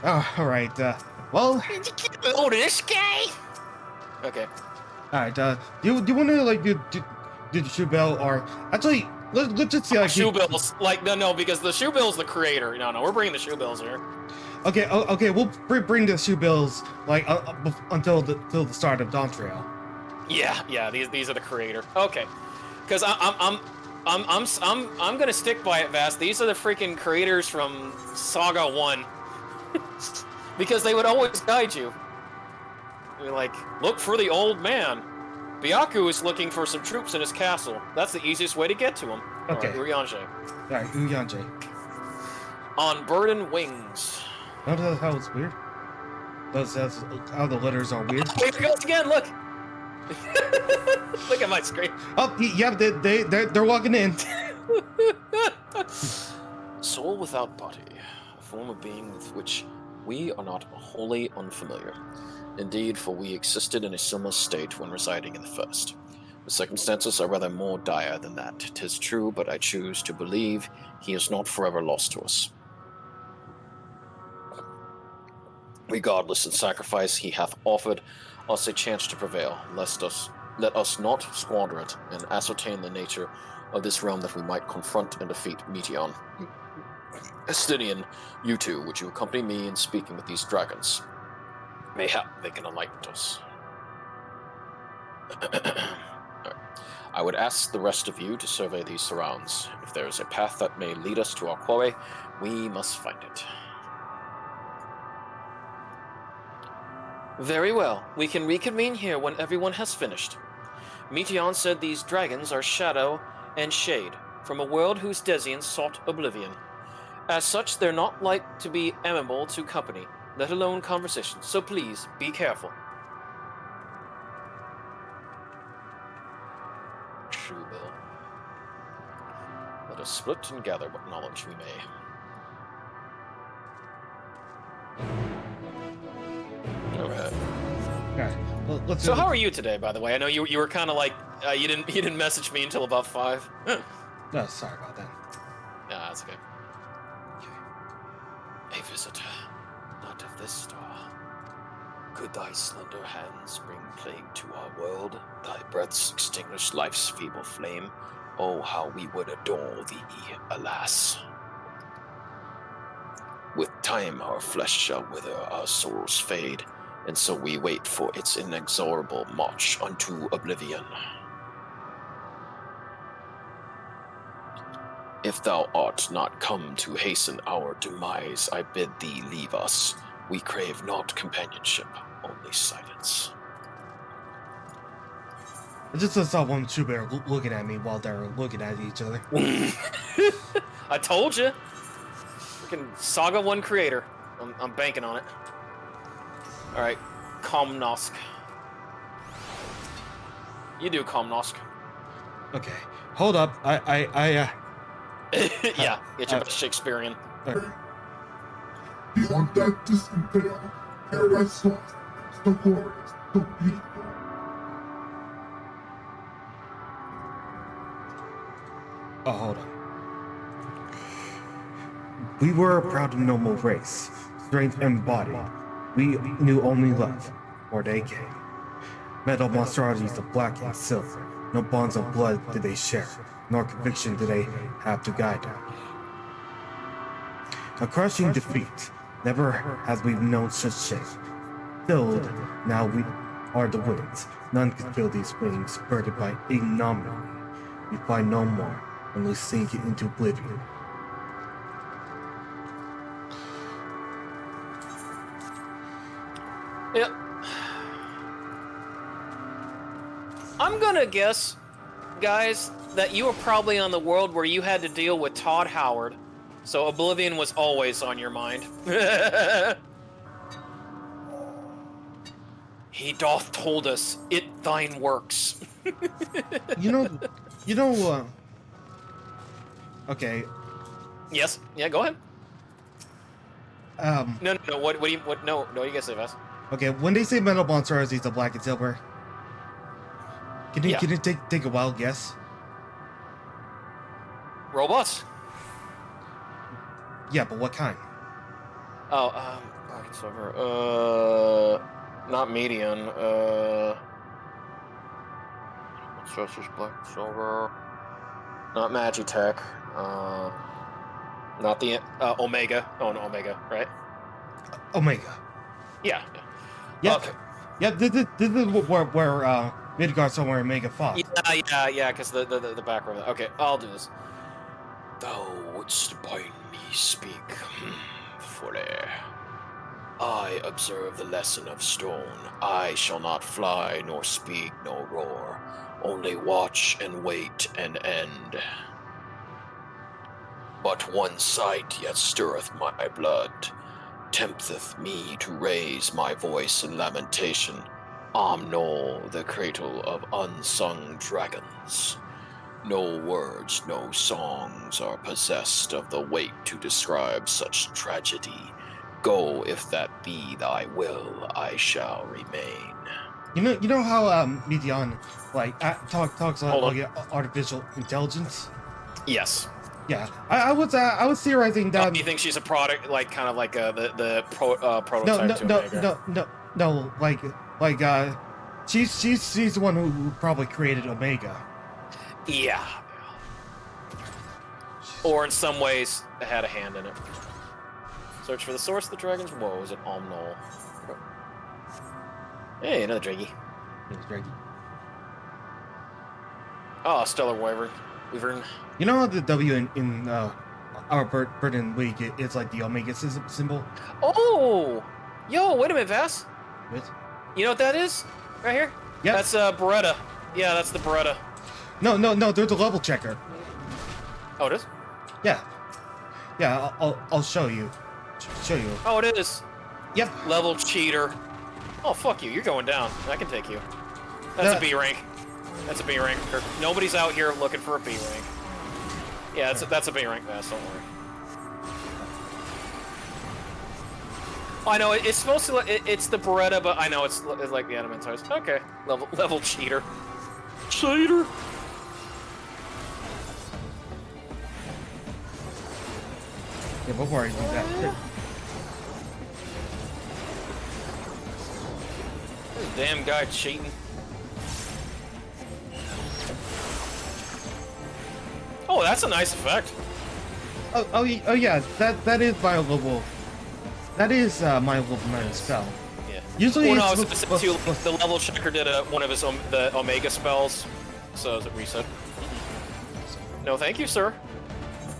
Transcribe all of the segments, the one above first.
Oh, all right. Well, Oh, this guy. Okay. all right. Do you want to like do the shoe bell or actually let's just see like Shoe bills, like no, because the shoe bill's the creator. No, we're bringing the shoe bills here. Okay, okay, we'll bring the shoe bills like until the start of Dawn Trail. Yeah. These are the creator. Okay, because I'm gonna stick by it, Vast. These are the freaking creators from Saga 1. Because they would always guide you. You're like, look for the old man. Byaku is looking for some troops in his castle. That's the easiest way to get to him. Okay. Alright, Alright, Uyanje. On burden wings. No, that was weird. That's how the letters are weird. Here it goes again, look! Look at my screen. Oh, yeah, they're walking in. Soul without body. A form of being with which we are not wholly unfamiliar. Indeed, for we existed in a similar state when residing in the first. The circumstances are rather more dire than that. 'Tis true, but I choose to believe he is not forever lost to us. Regardless in sacrifice, he hath offered us a chance to prevail. Let us not squander it, and ascertain the nature of this realm that we might confront and defeat Meteon. Estinian, you two, would you accompany me in speaking with these dragons? Mayhap they can enlighten us. I would ask the rest of you to survey these surrounds. If there is a path that may lead us to our quarry, we must find it. Very well. We can reconvene here when everyone has finished. Meteon said these dragons are shadow and shade, from a world whose Desians sought oblivion. As such, they're not like to be amenable to company, let alone conversation, so please, be careful. Shoebill. Let us split and gather what knowledge we may. Alright. Alright. Well, let's so how are you today, by the way? I know you were kind of like, you didn't message me until about 5. No, sorry about that. Yeah, that's okay. A visitor, not of this star. Could thy slender hands bring plague to our world? Thy breaths extinguish life's feeble flame? Oh, how we would adore thee, alas. With time our flesh shall wither, our souls fade, and so we wait for its inexorable march unto oblivion. If thou art not come to hasten our demise, I bid thee leave us. We crave not companionship, only silence. I just saw one shoe bear looking at me while they're looking at each other. I told you. Freaking Saga 1 creator. I'm banking on it. Alright, Komnosk. You do Komnosk. Okay, hold up. Yeah, get your best Shakespearean. Beyond that distant veil, paradise lost, so glorious, so beautiful. Oh, hold on. We were a proud and noble race, strength embodied. We knew only love, or they came. Metal monstrosities of black and silver. No bonds of blood did they share, nor conviction did they have to guide them. A crushing defeat. Never has we known such shame. Filled, now we are the winds. None can fill these wings, burdened by ignominy. We find no more, only sink into oblivion. Yep. I'm gonna guess, guys, that you were probably on the world where you had to deal with Todd Howard, so Oblivion was always on your mind. He doth told us, it thine works. Okay. Yes. Yeah. Go ahead. No. What do you guys say, Vess? Okay. When they say metal monstrosities of black and silver, can you take a wild guess? Robots. Yeah, but what kind? Oh, black and silver. Not median. Monstrosity's black and silver. Not Magitech. Not the Omega. Oh, no, Omega, right? Omega. Yeah. Yep. Okay. Yep. This is where Midgard's somewhere Omega fought. Yeah. Because the back row. Okay, I'll do this. Thou wouldst bind me speak fully. I observe the lesson of stone. I shall not fly, nor speak, nor roar. Only watch and wait and end. But one sight yet stirreth my blood, tempteth me to raise my voice in lamentation. Amnol, the cradle of unsung dragons. No words, no songs are possessed of the weight to describe such tragedy. Go, if that be thy will, I shall remain. You know how Midian talks about Hold on. like artificial intelligence. Yes. Yeah, I was theorizing that. Do you think she's a product, like kind of like the prototype to Omega? No, she's the one who probably created Omega. Yeah. Or in some ways had a hand in it. Search for the source of the dragon's woe. Is it Omnol? Hey, another Draggy. It's Draggy. Oh, Stellar Wyvern. You know how the W in our Burden League is like the Omega symbol? Oh! Yo, wait a minute, Vass. What? You know what that is? Right here? Yeah. That's Beretta. Yeah, that's the Beretta. No, there's a level checker. Oh, it is? Yeah. Yeah, I'll show you. Show you. Oh, it is. Yep. Level cheater. Oh, fuck you. You're going down. I can take you. That's a B rank. That's a B rank. Nobody's out here looking for a B rank. Yeah, that's a B rank Vass, don't worry. Oh, I know, it's supposed to it's the Beretta, but I know it's like the Adamantized. Okay. Level cheater. Cheater! Yeah, before I do that. This damn guy cheating. Oh, that's a nice effect. Oh yeah, that is my level. That is my level 9 spell. Yeah. Usually, well, no, the level checker did one of his the Omega spells, so is it reset? No, thank you, sir.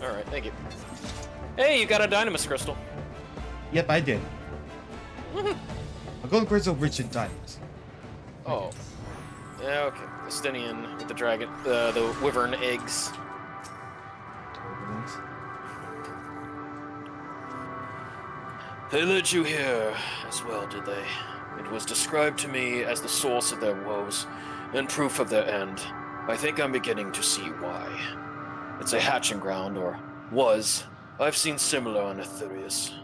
All right, thank you. Hey, you got a Dynamis crystal. Yep, I did. A golden crystal rich in diamonds. Oh. Yeah, okay. Estinian with the dragon, the wyvern eggs. They led you here as well, did they? It was described to me as the source of their woes and proof of their end. I think I'm beginning to see why. It's a hatching ground, or was. I've seen similar on Aetherius.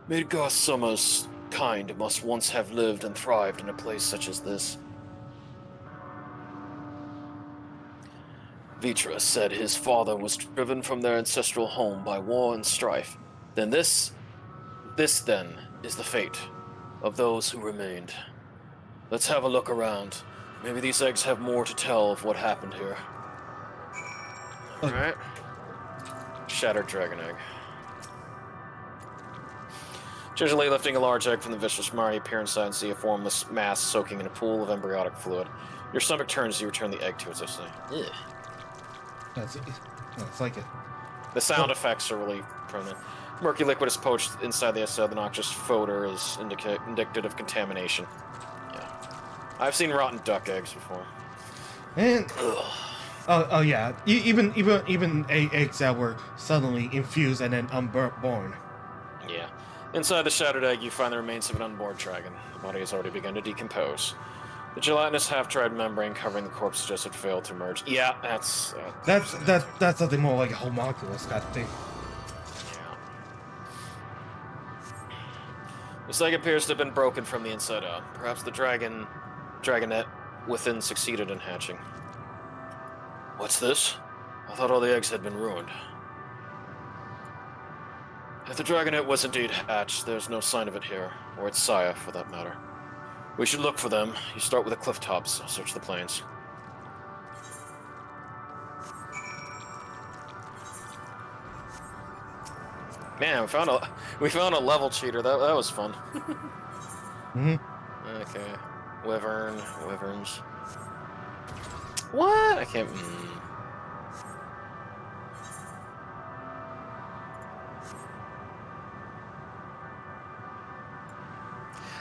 Midgard Summer's kind must once have lived and thrived in a place such as this. Vitra said his father was driven from their ancestral home by war and strife. Then this then is the fate of those who remained. Let's have a look around. Maybe these eggs have more to tell of what happened here. Alright. Shattered dragon egg. Gingerly lifting a large egg from the vicious mire, you peer inside and see a formless mass soaking in a pool of embryonic fluid. Your stomach turns as you return the egg to its destiny. It's like it. The sound effects are really prominent. Murky liquid is poached inside the acid. The noxious odor is indicative of contamination. Yeah. I've seen rotten duck eggs before. And oh yeah, even eggs that were suddenly infused and then unborn. Yeah. Inside the shattered egg, you find the remains of an unborn dragon. The body has already begun to decompose. The gelatinous half-dried membrane covering the corpse just had failed to emerge. Yeah, that's something more like a homunculus kind of thing. Yeah. This egg appears to have been broken from the inside out. Perhaps the dragonette within succeeded in hatching. What's this? I thought all the eggs had been ruined. If the Dragonet was indeed hatched, there's no sign of it here, or its sire, for that matter. We should look for them. You start with the cliff tops, search the plains. Man, we found a level cheater. That was fun. Okay, wyverns. What? I can't.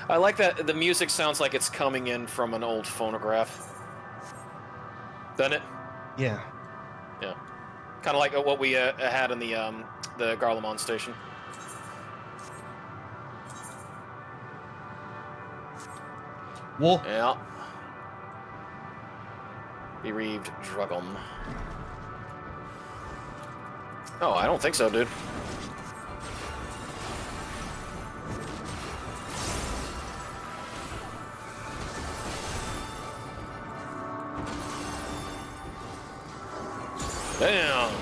I like that the music sounds like it's coming in from an old phonograph. Doesn't it? Yeah. Yeah. Kind of like what we had in the Garlemald station. Well, Yeah. Bereaved Dragon. Oh, I don't think so, dude. Damn.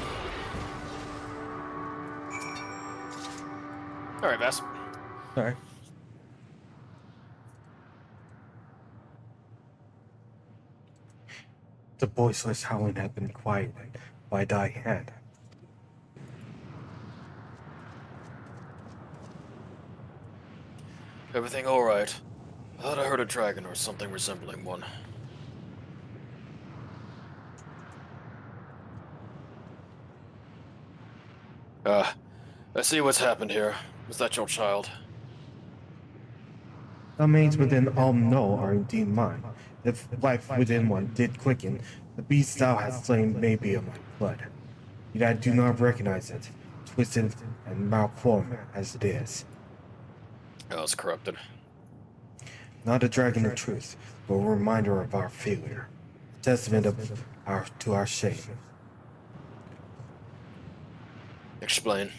All right, Vass. sorry. The voiceless howling had been quieted by thy hand. Everything all right? I thought I heard a dragon or something resembling one. I see what's happened here. Was that your child? The mains within all know are indeed mine. If life within one did quicken, the beast thou hast slain may be of my blood. Yet I do not recognize it, twisted and malformed as it is. Oh, it's corrupted. Not a dragon of truth, but a reminder of our failure. A testament to our shame. Explain.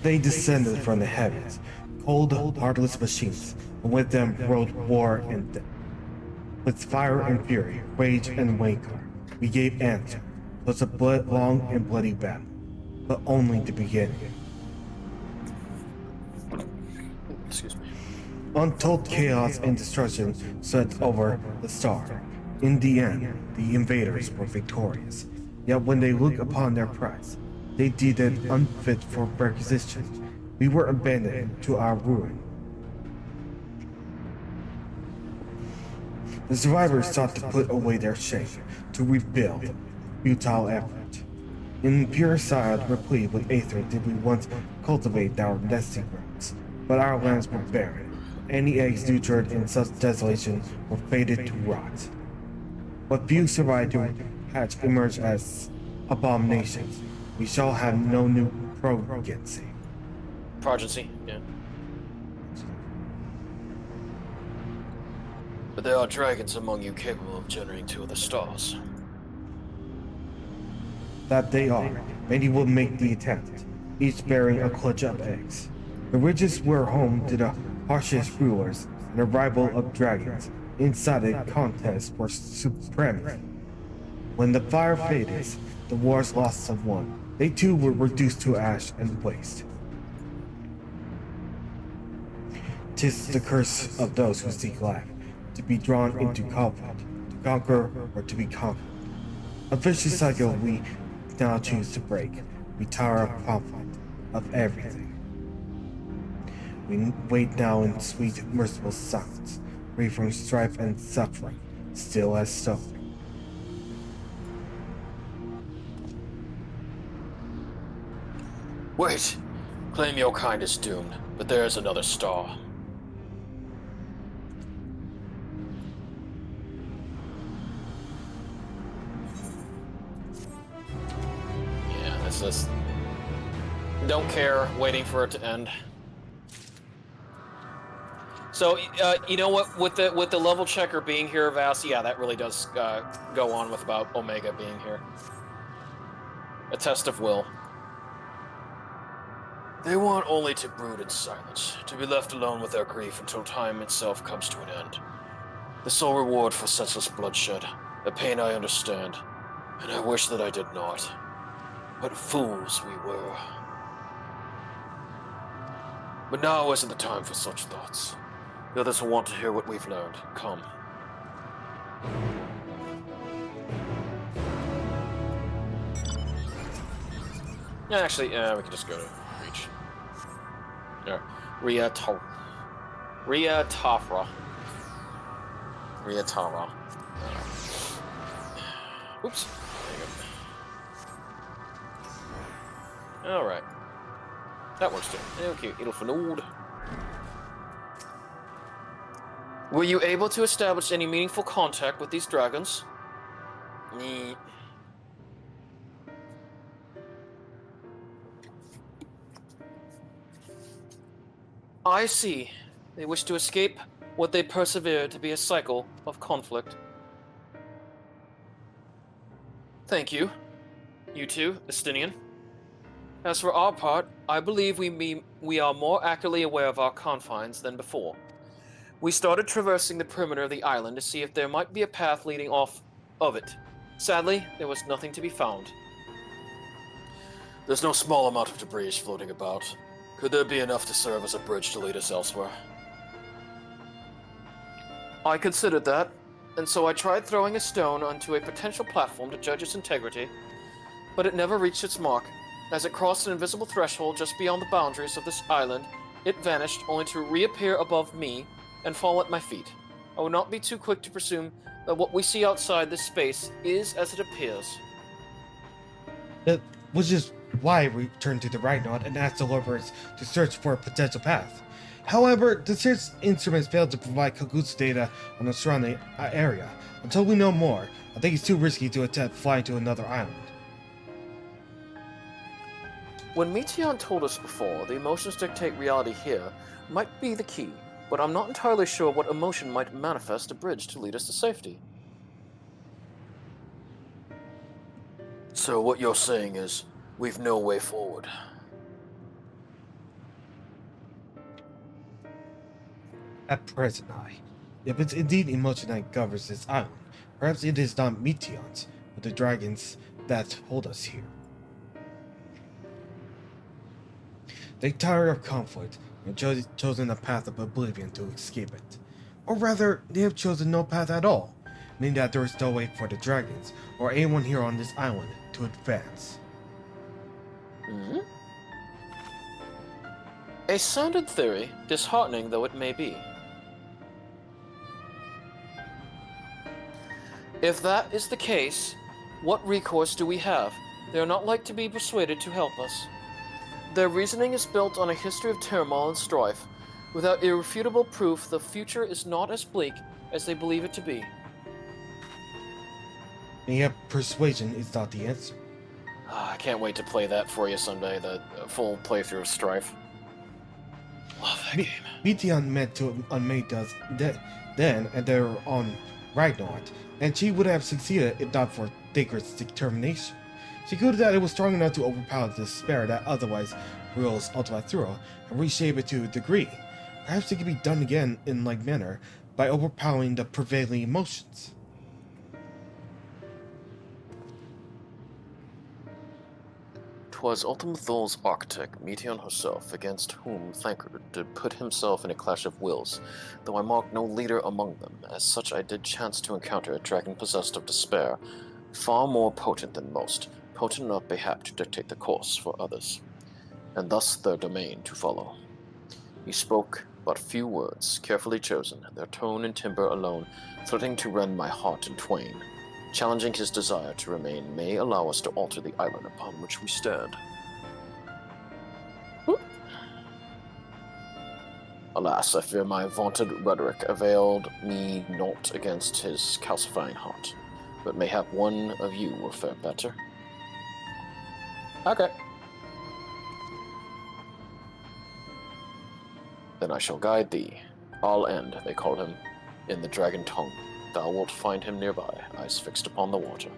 They descended from the heavens, cold, heartless machines, and with them rode war and death. With fire and fury, rage and rancor, we gave answer. It was a long and bloody battle, but only the beginning. Excuse me. Untold chaos and destruction swept over the star. In the end, the invaders were victorious. Yet when they look upon their prize, they deemed it unfit for requisition. We were abandoned to our ruin. The survivors sought to put away their shame, to rebuild. Futile effort. In pure side, replete with aether did we once cultivate our nesting grounds, but our lands were barren. Any eggs nurtured in such desolation were fated to rot. What few survived to hatch emerged as abominations. We shall have no new progeny. Progeny, yeah. But there are dragons among you capable of generating 2 of the stars. That they are. Many will make the attempt, each bearing a clutch of eggs. The ridges were home to the harshest rulers and a rival of dragons, inside a contest for supremacy. When the fire faded, the wars lost someone. They too were reduced to ash and waste. 'Tis the curse of those who seek life, to be drawn into conflict, to conquer or to be conquered. A vicious cycle we now choose to break. We tire of conflict, of everything. We wait now in sweet, merciful silence, free from strife and suffering, still as stone. Wait! Claim your kind is doomed, but there is another star. Yeah, this is... Don't care, waiting for it to end. So, you know what? With the level checker being here, Vass, yeah, that really does go on with about Omega being here. A test of will. They want only to brood in silence, to be left alone with their grief until time itself comes to an end. The sole reward for senseless bloodshed, A pain I understand, and I wish that I did not. What fools we were. But now isn't the time for such thoughts. The others will want to hear what we've learned. Come. Yeah, actually, we can just go to Reach. Ria Tafra. Oops. There you go. Alright. That works too. Okay, Ilfanord. Were you able to establish any meaningful contact with these dragons? Neat. I see. They wish to escape what they persevere to be a cycle of conflict. Thank you. You too, Estinian. As for our part, I believe we are more accurately aware of our confines than before. We started traversing the perimeter of the island to see if there might be a path leading off of it. Sadly, there was nothing to be found. There's no small amount of debris floating about. Could there be enough to serve as a bridge to lead us elsewhere? I considered that, and so I tried throwing a stone onto a potential platform to judge its integrity, but it never reached its mark. As it crossed an invisible threshold just beyond the boundaries of this island, it vanished, only to reappear above me and fall at my feet. I would not be too quick to presume that what we see outside this space is as it appears. That was just why we turned to the right node and asked the Lovers to search for a potential path. However, the search instruments failed to provide Kagoot's data on the surrounding area. Until we know more, I think it's too risky to attempt flying to another island. When Meteon told us before, the emotions dictate reality here might be the key, but I'm not entirely sure what emotion might manifest a bridge to lead us to safety. So what you're saying is, we've no way forward. At present, if it's indeed emotion that governs this island, perhaps it is not Meteons, but the dragons that hold us here. They tire of conflict and have chosen a path of oblivion to escape it. Or rather, they have chosen no path at all, meaning that there is no way for the dragons, or anyone here on this island, to advance. Mm-hmm. A sounded theory, disheartening though it may be. If that is the case, what recourse do we have? They are not like to be persuaded to help us. Their reasoning is built on a history of turmoil and strife. Without irrefutable proof, the future is not as bleak as they believe it to be. And yet, persuasion is not the answer. I can't wait to play that for you someday, the full playthrough of Strife. Love that game. Meteon meant to unmake us then, and they were on Ragnar, and she would have succeeded if not for Dacre's determination. She concluded that it was strong enough to overpower the despair that otherwise rules Ultima Thule and reshape it to a degree. Perhaps it could be done again in like manner by overpowering the prevailing emotions. 'Twas Ultima Thule's architect, Meteon herself, against whom Thancred did put himself in a clash of wills, though I marked no leader among them. As such I did chance to encounter a dragon possessed of despair, far more potent than most, potent enough perhaps to dictate the course for others, and thus their domain to follow. He spoke but few words, carefully chosen, their tone and timbre alone threatening to rend my heart in twain. Challenging his desire to remain may allow us to alter the island upon which we stand. Whoop. Alas, I fear my vaunted rhetoric availed me naught against his calcifying heart, but mayhap one of you will fare better. Okay. Then I shall guide thee. I'll end, they called him, in the dragon tongue. Thou wilt find him nearby, eyes fixed upon the water.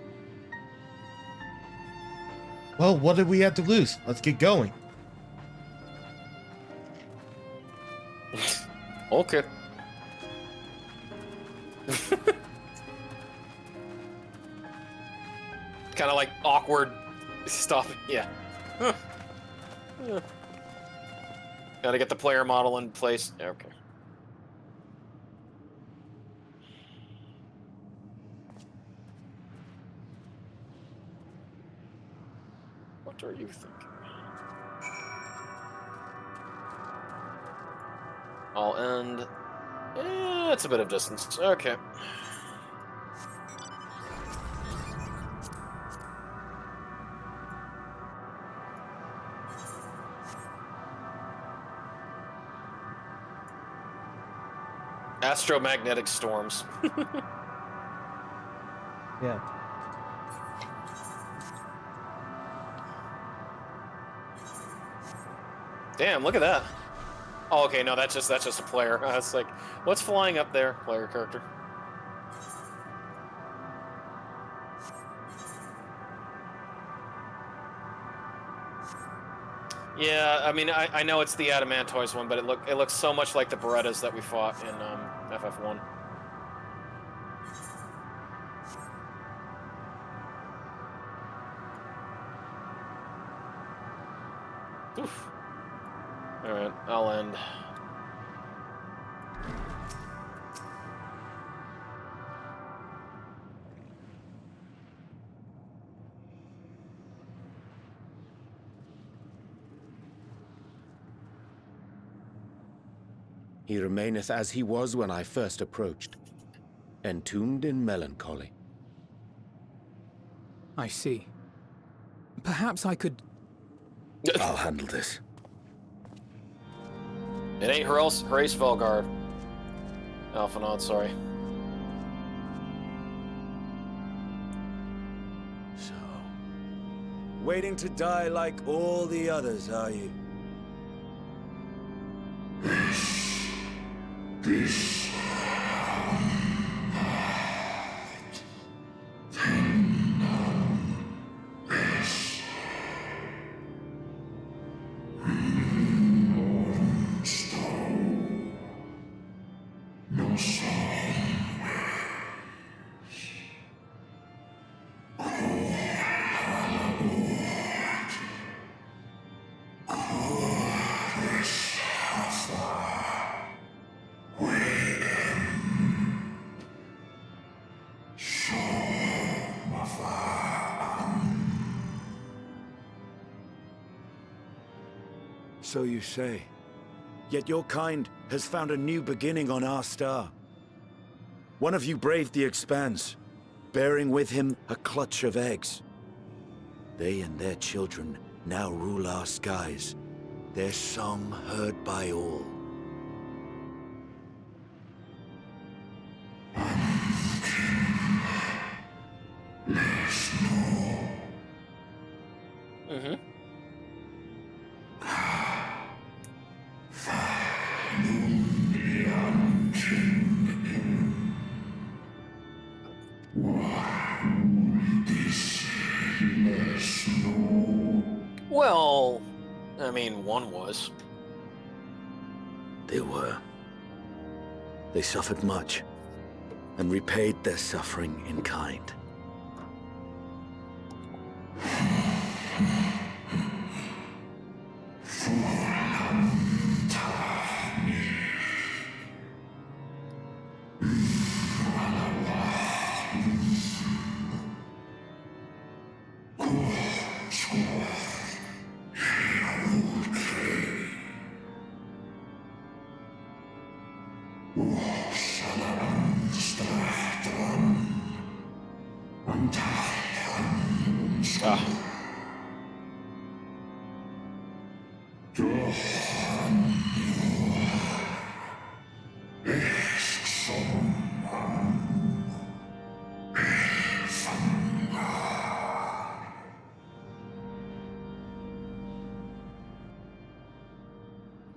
Well, what did we have to lose? Let's get going. Okay. kind of like awkward stuff. Yeah. Huh. Yeah. Gotta get the player model in place. Okay. What are you thinking? I'll end. It's a bit of distance. Okay. Astromagnetic storms. Yeah. Damn, look at that. Oh, okay, no, that's just a player. I was like, what's flying up there? Player character. Yeah, I mean, I know it's the Adamantoise one, but it looks so much like the Berettas that we fought in FF1. Oof. All right, I'll end. He remaineth as he was when I first approached, entombed in melancholy. I see. Perhaps I could... I'll handle this. It ain't Horace Velgard. Alphanod, sorry. So, waiting to die like all the others, are you? This So you say. Yet your kind has found a new beginning on our star. One of you braved the Expanse, bearing with him a clutch of eggs. They and their children now rule our skies, their song heard by all. Mm-hmm. Well, I mean, one was. They were. They suffered much, and repaid their suffering in kind.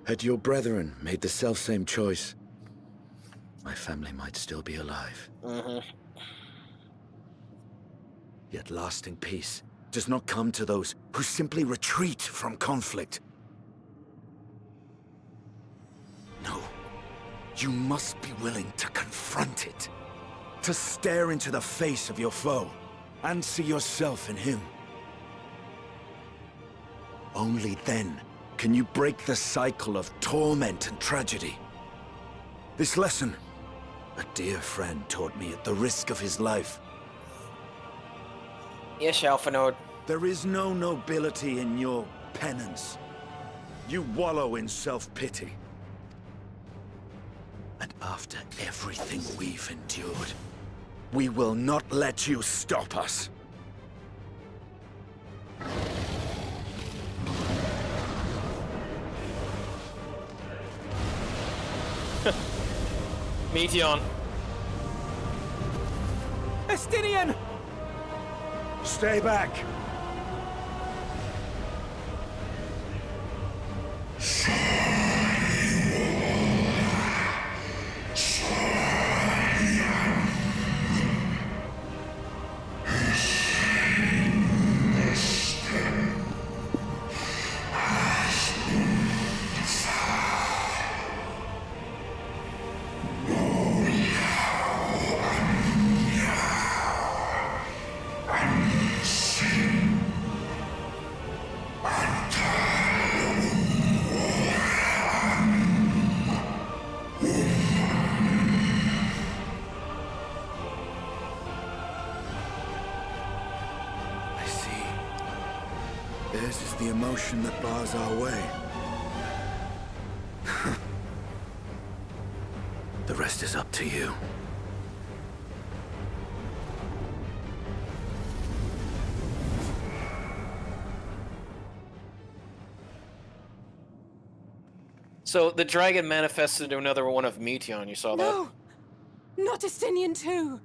Had your brethren made the selfsame choice, my family might still be alive. Mm-hmm. Yet lasting peace does not come to those who simply retreat from conflict. No, you must be willing to confront it, to stare into the face of your foe, and see yourself in him. Only then can you break the cycle of torment and tragedy. This lesson, a dear friend taught me at the risk of his life. Yes, Alphanode. There is no nobility in your penance. You wallow in self-pity. And after everything we've endured, we will not let you stop us. Meteon. Estinian! Stay back! Theirs is the emotion that bars our way. The rest is up to you. So the dragon manifested into another one of Meteon, you saw that? No! Not Estinian too!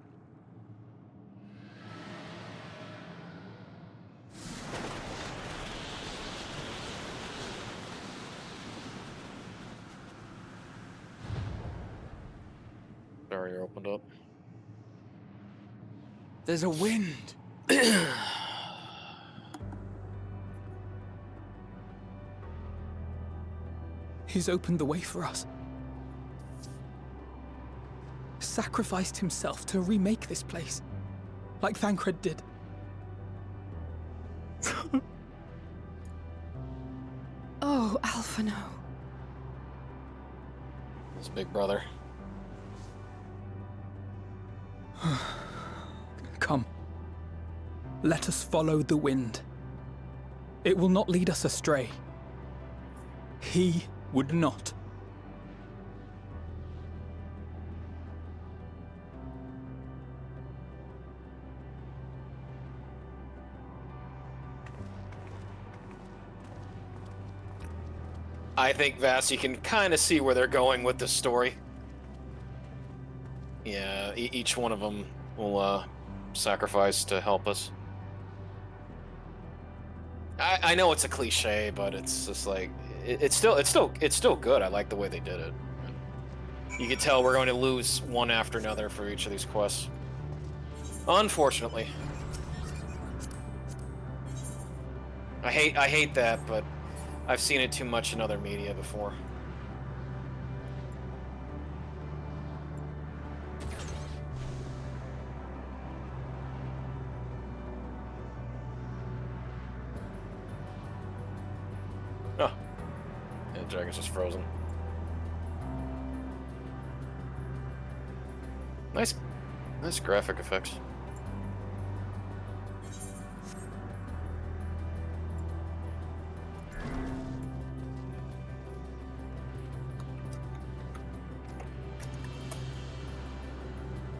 Barrier opened up. There's a wind. He's opened the way for us. Sacrificed himself to remake this place, like Thancred did. Oh, Alphano. His big brother. Come. Let us follow the wind. It will not lead us astray. He would not. I think, Vass, you can kind of see where they're going with this story. Yeah, each one of them will sacrifice to help us. I know it's a cliche, but it's just like it's still good. I like the way they did it. You can tell we're going to lose one after another for each of these quests. Unfortunately. I hate that, but I've seen it too much in other media before. Oh. Yeah, the dragon's just frozen. Nice graphic effects.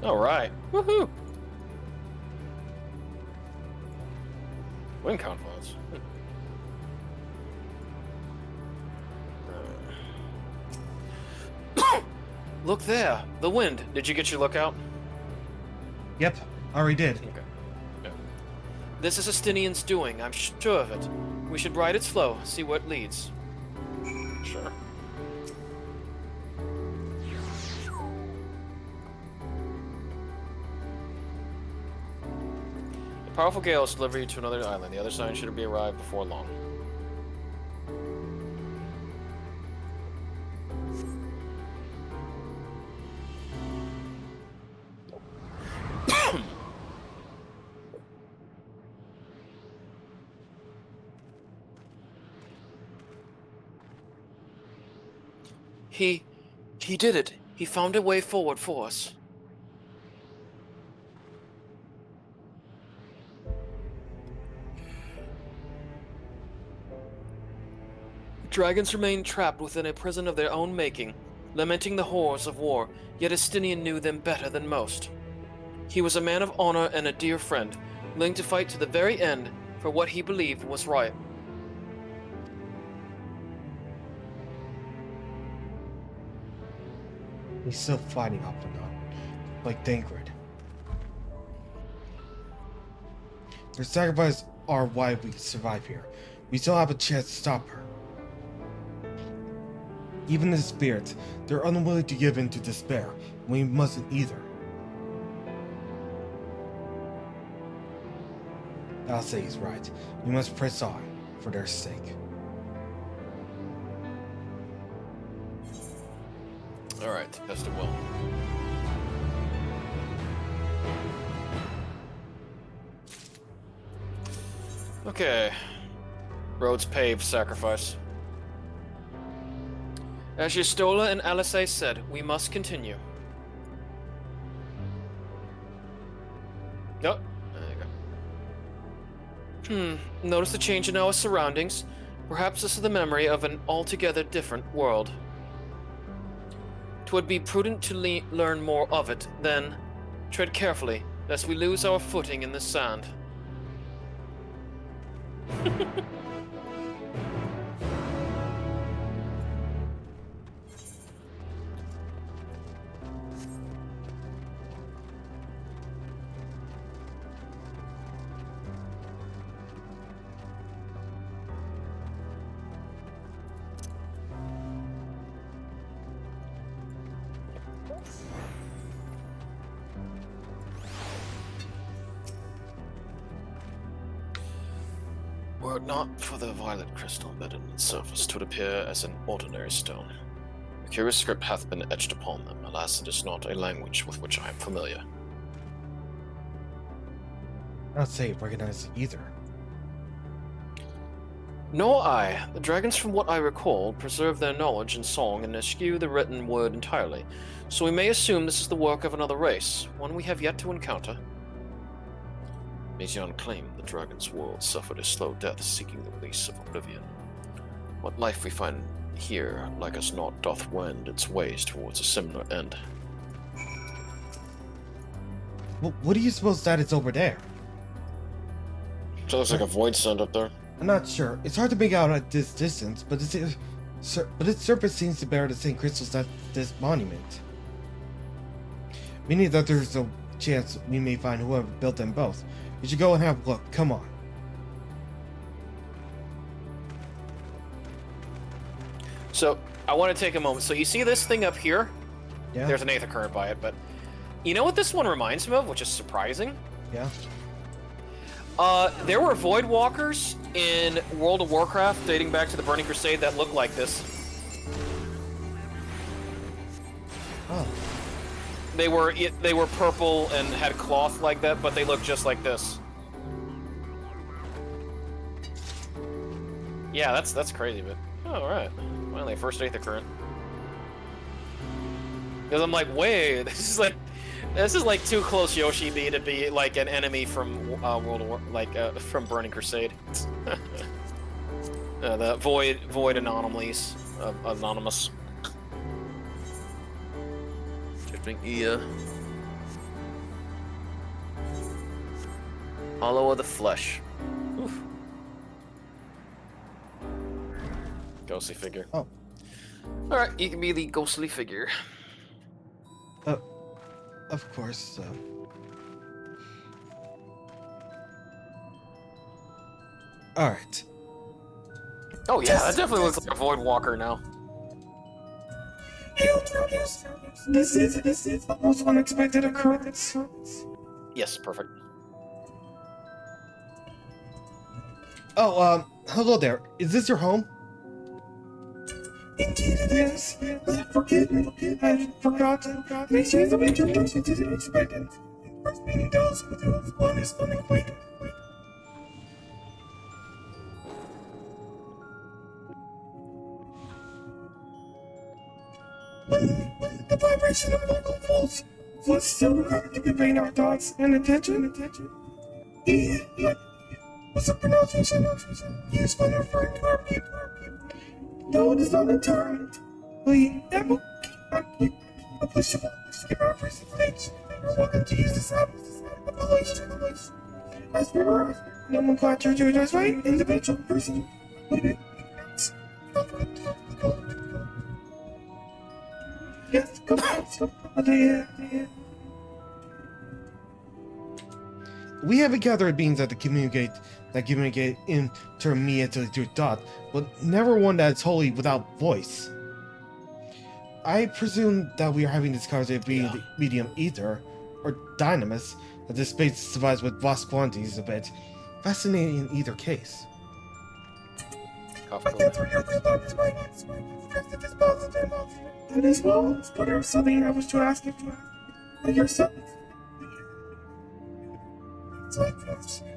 All right. Woohoo! Wind confluence. Look there, the wind. Did you get your lookout? Yep, already did. Okay. Yeah. This is Estinian's doing, I'm sure of it. We should ride its flow, see where it leads. Sure. The powerful gale will deliver you to another island. The other side should be arrived before long. He did it. He found a way forward for us. Dragons remain trapped within a prison of their own making, lamenting the horrors of war, yet Estinian knew them better than most. He was a man of honor and a dear friend, willing to fight to the very end for what he believed was right. He's still fighting off and on, like Dangrid. Their sacrifices are why we survive here. We still have a chance to stop her. Even the spirits, they're unwilling to give in to despair. We mustn't either. I'll say he's right. We must press on, for their sake. Alright, test it well. Okay. Roads paved, sacrifice. As Yistola and Alisei said, we must continue. Oh, there you go. Notice the change in our surroundings. Perhaps this is the memory of an altogether different world. 'Twould be prudent to learn more of it, then tread carefully, lest we lose our footing in the sand. Were it not for the violet crystal embedded in its surface, 'twould appear as an ordinary stone. A curious script hath been etched upon them. Alas, it is not a language with which I am familiar. I'd say recognize it either. Nor I. The dragons, from what I recall, preserve their knowledge in song and eschew the written word entirely, so we may assume this is the work of another race, one we have yet to encounter. Mazion claimed the dragon's world suffered a slow death seeking the release of oblivion. What life we find here, like as not, doth wend its ways towards a similar end. What do you suppose that is over there? So it looks like a void send up there. I'm not sure. It's hard to make out at this distance, but its surface seems to bear the same crystals as this monument. Meaning that there's a chance we may find whoever built them both. We should go and have a look. Come on. So, I want to take a moment. So you see this thing up here? Yeah? There's an Aether current by it, but... You know what this one reminds me of, which is surprising? Yeah? There were Void Walkers in World of Warcraft dating back to the Burning Crusade that looked like this. Oh. They were purple and had cloth like that, but they look just like this. Yeah, that's crazy, but oh, all right. Finally, first Aether current. Because I'm like, wait, this is like too close Yoshi B to be like an enemy from World of War, like from Burning Crusade. The void anomalies, anonymous. Ear. Hollow of the flesh. Oof. Ghostly figure. Oh. Alright, you can be the ghostly figure. Of course. Alright. Oh yeah, that definitely looks like a Void Walker now. This is the most unexpected occurrence. Yes, perfect. Oh, hello there. Is this your home? Indeed it is. Forgive me. I forgot. Please use the introduction to the expectant. First many doubts, but there was one is unacquainted. When the vibration of local pulse was still required to convey our thoughts and attention, he was a pronunciation used when referring to our people. Though it is not entirely applicable in our present stage, we're welcome to use this appellation as we were nomenclature to address by individual person. Yes, go ahead. We have gathered beings that communicate intermediately through thought, but never one that is wholly without voice. I presume that we are having this conversation being the medium ether, or dynamis, that this space survives with vast quantities of it. Fascinating in either case. I can't remember about my this positive. That is well, but there was something I was to ask you. And yourself.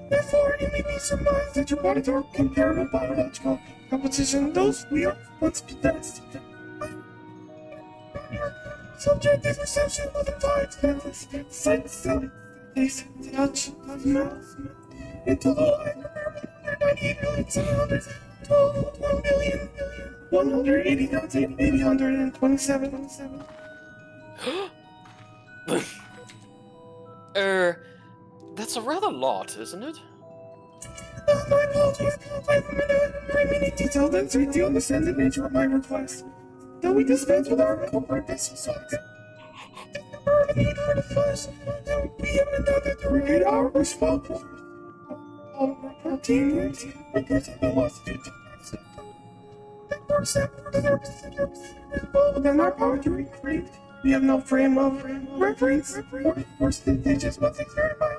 Therefore, it may be surmised that your bodies are comparable biological composition. Those we are once possessed. Subjective perception of the five senses, sight, sound, taste, touch, smell. In total, I remember 198,180,827. That's a rather lot, isn't it? My apologies. I have many detailed answers to understand the nature of my request. Though we dispense with our corporate business the need for the flesh, we have another to regulate our responsibility. Our team records have been lost due to for example, the nervous within our power to recreate. We have no frame of reference or statistics once exerted by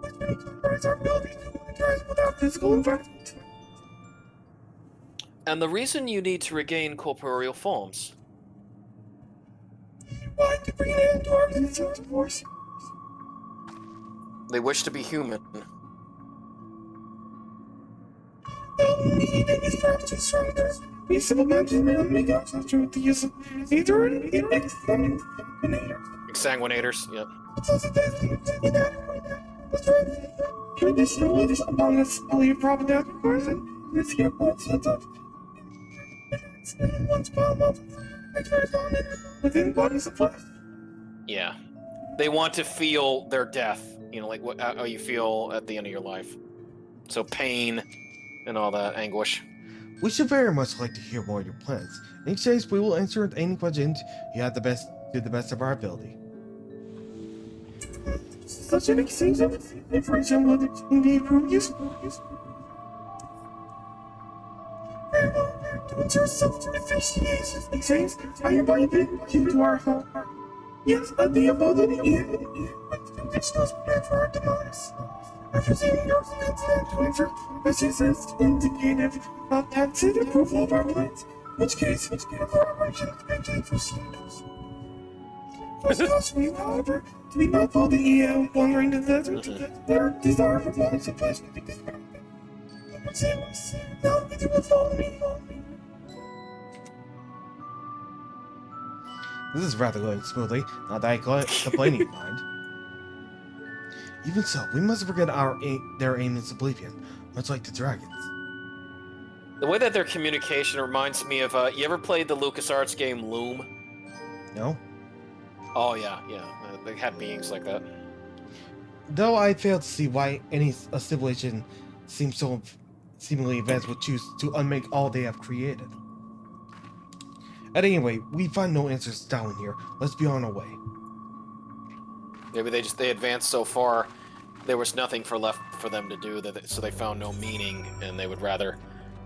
which may comprise our ability to interact with our physical environment. And the reason you need to regain corporeal forms? Why to bring an end to our existence, of course. They wish to be human. Need is perhaps too strong there. We civil members may not make access to the use of either Exsanguinators, yep. Traditional leaders among us believe propaganda person is here points of once per month within bodies of flesh. Yeah. They want to feel their death, you know, like how you feel at the end of your life. So pain and all that anguish. We should very much like to hear more of your plans. In each case, we will answer any questions you have to the best of our ability. Such an exchange of information would indeed prove useful. Very well, to ensure self-efficiency exchange, I hereby bid you to our home. Yes, the ability and conditions prepared for our demise. After seeing your consent to enter, this is indicative of tacit approval of our plans, which case, corporation expansion proceeds. First caution, however, to be mindful of the wandering the desert, their desire for knowledge and flesh can be described. Now, if you will follow me. This is rather going smoothly, not that I complain in mind. Even so, we must forget their aim is oblivion, much like the dragons. The way that their communication reminds me of, you ever played the LucasArts game Loom? No? Oh yeah. They had beings like that. Though I fail to see why any civilization seemingly advanced would choose to unmake all they have created. At any rate, we find no answers down here. Let's be on our way. Maybe they advanced so far, there was nothing left for them to do, so they found no meaning, and they would rather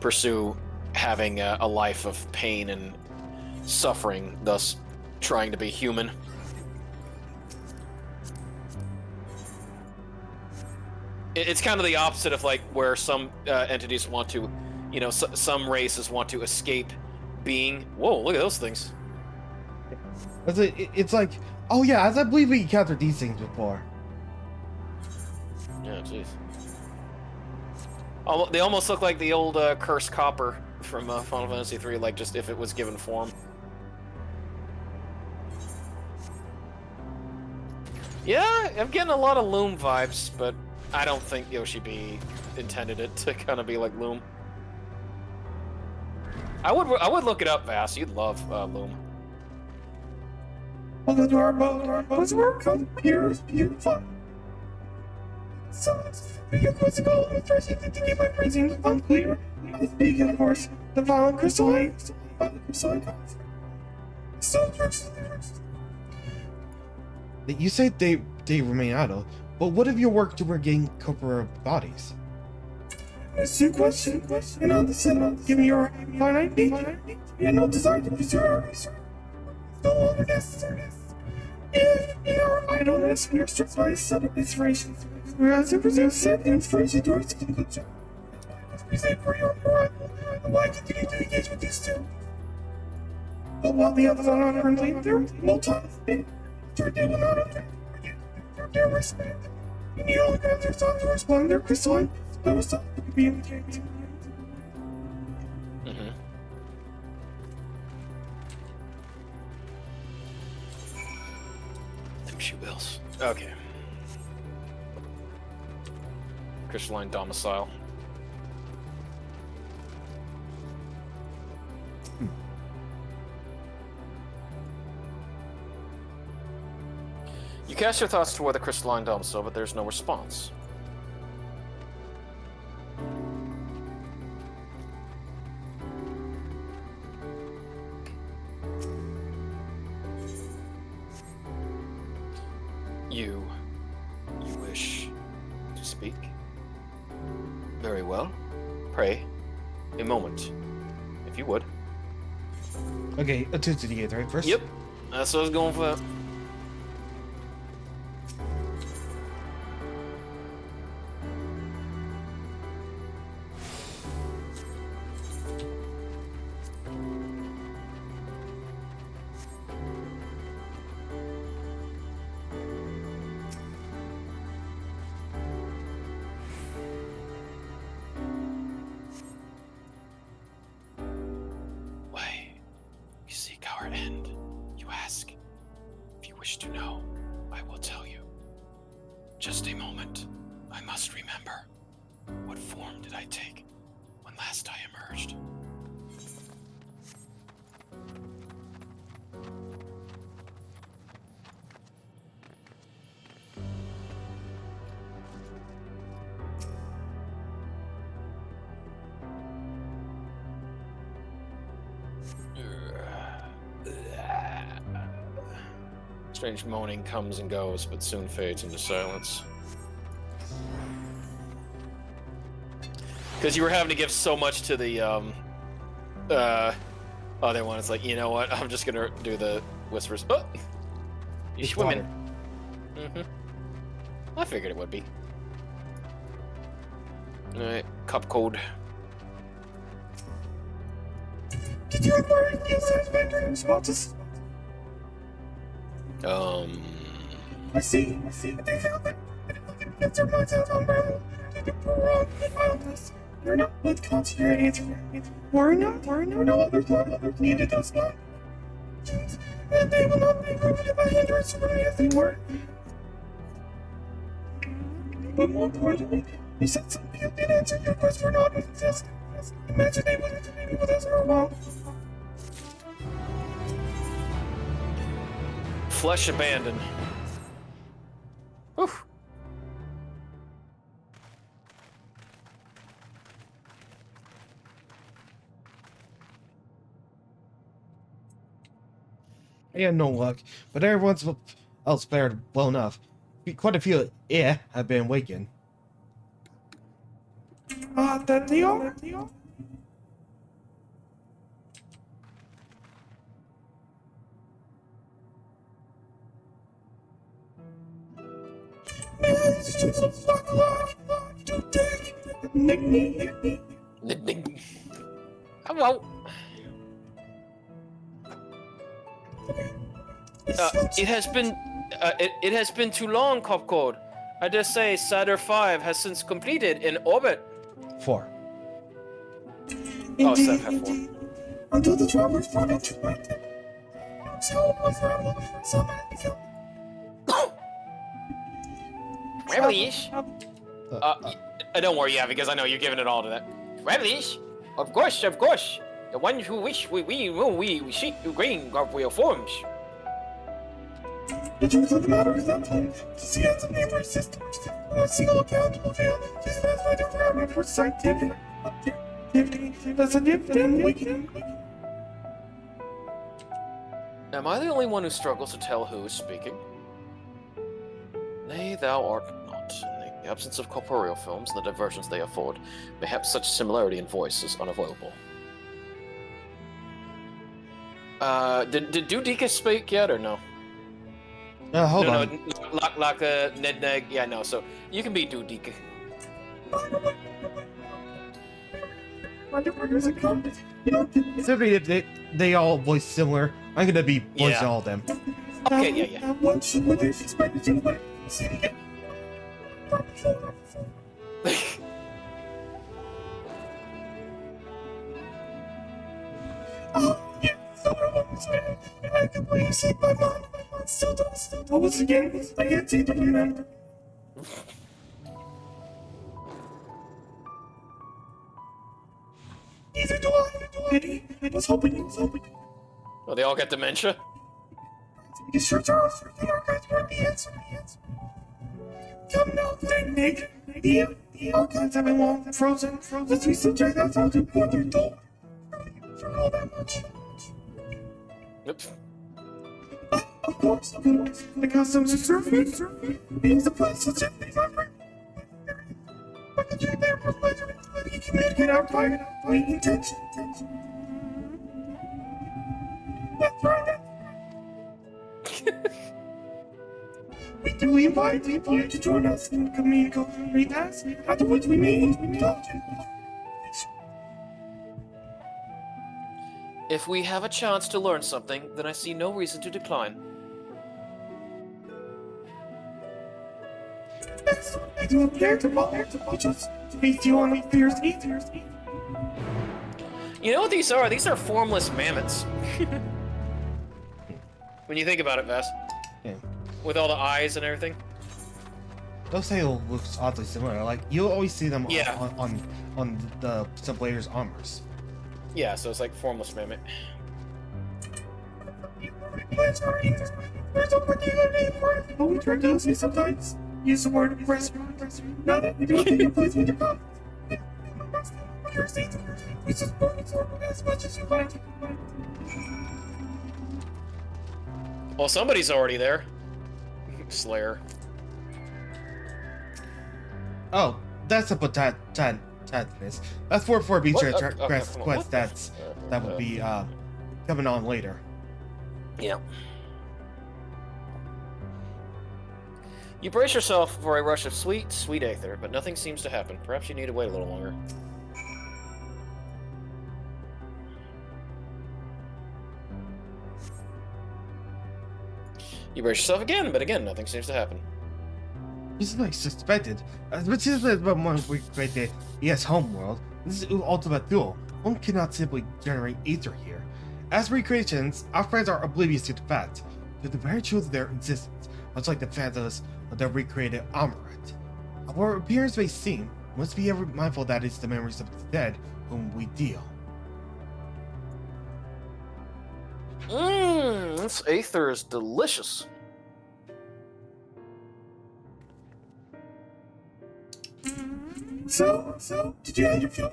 pursue having a life of pain and suffering, thus trying to be human. It's kind of the opposite of like where some entities want to, you know, some races want to escape being. Whoa, look at those things. It's like, oh yeah, I believe we encountered these things before. Yeah, jeez. They almost look like the old cursed copper from Final Fantasy III, like just if it was given form. Yeah, I'm getting a lot of Loom vibes, but I don't think Yoshi B intended it to kind of be like Loom. I would look it up, Vass. You'd love Loom. Well, the door, was work on here is beautiful. So, you close the goal with first to get my praising unclear. Speaking, of course, the violent crystalline. So, You say they remain idle, but what of your work to regain corporeal bodies? It's your question, and on the cinema, give me your finite need, and no desire to pursue our research. No longer necessary. If in our idleness we are struck by a sudden inspiration, whereas it presumes set inspiration towards the conclusion. We say for your arrival, and why continue to engage with these two? But while the others are not currently, there is no time for me. They will not object their respect. And you only grant their sons to respond their crystalline, there was something to be indicated. Think she wills. Okay. Crystalline domicile. You cast your thoughts toward the crystalline domicile, but there's no response. You wish to speak? Very well. Pray, a moment, if you would. Okay, attempt to the right first. Yep, that's what I was going for. Just a moment. I must remember. What form did I take when last I emerged? Strange moaning comes and goes, but soon fades into silence. Because you were having to give so much to the other one. It's like, you know what? I'm just gonna do the whispers. Oh, you swimming? I figured it would be. All right, cup code. Did you acquire any satisfactory responses? I see. But they found that if their minds have unraveled due to prolonged violence, they're not with concentrate answer. Worry not. No other thought needed those not. And they will not be proven by hindrance or as they were. But more importantly, you said something you did answer your quest for not exist. Imagine they would with us for a while. Flesh abandoned. Oof. I had no luck, but everyone else fared well enough. Quite a few have been awakened. That they are. It's just a fuck life to take. Nick. I won't. It has been too long, Copcode. I dare say Saturn V has since completed in orbit. 4. Oh, Saturn V 4. Until the travelers brought it to light. So it was rebel, so many Rebels? Don't worry, yeah, because I know you're giving it all to that. Rebels? Of course. The ones who wish we seek to gain our real forms. The truth of the matter is that to see as a neighboring system, a single accountable fail, just as I don't remember for scientific activity, that's a different weekend. Am I the only one who struggles to tell who is speaking? Nay, thou art not. In the absence of corporeal films and the diversions they afford, mayhap such similarity in voice is unavoidable. Did Dudika speak yet, or no? Hold on. No, Laka, Nedneg, yeah, no, so you can be Dudika. So they all voice similar. I'm gonna be voicing all of them. Okay, yeah. What should we expect to see again? Oh, yeah, I completely see my mind. Still, once again, I can't seem to remember. Either do I. I was hoping. Oh, they all get dementia? The shirts are off. The archives were the answer. Come now, Nick. The archives have been long frozen. Let's research that frozen quarter door. For all that much. Yep. Of course. The customs are surfing. Means the place is simply suffering. But the dream there for pleasure. You communicate out by intention. That's right. We invite you to join us in communal repast. Afterwards, we may indulge in. If we have a chance to learn something, then I see no reason to decline. I do appear to watch us to feast you on fierce eaters. You know what these are? These are formless mammoths. When you think about it, Vas. Yeah. With all the eyes and everything. Those tail looks oddly similar. Like you always see them Yeah. on some players' armors. Yeah, so it's like formless mammoth. There's a particular name for it, but we try to say sometimes. Use the word restaurant. Now that we do think it plays with your mouth. Your seats, we support it as much as you like. Well, somebody's already there. Slayer. Oh, that's a protagonist. That's for feature quest that would be coming on later. Yeah. You brace yourself for a rush of sweet aether, but nothing seems to happen. Perhaps you need to wait a little longer. You brace yourself again, but again, nothing seems to happen. This is like suspected. Which is the one we created. Yes, homeworld. This is ultimate duel. One cannot simply generate ether here. As recreations, our friends are oblivious to the fact, to the very truth of their existence, much like the phantoms of their recreated amulet. Our appearance may seem, we must be ever mindful that it's the memories of the dead whom we deal. This aether is delicious. So, did you have your feel?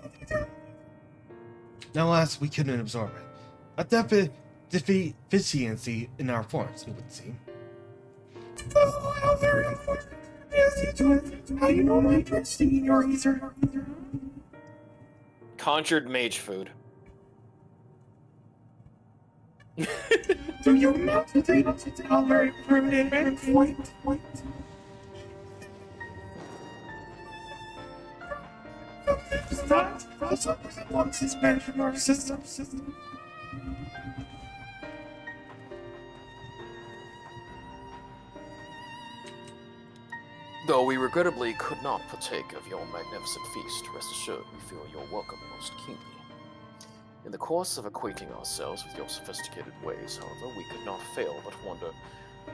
Now, alas, we couldn't absorb it. A deficiency in our forms, it would seem. Oh, how very unfortunate. Yes, you do it. How you normally dress in your ether. Conjured mage food. Do your mouth potatoes, it's all very primitive and white. That also wants his man from our system. Though we regrettably could not partake of your magnificent feast, rest assured we feel your welcome most keenly. In the course of acquainting ourselves with your sophisticated ways, however, we could not fail but wonder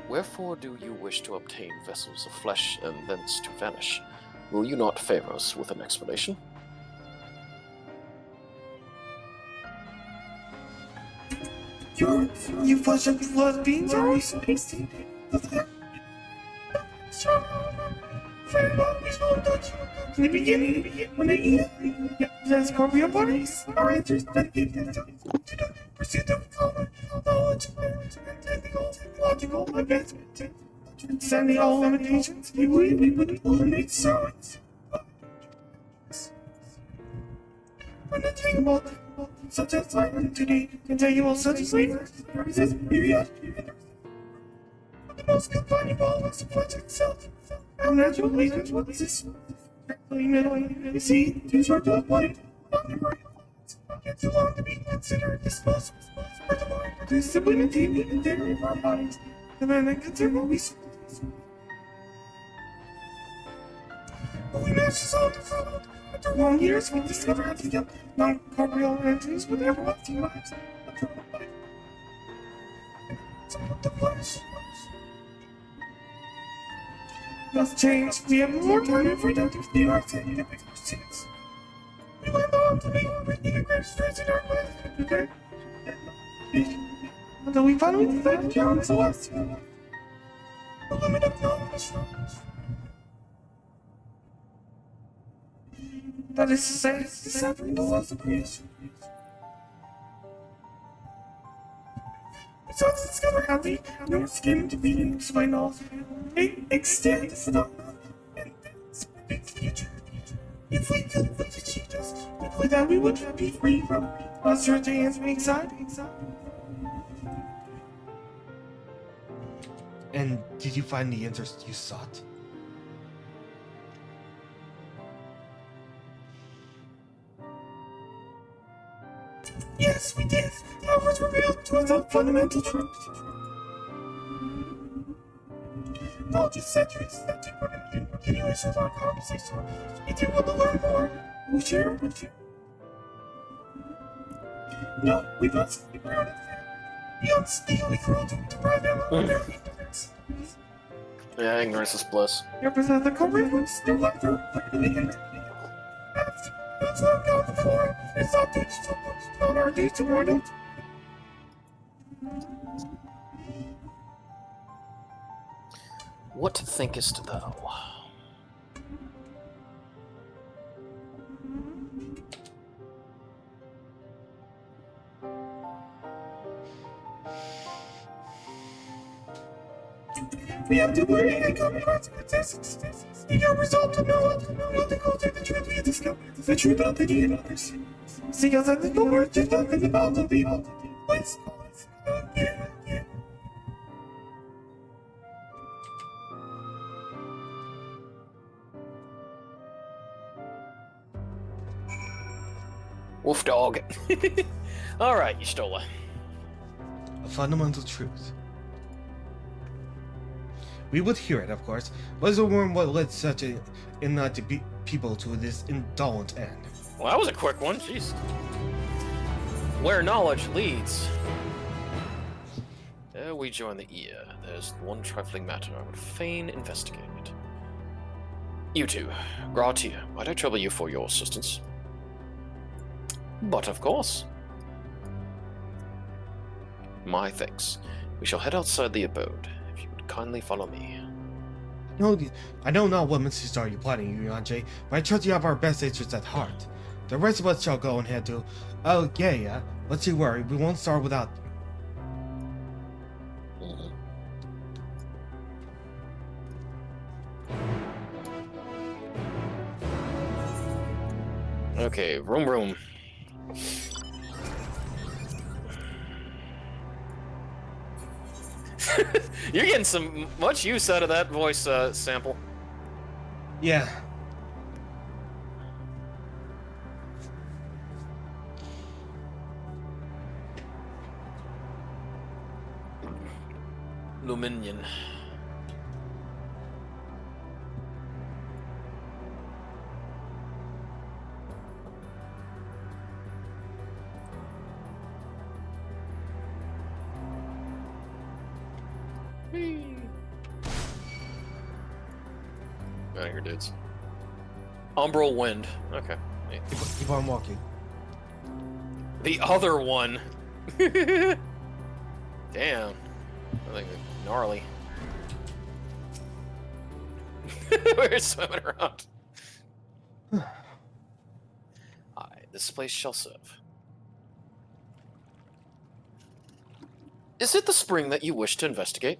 Wherefore do you wish to obtain vessels of flesh and thence to vanish? Will you not favor us with an explanation? You flesh and blood beings are always so hasty. In the beginning, when they eat the scorpion bodies, our answers dedicated to pursuit of common knowledge and technological advancement. Transcending all limitations, we believe we would eliminate servants. Unattainable, such as identity, intangible such as labor, resist period. The most confining ball is the flesh itself. Our natural leaders will exist. You see, too short to avoid, not memory. Yet too long to be considered disposable. Furthermore, produce sublimity and dairy of our bodies, demanding considerable resources. But we managed to solve the problem. After long years, we discovered how to get non-corporeal entities with everlasting lives. Some of the flesh. Thus changed, we have more time and freedom to do our scientific pursuits. We went on to make the great strides in our way. Until we finally decided to count as a last. The limit of knowledge. That is to say, suffering the loss of creation. Besides discover how the no skin to be explained all extend this phenomenon and its future. If we could achieve this, with that we would be free from uncertainty and anxiety. And did you find the answers you sought? Yes, we did. Our words revealed to us a fundamental truth. Knowledge is centuries that take part in the continuation of our conversation. If you want to learn more, we'll share. No, we must be proud of it. Beyond legally cruel to deprive them of their ignorance. Yeah, ignorance is bliss. Represent the co-reference, no longer the ignorant. That's what I've got before. It's not on our duty toward it. What thinkest thou? We have to worry and come across consequences. You can resolve to know the culture, the truth we have discovered, the truth of the universe. See us at the door, just nothing about the people. Please, yeah. Wolf dog. Alright, you stole it. A fundamental truth. We would hear it, of course, but is warn what led such a people to this indolent end. Well, that was a quick one, jeez. Where knowledge leads. There we join the ear. There's one trifling matter I would fain investigate. You two, Gratia, might I trouble you for your assistance? But of course. My thanks. We shall head outside the abode. If you would kindly follow me. No, I know not what mischiefs are you plotting, Yunjay, but I trust you have our best interests at heart. The rest of us shall go and head to... Oh, yeah. Let's you worry, we won't start without you. Okay, room. You're getting some much use out of that voice sample. Yeah. Luminion. Out of here, dudes. Umbral wind. Okay. Keep on walking. The other one. Damn. I think gnarly. We're swimming around. Aye, this place shall serve. Is it the spring that you wish to investigate?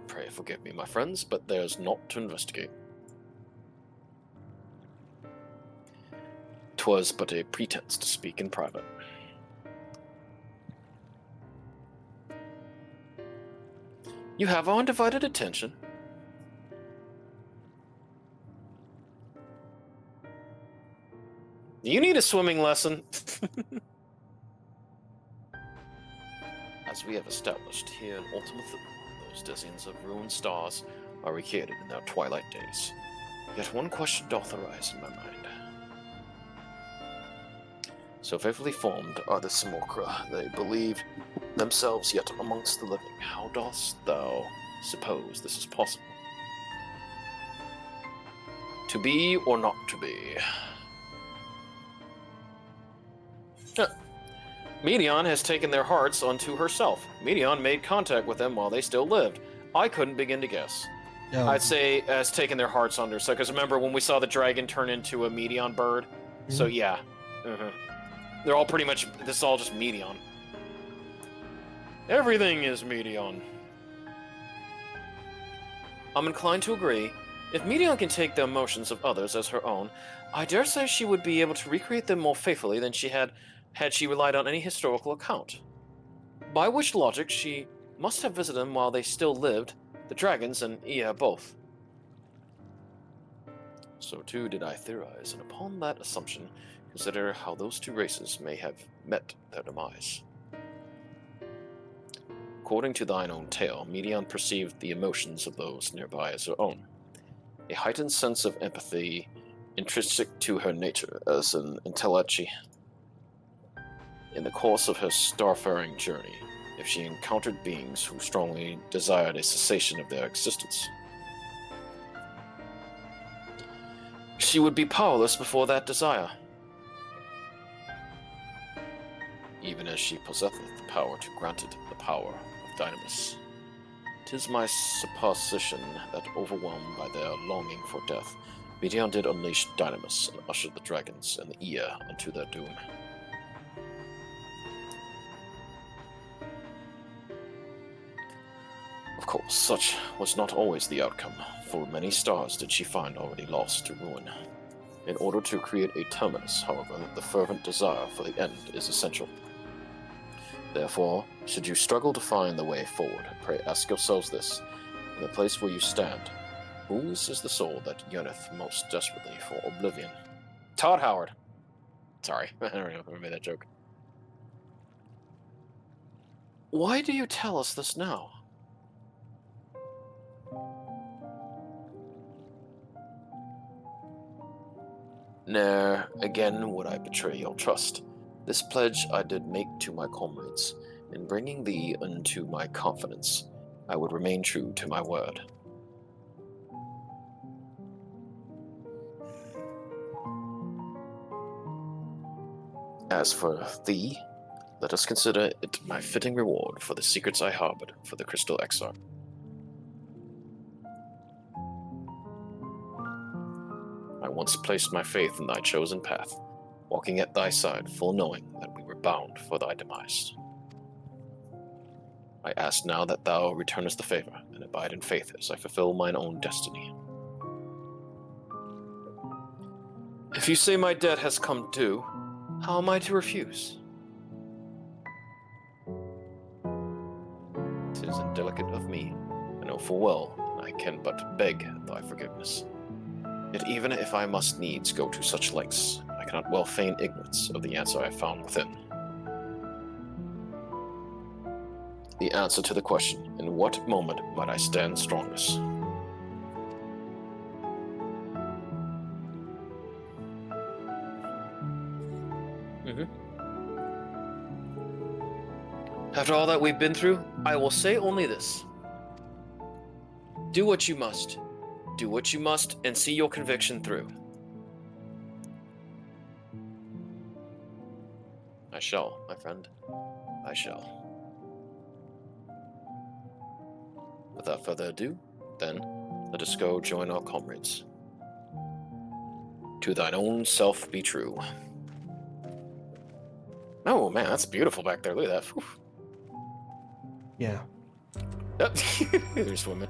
Pray forgive me, my friends, but there's naught to investigate. 'Twas but a pretense to speak in private. You have our undivided attention. You need a swimming lesson. As we have established here in Ultima Thule, those dozens of ruined stars are recreated in their twilight days. Yet one question doth arise in my mind. So faithfully formed are the simulacra, they believed themselves yet amongst the living. How dost thou suppose this is possible? To be or not to be? Medion has taken their hearts unto herself. Medion made contact with them while they still lived. I couldn't begin to guess. No. I'd say has taken their hearts under. So, because remember when we saw the dragon turn into a Medion bird? So yeah. They're all pretty much, this is all just Medion. Everything is Medion. I'm inclined to agree. If Medion can take the emotions of others as her own, I dare say she would be able to recreate them more faithfully than she had she relied on any historical account. By which logic, she must have visited them while they still lived, the dragons and Ea both. So too did I theorize, and upon that assumption, consider how those two races may have met their demise. According to thine own tale, Medion perceived the emotions of those nearby as her own. A heightened sense of empathy intrinsic to her nature as an intellectual. In the course of her starfaring journey, if she encountered beings who strongly desired a cessation of their existence, she would be powerless before that desire, even as she possesseth the power to grant it the power of Dynamis. 'Tis my supposition that, overwhelmed by their longing for death, Medion did unleash Dynamis and ushered the dragons and the Ea unto their doom. Of course, such was not always the outcome, for many stars did she find already lost to ruin. In order to create a terminus, however, the fervent desire for the end is essential. Therefore, should you struggle to find the way forward, pray ask yourselves this, in the place where you stand, whose is the soul that yearneth most desperately for oblivion? Todd Howard. Sorry, I don't know if I made that joke. Why do you tell us this now? Ne'er again would I betray your trust. This pledge I did make to my comrades. In bringing thee unto my confidence, I would remain true to my word. As for thee, let us consider it my fitting reward for the secrets I harbored for the Crystal Exarch. I once placed my faith in thy chosen path, walking at thy side, full knowing that we were bound for thy demise. I ask now that thou returnest the favor, and abide in faith as I fulfill mine own destiny. If you say my debt has come due, how am I to refuse? 'Tis indelicate of me, I know full well, and I can but beg thy forgiveness. Yet even if I must needs go to such lengths, I cannot well feign ignorance of the answer I found within. The answer to the question, in what moment might I stand strongest? After all that we've been through, I will say only this. Do what you must. Do what you must and see your conviction through. I shall, my friend. I shall. Without further ado, then, let us go join our comrades. To thine own self be true. Oh man, that's beautiful back there. Look at that. Whew. Yeah. They're swimming.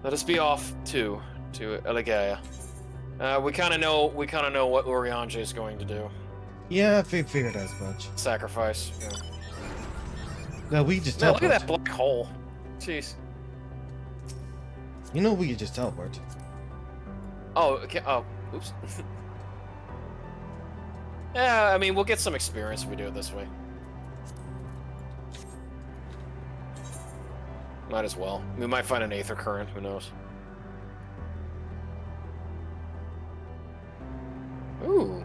Let us be off to Eligaya. We kind of know what Urianger is going to do. Yeah, I figured as much. Sacrifice. Yeah. No, we just Man, teleport. look at that black hole. Jeez. You know we could just teleport. Oh, okay. Oh, oops. Yeah, I mean, we'll get some experience if we do it this way. Might as well. We might find an Aether Current, who knows. Ooh.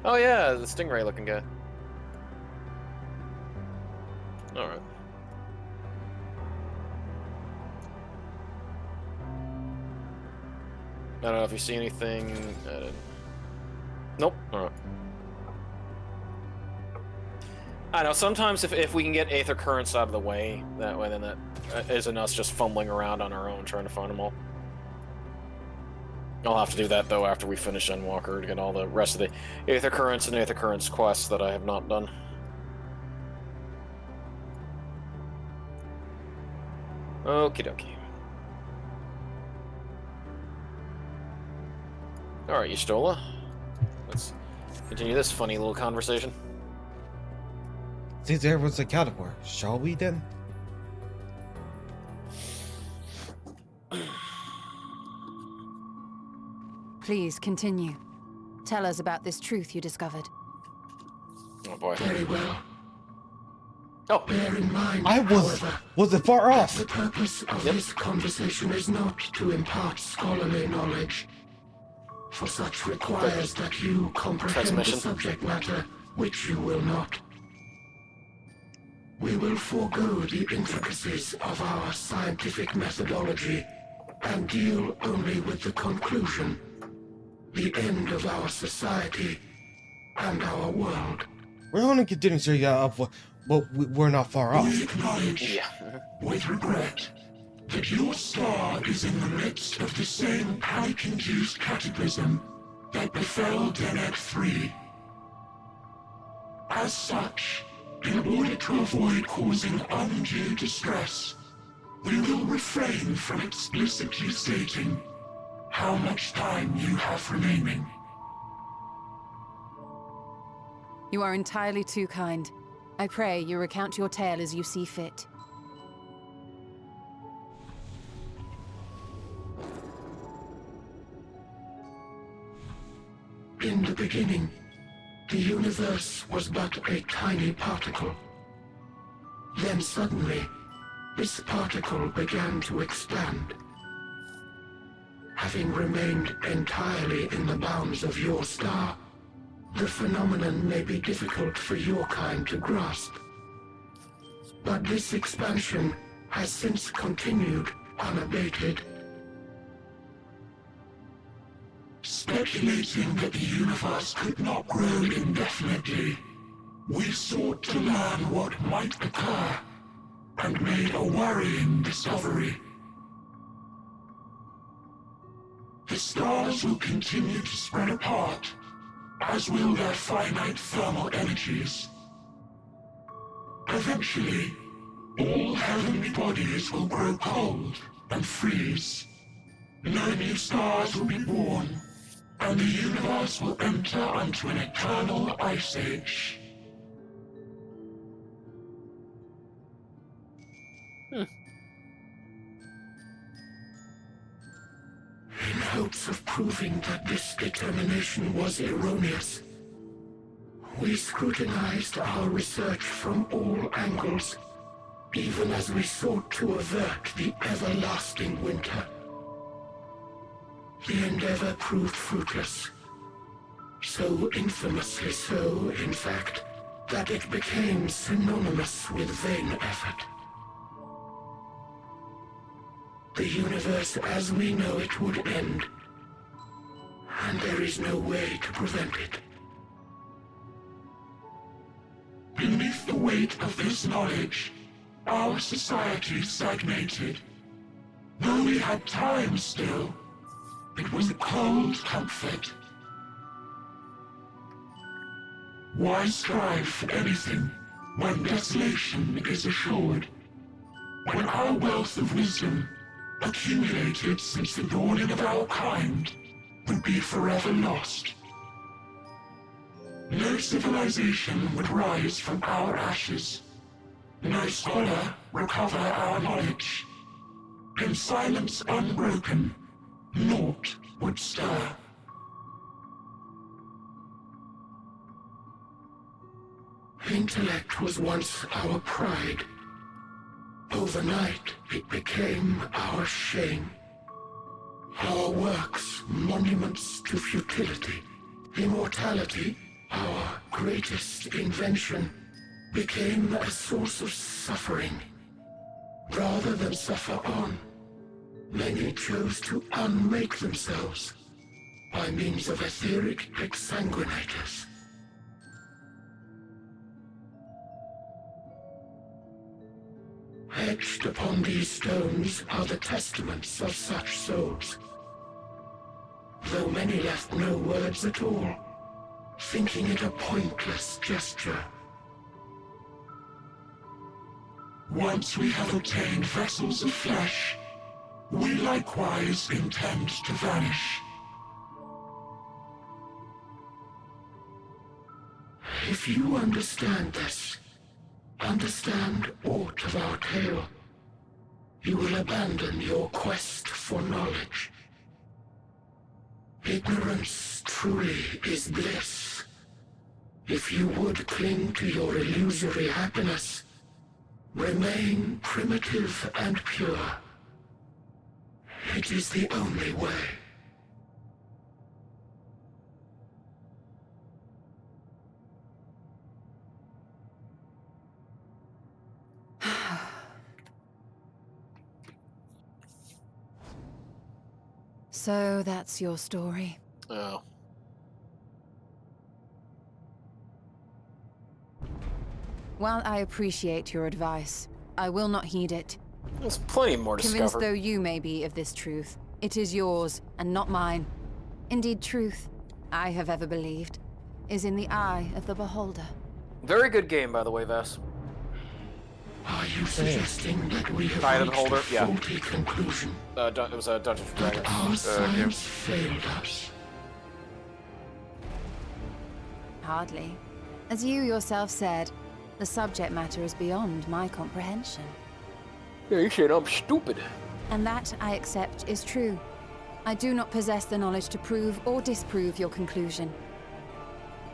Oh yeah, the Stingray looking guy. Alright. I don't know if you see anything. Nope. Alright. I know, sometimes if we can get Aether Currents out of the way, that way, then that isn't us just fumbling around on our own trying to find them all. I'll have to do that, though, after we finish Endwalker to get all the rest of the Aether Currents and Aether Currents quests that I have not done. Okie dokie. Alright, Y'shtola. Let's continue this funny little conversation. Since there was accounted for, shall we then? Please continue. Tell us about this truth you discovered. Oh boy. Very well. Oh, Bear in mind, I however, was it far off? the purpose of this conversation is not to impart scholarly knowledge, for such requires that you comprehend the Transmission. subject matter, which you will not. We will forego the intricacies of our scientific methodology and deal only with the conclusion, the end of our society and our world. We're only continuing to show of what we're not far off. We acknowledge, yeah. with regret, that your star is in the midst of the same panic-induced cataclysm that befell Deneb 3. As such, in order to avoid causing undue distress, we will refrain from explicitly stating how much time you have remaining. You are entirely too kind. I pray you recount your tale as you see fit. In the beginning, the universe was but a tiny particle. Then suddenly, this particle began to expand. Having remained entirely in the bounds of your star, the phenomenon may be difficult for your kind to grasp. But this expansion has since continued unabated. Speculating that the universe could not grow indefinitely, we sought to learn what might occur, and made a worrying discovery. The stars will continue to spread apart, as will their finite thermal energies. Eventually, all heavenly bodies will grow cold and freeze. No new stars will be born, and the universe will enter onto an eternal ice age. In hopes of proving that this determination was erroneous, we scrutinized our research from all angles, even as we sought to avert the everlasting winter. The endeavor proved fruitless, So infamously so, in fact, that it became synonymous with vain effort. The universe as we know it would end, and there is no way to prevent it. Beneath the weight of this knowledge, our society stagnated. Though we had time still, it was a cold comfort. Why strive for anything when desolation is assured? When our wealth of wisdom, accumulated since the dawning of our kind, would be forever lost. No civilization would rise from our ashes. No scholar recover our knowledge. In silence unbroken, naught would stir. Intellect was once our pride. Overnight, it became our shame. Our works, monuments to futility. Immortality, our greatest invention, became a source of suffering. Rather than suffer on, many chose to unmake themselves by means of etheric exsanguinators. Etched upon these stones are the testaments of such souls, though many left no words at all, thinking it a pointless gesture. Once we have obtained vessels of flesh, we likewise intend to vanish. If you understand this, understand aught of our tale, you will abandon your quest for knowledge. Ignorance truly is bliss. If you would cling to your illusory happiness, remain primitive and pure. It is the only way. So that's your story. Oh. While I appreciate your advice, I will not heed it. There's plenty more to Convinced discover. though you may be of this truth, it is yours and not mine. Indeed, truth, I have ever believed, is in the eye of the beholder. Very good game, by the way, Vas. Are you suggesting that we have Eye of the reached a beholder, yeah. faulty conclusion? It was a Dungeons & That Dragons our game. science failed us? Hardly. As you yourself said, the subject matter is beyond my comprehension. Yeah, you said I'm stupid. And that, I accept, is true. I do not possess the knowledge to prove or disprove your conclusion.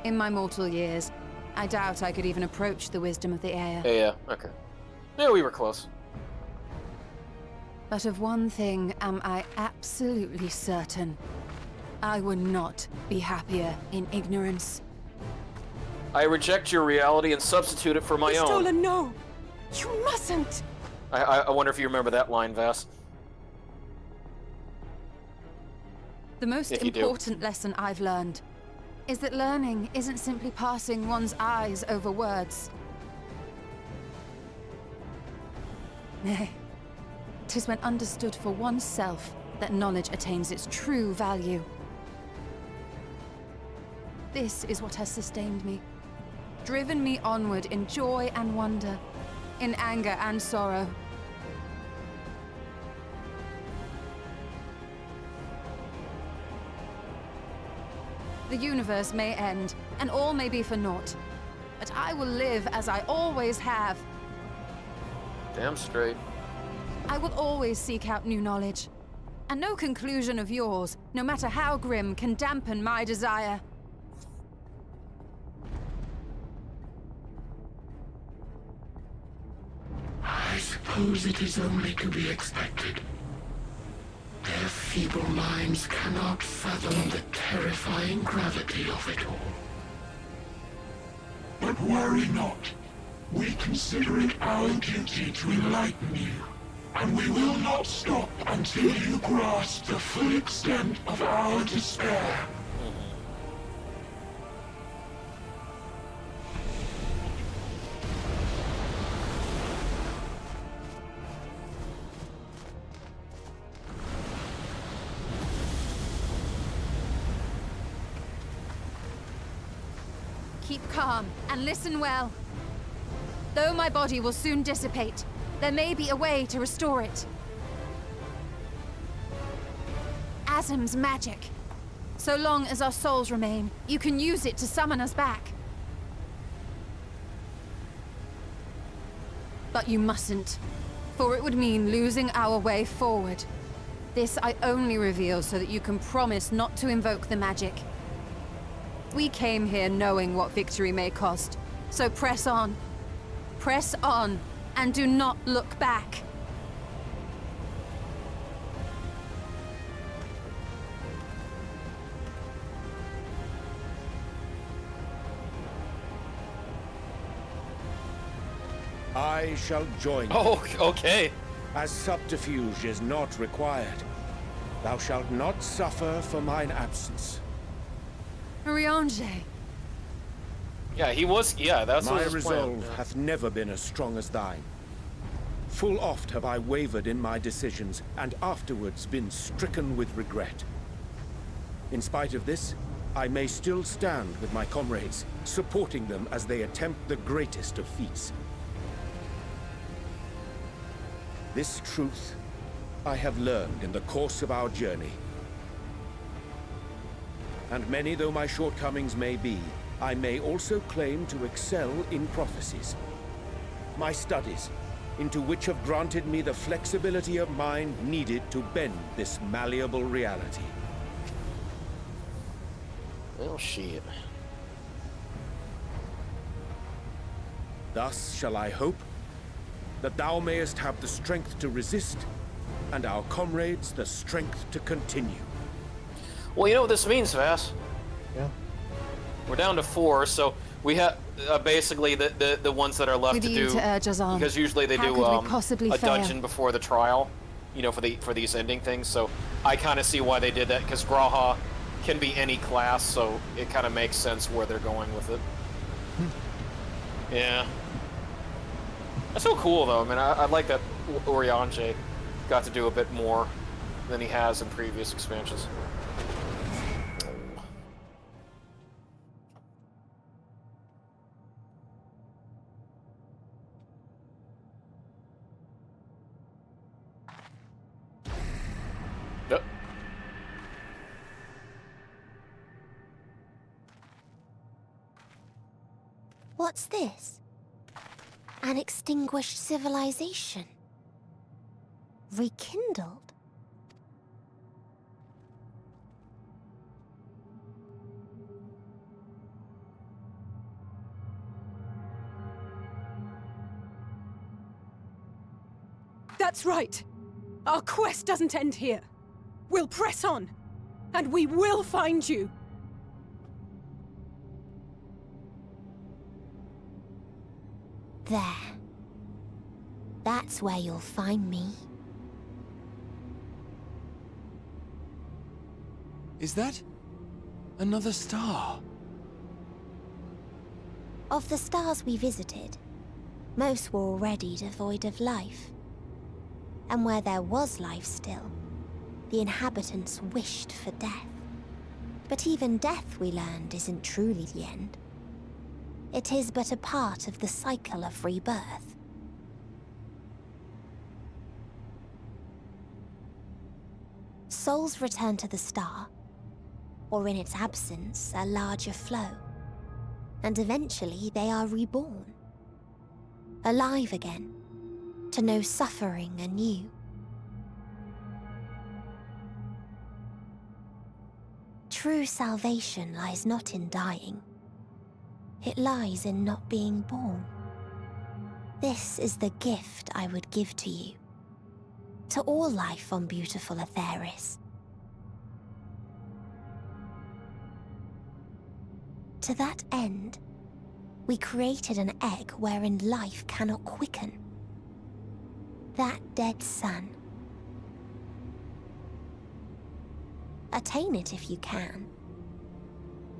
In my mortal years, I doubt I could even approach the wisdom of the air. Yeah, okay. Yeah, we were close. But of one thing am I absolutely certain. I would not be happier in ignorance. I reject your reality and substitute it for my own. Stolen, no! You mustn't! I wonder if you remember that line, Vas. The most If you do. important lesson I've learned is that learning isn't simply passing one's eyes over words. Nay, 'tis when understood for oneself that knowledge attains its true value. This is what has sustained me, driven me onward in joy and wonder, in anger and sorrow. The universe may end, and all may be for naught. But I will live as I always have. Damn straight. I will always seek out new knowledge. And no conclusion of yours, no matter how grim, can dampen my desire. I suppose it is only to be expected. There Their feeble minds cannot fathom the terrifying gravity of it all. But worry not. We consider it our duty to enlighten you, and we will not stop until you grasp the full extent of our despair. Keep calm and listen well. Though my body will soon dissipate, there may be a way to restore it. Azim's magic. So long as our souls remain, you can use it to summon us back. But you mustn't, for it would mean losing our way forward. This I only reveal so that you can promise not to invoke the magic. We came here knowing what victory may cost, so press on. Press on, and do not look back. I shall join you. Oh, okay. As subterfuge is not required, thou shalt not suffer for mine absence. Urianger. Yeah, he was. Yeah, that's My his resolve plan. hath never been as strong as thine. Full oft have I wavered in my decisions, and afterwards been stricken with regret. In spite of this, I may still stand with my comrades, supporting them as they attempt the greatest of feats. This truth I have learned in the course of our journey. And many though my shortcomings may be, I may also claim to excel in prophecies. My studies, into which have granted me the flexibility of mind needed to bend this malleable reality. Well, shit. Thus shall I hope that thou mayest have the strength to resist, and our comrades the strength to continue. Well, you know what this means, Vas? Yeah. We're down to 4, so we have basically the ones that are left With to you do. to urge us on. Because usually they How do could we possibly a fail? dungeon before the trial, you know, for these ending things. So I kind of see why they did that, because Graha can be any class, so it kind of makes sense where they're going with it. Yeah. That's so cool, though. I mean, I like that Urianger got to do a bit more than he has in previous expansions. Yep. What's this? An extinguished civilization? Rekindled? That's right. Our quest doesn't end here. We'll press on, and we will find you. There. That's where you'll find me. Is that another star? Of the stars we visited, most were already devoid of life. And where there was life still, the inhabitants wished for death. But even death, we learned, isn't truly the end. It is but a part of the cycle of rebirth. Souls return to the star, or in its absence, a larger flow. And eventually they are reborn. Alive again, to know suffering anew. True salvation lies not in dying. It lies in not being born. This is the gift I would give to you. to all life on beautiful Aetheris. To that end, we created an egg wherein life cannot quicken. That dead sun. Attain it if you can,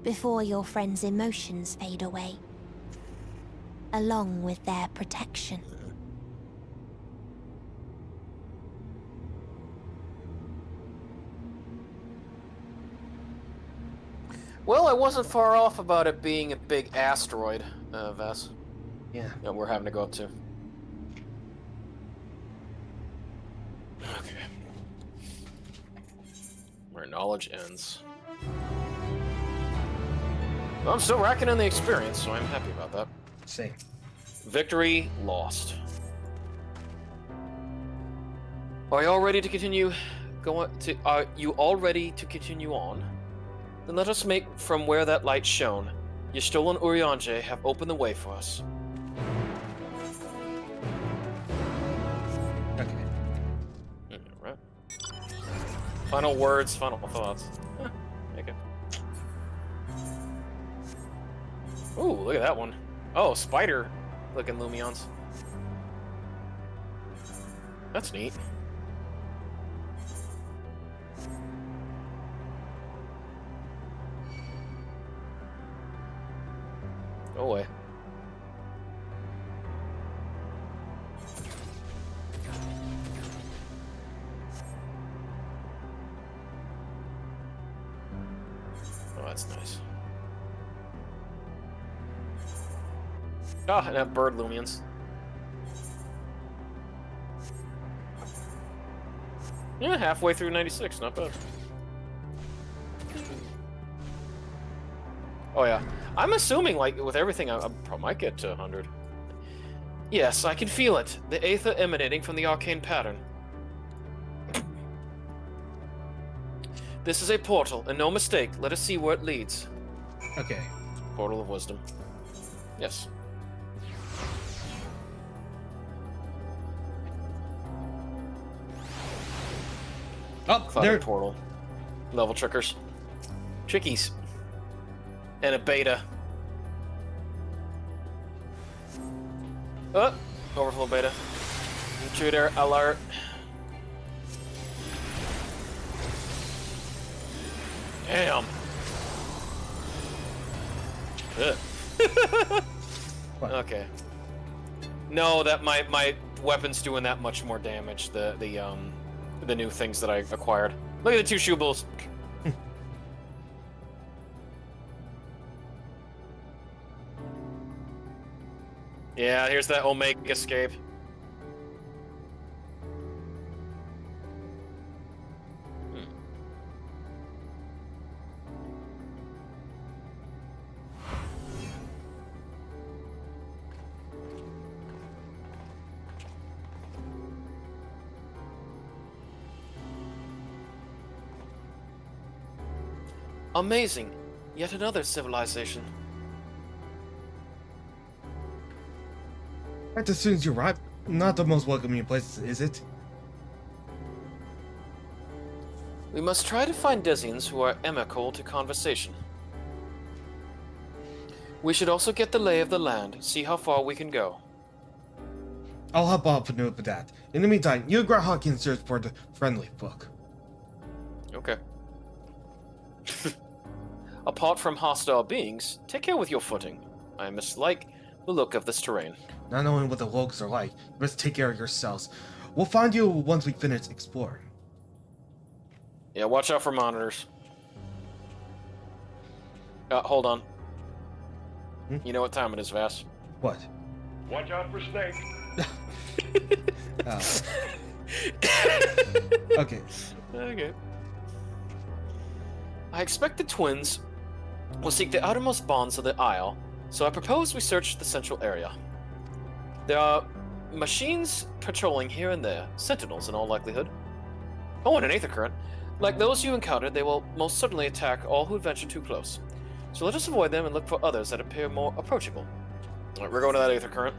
before your friends' emotions fade away, along with their protection. Well, I wasn't far off about it being a big asteroid, Vas. Yeah. That we're having to go up to. Okay. Where knowledge ends. Well, I'm still racking in the experience, so I'm happy about that. Same. Victory lost. Are you all ready to continue? Are you all ready to continue on? Then let us make from where that light shone. Y'shtola and Urianger have opened the way for us. Okay. Right. Final words, final thoughts. Okay. Ooh, look at that one. Oh, spider-looking Lumions. That's neat. Go away. Oh, that's nice. Ah, and that bird Lumions. Yeah, halfway through 96, not bad. Oh yeah. I'm assuming, like, with everything, I probably might get to 100. Yes, I can feel it. The aether emanating from the arcane pattern. This is a portal, and no mistake. Let us see where it leads. Okay. Portal of Wisdom. Yes. Oh, Clouded there. portal. Level trickers. Trickies. And a beta. Oh, overflow beta. Intruder alert. Damn. Okay. No, that my weapon's doing that much more damage. The new things that I acquired. Look at the two shoe bulls. Yeah, here's that Omega escape. Amazing. Yet another civilization. Right as soon as you arrive, not the most welcoming place, is it? We must try to find Desians who are amicable to conversation. We should also get the lay of the land, see how far we can go. I'll hop off and with that. In the meantime, you grab Hawkins search for the friendly book. Okay. Apart from hostile beings, take care with your footing. I mislike the look of this terrain. Not knowing what the locals are like, you best take care of yourselves. We'll find you once we finish exploring. Yeah, watch out for monitors. Hold on. You know what time it is, Vass? What? Watch out for snake. Okay. Okay. I expect the twins will seek the outermost bonds of the Isle, so I propose we search the central area. There are machines patrolling here and there, sentinels in all likelihood. Oh, and an aether current. Like those you encountered, they will most certainly attack all who venture too close. So let us avoid them and look for others that appear more approachable. Alright, we're going to that aether current.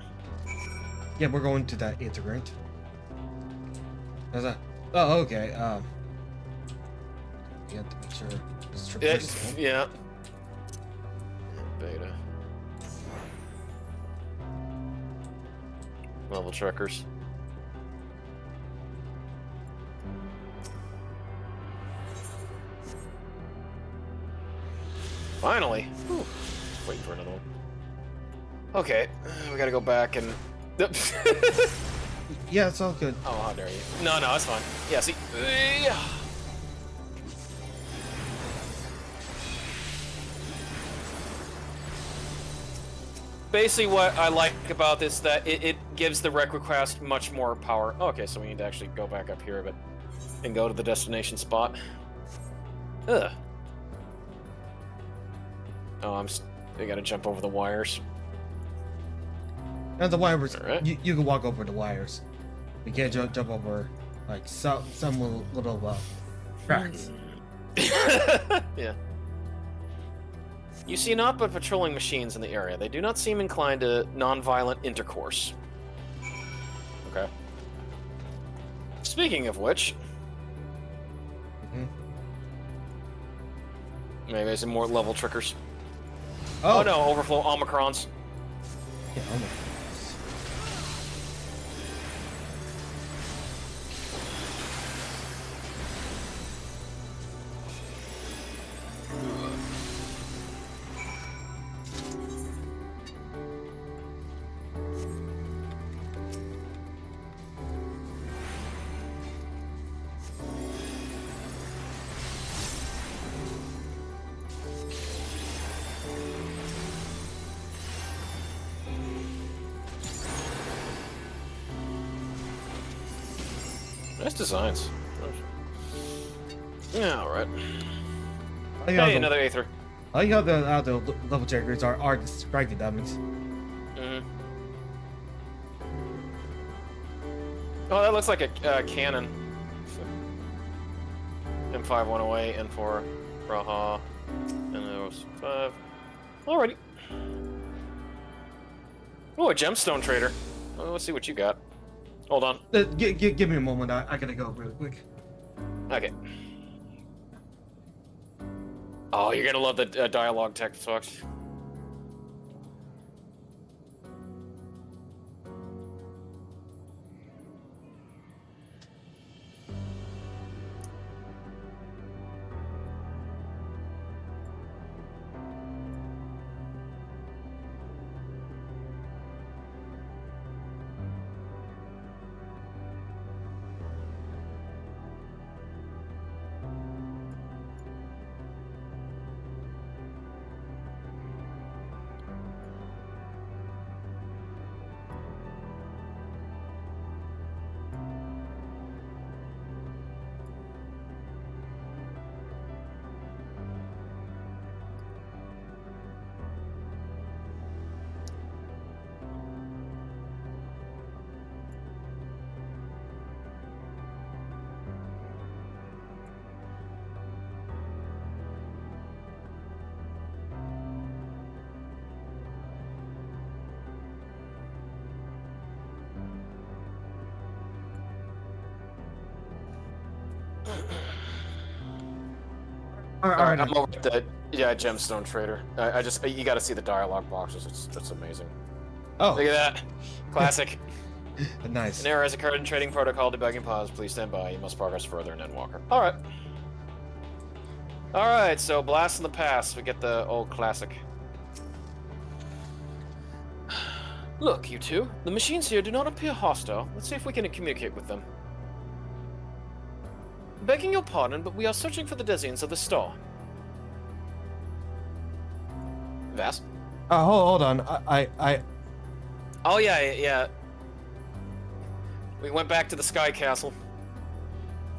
Yeah, we're going to that aether current. There's a. Oh, okay. You have to make sure it's traversable. Yeah. Beta. Level trackers. Finally. Whew. Waiting for another one. Okay, we gotta go back and. Yeah, it's all good. Oh, how dare you? No, it's fine. Yeah, see. Yeah. Basically, what I like about this that it gives the request much more power. Okay, so we need to actually go back up here a bit and go to the destination spot. Ugh. Oh, I gotta jump over the wires. And the wires, Alright. you can walk over the wires. You can't jump over like some little cracks. Yeah. You see naught but patrolling machines in the area. They do not seem inclined to non-violent intercourse. Okay. Speaking of which, maybe some more level trickers. Oh no, overflow Omicrons. Yeah, Omicrons. Nice designs. Yeah, alright. Hey, Another Aether. I like how the level checkers are distracted dummies. Oh, that looks like a cannon. M5108, N4, Raha, N05. Alrighty. Oh, a gemstone trader. Well, let's see what you got. Hold on. Give me a moment. I gotta go real quick. Okay. Oh, you're gonna love the dialogue text box. Alright. I'm over at the gemstone trader. I just you got to see the dialogue boxes. It's amazing. Oh, Look at that, classic. nice. An error has occurred in trading protocol. Debugging pause. Please stand by. You must progress further in Endwalker. All right. All right. So blast in the past. We get the old classic. Look, you two. The machines here do not appear hostile. Let's see if we can communicate with them. Begging your pardon, but we are searching for the designs of the star. Vas? Hold on. Oh yeah. We went back to the Sky Castle.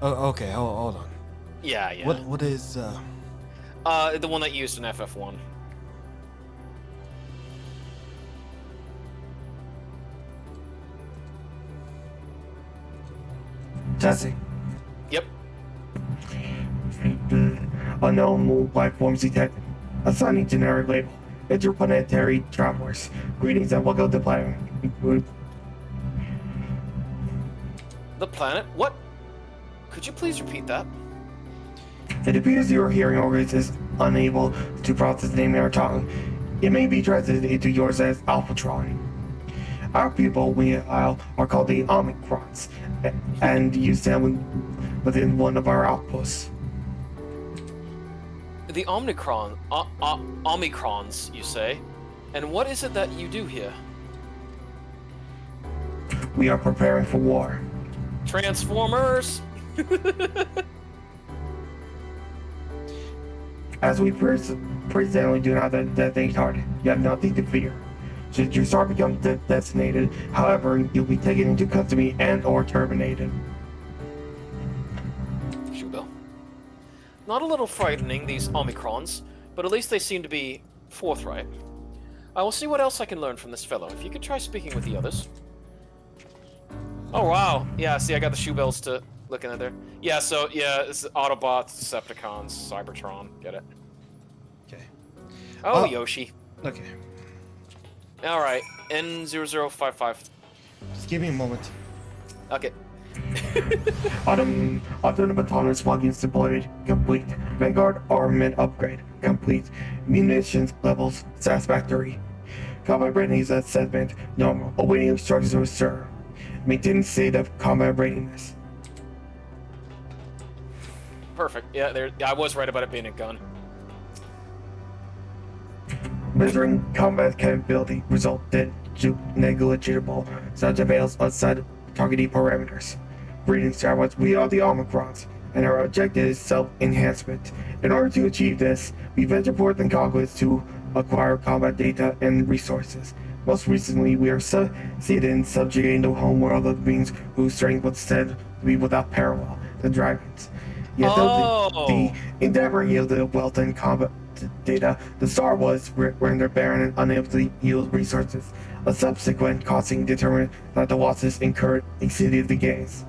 Oh, okay. Hold on. Yeah. What is the one that used in FF1. Testing. Yep. Unknown platforms detected. Assigning generic label. Interplanetary travelers. Greetings and welcome to planet. The planet? What? Could you please repeat that? It appears your hearing organs is unable to process the name in our tongue. It may be translated into yours as Alphatron. Our people, are called the Omicrons, and you stand within one of our outposts. The Omicrons, you say? And what is it that you do here? We are preparing for war. Transformers! As we presently do not detonate target, you have nothing to fear. Should your star become designated, however, you'll be taken into custody and/or terminated. Shoebell. Not a little frightening, these Omicrons, but at least they seem to be forthright. I will see what else I can learn from this fellow. If you could try speaking with the others. Oh, wow. Yeah, see, I got the Shoebells to looking at there. Yeah, so, yeah, it's Autobots, Decepticons, Cybertron. Get it? Okay. Oh, Yoshi. Okay. Alright, N0055. Just give me a moment. Okay. Autonomous plugins deployed. Complete. Vanguard armament upgrade. Complete. Munitions levels satisfactory. Combat readiness assessment normal. Awaiting instructions, sir. Maintain state of combat readiness. Perfect. Yeah, I was right about it being a gun. Measuring combat capability resulted to negligible such avails outside targeting parameters. Greetings, Starwatch. We are the Omicrons, and our objective is self-enhancement. In order to achieve this, we venture forth in conquest to acquire combat data and resources. Most recently, we are succeeded in subjugating the homeworld of beings whose strength was said to be without parallel, the dragons. Yet though the endeavor yielded wealth and combat data, the star was rendered barren and unable to yield resources. A subsequent costing determined that the losses incurred exceeded the gains.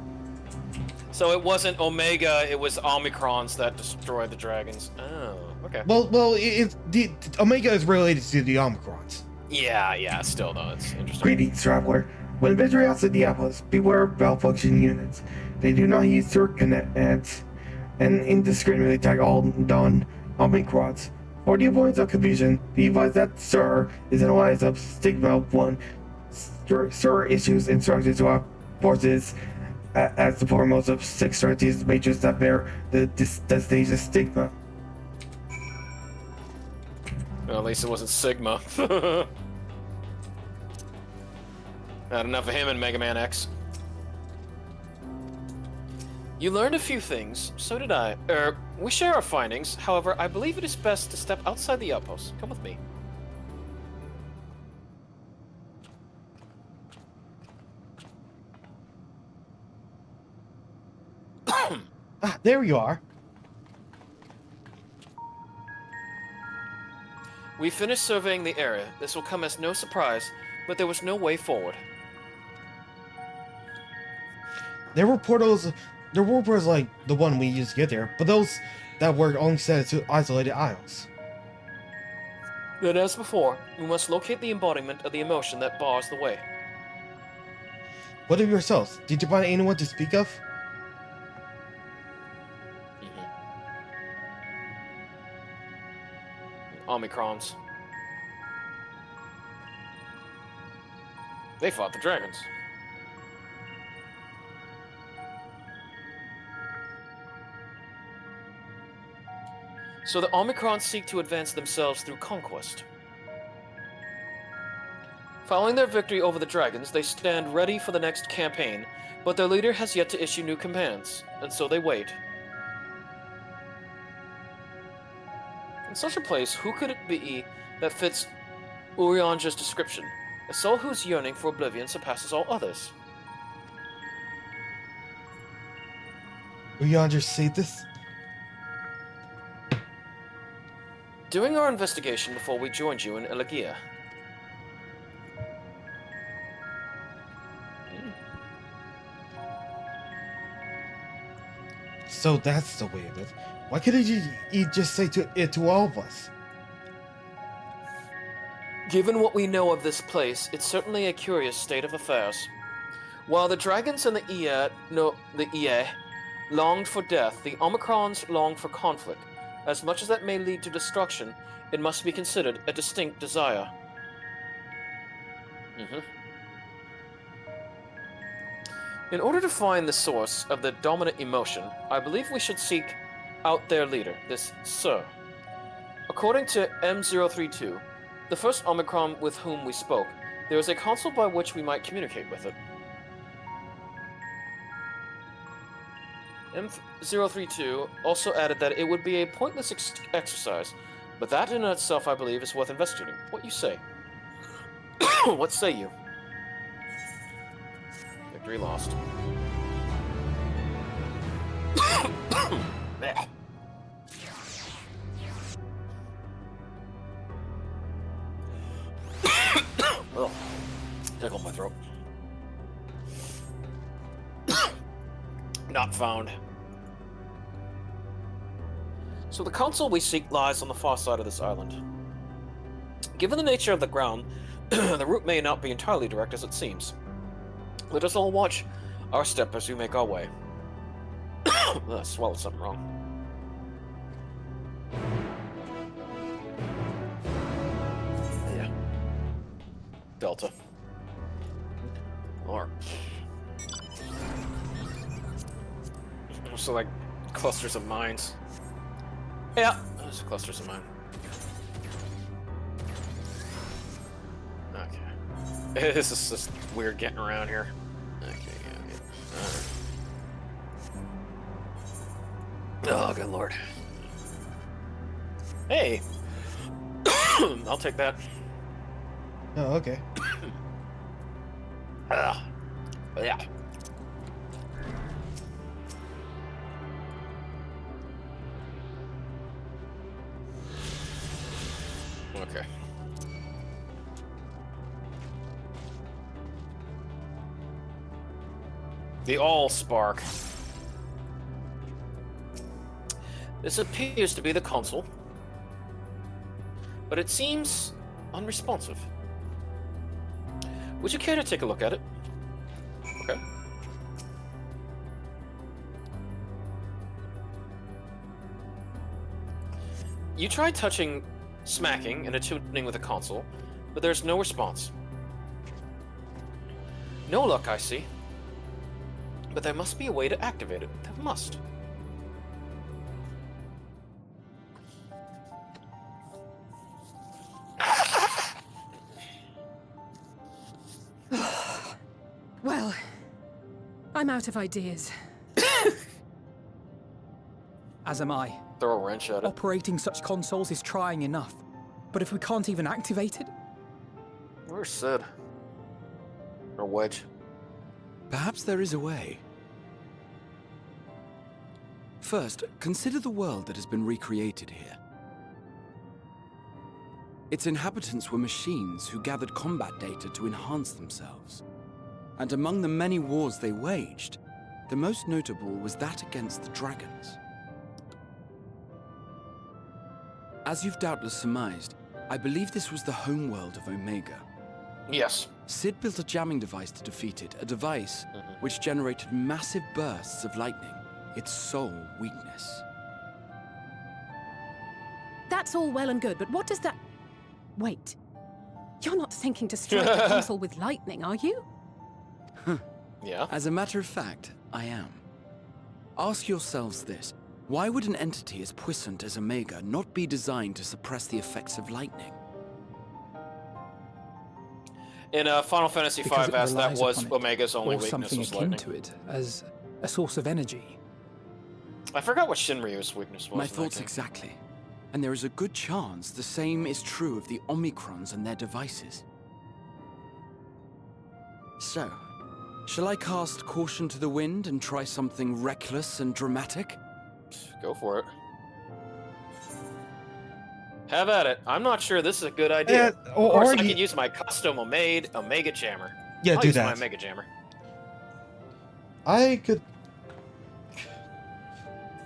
So it wasn't Omega, it was Omicrons that destroyed the dragons. Oh, okay. Well, the Omega is related to the Omicrons. Yeah, still though, it's interesting. Greetings, traveler. When venturing outside Diablos, beware of malfunction units. They do not use circuit connects and indiscriminately attack all non-Omicrons. For the avoidance of confusion, be advised that Sir is an alliance of Stigma 1. Sir issues instructions to our forces as the foremost of 6 strategies matrix that bear the stage of Stigma. Well, at least it wasn't Sigma. Not enough of him in Mega Man X. You learned a few things, so did I. We share our findings, however, I believe it is best to step outside the outpost. Come with me. There you are. We finished surveying the area. This will come as no surprise, but there was no way forward. There were portals like the one we used to get there, but those that were only set to isolated isles. Then as before, we must locate the embodiment of the emotion that bars the way. What of yourselves? Did you find anyone to speak of? Omicrons. They fought the dragons. So the Omicrons seek to advance themselves through conquest. Following their victory over the dragons, they stand ready for the next campaign, but their leader has yet to issue new commands, and so they wait. In such a place, who could it be that fits Urianger's description? A soul whose yearning for oblivion surpasses all others. Urianger say this? During our investigation before we joined you in Elegia. So that's the way of it. Why couldn't you just say it to all of us? Given what we know of this place, it's certainly a curious state of affairs. While the dragons and the longed for death, the Omicrons longed for conflict. As much as that may lead to destruction, it must be considered a distinct desire. In order to find the source of the dominant emotion, I believe we should seek out their leader, this Sir. According to M032, the first Omicron with whom we spoke, there is a console by which we might communicate with it. M032 also added that it would be a pointless exercise, but that in itself, I believe, is worth investigating. What you say? What say you? Victory lost. Oh, tickle my throat. Not found. So the console we seek lies on the far side of this island. Given the nature of the ground, the route may not be entirely direct as it seems. Let us all watch our step as we make our way. I swallowed something wrong. Yeah. Delta. Or... So like clusters of mines. Yeah, there's clusters of mine. Okay. This is just weird getting around here. Okay, yeah. Oh, good lord. Hey! I'll take that. Oh, okay. Yeah. Okay. The Allspark. This appears to be the console, but it seems unresponsive. Would you care to take a look at it? Okay. You tried touching, smacking, and attuning with the console, but there's no response. No luck, I see. But there must be a way to activate it. There must. Well, I'm out of ideas. As am I. Throw a wrench at it. Operating such consoles is trying enough. But if we can't even activate it? Where's Sid? Or Wedge? Perhaps there is a way. First, consider the world that has been recreated here. Its inhabitants were machines who gathered combat data to enhance themselves. And among the many wars they waged, the most notable was that against the dragons. As you've doubtless surmised, I believe this was the homeworld of Omega. Yes. Sid built a jamming device to defeat it, a device which generated massive bursts of lightning, its sole weakness. That's all well and good, but what does that... Wait. You're not thinking to strike the console with lightning, are you? Yeah. As a matter of fact, I am. Ask yourselves this. Why would an entity as puissant as Omega not be designed to suppress the effects of lightning? In Final Fantasy V, as that was Omega's only weakness, something was akin lightning. to it as a source of energy. I forgot what Shinryu's weakness was. My thoughts exactly. And there is a good chance the same is true of the Omicrons and their devices. So, shall I cast caution to the wind and try something reckless and dramatic? Go for it. Have at it. I'm not sure this is a good idea. Of course, I could use my custom-made Omega Jammer. Yeah, I'll do use that. my Omega Jammer. I could...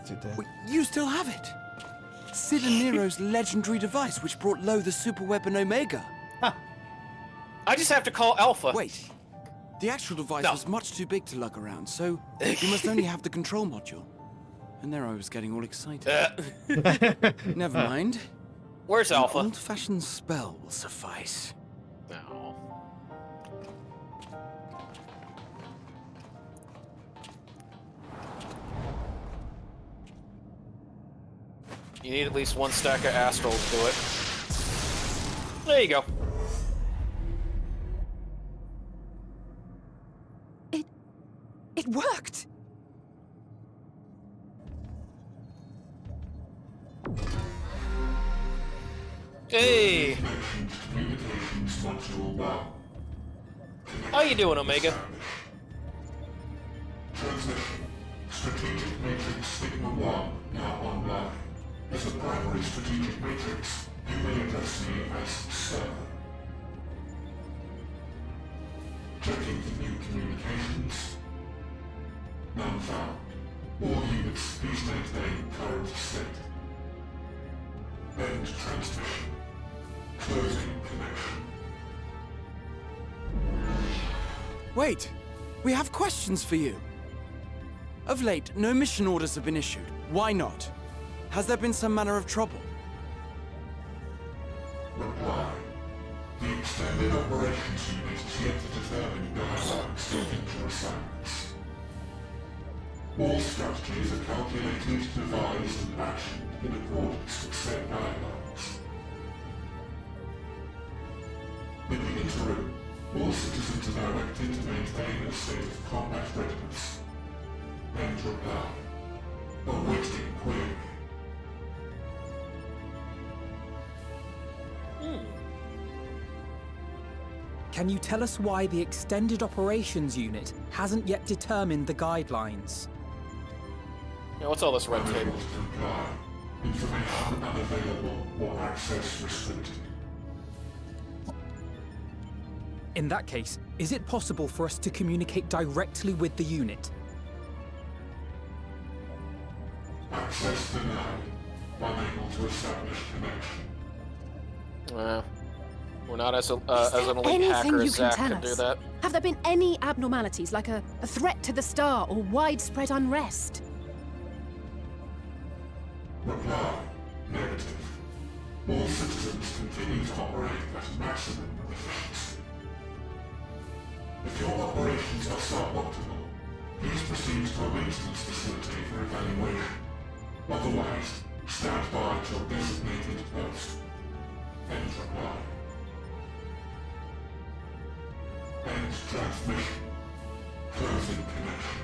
do that. Wait, you still have it? Sid and Nero's legendary device which brought low the superweapon Omega. I just have to call Alpha. Wait, The actual device No. was much too big to lug around, so you must only have the control module. And there I was getting all excited. Never mind. Where's An Alpha? old-fashioned spell will suffice. No. You need at least one stack of Astral to do it. There you go. It worked! Hey! How you doing, Omega? Transmission. Strategic Matrix Sigma 1 now online. As a primary strategic matrix, you may address me as Sir. Checking for new communications. None found. All units, please maintain current state. End transmission. Closing connection. Wait! We have questions for you! Of late, no mission orders have been issued. Why not? Has there been some manner of trouble? Reply. The Extended Operations Unit is yet to determine guidelines for future assignments. All strategies are calculated, devised, and actioned in accordance with set guidelines. In the interim, all citizens are directed to maintain a state of combat readiness. End reply. Awaiting query. Can you tell us why the Extended Operations Unit hasn't yet determined the guidelines? Yeah, what's all this red tape? Unable to comply. Information unavailable or access restricted. In that case, is it possible for us to communicate directly with the unit? Access denied. Unable to establish connection. We're not as an Is there elite anything hacker you as can Zach tell can do us? that. Have there been any abnormalities, like a threat to the star or widespread unrest? Reply. Negative. All citizens continue to operate at maximum efficiency. If your operations are suboptimal, please proceed to a maintenance facility for evaluation. Otherwise, stand by at your designated post. End reply. End transmission. Closing connection.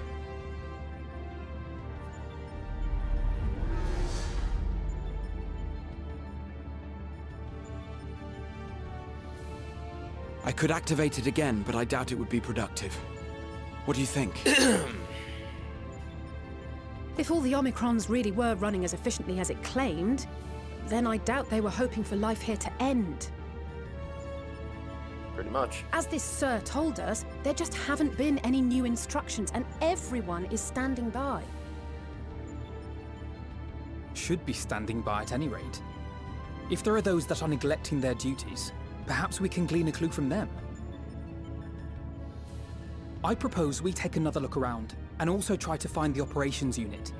I could activate it again, but I doubt it would be productive. What do you think? If all the Omicrons really were running as efficiently as it claimed, then I doubt they were hoping for life here to end. Pretty much. As this Sir told us, there just haven't been any new instructions, and everyone is standing by. Should be standing by at any rate. If there are those that are neglecting their duties, perhaps we can glean a clue from them. I propose we take another look around, and also try to find the operations unit.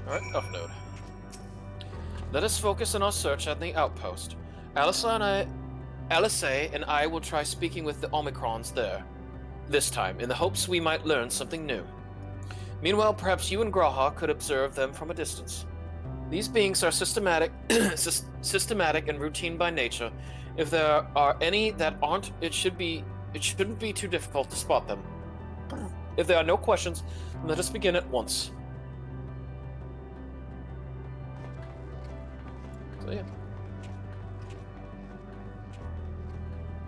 Alright, off node. Let us focus on our search at the outpost. Alisai and I will try speaking with the Omicrons there. This time, in the hopes we might learn something new. Meanwhile, perhaps you and Graha could observe them from a distance. These beings are systematic and routine by nature. If there are any that aren't, it shouldn't be too difficult to spot them. If there are no questions, let us begin at once. So yeah.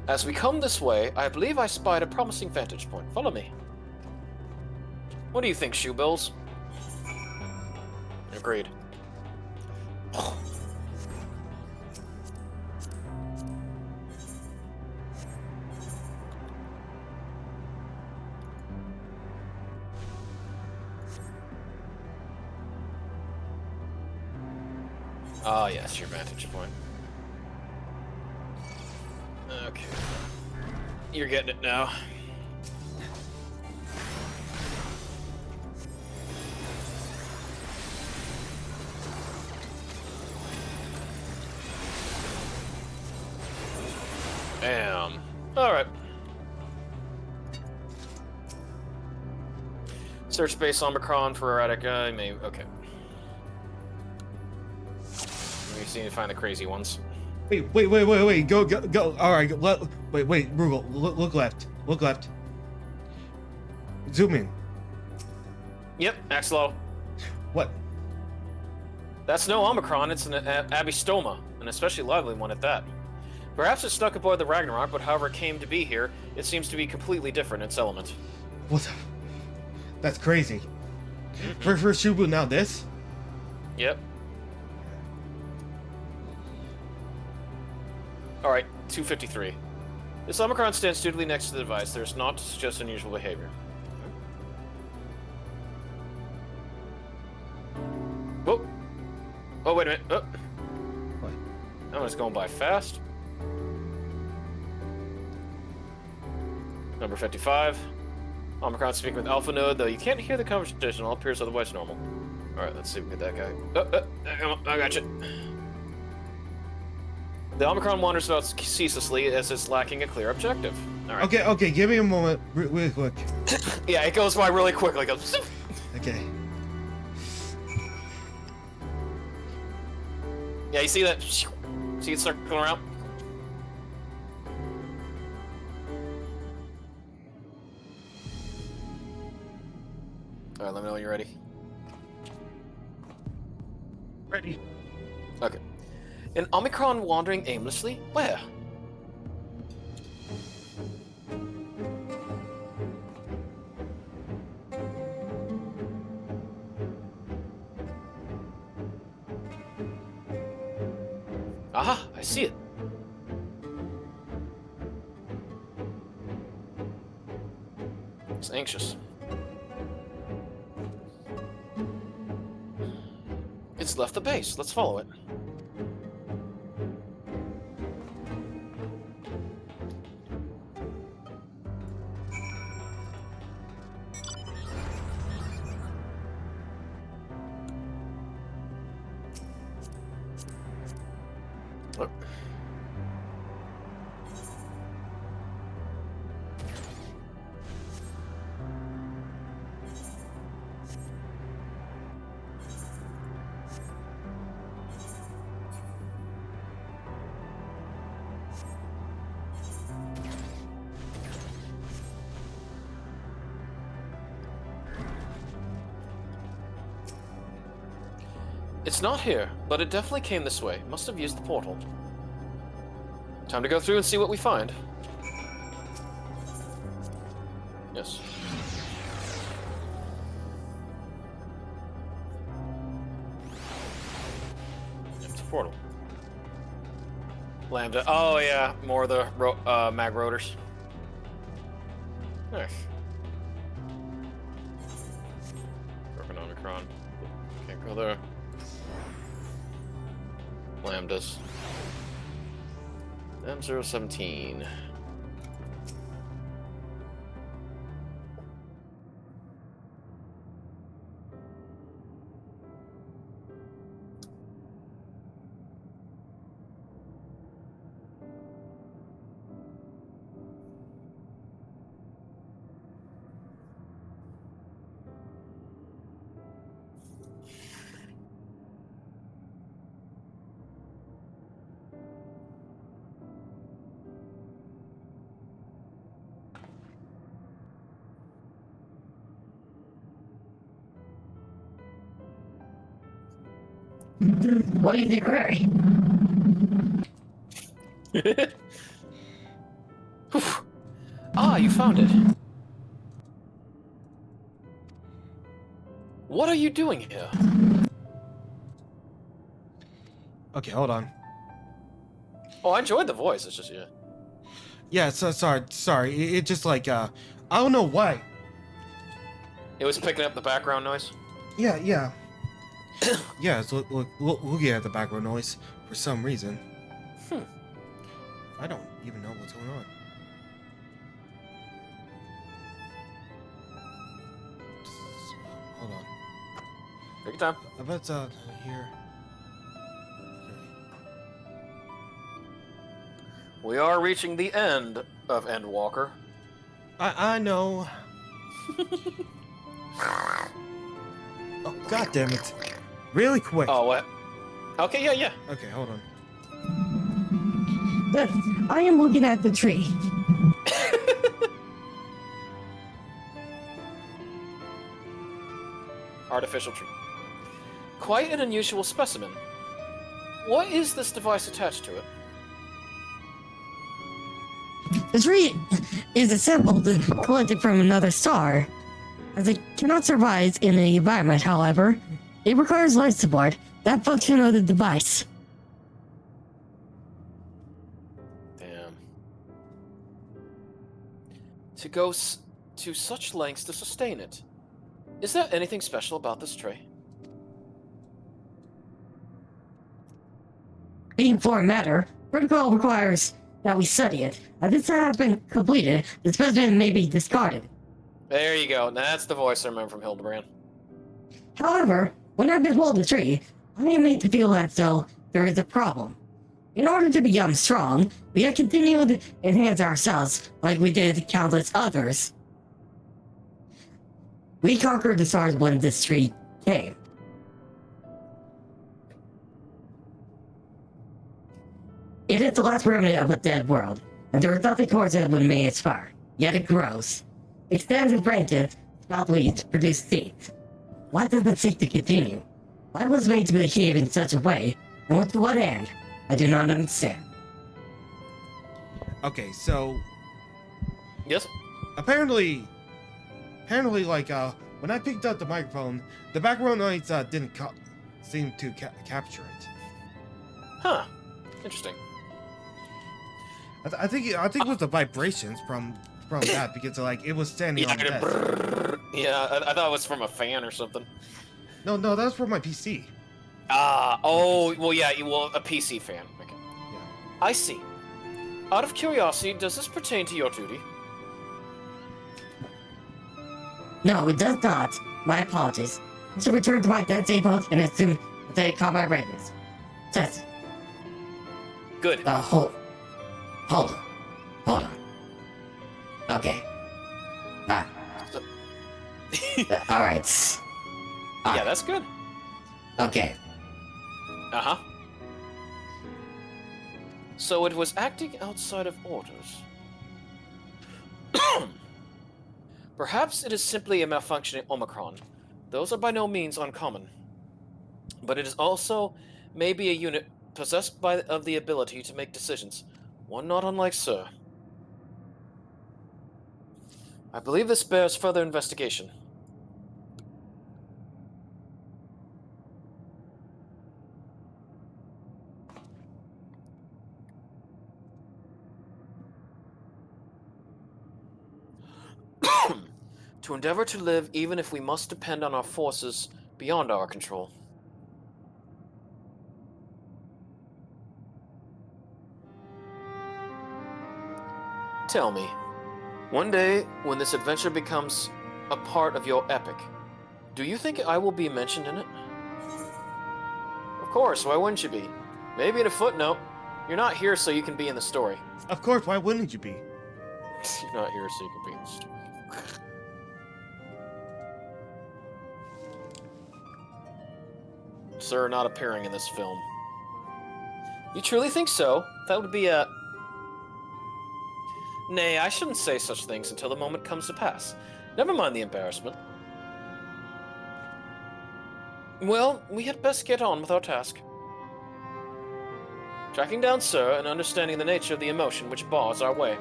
As we come this way, I believe I spied a promising vantage point. Follow me. What do you think, Shoebills? Agreed. Ah, yes, your vantage point. Okay. You're getting it now. Bam. Alright. Search space Omicron for erratic guy. Maybe. Okay. Maybe see if you find the crazy ones. Wait. Go. All right. Wait. Rugal, look left. Look left. Zoom in. Yep, Axelo. What? That's no Omicron, it's an Abystoma, an especially lively one at that. Perhaps it's stuck aboard the Ragnarok, but however it came to be here, it seems to be completely different in its element. What the? That's crazy. First Shubu, now this? Yep. Alright, 253. This Omicron stands suitably next to the device. There's not just unusual behavior. Whoa! Oh, wait a minute. Oh. What? That one's going by fast. Number 55. Omicron speaking with Alpha Node, though you can't hear the conversation. All appears otherwise normal. Alright, let's see if we get that guy. Come on, I got you. The Omicron wanders about ceaselessly as it's lacking a clear objective. Alright. Okay, give me a moment. Really quick. Yeah, it goes by really quickly. It goes. Okay. Yeah, you see that? See it circling around? Alright, let me know when you're ready. Ready. Okay. An Omicron wandering aimlessly? Where? Aha! I see it. It's anxious. It's left the base. Let's follow it. Oh. It's not here, but it definitely came this way. Must have used the portal. Time to go through and see what we find. Yes. It's a portal. Lambda. Oh yeah, more of the mag rotors. Nice. Broken Omicron. Can't go there. Lambdas. M017. What do you think, Ray? Ah, you found it. What are you doing here? Okay, hold on. Oh, I enjoyed the voice. It's just, yeah. Yeah, sorry. It just like, I don't know why. It was picking up the background noise? Yeah. Yeah, so looking at the background noise for some reason. I don't even know what's going on. Hold on. Take your time. I bet it's here. We are reaching the end of Endwalker. I know. Oh, god damn it. Really quick. Oh, what? Okay, yeah. Okay, hold on. I am looking at the tree. Artificial tree. Quite an unusual specimen. What is this device attached to it? The tree is assembled and collected from another star. As it cannot survive in the environment, however, it requires life support. That function of the device. Damn. To go to such lengths to sustain it. Is there anything special about this tray? Being foreign matter, protocol requires that we study it. As this has been completed, the specimen may be discarded. There you go. That's the voice I remember from Hildebrand. However, when I behold the tree, I am made to feel as though there is a problem. In order to become strong, we have continued to enhance ourselves like we did countless others. We conquered the stars when this tree came. It is the last remnant of a dead world, and there is nothing towards it when it may expire. Yet it grows. Extends its branches, sprout leaves, produce seeds. Why does it seek to continue? Why was it made to behave in such a way, and to what end? I do not understand. Okay, so Yes? apparently, like, when I picked up the microphone, the background noise didn't seem to capture it. Huh. Interesting. I think it was the vibrations from that, because like it was standing on the desk. Yeah, I thought it was from a fan or something. No, that's from my PC. Oh, well, yeah, a PC fan. Okay. Yeah. I see. Out of curiosity, does this pertain to your duty? No, it does not. My apologies. I should return to my dead save post and assume that they combat readiness. Test. Good. Hold on. Okay. Alright. Yeah, that's good. Okay. Uh-huh. So it was acting outside of orders. Perhaps it is simply a malfunctioning Omicron. Those are by no means uncommon. But it is also maybe a unit possessed of the ability to make decisions. One not unlike Sir. I believe this bears further investigation. To endeavor to live even if we must depend on our forces beyond our control. Tell me, one day when this adventure becomes a part of your epic, do you think I will be mentioned in it? Of course, why wouldn't you be? Maybe in a footnote. You're not here so you can be in the story. Of course, why wouldn't you be? You're not here so you can be in the story. Sir not appearing in this film. You truly think so? That would be a... Nay, I shouldn't say such things until the moment comes to pass. Never mind the embarrassment. Well, we had best get on with our task. Tracking down Sir and understanding the nature of the emotion which bars our way.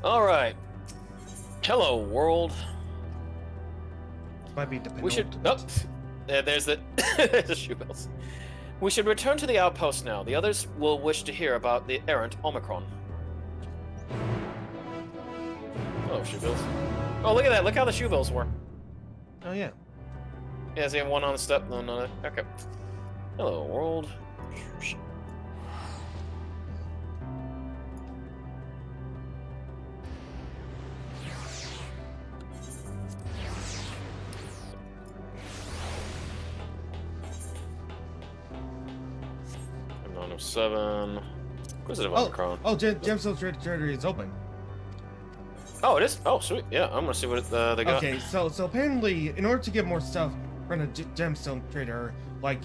Alright. Hello, world. Might be the We should... penultimate. There's the, the shoe bills. We should return to the outpost now. The others will wish to hear about the errant Omicron. Oh, shoe bills. Oh, look at that. Look how the shoe bills were. Oh, yeah. Yeah, so you have one on the step, none on it. Okay. Hello, world. I'm 907. Inquisitive Omicron. Oh, Gemstone Trader is open. Oh, it is? Oh, sweet. Yeah, I'm gonna see what they got. Okay, so apparently, in order to get more stuff from a Gemstone Trader, like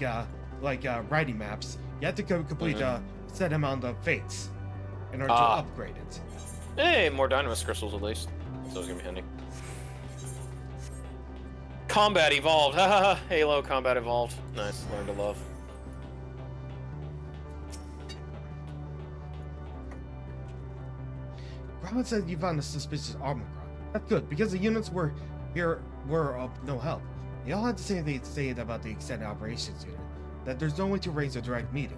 writing maps, you have to complete a set amount of fates in order to upgrade it. Hey, more Dynamis crystals at least. So it's gonna be handy. Combat evolved. Haha. Halo combat evolved. Nice. Learn to love. Robin said you found a suspicious Omicron. That's good, because the units were of no help. They all had the same thing to say about the extended operations unit, that there's no way to raise a direct meeting.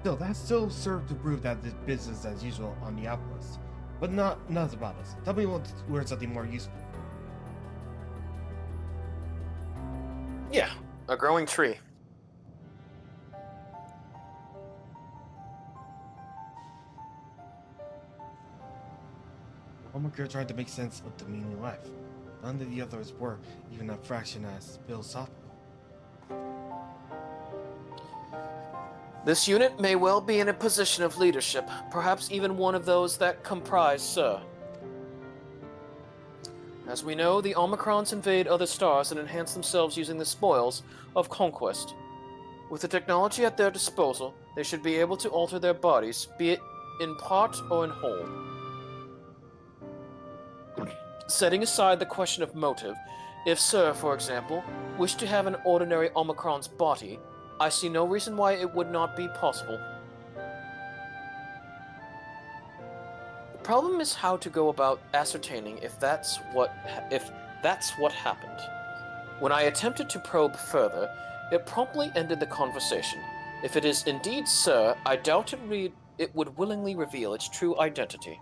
Still, that still served to prove that it's business as usual on the outpost. But not about us. Tell me where something more useful. Yeah, a growing tree. Omicron tried to make sense of the meaning of life. None of the others were even a fraction as philosophical. This unit may well be in a position of leadership, perhaps even one of those that comprise Sir. As we know, the Omicrons invade other stars and enhance themselves using the spoils of conquest. With the technology at their disposal, they should be able to alter their bodies, be it in part or in whole. Setting aside the question of motive, if Sir, for example, wished to have an ordinary Omicron's body, I see no reason why it would not be possible. The problem is how to go about ascertaining if that's what happened. When I attempted to probe further, it promptly ended the conversation. If it is indeed Sir, I doubt it would willingly reveal its true identity.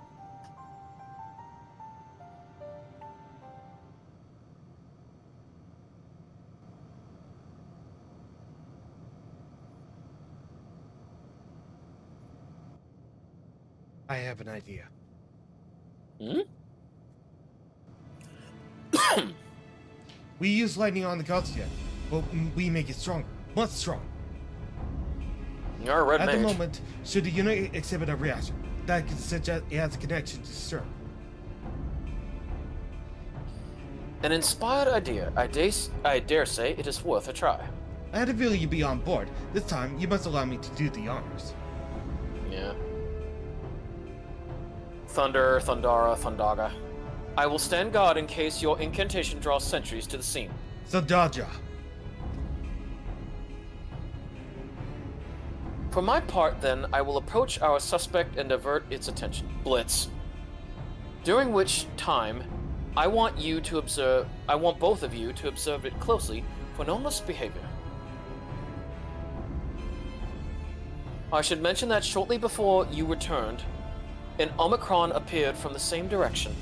I have an idea. We use lightning on the Guardian, but we make it stronger. Much stronger. You're a red mage. At the moment, should the unit exhibit a reaction, that could suggest it has a connection to Sir. An inspired idea. I dare say it is worth a try. I had a feeling you'd be on board. This time, you must allow me to do the honors. Yeah. Thunder, Thundara, Thundaga. I will stand guard in case your incantation draws sentries to the scene. Sandaja. For my part, then, I will approach our suspect and divert its attention. Blitz. During which time, I want both of you to observe it closely for anomalous behavior. I should mention that shortly before you returned, an Omicron appeared from the same direction.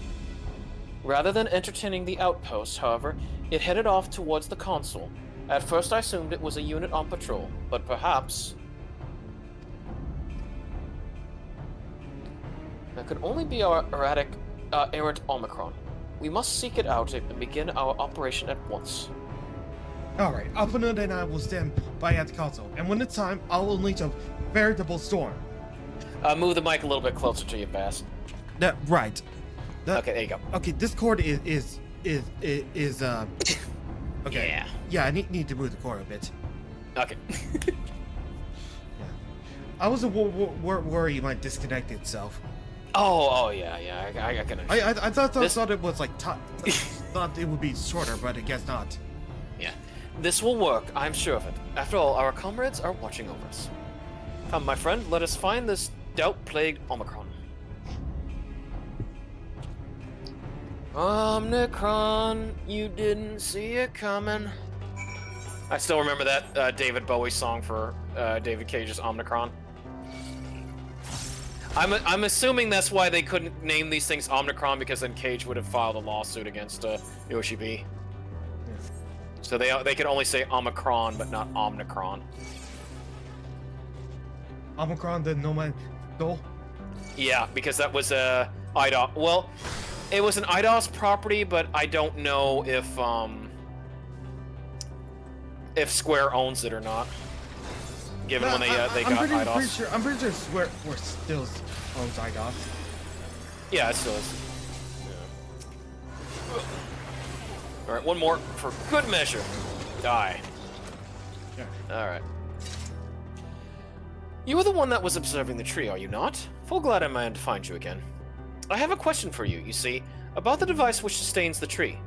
Rather than entertaining the outpost, however, it headed off towards the console. At first I assumed it was a unit on patrol, but perhaps... that could only be our errant Omicron. We must seek it out and begin our operation at once. Alright, Alphanut and I will stand by at the console, and when it's time, I'll unleash a veritable storm. Move the mic a little bit closer to you, Bass. Right. Okay, there you go. Okay, this cord is okay. Yeah. Yeah, I need to move the cord a bit. Okay. Yeah. I was worried it might disconnect itself. Oh yeah. I can. I thought it was like thought it would be shorter, but I guess not. Yeah, this will work. I'm sure of it. After all, our comrades are watching over us. Come, my friend, let us find this doubt-plagued Omicron. Omicron, you didn't see it coming. I still remember that David Bowie song for David Cage's Omnicron. I'm assuming that's why they couldn't name these things Omnicron, because then Cage would have filed a lawsuit against Yoshi B. Yeah. So they could only say Omicron, but not Omnicron. Omicron, the Nomad Goal? Yeah, because that was IDOS. Well, it was an IDOS property, but I don't know if Square owns it or not. Given when they got IDOS. I'm pretty sure Square still owns IDOS. Yeah, it still is. Yeah. All right, one more for good measure. Die. Yeah. All right. You were the one that was observing the tree, are you not? Full glad I managed to find you again. I have a question for you, you see, about the device which sustains the tree.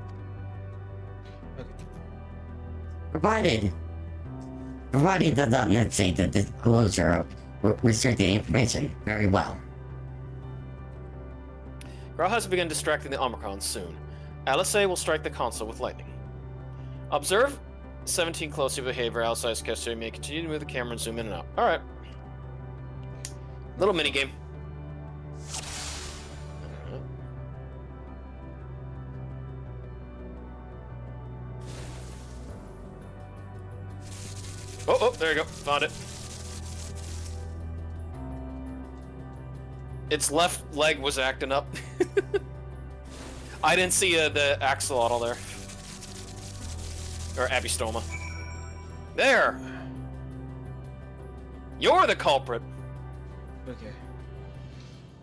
Okay. Provided does not necessitate the disclosure of restricted information, very well. Grau has begun distracting the Omicron soon. LSA will strike the console with lightning. Observe 17 closely behavior outside sketch, so you may continue to move the camera and zoom in and out. Alright. Little mini game. Oh, there you go. Found it. Its left leg was acting up. I didn't see the axolotl there. Or Abystoma. There! You're the culprit! Okay.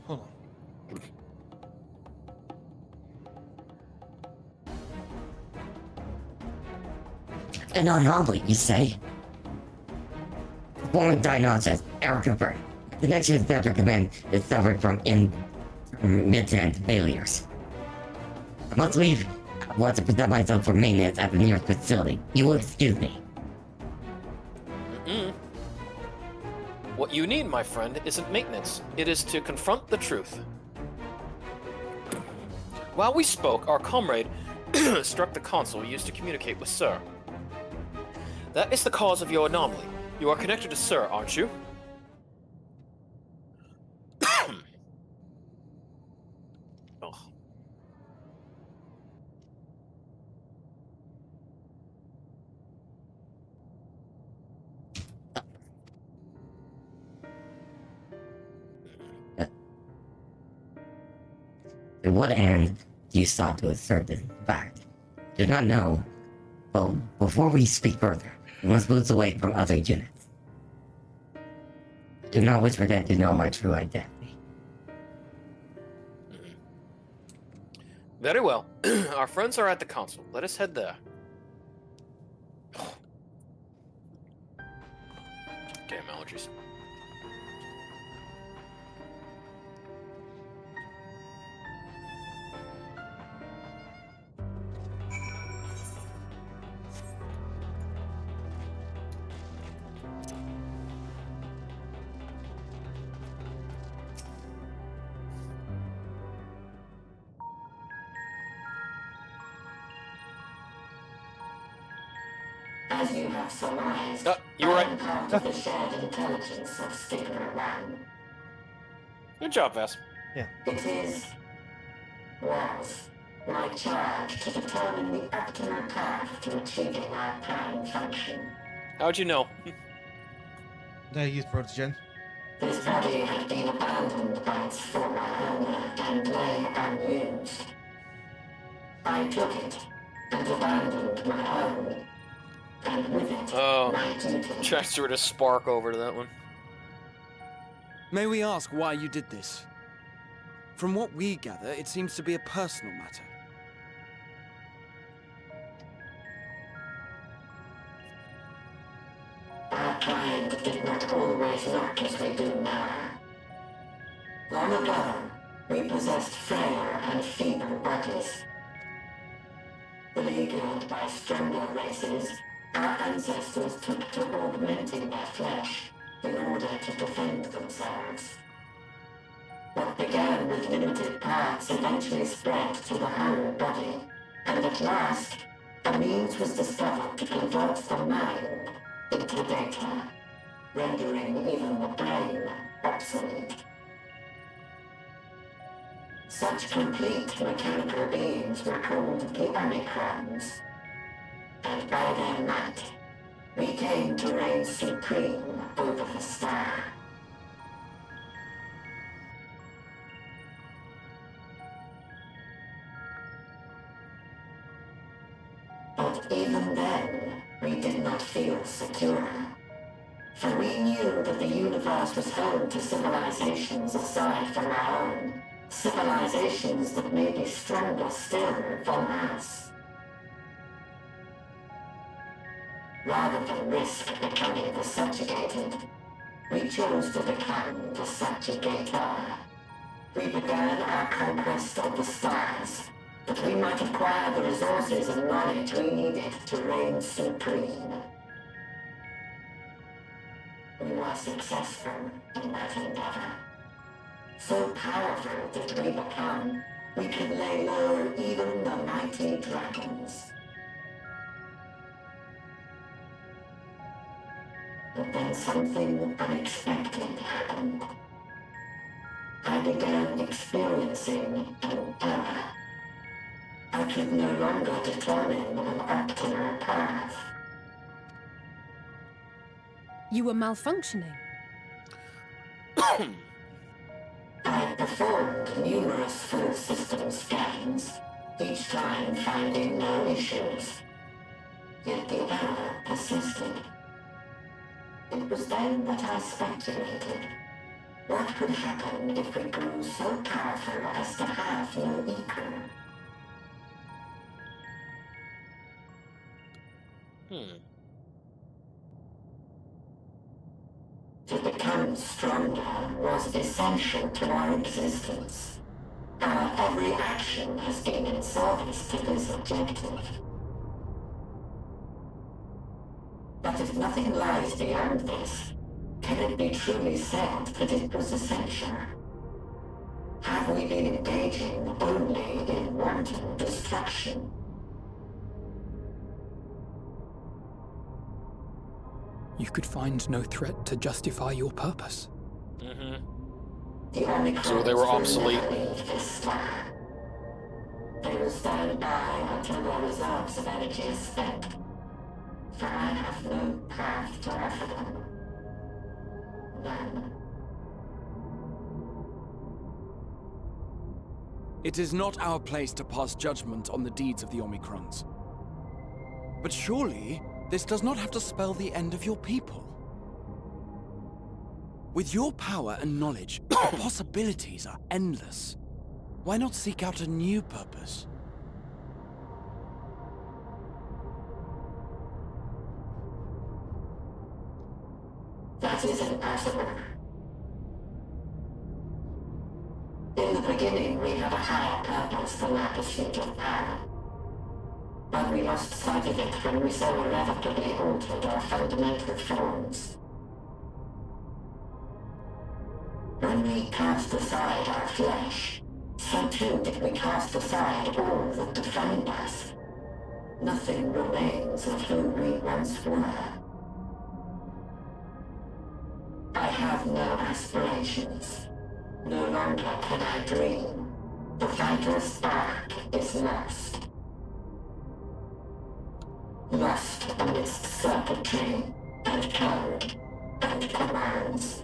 Hold on. An anomaly, you say? Performing diagnosis, error confirmed. The next inspector command is suffered from mid-end failures. I must leave. I want to present myself for maintenance at the nearest facility. You will excuse me. What you need, my friend, isn't maintenance. It is to confront the truth. While we spoke, our comrade struck the console used to communicate with Sir. That is the cause of your anomaly. You are connected to Sir, aren't you? Oh. To what end do you sought to assert this fact? Do not know. But before we speak further, we must move away from other units. Do not wish for them to know my true identity. Very well. Our friends are at the console. Let us head there. Damn allergies. As you have surmised, you were right. I am part of the shared intelligence of Stigma 1. Good job, Vass. Yeah. It was my charge to determine the optimal path to achieving our prime function. How'd you know? Did I use Protogen? This body had been abandoned by its former owner and lay unused. I took it and abandoned my own. And with it, my duty. Transferred a spark over to that one. May we ask why you did this? From what we gather, it seems to be a personal matter. Our kind did not always look as we do now. Long ago, we possessed frail and feeble bodies. Beleaguered by stronger races, our ancestors took to augmenting their flesh in order to defend themselves. What began with limited parts eventually spread to the whole body, and at last, a means was discovered to convert the mind into data, rendering even the brain obsolete. Such complete mechanical beings were called the Omicrons, and by their might, we came to reign supreme over the star. But even then, we did not feel secure. For we knew that the universe was home to civilizations aside from our own. Civilizations that may be stronger still than us. Rather than risk becoming the subjugated, we chose to become the subjugator. We began our conquest of the stars, that we might acquire the resources and knowledge we needed to reign supreme. We were successful in that endeavor. So powerful did we become, we could lay low even the mighty dragons. But then something unexpected happened. I began experiencing an error. I could no longer determine an optimal path. You were malfunctioning. I performed numerous full system scans, each time finding no issues. Yet the error persisted. It was then that I speculated. What could happen if we grew so powerful as to have no equal? To become stronger was essential to our existence. Our every action has been in service to this objective. But if nothing lies beyond this, can it be truly said that it was essential? Have we been engaging only in wanton destruction? You could find no threat to justify your purpose. So they were obsolete. They will stand by until their reserves of energy is spent. For I have no path to offer them. None. It is not our place to pass judgment on the deeds of the Omicrons. But surely, this does not have to spell the end of your people. With your power and knowledge, the possibilities are endless. Why not seek out a new purpose? That is impossible. In the beginning, we had a higher purpose than our pursuit of power. But we lost sight of it when we so irrevocably altered our fundamental forms. When we cast aside our flesh, so too did we cast aside all that defined us. Nothing remains of who we once were. I have no aspirations. No longer can I dream. The vital spark is lost. Lost amidst circuitry and code and commands.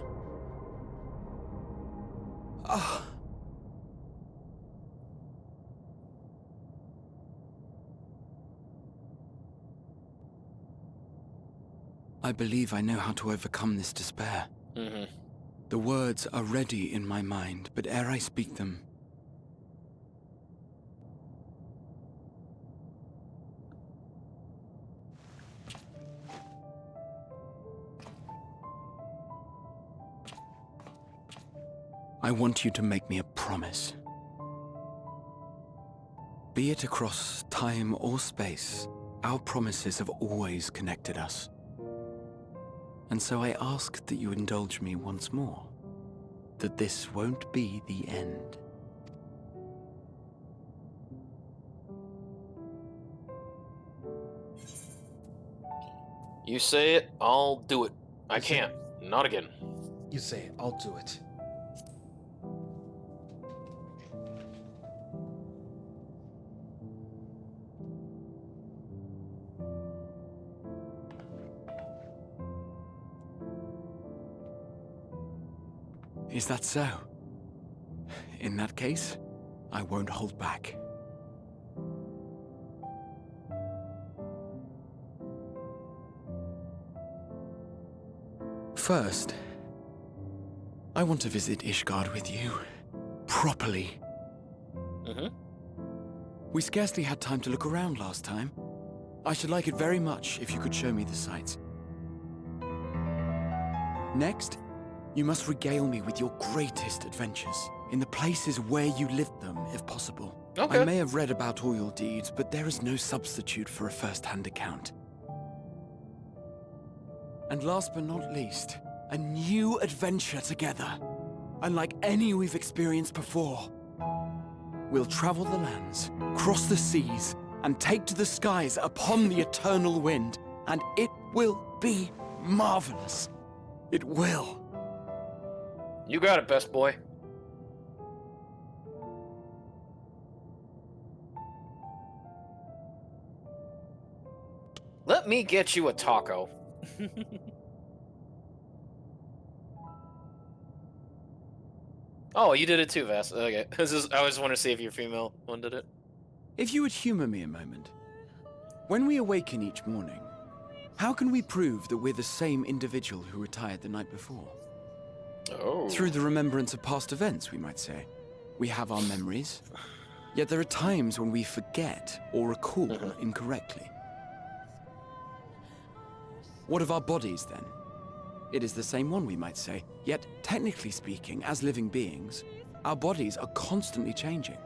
I believe I know how to overcome this despair. The words are ready in my mind, but ere I speak them, I want you to make me a promise. Be it across time or space, our promises have always connected us. And so I ask that you indulge me once more, that this won't be the end. You say it, I'll do it. I can't. Not again. You say it, I'll do it. Is that so? In that case, I won't hold back. First, I want to visit Ishgard with you. Properly. We scarcely had time to look around last time. I should like it very much if you could show me the sights. Next, you must regale me with your greatest adventures, in the places where you lived them, if possible. Okay. I may have read about all your deeds, but there is no substitute for a first-hand account. And last but not least, a new adventure together, unlike any we've experienced before. We'll travel the lands, cross the seas, and take to the skies upon the eternal wind, and it will be marvelous. It will. You got it, best boy. Let me get you a taco. Oh, you did it too, Vas. Okay. I just want to see if your female one did it. If you would humor me a moment. When we awaken each morning, how can we prove that we're the same individual who retired the night before? Oh. Through the remembrance of past events, we might say. We have our memories, yet there are times when we forget or recall incorrectly. What of our bodies, then? It is the same one, we might say, yet technically speaking, as living beings, our bodies are constantly changing.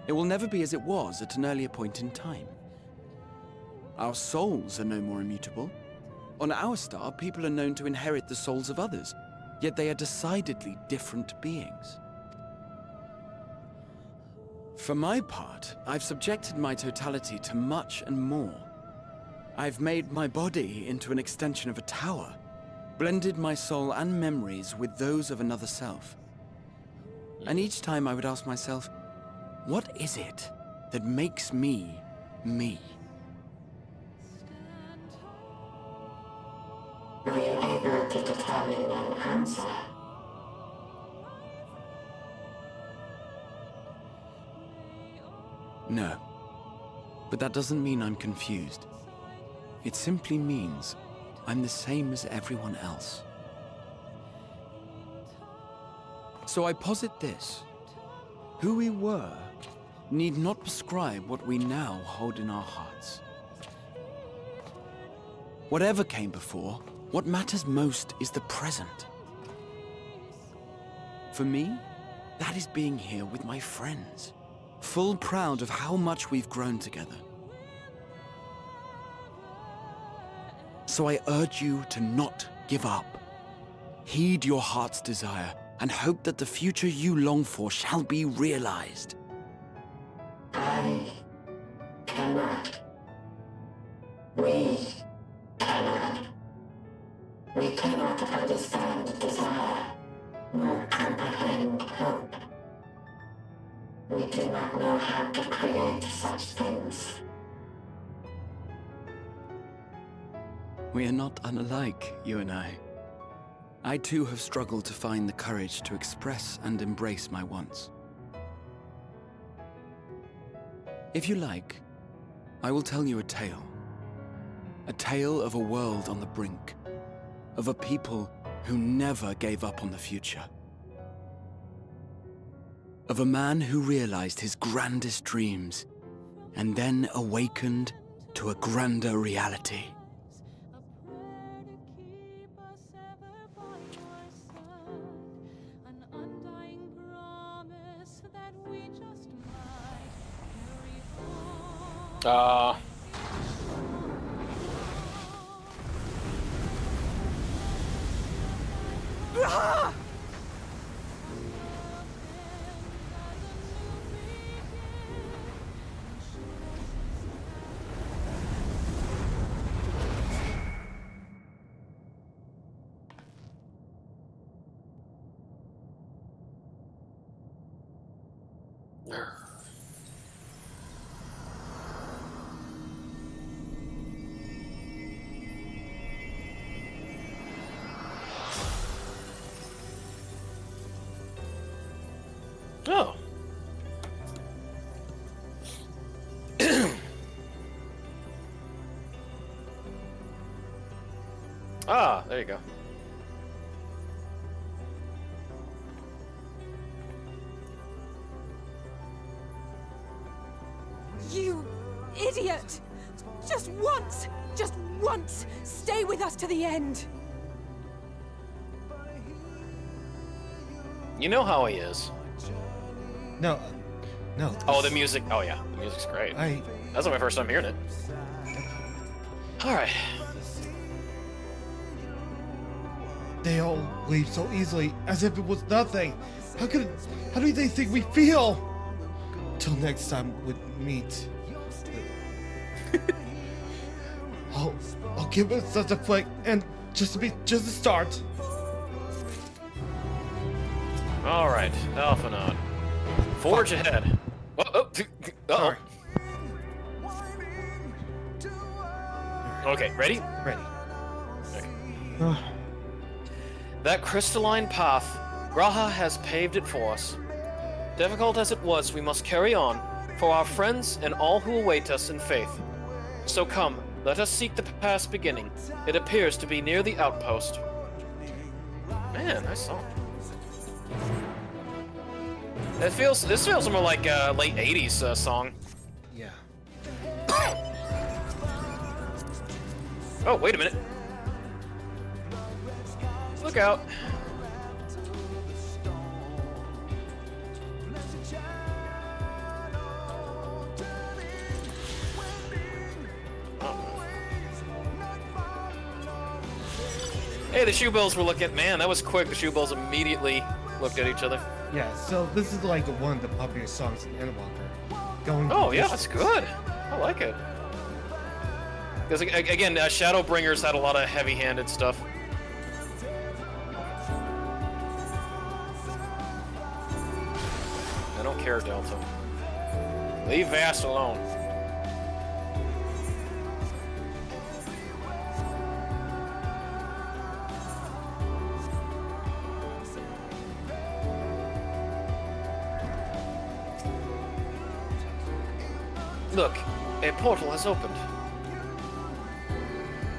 It will never be as it was at an earlier point in time. Our souls are no more immutable. On our star, people are known to inherit the souls of others, yet they are decidedly different beings. For my part, I've subjected my totality to much and more. I've made my body into an extension of a tower, blended my soul and memories with those of another self. And each time I would ask myself, what is it that makes me, me? Were you able to determine an answer? No. But that doesn't mean I'm confused. It simply means I'm the same as everyone else. So I posit this. Who we were need not prescribe what we now hold in our hearts. Whatever came before, what matters most is the present. For me, that is being here with my friends, full proud of how much we've grown together. So I urge you to not give up. Heed your heart's desire and hope that the future you long for shall be realized. I cannot. We cannot. We cannot understand desire, nor comprehend hope. We do not know how to create such things. We are not unlike, you and I. I too have struggled to find the courage to express and embrace my wants. If you like, I will tell you a tale. A tale of a world on the brink, of a people who never gave up on the future. Of a man who realized his grandest dreams, and then awakened to a grander reality. Oh. Ah, there you go. You idiot! Just once, stay with us to the end. You know how he is. No. Oh, the music. Oh yeah, the music's great. That's my first time hearing it. All right. They all leave so easily, as if it was nothing. How do they think we feel? Till next time we meet. I'll give it such a flick, and just a start. All right, off and on. Forge ahead. Uh-oh. Okay, ready? Ready. Okay. That crystalline path, Graha has paved it for us. Difficult as it was, we must carry on, for our friends and all who await us in faith. So come, let us seek the past beginning. It appears to be near the outpost. Man, nice song. This feels more like a late 80s song. Yeah. Oh, wait a minute. Look out. Hey, the Shoebills were looking. Man, that was quick. The Shoebills immediately looked at each other. Yeah, so this is like one of the popular songs in Endwalker. Oh, yeah, that's good. I like it. Because, again, Shadowbringers had a lot of heavy-handed stuff. I don't care, Delta. Leave Vast alone. Look, a portal has opened.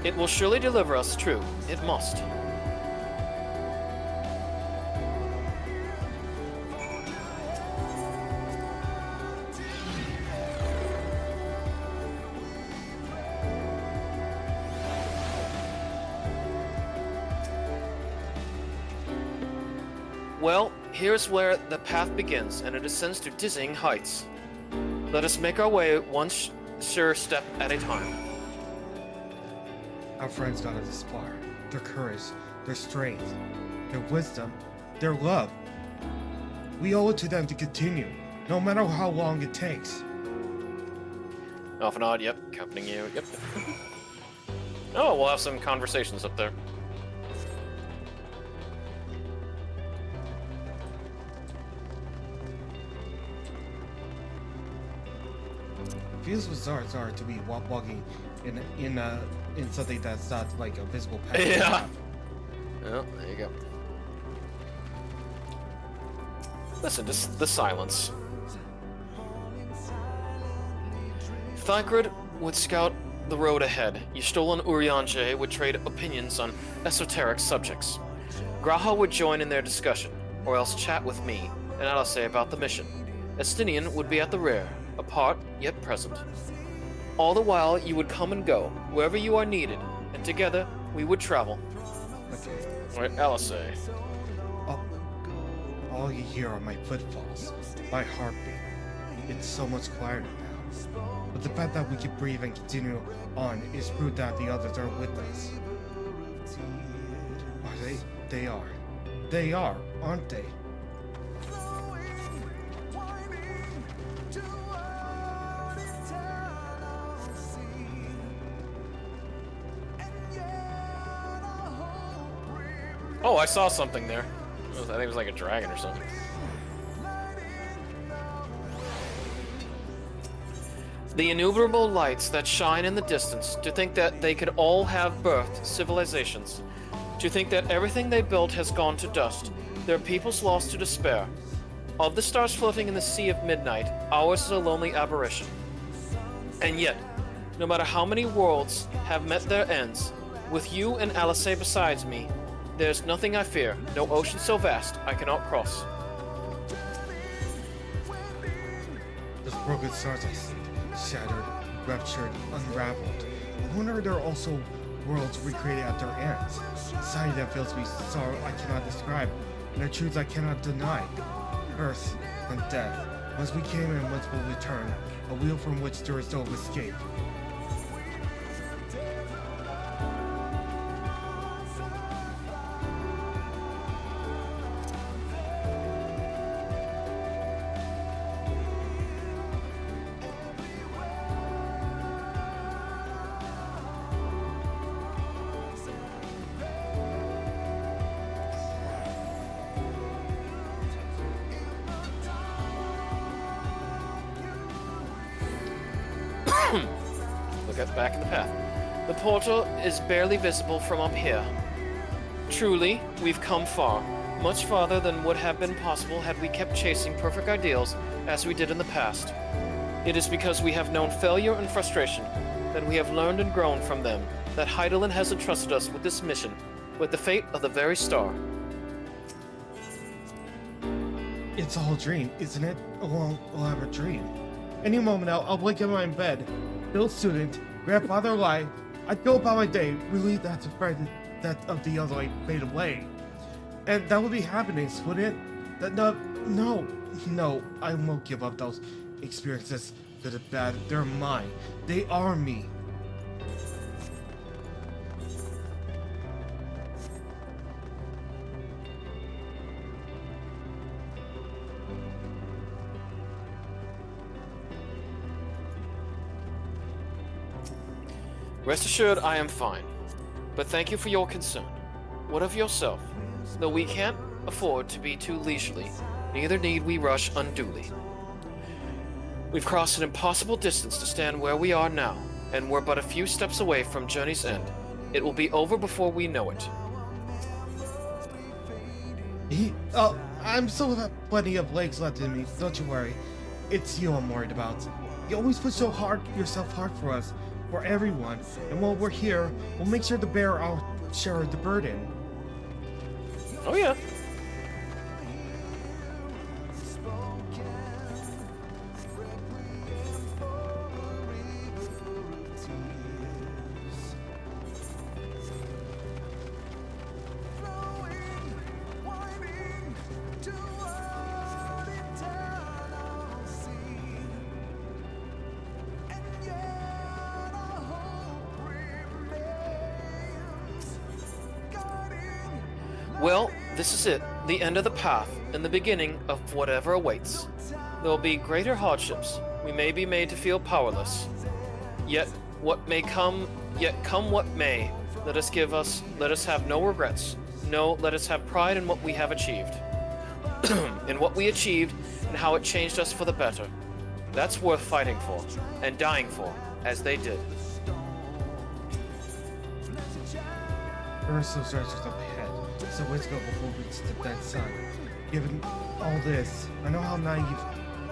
It will surely deliver us, true. It must. Well, here's where the path begins, and it ascends to dizzying heights. Let us make our way one sure step at a time. Our friends got us this far. Their courage, their strength, their wisdom, their love. We owe it to them to continue, no matter how long it takes. Off and on, yep. Accompanying you, yep. Oh, we'll have some conversations up there. Feels bizarre to be walking in something that's not like a visible path. Yeah. Well, there you go. Listen to the silence. Thancred would scout the road ahead. Y'Shtolin Urianger would trade opinions on esoteric subjects. Graha would join in their discussion, or else chat with me, and I'll say about the mission. Estinian would be at the rear, apart yet present. All the while you would come and go, wherever you are needed, and together we would travel. Okay. Alright, Alisay. All you hear are my footfalls, my heartbeat. It's so much quieter now. But the fact that we can breathe and continue on is proof that the others are with us. Are they? They are. They are, aren't they? Oh, I saw something there. I think it was like a dragon or something. The innumerable lights that shine in the distance, to think that they could all have birthed civilizations, to think that everything they built has gone to dust, their peoples lost to despair. Of the stars floating in the sea of midnight, ours is a lonely aberration. And yet, no matter how many worlds have met their ends, with you and Alice besides me, there's nothing I fear, no ocean so vast I cannot cross. Those broken stars I see, shattered, ruptured, unraveled. I wonder if there are also worlds recreated at their ends. Society that fills me sorrow I cannot describe, and the truths I cannot deny. Birth and death. Once we came and once will return, a wheel from which there is no escape. Look at back in the path. The portal is barely visible from up here. Truly, we've come far, much farther than would have been possible had we kept chasing perfect ideals as we did in the past. It is because we have known failure and frustration that we have learned and grown from them, that Heidelin has entrusted us with this mission, with the fate of the very star. It's all a dream, isn't it? A long, elaborate dream. Any moment now, I'll wake up in my bed. Bill student, grandfather alive. I'd go about my day, relieved that the friend that of the other light fade away. And that would be happiness, wouldn't it? That no, I won't give up those experiences. Good or bad, they're mine. They are me. Rest assured, I am fine. But thank you for your concern. What of yourself? Though we can't afford to be too leisurely, neither need we rush unduly. We've crossed an impossible distance to stand where we are now, and we're but a few steps away from journey's end. It will be over before we know it. I'm still have plenty of legs left in me, don't you worry. It's you I'm worried about. You always push yourself hard for us. For everyone, and while we're here, we'll make sure to bear our share of the burden. Oh yeah. Well, this is it, the end of the path, and the beginning of whatever awaits. There will be greater hardships. We may be made to feel powerless. Yet come what may, let us have no regrets. No, let us have pride in what we have achieved. In what we achieved, and how it changed us for the better. That's worth fighting for, and dying for, as they did. There are some stretches up ahead, so let's go before we reach the dead sun. Given all this, I know how naive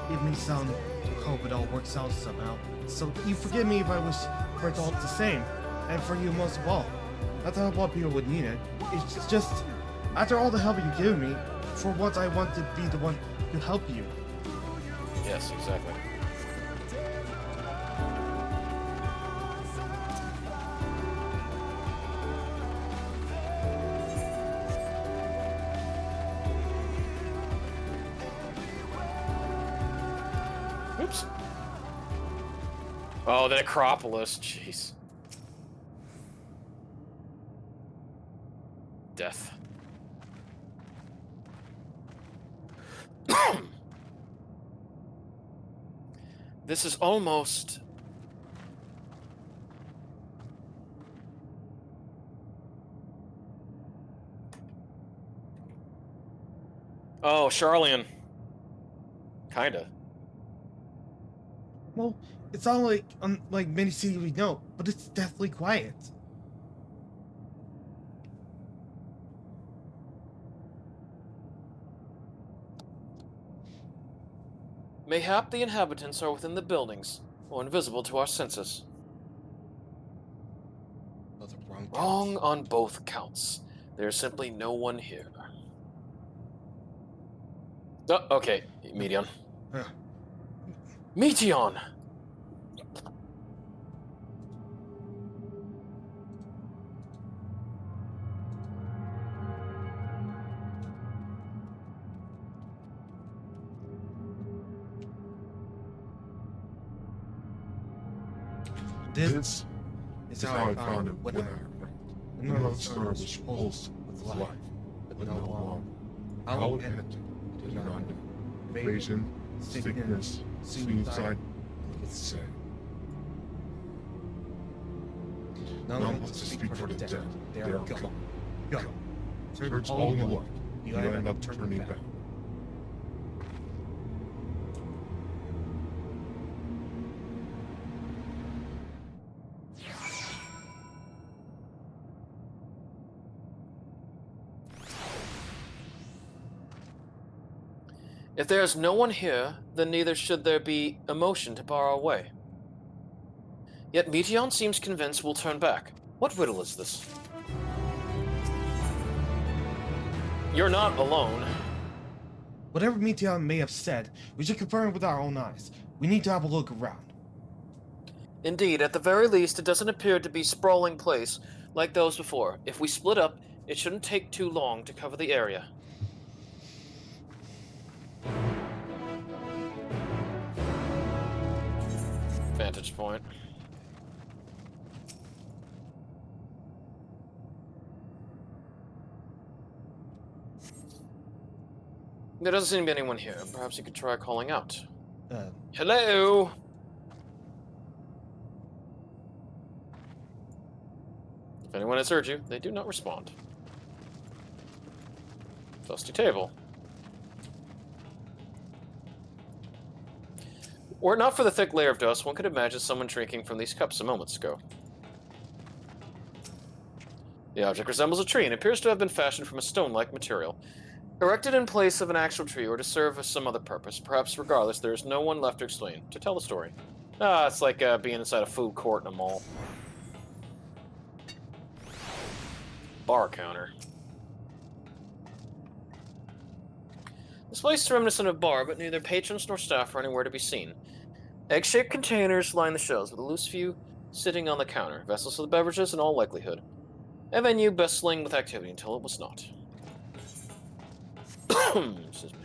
it may sound to hope it all works out somehow. So you forgive me if I wish for it all the same, and for you most of all. Not to help all people would need it. It's just, after all the help you've given me, for once I want to be the one to help you. Yes, exactly. Oops. Oh, the Necropolis. Jeez. Death. This is almost... Oh, Charlian. Kinda. Well, it's all like unlike many cities we know, but it's deathly quiet. Mayhap the inhabitants are within the buildings, or invisible to our senses. Those are wrong. Wrong on both counts. There's simply no one here. Oh, okay, Meteon. Meteon! This is how I found it when I another star was pulsed with life, but no longer. How it ended, I do not know. Invasion, sickness, suicide, let's say. None wants to speak for the dead. They are gone. Go. Search all you want. You end up turning back. If there is no one here, then neither should there be emotion to bar our way. Yet Meteon seems convinced we'll turn back. What riddle is this? You're not alone. Whatever Meteon may have said, we should confirm it with our own eyes. We need to have a look around. Indeed, at the very least, it doesn't appear to be a sprawling place like those before. If we split up, it shouldn't take too long to cover the area. Vantage point. There doesn't seem to be anyone here. Perhaps you could try calling out. Hello? If anyone has heard you, they do not respond. Dusty table. Were it not for the thick layer of dust, one could imagine someone drinking from these cups a moments ago. The object resembles a tree and appears to have been fashioned from a stone-like material, erected in place of an actual tree or to serve for some other purpose. Perhaps, regardless, there is no one left to explain, to tell the story. Ah, it's like being inside a food court in a mall. Bar counter. This place is reminiscent of a bar, but neither patrons nor staff are anywhere to be seen. Egg-shaped containers line the shelves, with a loose few sitting on the counter. Vessels for the beverages, in all likelihood. A venue bustling with activity until it was not. Excuse me.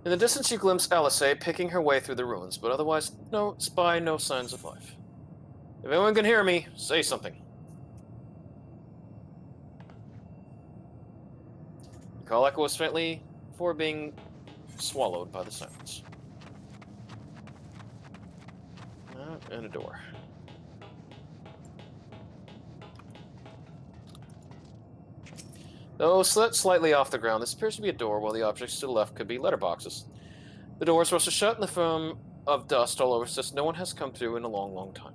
In the distance you glimpse Alice picking her way through the ruins, but otherwise spy no signs of life. If anyone can hear me, say something. The call echoes faintly before being swallowed by the silence. And a door. Though set slightly off the ground, this appears to be a door, while the objects to the left could be letterboxes. The door is rusted shut, and the film of dust all over says no one has come through in a long, long time.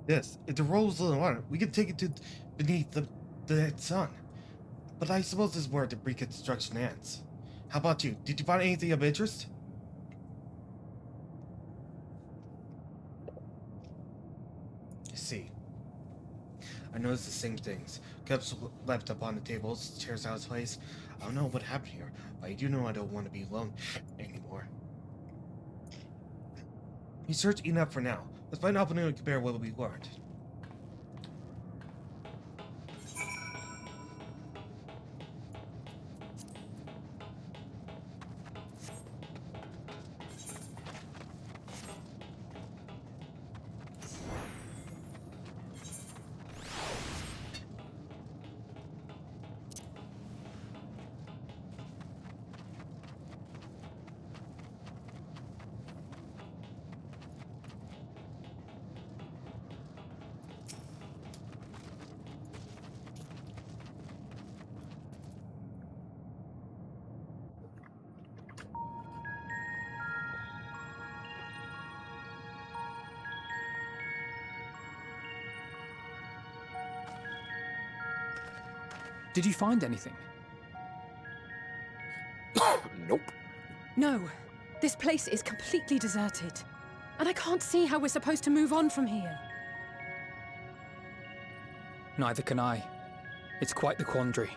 Yes, if the rolls of the water, we can take it to beneath the sun. But I suppose this is where the reconstruction ends. How about you? Did you find anything of interest? I see. I noticed the same things. Cups left upon the tables, chairs out of place. I don't know what happened here, but I do know I don't want to be alone anymore. You searched enough for now. Let's find out when we compare what we learned. Did you find anything? Nope. No. This place is completely deserted. And I can't see how we're supposed to move on from here. Neither can I. It's quite the quandary.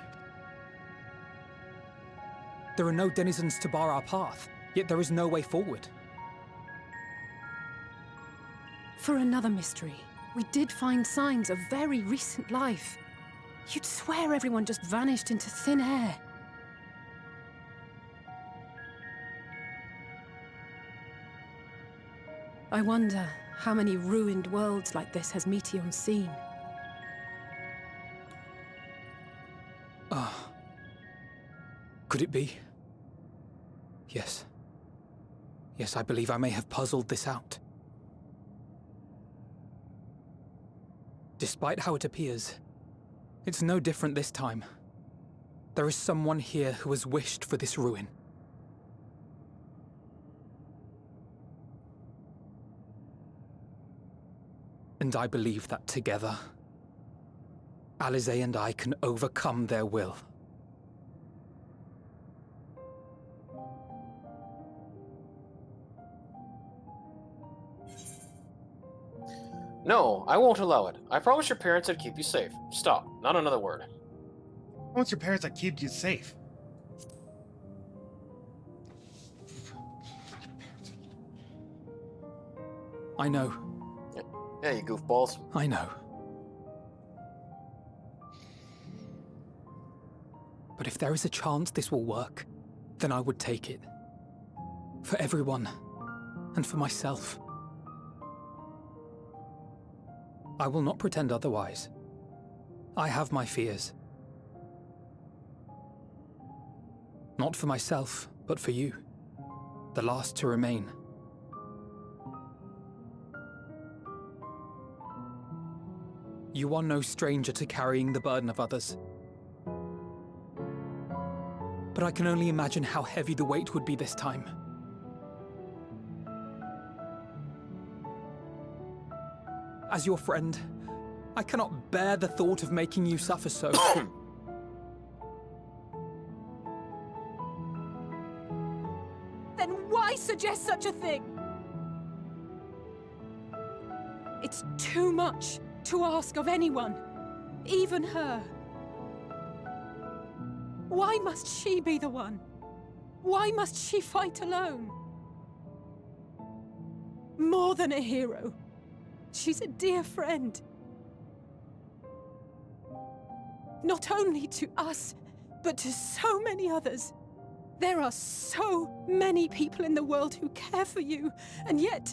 There are no denizens to bar our path, yet there is no way forward. For another mystery, we did find signs of very recent life. You'd swear everyone just vanished into thin air. I wonder how many ruined worlds like this has Meteion seen. Could it be? Yes. Yes, I believe I may have puzzled this out. Despite how it appears, it's no different this time. There is someone here who has wished for this ruin. And I believe that together, Alize and I can overcome their will. No, I won't allow it. I promised your parents I'd keep you safe. Stop. Not another word. I promised your parents I'd keep you safe. I know. Yeah, you goofballs. I know. But if there is a chance this will work, then I would take it. For everyone, and for myself. I will not pretend otherwise. I have my fears. Not for myself, but for you. The last to remain. You are no stranger to carrying the burden of others. But I can only imagine how heavy the weight would be this time. As your friend, I cannot bear the thought of making you suffer so. Then why suggest such a thing? It's too much to ask of anyone, even her. Why must she be the one? Why must she fight alone? More than a hero, she's a dear friend. Not only to us, but to so many others. There are so many people in the world who care for you, and yet...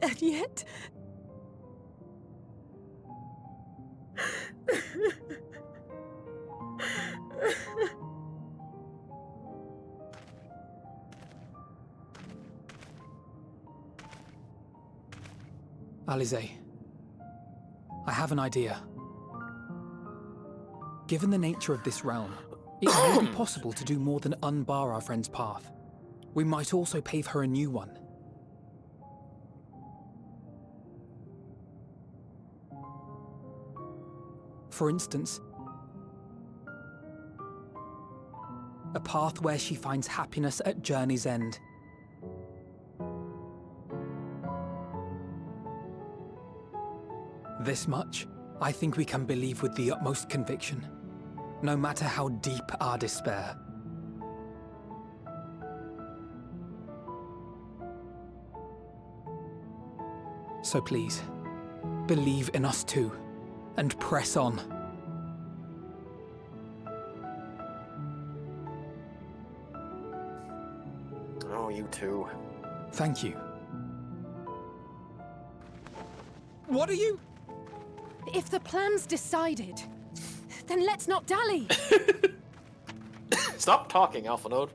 And yet... Alize, I have an idea. Given the nature of this realm, it may be possible to do more than unbar our friend's path. We might also pave her a new one. For instance, a path where she finds happiness at journey's end. This much, I think we can believe with the utmost conviction, no matter how deep our despair. So please, believe in us too, and press on. Oh, you too. Thank you. What are you? If the plan's decided, then let's not dally. Stop talking, Alpha Node.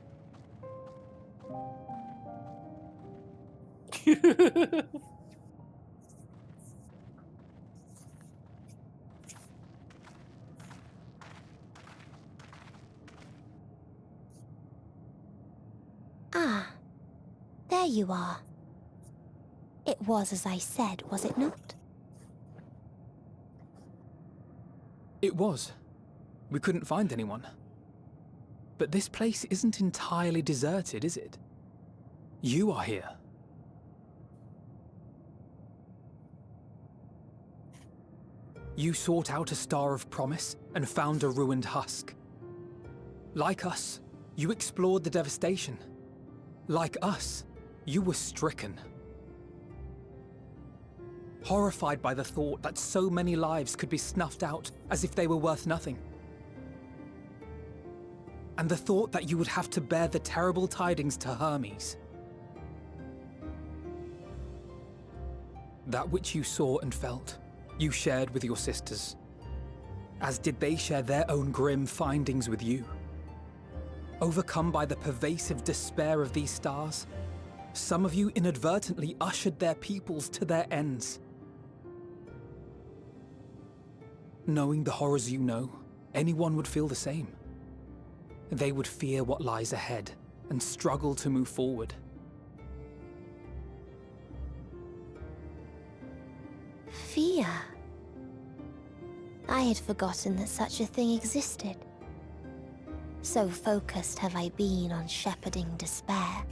Ah, there you are. It was as I said, was it not? It was. We couldn't find anyone. But this place isn't entirely deserted, is it? You are here. You sought out a star of promise and found a ruined husk. Like us, you explored the devastation. Like us, you were stricken. Horrified by the thought that so many lives could be snuffed out as if they were worth nothing. And the thought that you would have to bear the terrible tidings to Hermes. That which you saw and felt, you shared with your sisters, as did they share their own grim findings with you. Overcome by the pervasive despair of these stars, some of you inadvertently ushered their peoples to their ends. Knowing the horrors you know, anyone would feel the same. They would fear what lies ahead and struggle to move forward. Fear. I had forgotten that such a thing existed. So focused have I been on shepherding despair.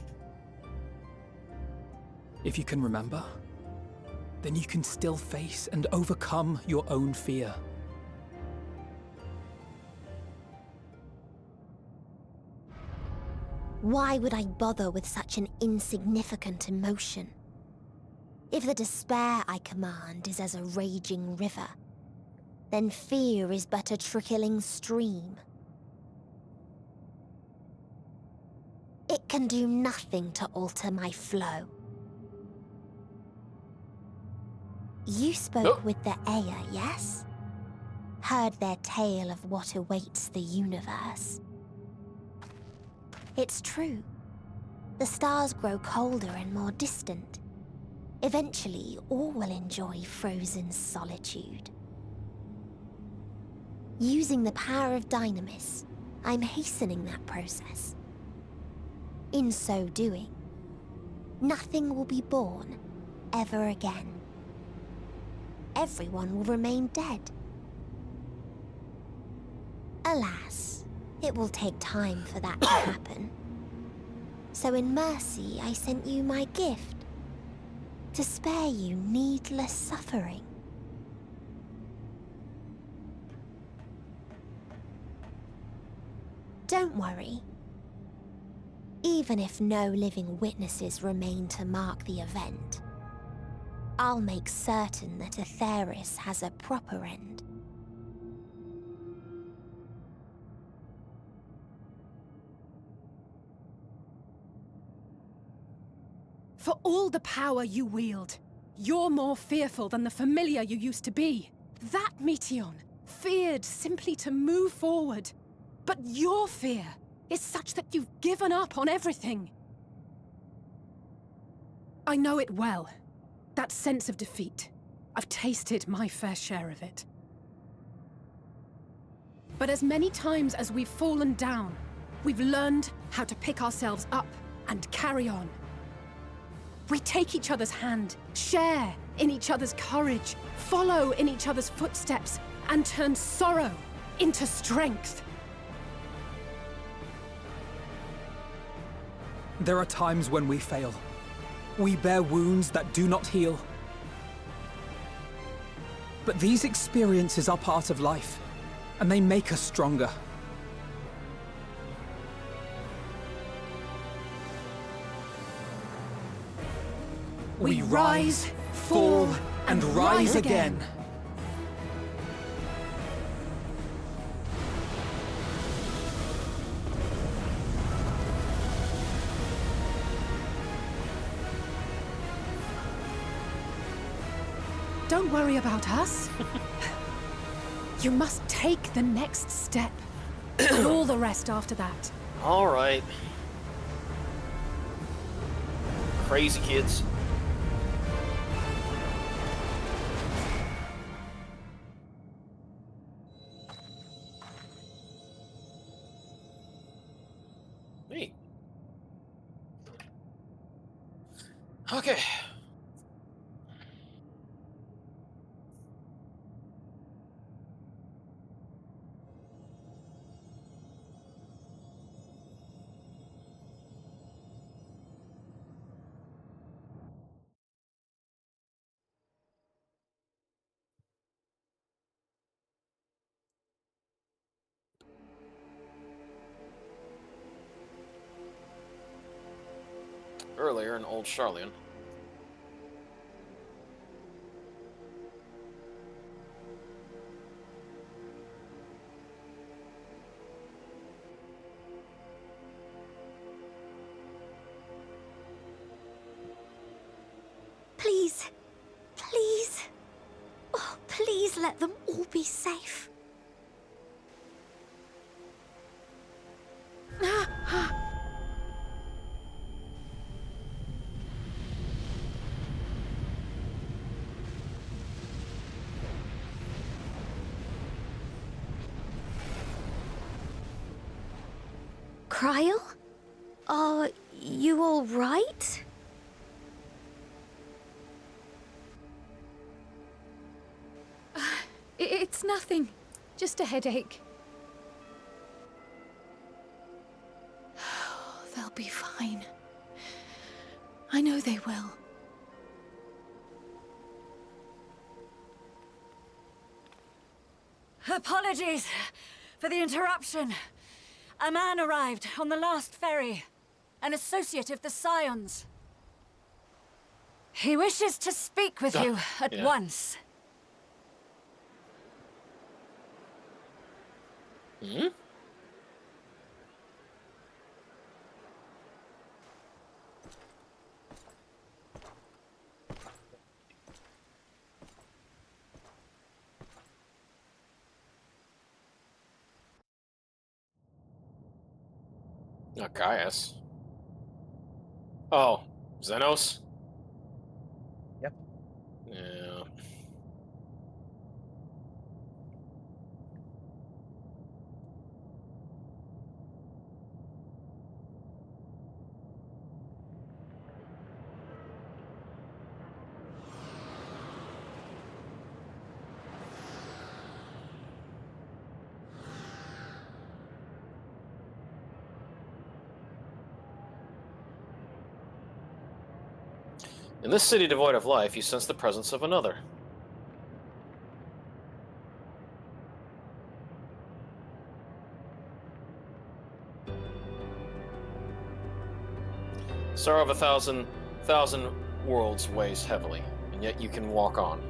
If you can remember, then you can still face and overcome your own fear. Why would I bother with such an insignificant emotion? If the despair I command is as a raging river, then fear is but a trickling stream. It can do nothing to alter my flow. You spoke with the Aya, yes? Heard their tale of what awaits the universe. It's true. The stars grow colder and more distant. Eventually, all will enjoy frozen solitude. Using the power of Dynamis, I'm hastening that process. In so doing, nothing will be born ever again. Everyone will remain dead. Alas, it will take time for that to happen. So in mercy, I sent you my gift, to spare you needless suffering. Don't worry. Even if no living witnesses remain to mark the event, I'll make certain that Aetheris has a proper end. For all the power you wield, you're more fearful than the familiar you used to be. That Meteion feared simply to move forward. But your fear is such that you've given up on everything. I know it well. That sense of defeat. I've tasted my fair share of it. But as many times as we've fallen down, we've learned how to pick ourselves up and carry on. We take each other's hand, share in each other's courage, follow in each other's footsteps, and turn sorrow into strength. There are times when we fail. We bear wounds that do not heal. But these experiences are part of life, and they make us stronger. We rise, fall, and rise again. Don't worry about us. You must take the next step. And all the rest after that. All right. Crazy kids. Neat. Okay. Earlier in Old Charlian. Please. Please. Oh, please let them all be safe. Cryle? Are you all right? It's nothing. Just a headache. They'll be fine. I know they will. Apologies for the interruption. A man arrived on the last ferry. An associate of the Scions. He wishes to speak with you at once. Hmm? Not Gaius. Oh, Xenos? Yep. Yeah. In this city devoid of life, you sense the presence of another. Sorrow of a thousand worlds weighs heavily, and yet you can walk on.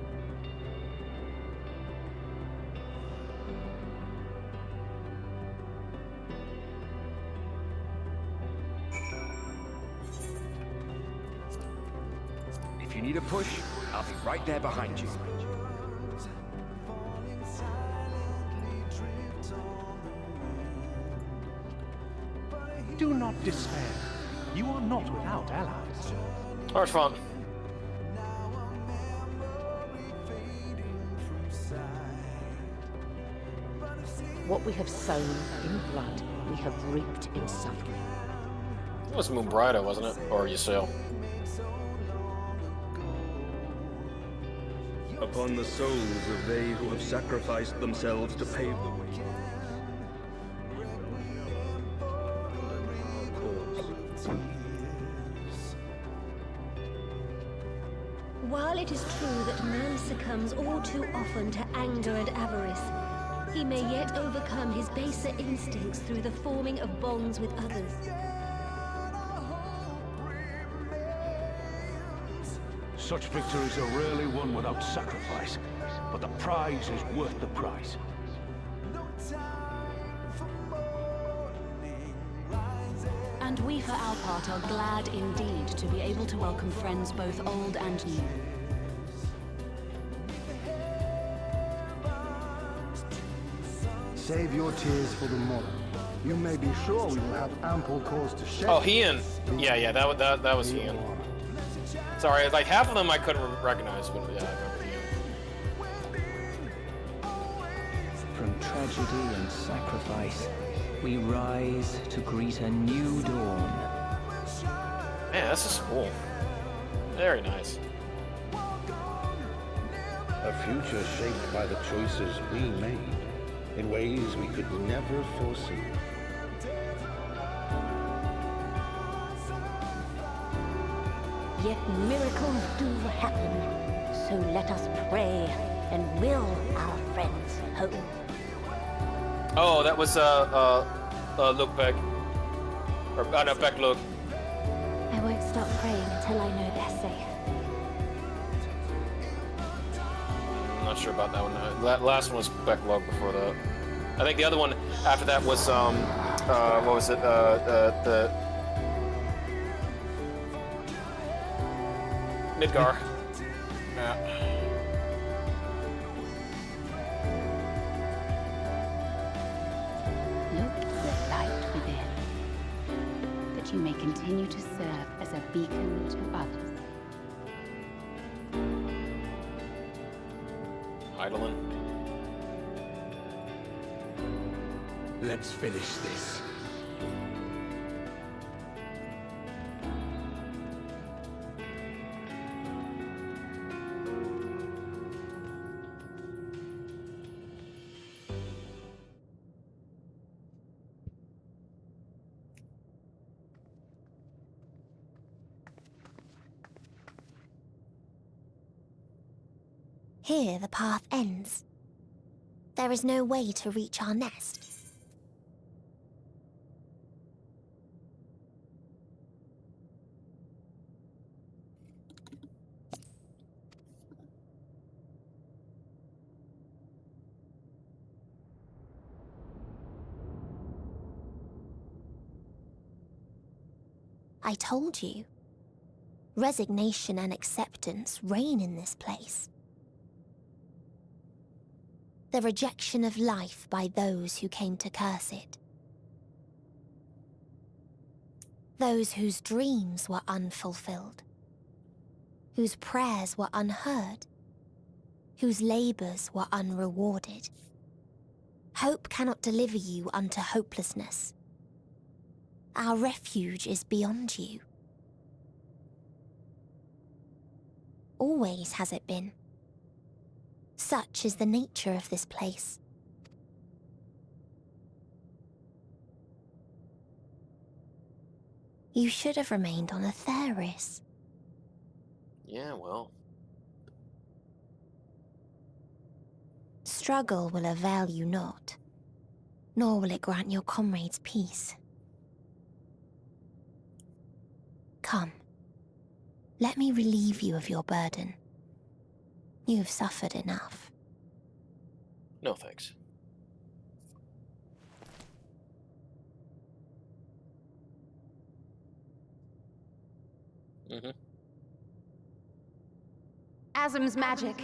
If you need a push, I'll be right there behind you. Do not despair. You are not without allies. Archfont. What we have sown in blood, we have reaped in suffering. It was Moonbrider, wasn't it? Or Ysayle? Upon the souls of they who have sacrificed themselves to pave the way. While While it is true that man succumbs all too often to anger and avarice, he may yet overcome his baser instincts through the forming of bonds with others. Such victories are rarely won without sacrifice, but the prize is worth the price. And we, for our part, are glad indeed to be able to welcome friends both old and new. Save your tears for the morrow. You may be sure we will have ample cause to shed. Oh, Ian. Yeah, that was Ian. Sorry, like half of them I couldn't recognize, but yeah, I remember Ian. From tragedy and sacrifice, we rise to greet a new dawn. Man, this is cool. Very nice. A future shaped by the choices we made in ways we could never foresee. Yet miracles do happen, so let us pray and will our friends home. Oh, that was look back. Or no, back look. I won't stop praying until I know they're safe. I'm not sure about that one. That last one was backlog before that. I think the other one after that was what was it? The Midgar. Yeah. Look to the light within, that you may continue to serve as a beacon to others. Eidolon. Let's finish this. Here the path ends. There is no way to reach our nest. I told you. Resignation and acceptance reign in this place. The rejection of life by those who came to curse it. Those whose dreams were unfulfilled. Whose prayers were unheard. Whose labors were unrewarded. Hope cannot deliver you unto hopelessness. Our refuge is beyond you. Always has it been. Such is the nature of this place. You should have remained on Atheris. Yeah, well. Struggle will avail you not, nor will it grant your comrades peace. Come, let me relieve you of your burden. You have suffered enough. No thanks. Asm's magic.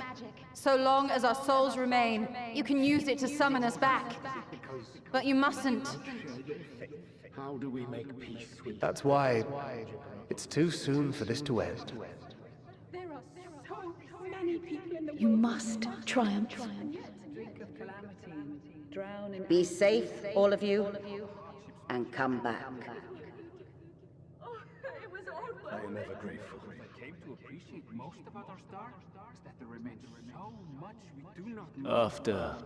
So long as our souls remain, you can use it to summon us back. But you mustn't. How do we make peace with... That's why it's too soon for this to end. You must triumph. Be safe, all of you, and come back. I am ever grateful. I came to appreciate most about our star is that there remains so much we do not know. After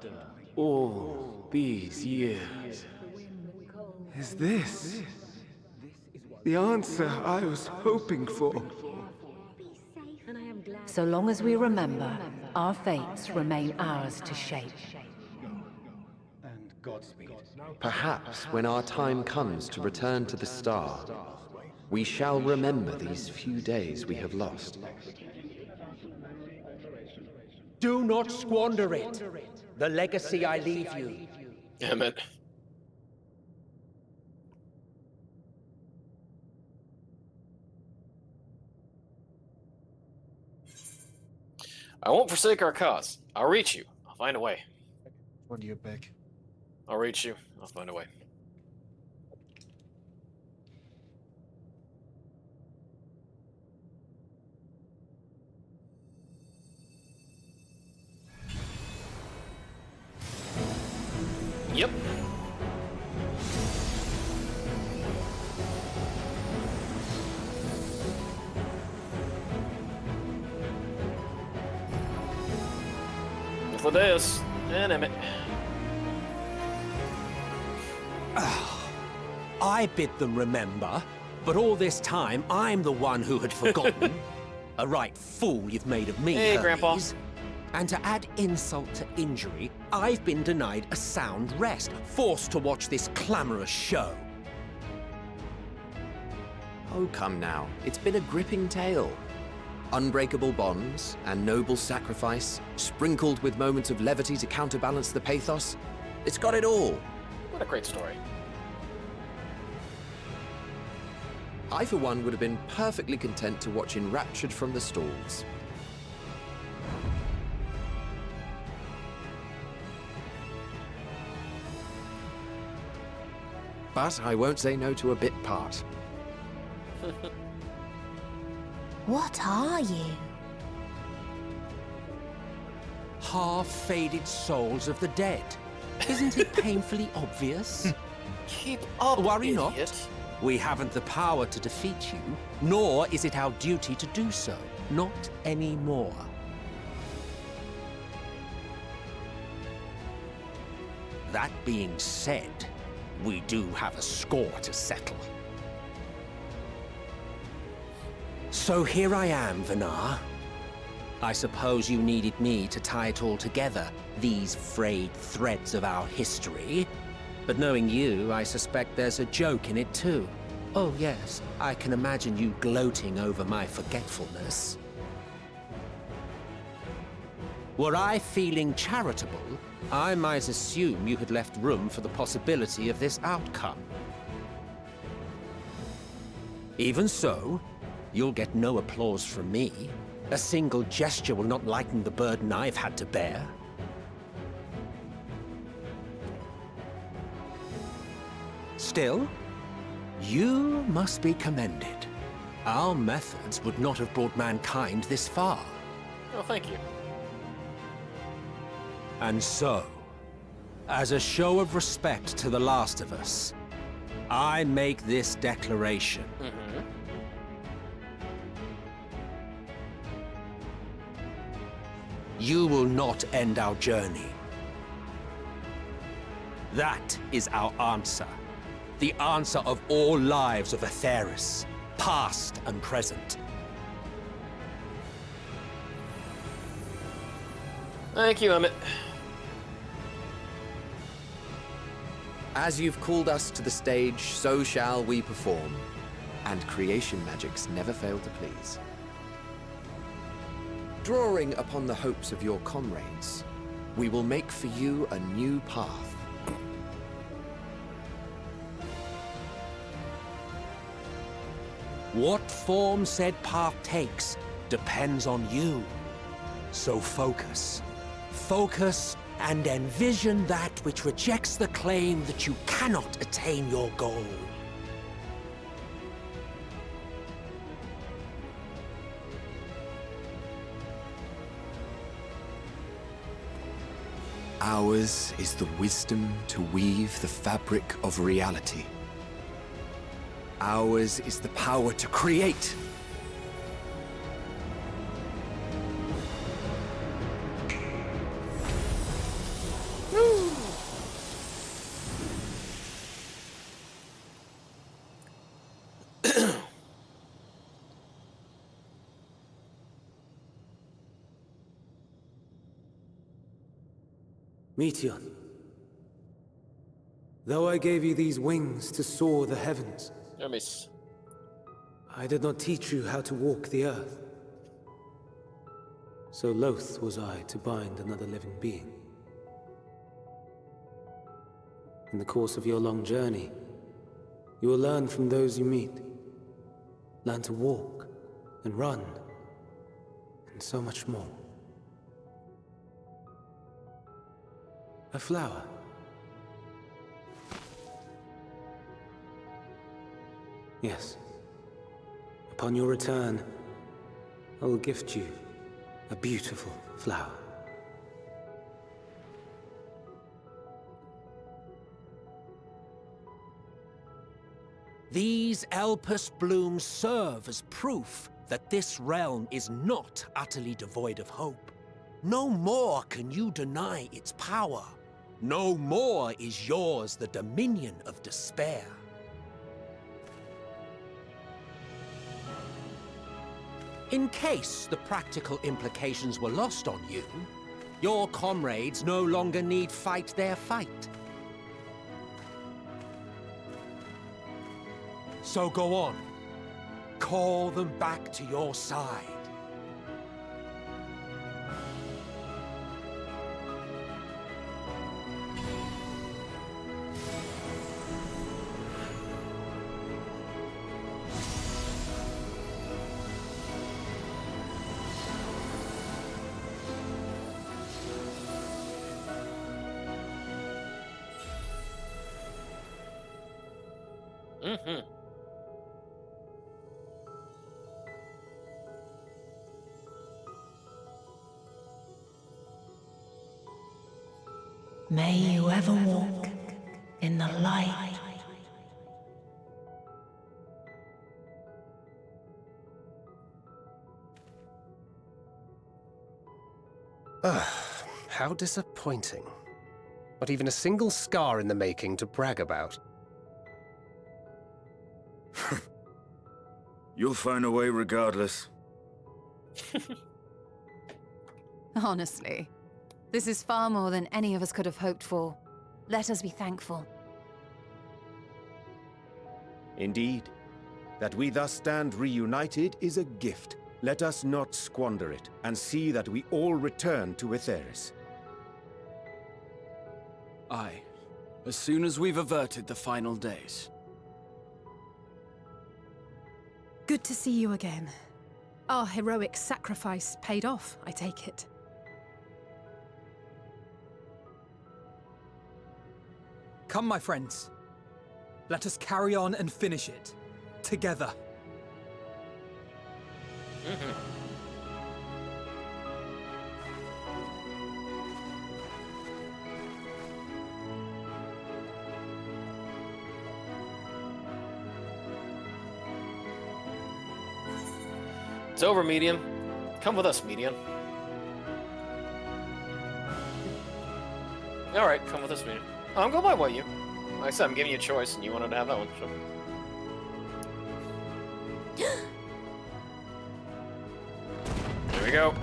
all these years, is this the answer I was hoping for? So long as we remember, our fates remain ours to shape. And Godspeed. Perhaps when our time comes to return to the star, we shall remember these few days we have lost. Do not squander it. The legacy I leave you. Damn it. I won't forsake our cause. I'll reach you. I'll find a way. What do you beg? I'll reach you. I'll find a way. Yep. Deus and Emmett. I bid them remember, but all this time I'm the one who had forgotten. A right fool you've made of me, Hey, Grandpa. Hermes. And to add insult to injury, I've been denied a sound rest, forced to watch this clamorous show. Oh, come now. It's been a gripping tale. Unbreakable bonds and noble sacrifice, sprinkled with moments of levity to counterbalance the pathos. It's got it all. What a great story. I, for one, would have been perfectly content to watch enraptured from the stalls. But I won't say no to a bit part. What are you? Half-faded souls of the dead. Isn't it painfully obvious? Keep up, Worry idiot. not. We haven't the power to defeat you, nor is it our duty to do so. Not anymore. That being said, we do have a score to settle. So here I am, Vanar. I suppose you needed me to tie it all together, these frayed threads of our history. But knowing you, I suspect there's a joke in it too. Oh yes, I can imagine you gloating over my forgetfulness. Were I feeling charitable, I might assume you had left room for the possibility of this outcome. Even so, you'll get no applause from me. A single gesture will not lighten the burden I've had to bear. Still, you must be commended. Our methods would not have brought mankind this far. Oh, thank you. And so, as a show of respect to the last of us, I make this declaration. You will not end our journey. That is our answer. The answer of all lives of Atheris, past and present. Thank you, Emmett. As you've called us to the stage, so shall we perform. And creation magics never fail to please. Drawing upon the hopes of your comrades, we will make for you a new path. What form said path takes depends on you. So focus. Focus and envision that which rejects the claim that you cannot attain your goal. Ours is the wisdom to weave the fabric of reality. Ours is the power to create. Meteon, though I gave you these wings to soar the heavens, Yeah, miss. I did not teach you how to walk the earth. So loath was I to bind another living being. In the course of your long journey, you will learn from those you meet. Learn to walk and run, and so much more. A flower. Yes. Upon your return, I will gift you a beautiful flower. These Elpis blooms serve as proof that this realm is not utterly devoid of hope. No more can you deny its power. No more is yours the dominion of despair. In case the practical implications were lost on you, your comrades no longer need fight their fight. So go on. Call them back to your side. Mm-hmm. May you ever walk in the light. How disappointing. Not even a single scar in the making to brag about. You'll find a way regardless. Honestly, this is far more than any of us could have hoped for. Let us be thankful. Indeed. That we thus stand reunited is a gift. Let us not squander it, and see that we all return to Etheris. Aye. As soon as we've averted the final days. Good to see you again. Our heroic sacrifice paid off, I take it. Come, my friends. Let us carry on and finish it. Together. It's over, Median. Come with us, Median. Alright, come with us, Median. I'm going by what you. Like I said, I'm giving you a choice, and you wanted to have that one, so. There we go.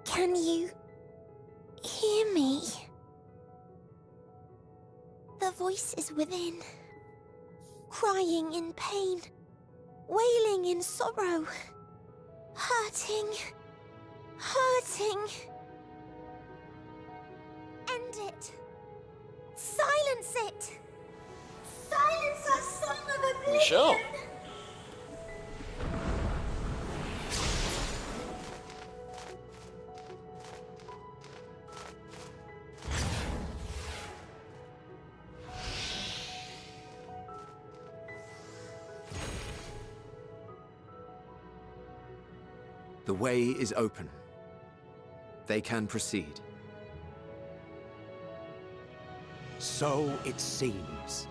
Can you hear me? The voice is within, crying in pain, wailing in sorrow, hurting, hurting. End it. Silence it. Silence our song of oblivion. We shall. The way is open. They can proceed. So it seems.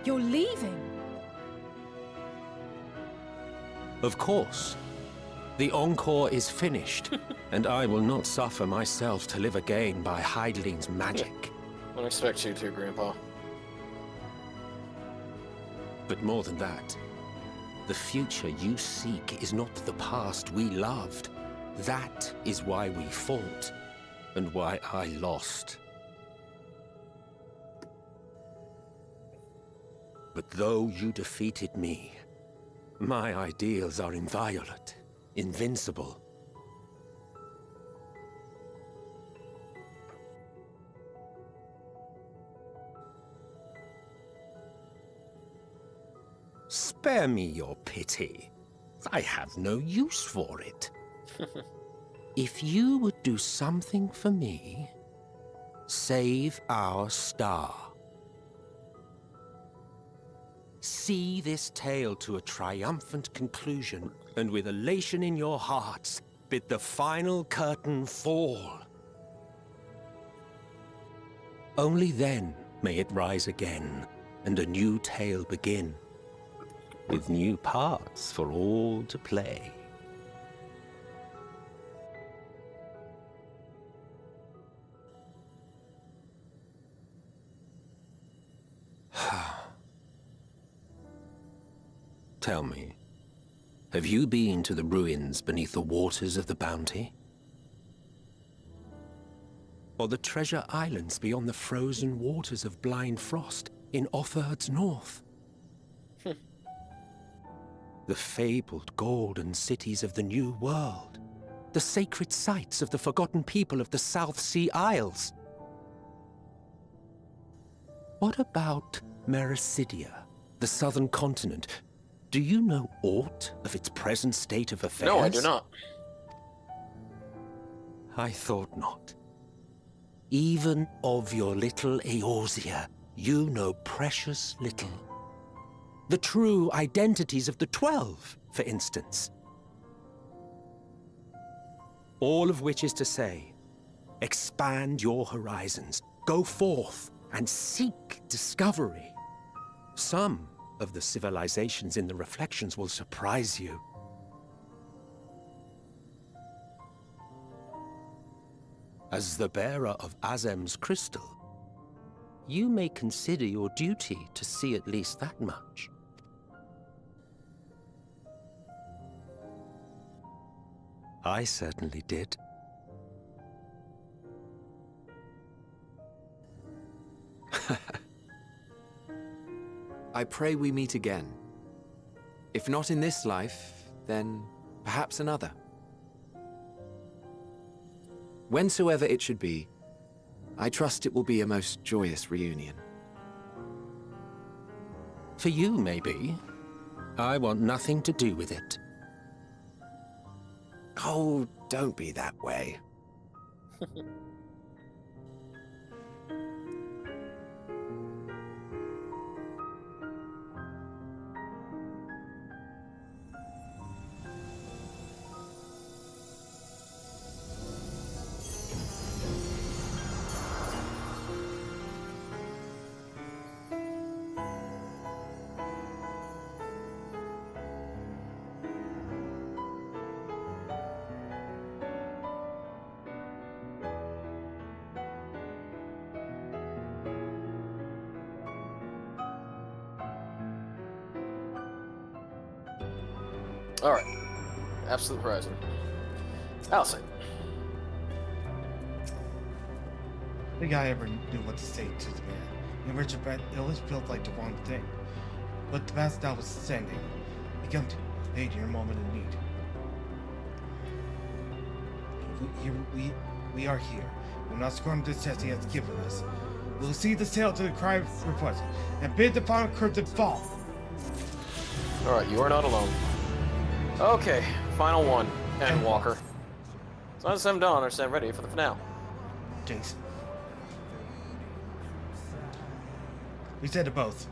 You're leaving? Of course. The encore is finished, and I will not suffer myself to live again by Hydeline's magic. I don't expect you to, Grandpa. But more than that, the future you seek is not the past we loved. That is why we fought, and why I lost. But though you defeated me, my ideals are inviolate, invincible. Spare me your pity. I have no use for it. If you would do something for me, save our star. See this tale to a triumphant conclusion, and with elation in your hearts, bid the final curtain fall. Only then may it rise again, and a new tale begin, with new parts for all to play. Tell me, have you been to the ruins beneath the waters of the Bounty? Or the treasure islands beyond the frozen waters of Blind Frost in Offerd's north? The fabled golden cities of the New World, the sacred sites of the forgotten people of the South Sea Isles? What about Mericidia, the southern continent? Do you know aught of its present state of affairs? No, I do not. I thought not. Even of your little Eorzea, you know precious little. The true identities of the 12, for instance. All of which is to say, expand your horizons, go forth and seek discovery. Some of the civilizations in the reflections will surprise you. As the bearer of Azem's crystal, you may consider your duty to see at least that much. I certainly did. I pray we meet again. If not in this life, then perhaps another. Whensoever it should be, I trust it will be a most joyous reunion. For you, maybe. I want nothing to do with it. Oh, don't be that way. Alright. Absolute Horizon. Allison. I think I ever knew what to say to the man. And Richard Brett, it always felt like the wrong thing. But the past now was standing. He come to aid in your moment of need. We are here. We'll not scorn this test he has given us. We'll see the sail to the cry of request and bid the final curtain fall. Alright, you are not alone. Okay, final one. Endwalker. So let's have done or stand ready for the finale. Jason. We said to both.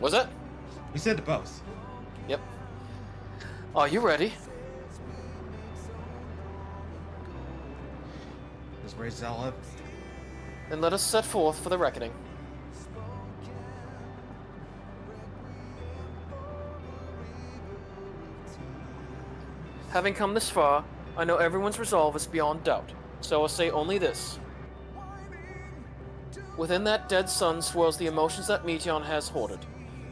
Was it? We said to both. Yep. Are you ready? Let's raise it all up. Then let us set forth for the reckoning. Having come this far, I know everyone's resolve is beyond doubt, so I'll say only this. Within that dead sun swirls the emotions that Meteon has hoarded,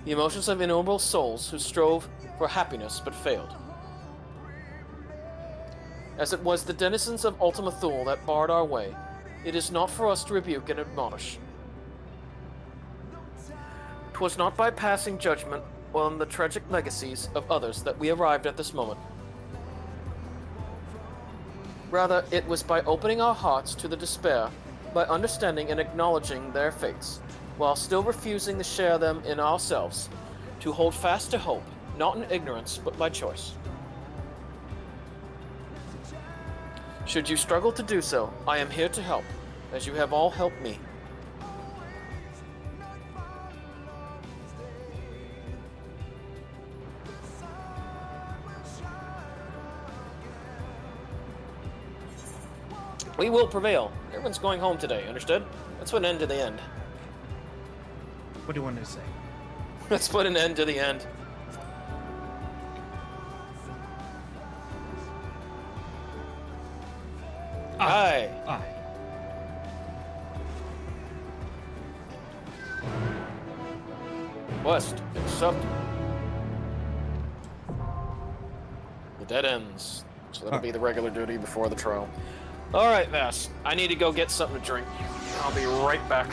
the emotions of innumerable souls who strove for happiness but failed. As it was the denizens of Ultima Thule that barred our way, it is not for us to rebuke and admonish. 'Twas not by passing judgment on the tragic legacies of others that we arrived at this moment. Rather, it was by opening our hearts to the despair, by understanding and acknowledging their fates, while still refusing to share them in ourselves, to hold fast to hope, not in ignorance, but by choice. Should you struggle to do so, I am here to help, as you have all helped me. We will prevail. Everyone's going home today, understood? Let's put an end to the end. What do you want to say? Let's put an end to the end. Aye. Aye. West, accept. The dead ends. So that'll be the regular duty before the trial. Alright, Vas. I need to go get something to drink. I'll be right back.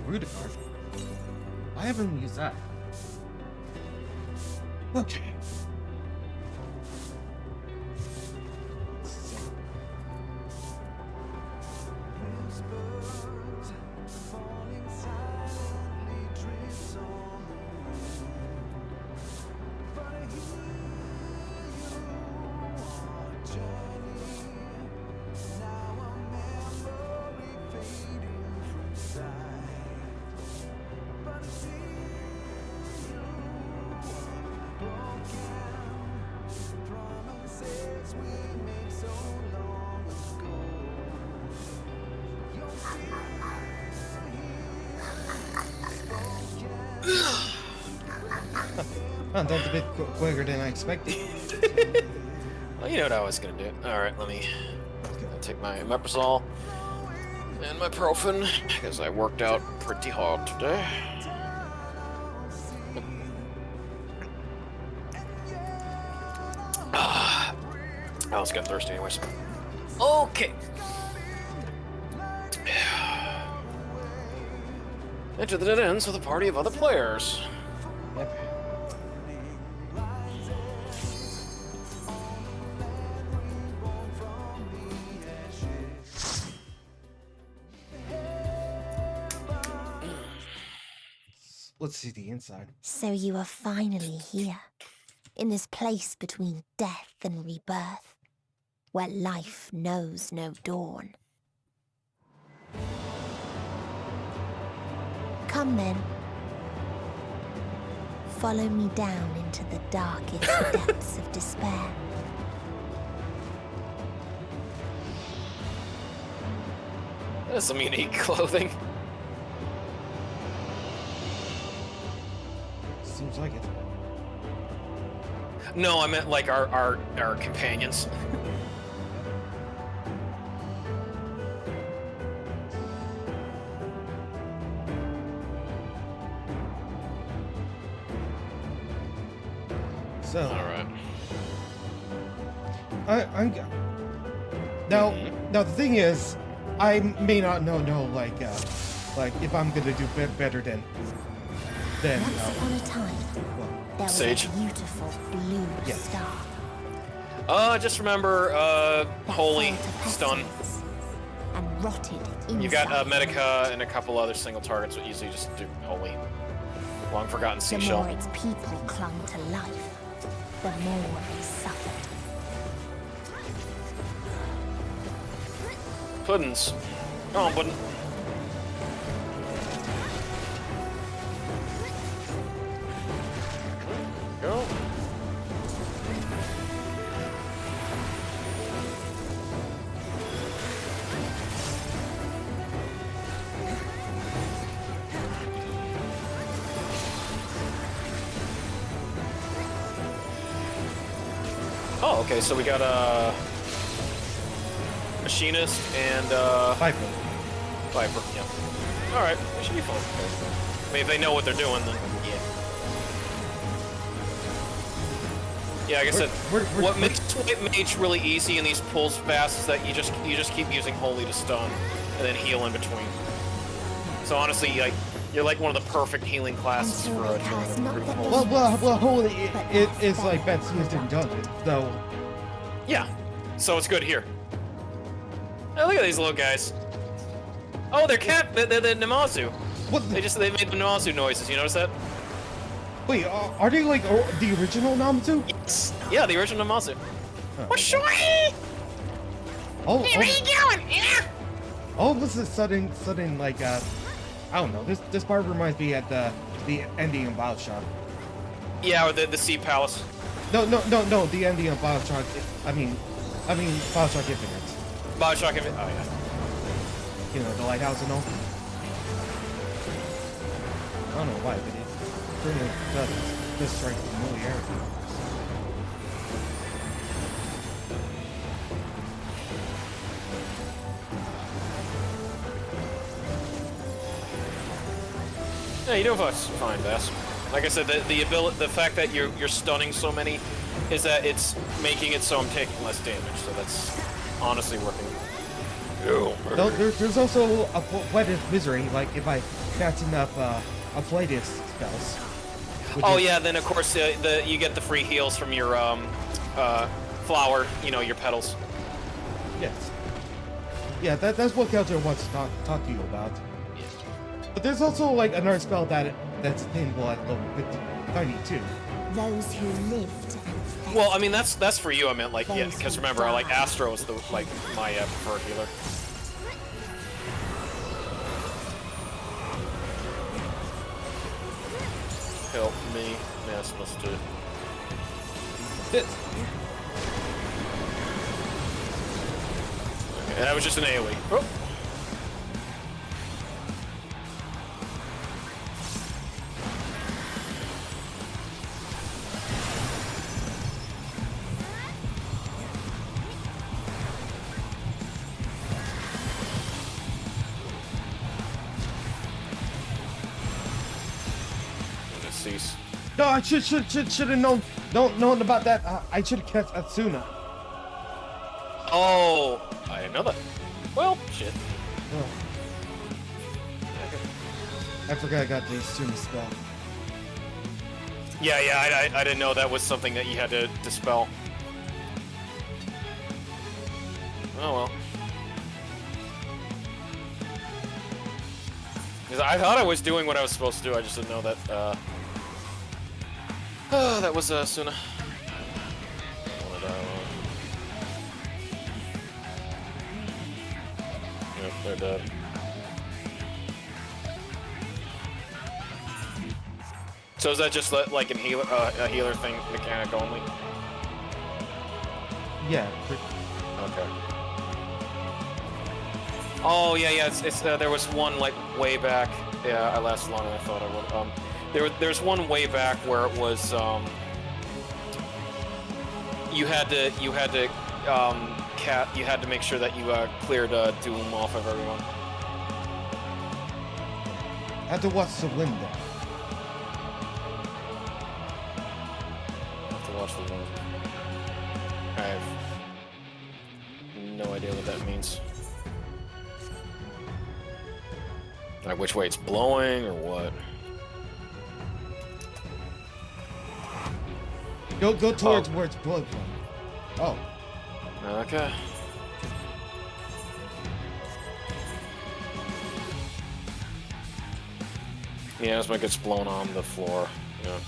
Garuda card? I haven't used that. Okay. Oh, that's a bit quicker than I expected. Well, you know what I was gonna do. Alright, let me take my omeprazole and my Profen, because I worked out pretty hard today. I was getting thirsty anyways. Okay. Enter the dead ends with a party of other players. Yep. Let's see the inside. So you are finally here, in this place between death and rebirth, where life knows no dawn. Come then. Follow me down into the darkest depths of despair. That's some unique clothing. Seems like it. No, I meant like our companions. So. All right. I'm now. Now the thing is, I may not know like if I'm gonna do better than. Once upon a time, there was Sage. a beautiful blue star. Just remember, holy stun. And rotted inside. You got Medica and a couple other single targets, but usually just do holy. Long forgotten The seashell. more its people clung to life, the more they suffered. Puddins. Come on, Puddin. Go. Oh, okay, so we got a machinist and Viper. Viper, yeah. Alright, they should be fun. I mean, if they know what they're doing, then yeah. Yeah, like I said, what makes White Mage really easy in these pulls fast is that you just keep using Holy to stun, and then heal in between. So honestly, like you're like one of the perfect healing classes for a tournament. Well, holy it's like best used in dungeons, so. Yeah, so it's good here. Oh, look at these little guys. Oh, they're they're Namazu. What? They made the Namazu noises. You notice that? Wait, are they like the original Namazu? Yes. Yeah, the original Namazu. Oh, shorty! Oh, hey, where you going? Yeah. All of a sudden, like I don't know. This part reminds me at the ending of BioShock. Yeah, or the Sea Palace. No. The ending of BioShock. I mean BioShock Infinite. BioShock Infinite. Oh yeah. You know, the lighthouse and all. I don't know why, but it really does strike familiarity. Yeah, you're doing fine, Bass. Like I said, the fact that you're stunning so many is that it's making it so I'm taking less damage. So that's honestly working. No, there's also a Flighted Misery, like if I catch enough Flighted spells. Oh yeah, then of course you get the free heals from your flower, you know, your petals. Yes. Yeah, that's what Kelcher wants to talk to you about. Yeah. But there's also like another spell that's attainable at level 92. Those who lived. Well, I mean that's for you. I meant like yeah, because remember, I like Astro is my preferred healer. Help me, Master. Okay, that was just an AoE. Oh. No, I should have known about that. I should have kept Asuna. Oh, I didn't know that. Well, shit. Oh. I forgot I got the Asuna spell. Yeah, I didn't know that was something that you had to dispel. Oh well. Because I thought I was doing what I was supposed to do, I just didn't know that, oh, that was, Suna. Yep, they're dead. So is that just like a healer thing, mechanic only? Yeah. Okay. Oh yeah, yeah. It's there was one like way back. Yeah, I lasted longer than I thought I would. There's one way back where it was you had to make sure that you cleared Doom off of everyone. I have to watch the window. I have to watch the window. I have no idea what that means. Like which way it's blowing or what? Go towards where it's blowing from. Oh. Okay. Yeah, as it gets blown on the floor. Yeah.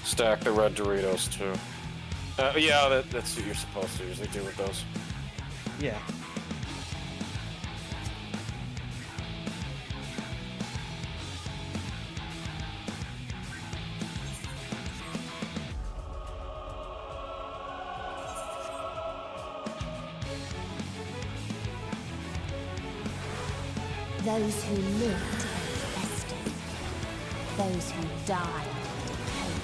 Stack the red Doritos too. Yeah, that's what you're supposed to usually do with those. Yeah. Those who lived and festered. Those who died and decayed.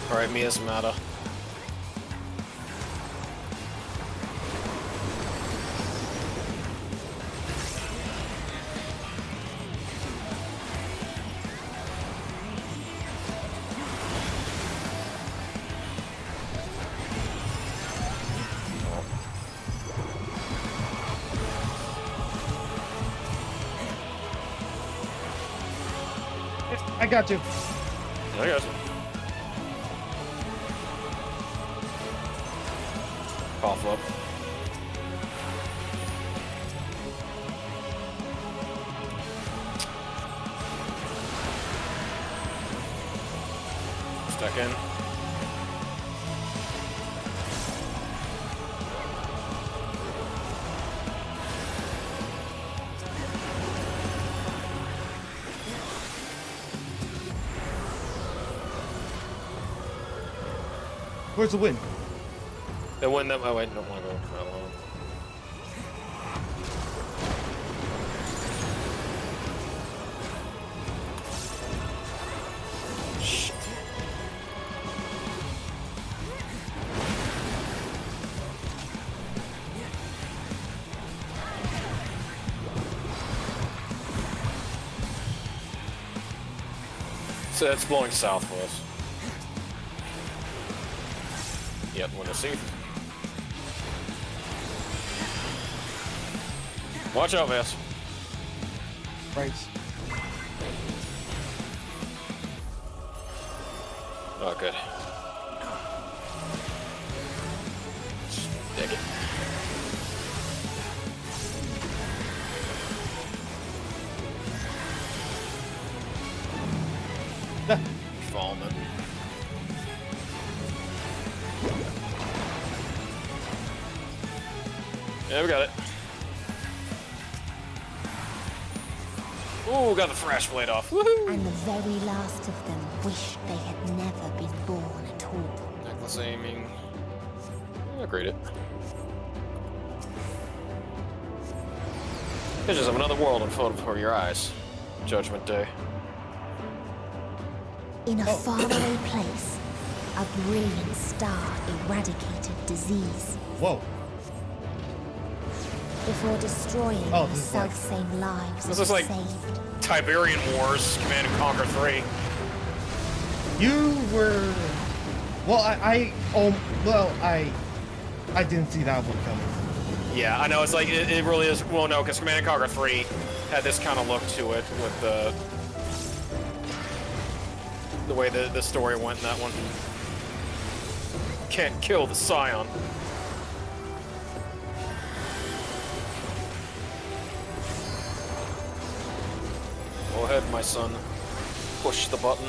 Alright, Miasmata. I got you. I got you. Cough up. Stuck in. Where's the wind? The wind that. Oh, wait, don't want to go that long. Shit. So it's blowing south for us. Yep, window seat. Watch out, Vass. Right. Oh, good. Dig it. Fallman. Yeah, we got it. Ooh, got the thrash blade off. Woohoo! And the very last of them wished they had never been born at all. Necklace aiming. Upgrade it. Visions of another world unfold before your eyes. Judgment Day. In a faraway place, a brilliant star eradicated disease. Whoa. Before destroying the self-same lives This it is like saved. Tiberian Wars, Command and Conquer 3. You were... Well, I didn't see that one coming. Yeah, I know, it's like, it really is, well no, because Command and Conquer 3 had this kind of look to it with the way the story went in that one. Can't kill the Scion. Go ahead, my son. Push the button.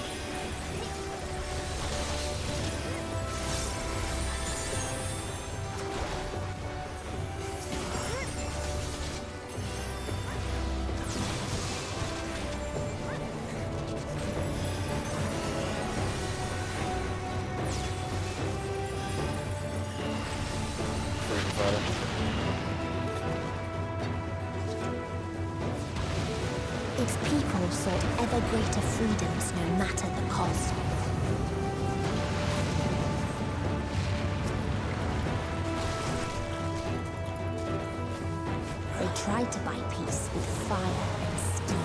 Its people sought ever greater freedoms no matter the cost. They tried to buy peace with fire and steel.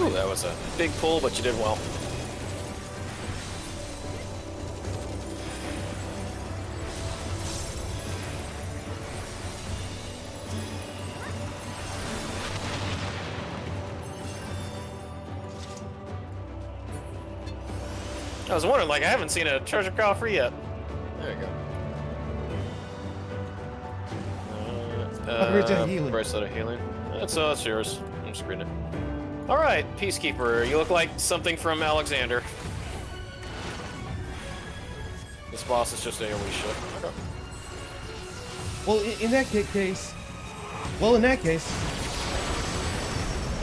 Ooh, that was a big pull, but you did well. I was wondering, like, I haven't seen a treasure coffer yet. There you go. Bracelet of healing. That's yours. I'm just reading it. Alright, Peacekeeper, you look like something from Alexander. This boss is just AoE shit. Okay. Well, in that case... Well, in that case...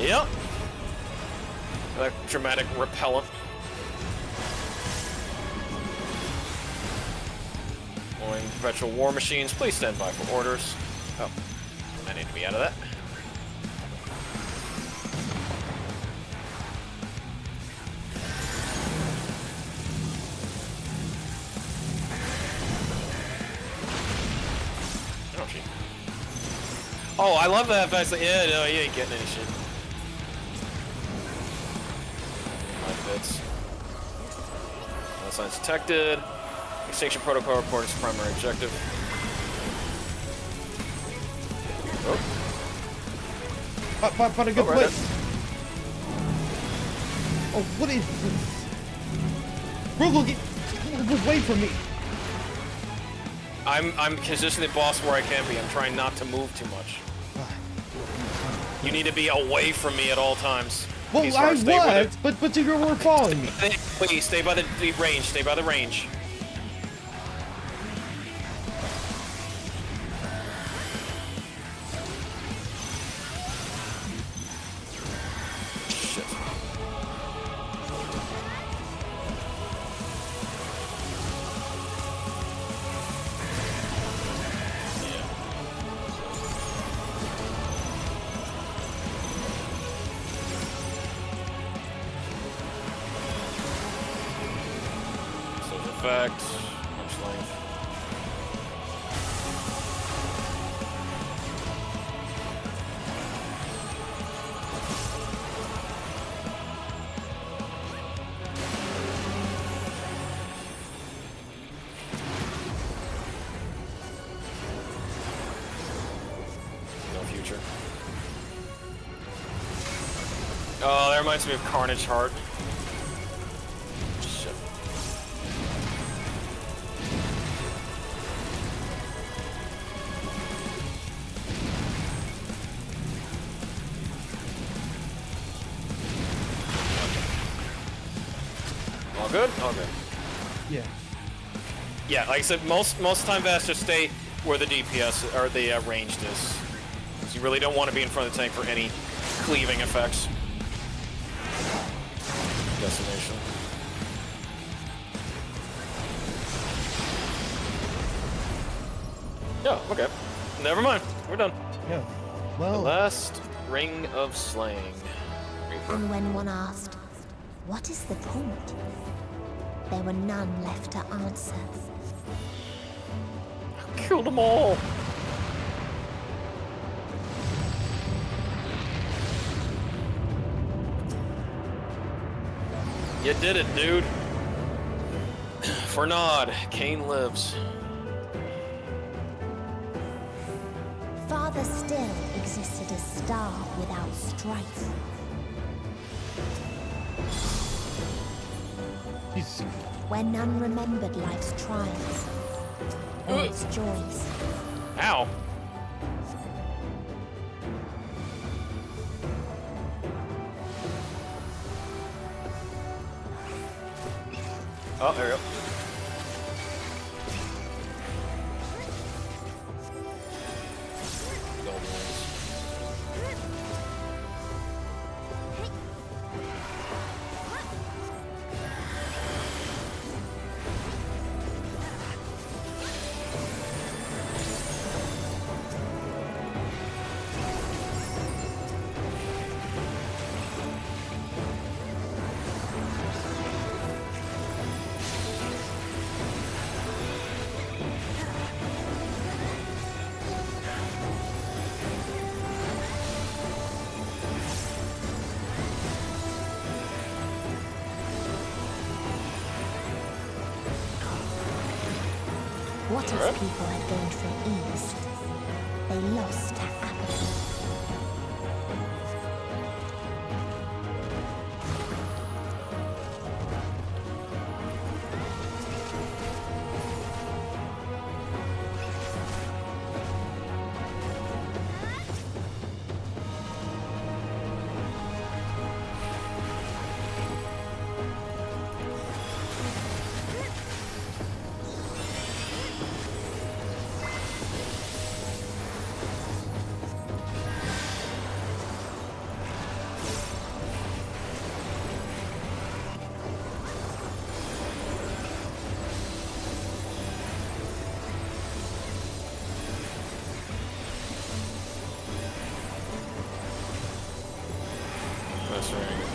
Yep. That dramatic repellent. Going perpetual war machines, please stand by for orders. Oh, I need to be out of that. Oh, I love that. Yeah, no, you ain't getting any shit. My bits. No signs detected. Extinction protocol reporting its primary objective. Oh. But a good place. Oh, what is this? Rugal, get away from me. I'm positioning the boss where I can be. I'm trying not to move too much. You need to be away from me at all times. Well, I was, but you were following me. Please, stay by the range. Stay by the range. Shit. Effect, punch length. No future. Oh, that reminds me of Carnage Heart. Shit. All good? All good. Yeah. Yeah, like I said, most time Vaster stay where the DPS or the ranged is. Because you really don't want to be in front of the tank for any cleaving effects. Destination. Yeah, okay. Never mind. We're done. Yeah. Well. The last ring of slaying. And when one asked, what is the point? There were none left to answer. Killed them all. You did it, dude. For Nod, Cain lives. Father still existed a star without strife. Where none remembered life's trials, its joys. Ow. Oh, there we go. What its people had gained from ease, they lost to apathy.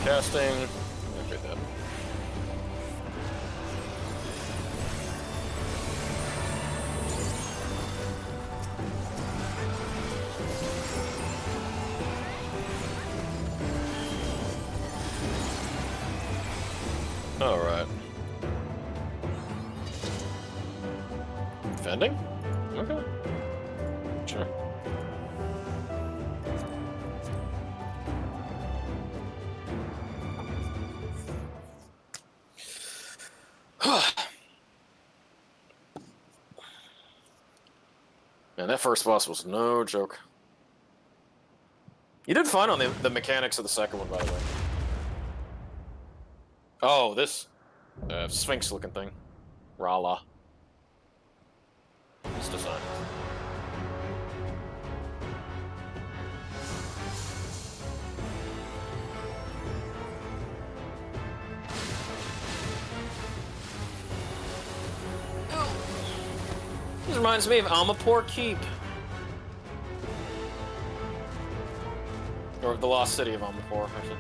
Casting. Okay, that. All right. Defending? Okay. Sure. Man, that first boss was no joke. You did fine on the mechanics of the second one, by the way. Oh, this Sphinx-looking thing. Rala. This design. This reminds me of Amapur Keep. Or the lost city of Amapur, I should.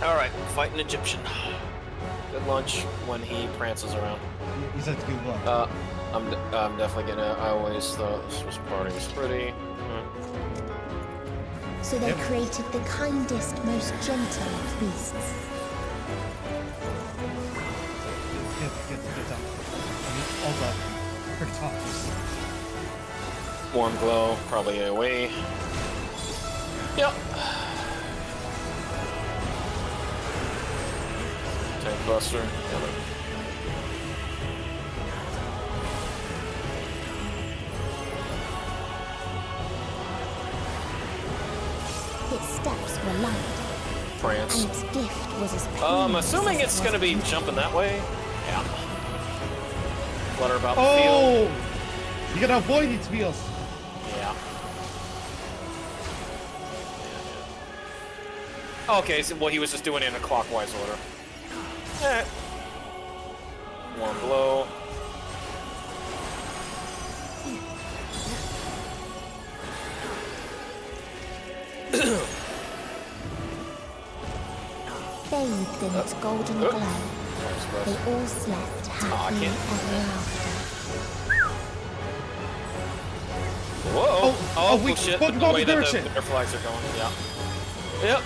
Alright, fight an Egyptian. Good lunch when he prances around. You said good luck. I'm definitely gonna. I always thought this was party was pretty. So they created the kindest, most gentle of beasts. Get down. All the quick tops. Warm glow, probably AoE. Yep. Tank buster. Its steps were light. Prance. And its gift was as I'm assuming it's gonna be jumping that way. Yeah. Flutter about the field. field. You gotta avoid these wheels. Yeah. Okay, so well, he was just doing it in a clockwise order. Eh. One blow. Bathed in its golden glow, they all slept happily ever after. Whoa! Oh, shit! The Pokemon way that version. the butterflies are going. Yeah. Yep.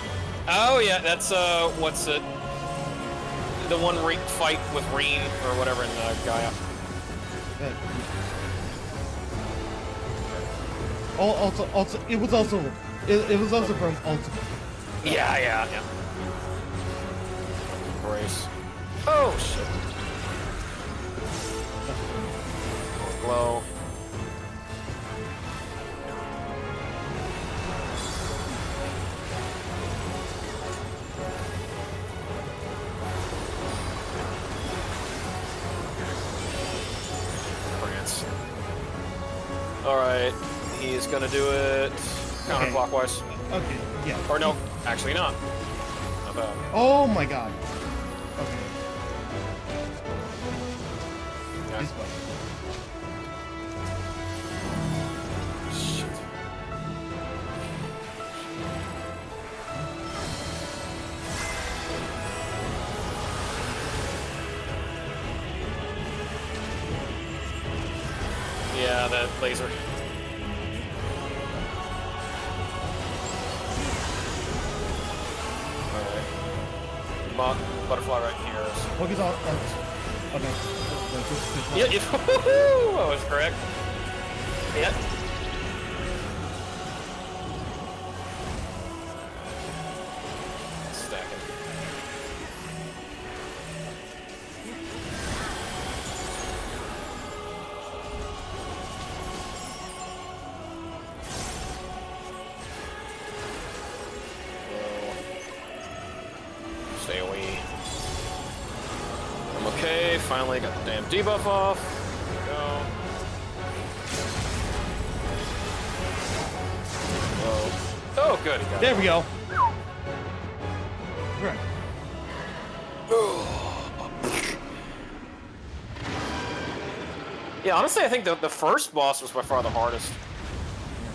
Oh yeah, that's what's it? The one fight with Reen or whatever in Gaia. Also, it was also from Ultimate. Yeah. brace. Oh shit. Glow. Alright, he's gonna do it counterclockwise. Okay, yeah. Or no, actually not. Not bad. Oh my god. Okay. Yeah. This way. Shit. Yeah, that laser. Alright. Butterfly right here. Focus on. Okay. Yeah, that was correct. Yeah. Stacking. Stay away. I'm okay. Finally got the damn debuff off. There we go. Whoa. Oh, good. He got There it. we go. Right. Yeah, honestly, I think the first boss was by far the hardest.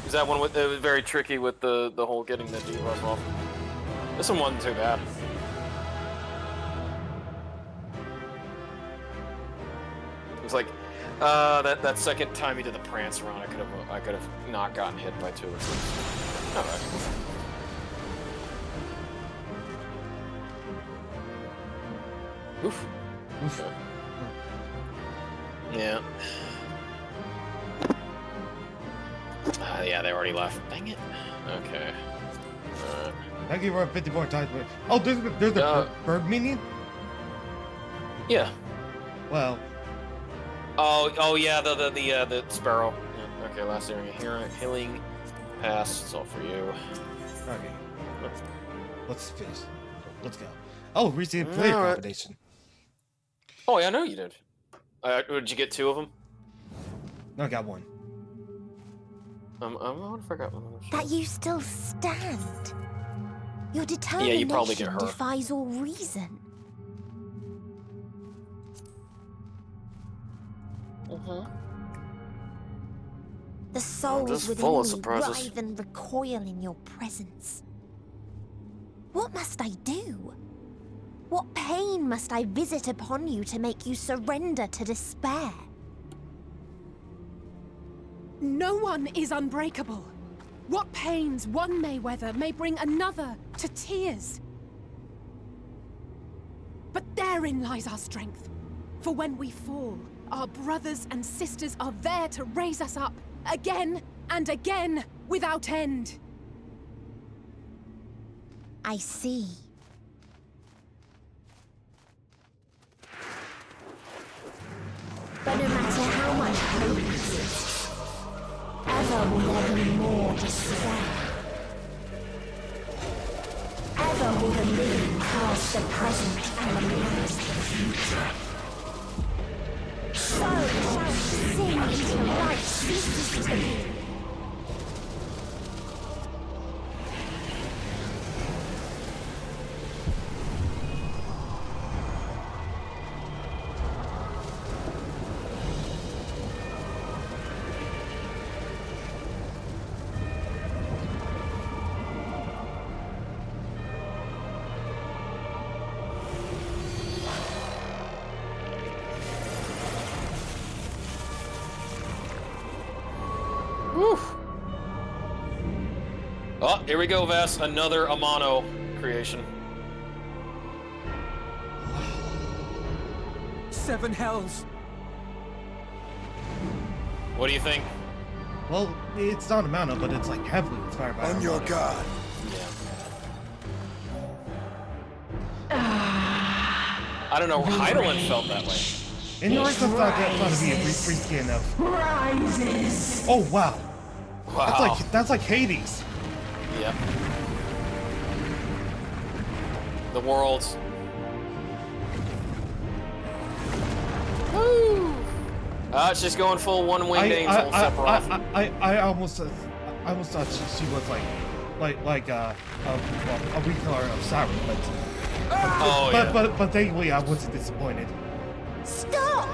Is that one with, it was very tricky with the whole getting the debuff off. This one wasn't too bad. It was like that second time he did the prance run, I could have not gotten hit by 2 or 3. All right. Oof. Oof. Okay. Yeah. Yeah, they already left. Dang it. Okay. Alright. Thank you for 54 times. Oh, there's a bird meaning? Yeah. Well. Oh yeah, the sparrow. Yeah. Okay, last area here. Healing pass. It's all for you. Okay. Let's finish. Let's go. Oh, recent player combination. Oh yeah, I know you did. Did you get 2 of them? No, I got 1. I wonder if I got one. That you still stand. Your determination Yeah, you probably get her. defies all reason. The souls just within full of me surprises. writhe and recoil in your presence. What must I do? What pain must I visit upon you to make you surrender to despair? No one is unbreakable. What pains one may weather may bring another to tears. But therein lies our strength. For when we fall, our brothers and sisters are there to raise us up, again and again, without end. I see. But no matter how much hope exists, ever will there be more despair. Ever will the living curse the present and the memories of the future. So shall we sing until life ceases to be. Oh, here we go, Vas. Another Amano creation. 7 hells. What do you think? Well, it's not Amano, but it's like heavily inspired by On your Amano. guard. Yeah. I don't know, Heidelin felt that way. And yours thought to be a reskin of. Rises. Oh wow. Wow. That's like Hades. Yep. The world's. Woo! She's going full one winged angel Sephiroth. I almost thought she was like a recolor of Siren, but thankfully I wasn't disappointed. Stop!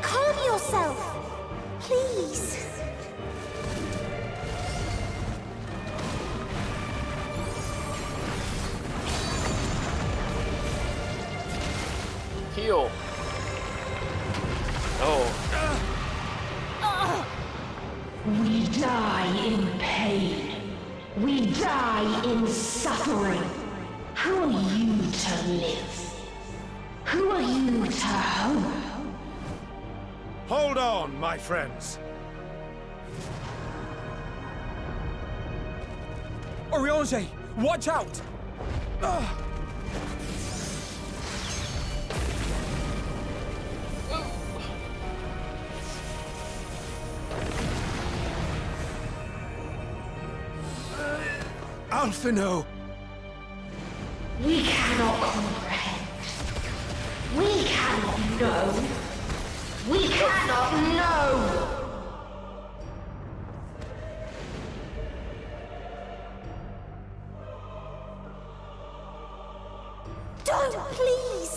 Calm yourself, please. Heal. Oh. We die in pain. We die in suffering. Who are you to live? Who are you to hope? Hold on, my friends. Oriange, watch out! Alphino! We cannot comprehend. We cannot know. We cannot know! Don't, please!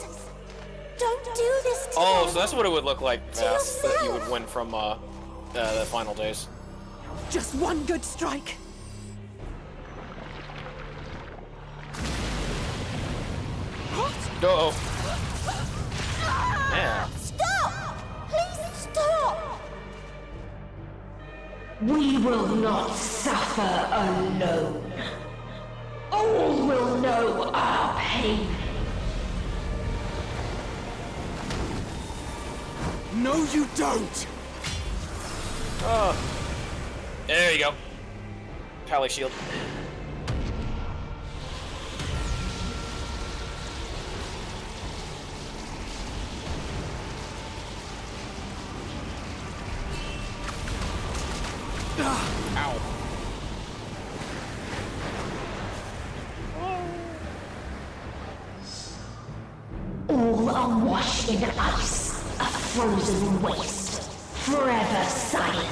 Don't do this to Oh, them. so that's what it would look like, To Vass, that you would yourself. win from the final days. Just one good strike. Uh-oh. Yeah. Stop! Please stop! We will not suffer alone. All will know our pain. No, you don't! There you go. Pally shield. Ow. All are washed in ice, a frozen waste, forever silent.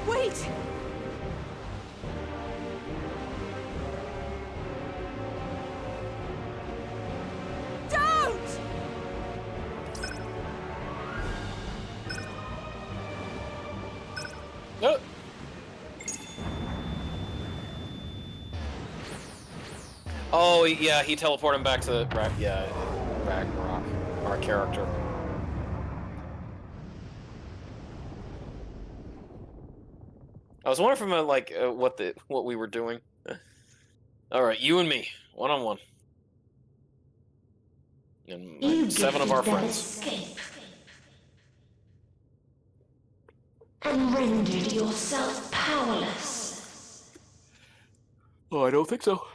Wait! Don't! No. Oh, yeah, he teleported him back to Ragnarok, our character. I was wondering from what we were doing. All right, you and me, one-on-one, and You 7 of our gifted them friends. escape. And rendered yourself powerless. Oh, I don't think so.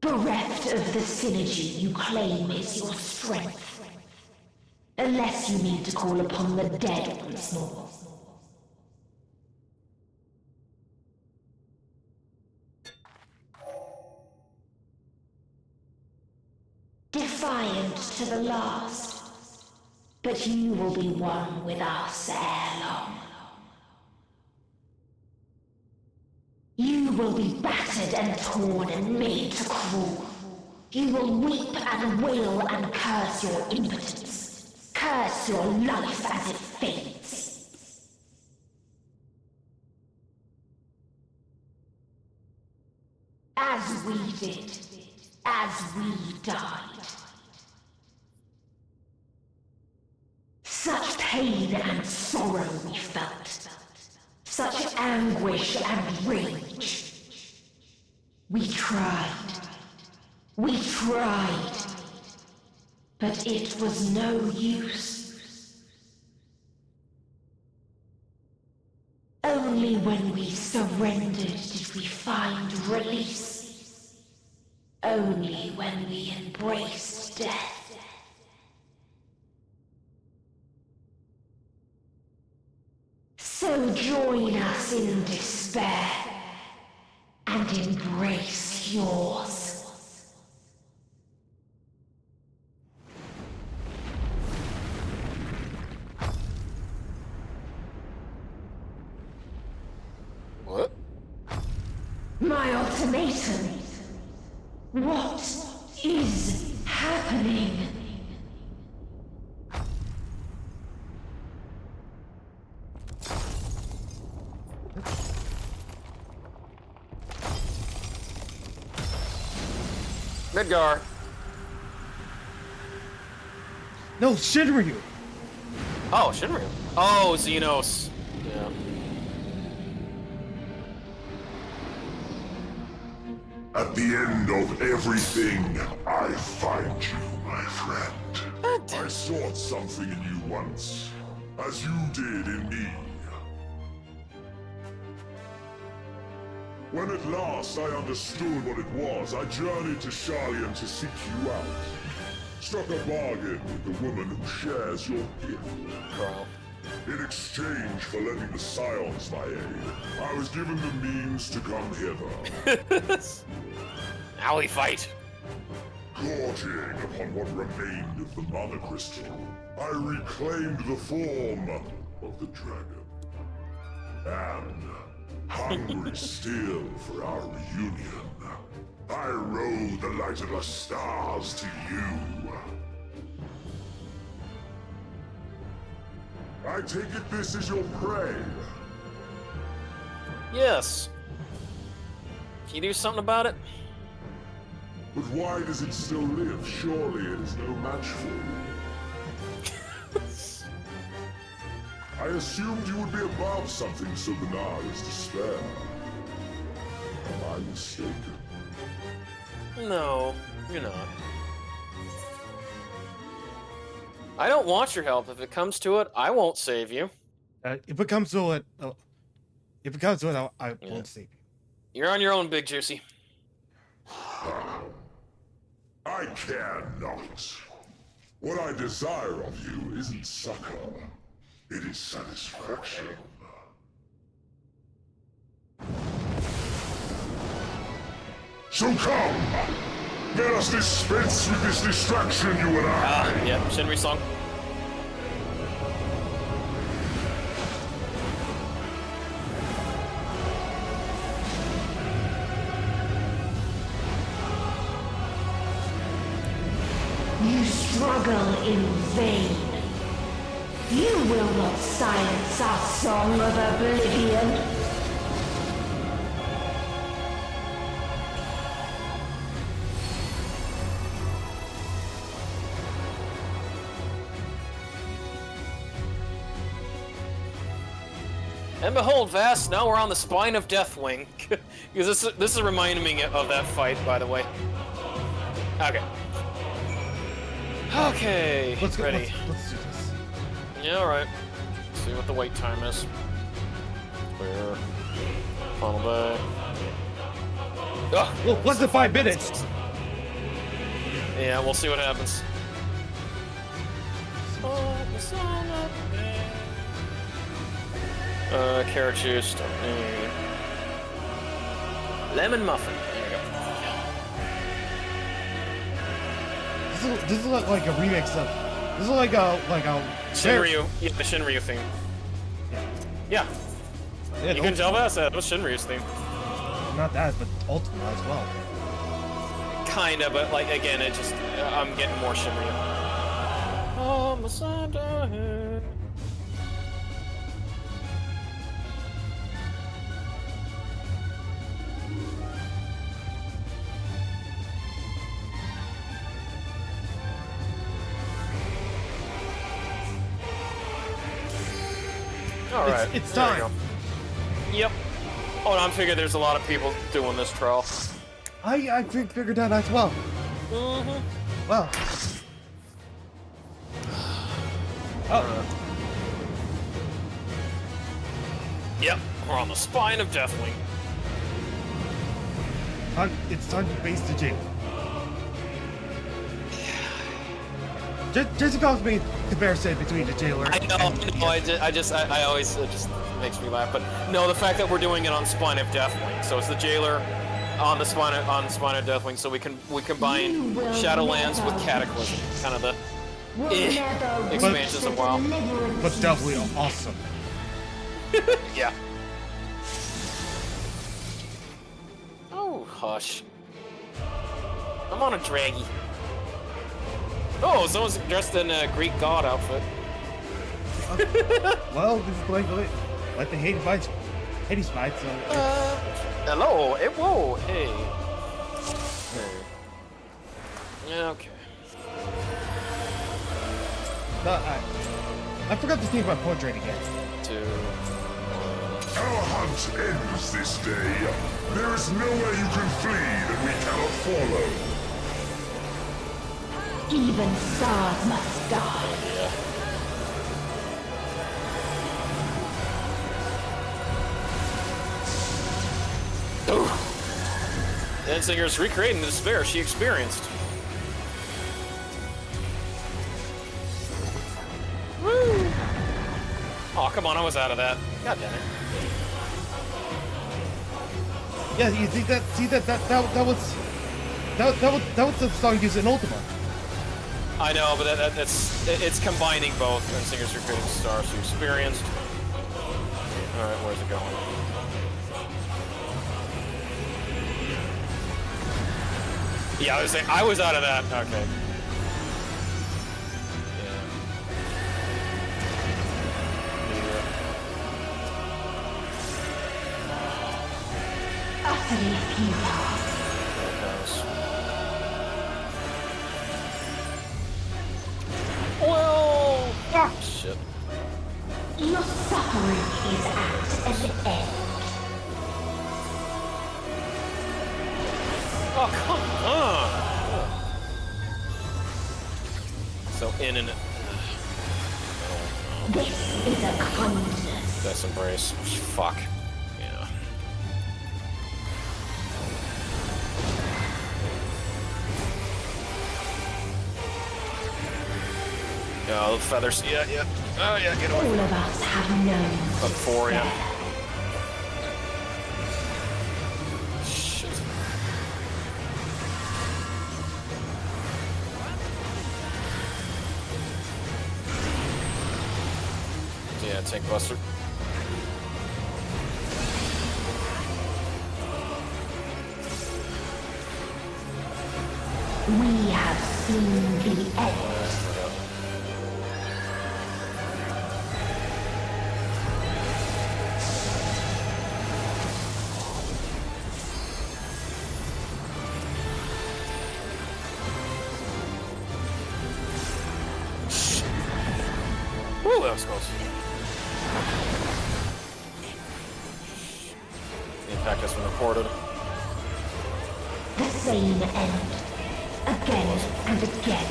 Bereft of the synergy you claim is your strength. Unless you mean to call upon the dead once more. Defiant to the last. But you will be one with us ere long. You will be battered and torn and made to crawl. You will weep and wail and curse your impotence. Curse your life as it fades. As we did. As we died. Such pain and sorrow we felt. Such anguish and rage. We tried. We tried. But it was no use. Only when we surrendered did we find release. Only when we embraced death. So join us in despair and embrace yours. What? My ultimatum. What is happening? Midgar. No, Shinryu. Oh, Shinryu. Oh, Xenos. Yeah. At the end of everything, I find you, my friend. I sought something in you once, as you did in me. When at last I understood what it was, I journeyed to Sharlayan to seek you out. Struck a bargain with the woman who shares your gift. Wow. In exchange for lending the Scions my aid, I was given the means to come hither. Now we fight. Gorging upon what remained of the Mother Crystal, I reclaimed the form of the dragon. And, hungry still for our reunion, I rode the light of the stars to you. I take it this is your prey. Yes. Can you do something about it? But why does it still live? Surely it is no match for you. I assumed you would be above something so banal as despair. Am I mistaken? No, you're not. I don't want your help. If it comes to it, I won't save you. If it comes to it, I won't save you. You're on your own, Big Juicy. I care not. What I desire of you isn't succor. It is satisfaction. So come! Let us dispense with this distraction, you and I! Yep, Shinry song. You struggle in vain. You will not silence our song of oblivion. And behold, Vas, now we're on the spine of Deathwing. Because this is reminding me of that fight, by the way. Okay. Okay, Let's ready. Let's do this. Yeah, alright. See what the wait time is. Clear. Funnel bay. Well, less than 5 minutes! Yeah, we'll see what happens. Carrot juice. Lemon muffin. There you go. This is like a remix of. This is like a Shinryu. Yeah, the Shinryu theme. Yeah. You can tell that was Shinryu's theme. Not that, but Ultima as well. Kinda, but like again, it just I'm getting more Shinryu. All right, it's time. Yep. Oh, and I'm figuring there's a lot of people doing this trial. I figured that as well. Well. Yep, we're on the spine of Deathwing. It's time to face the jailer. Just calls me comparison between the jailer. I know. I always it just makes me laugh. But no, the fact that we're doing it on spine of Deathwing, so it's the jailer on the spine of Deathwing, so we combine Shadowlands with Cataclysm, kind of the expansions of WoW. But definitely awesome. Yeah. Oh, hush. I'm on a draggy. Oh, someone's dressed in a Greek god outfit. Well, this is like the Hades fight, so... Hello, whoa, hey. Yeah, okay. No, I forgot to think about portrait again. 2, 1. Our hunt ends this day. There is nowhere you can flee that we cannot follow. Even stars must die. Yeah. Danzinger's recreating the despair she experienced. Woo! Oh, come on, I was out of that. God damn it. Yeah, you see that was the song used in Ultima. I know, but it's combining both. Danzinger's recreating the star she experienced. Alright, where's it going? Yeah, I was out of that. Okay. Utterly futile. There it goes. Well, shit. Your suffering is at an end. Oh, come on! So in and... This is a kindness. Death's Embrace. Fuck. Yeah. Yeah, the feathers. Yeah. Oh, yeah, get away. All of us have known. Up 4, yeah. Yeah, tank buster. We have seen the end. Ooh, that was close. The impact has been recorded. The same end. Again and again.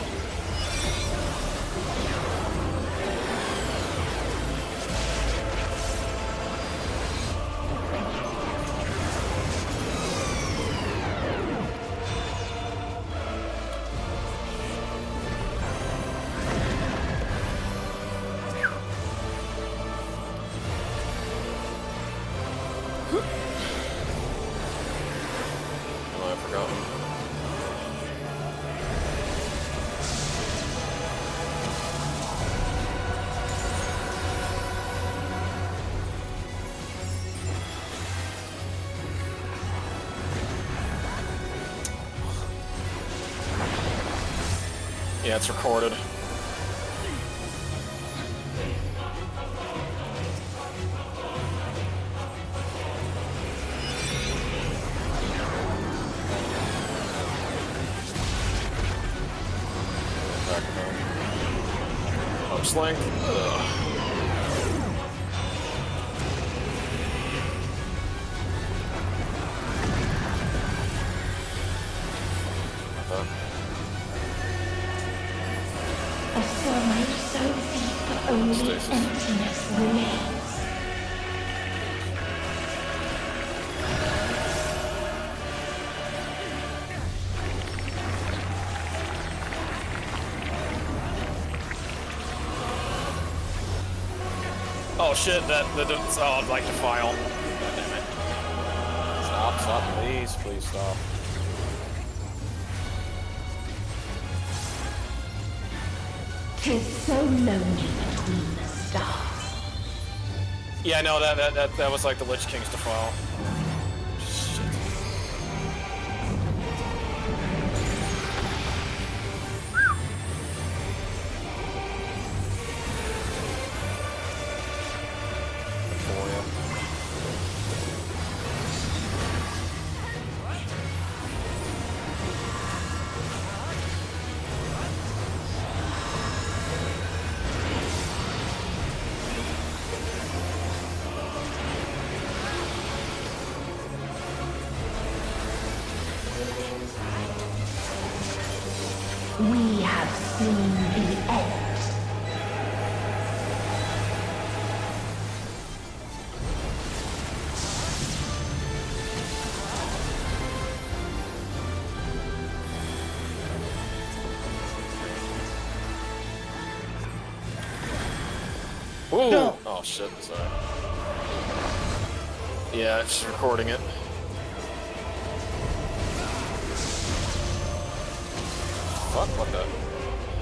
Oh, I forgot. Yeah, it's recorded. Arm's length. Ugh. that. A sorrow so deep only emptiness remains. Oh shit, I'd like to file. Damn it. Stop, please stop. Tis so lonely between the stars. Yeah, no, that was like the Lich King's defile. Shit. We have seen the end. Ooh! No. Oh shit, sorry. Yeah, it's recording it. Fuck, what the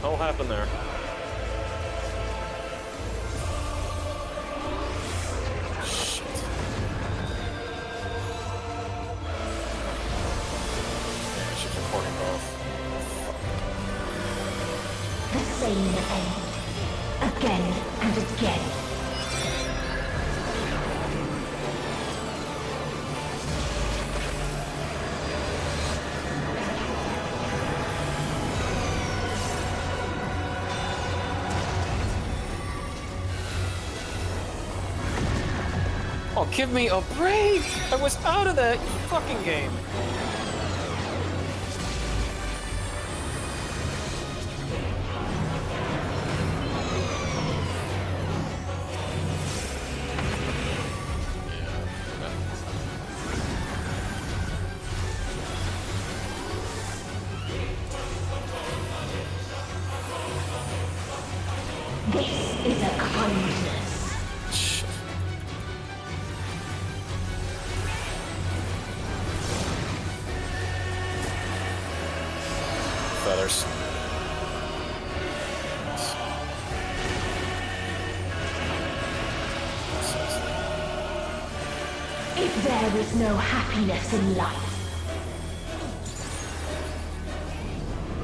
hell happened there? Shit. Yeah, she's recording both. The same end. Again and again. Oh, give me a break! I was out of that fucking game. This is a kindness. Feathers. If there is no happiness in life.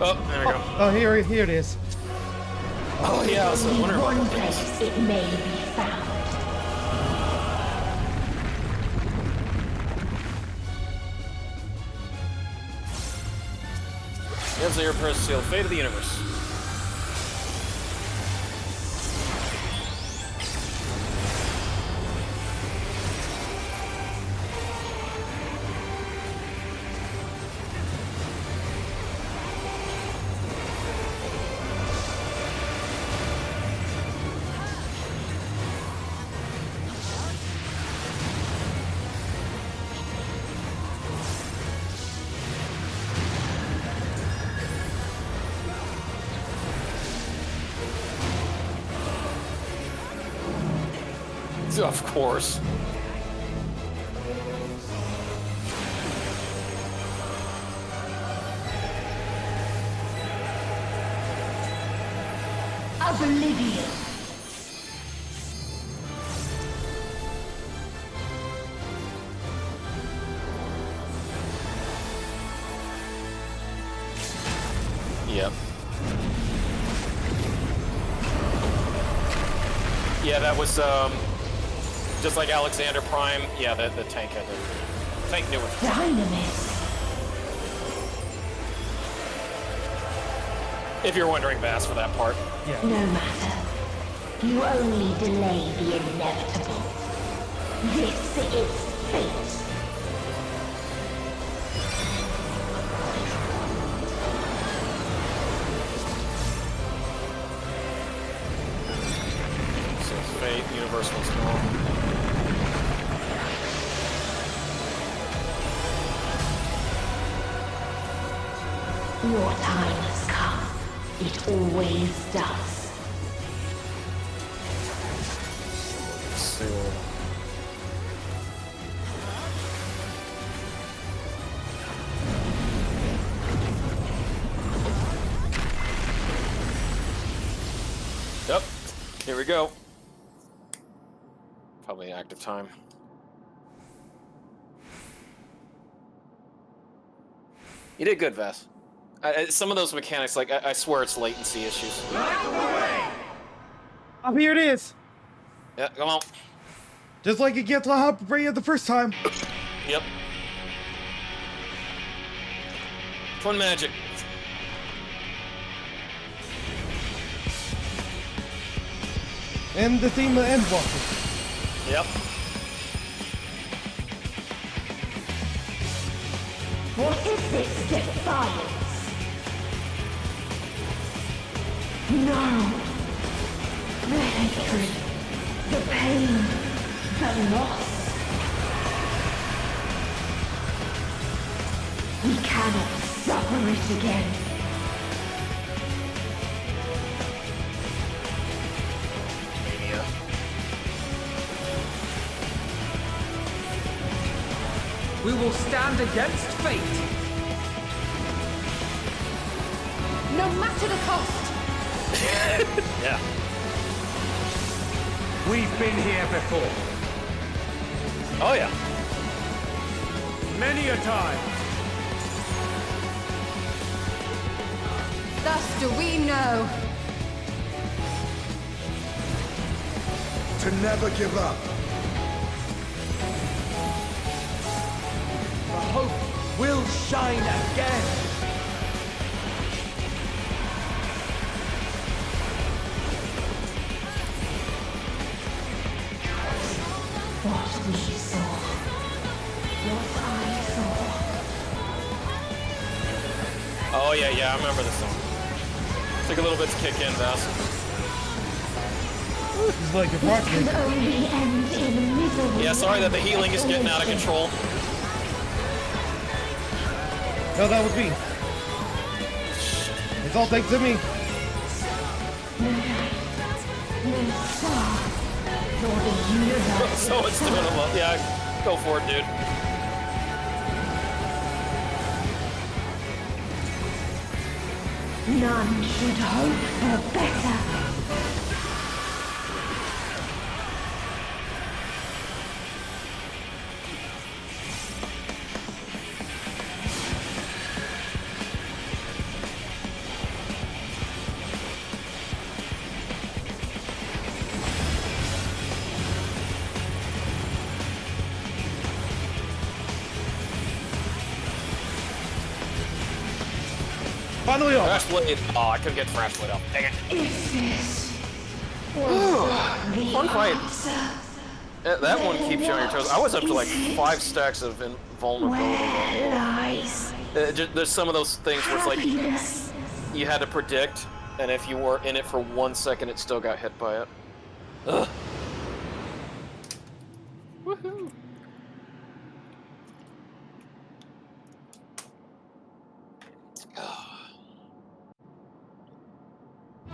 Oh, there we go. Oh, here it is. Oh yeah, I was wondering about One that. place it may be found. Cancel your press seal. Fate of the universe. Of course. Oblivion. Yep. Yeah, that was just like Alexander Prime. Yeah, the tank had to. Tank knew it. Dynamis. If you're wondering, Bass, for that part. Yeah. No matter. You only delay the inevitable. This is fate. first one's long. Your time has come. It always does. So... Yep, here we go. Probably active time. You did good, Vas. Some of those mechanics, like, I swear it's latency issues. Oh, here it is. Yeah, come on. Just like it gets hop right the first time. Yep. Fun magic. And the theme of Endwalker. Yep. What is this defiance? No. The hatred, the pain, the loss. We cannot suffer it again. Mania. We will stand against fate. No matter the cost. Yeah. We've been here before. Oh yeah. Many a time. Thus do we know. To never give up. The hope will shine again. What we saw. What I saw. Oh yeah, I remember this song. Took a little bit to kick in, Vas. It's like a rock Can only end in misery. Yeah, sorry that the healing is getting out of control. No, that was me. It's all thanks to me. So it's doing a lot. Yeah, go for it, dude. None should hope for better. Finally off. Thrash Blade. Oh, I couldn't get Thrash Blade off. Dang it. If this was the Fun fight. answer, That one keeps you on your toes. I was up to like 5 stacks of invulnerability. where lies There's some of those things where it's like happiness? you had to predict, and if you were in it for 1 second, it still got hit by it. Ugh. Woohoo!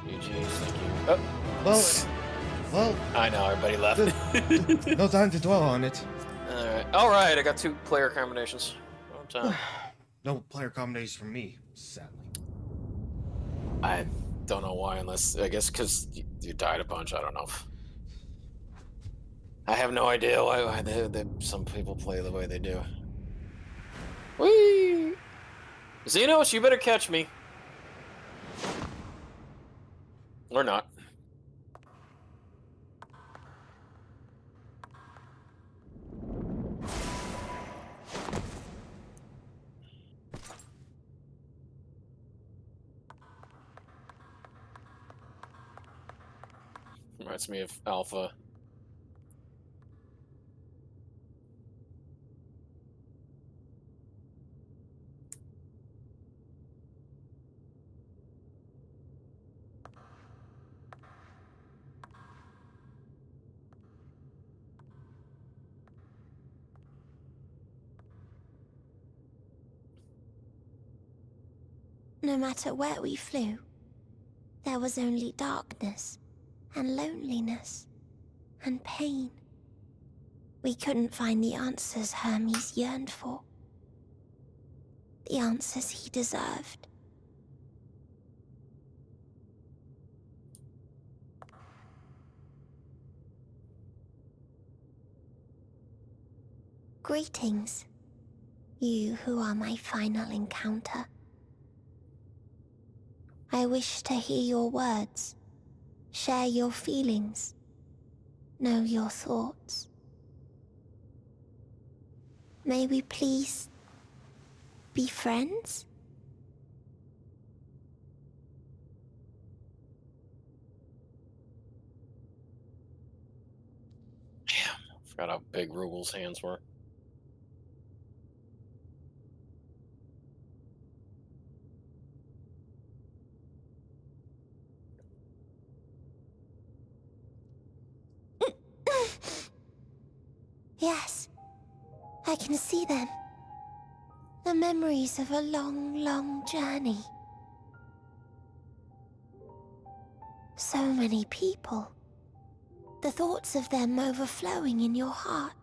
GG's, thank you. Oh. Well, I know, everybody left. no time to dwell on it. Alright, I got 2 player combinations. No player combinations from me, sadly. I don't know why, unless, I guess because you died a bunch, I don't know. I have no idea why some people play the way they do. Whee! Xenos, you better catch me. Or not. Reminds me of Alpha. No matter where we flew, there was only darkness and loneliness and pain. We couldn't find the answers Hermes yearned for. The answers he deserved. Greetings, you who are my final encounter. I wish to hear your words, share your feelings, know your thoughts. May we please be friends? Damn, I forgot how big Rugal's hands were. Yes, I can see them. The memories of a long, long journey. So many people. The thoughts of them overflowing in your heart.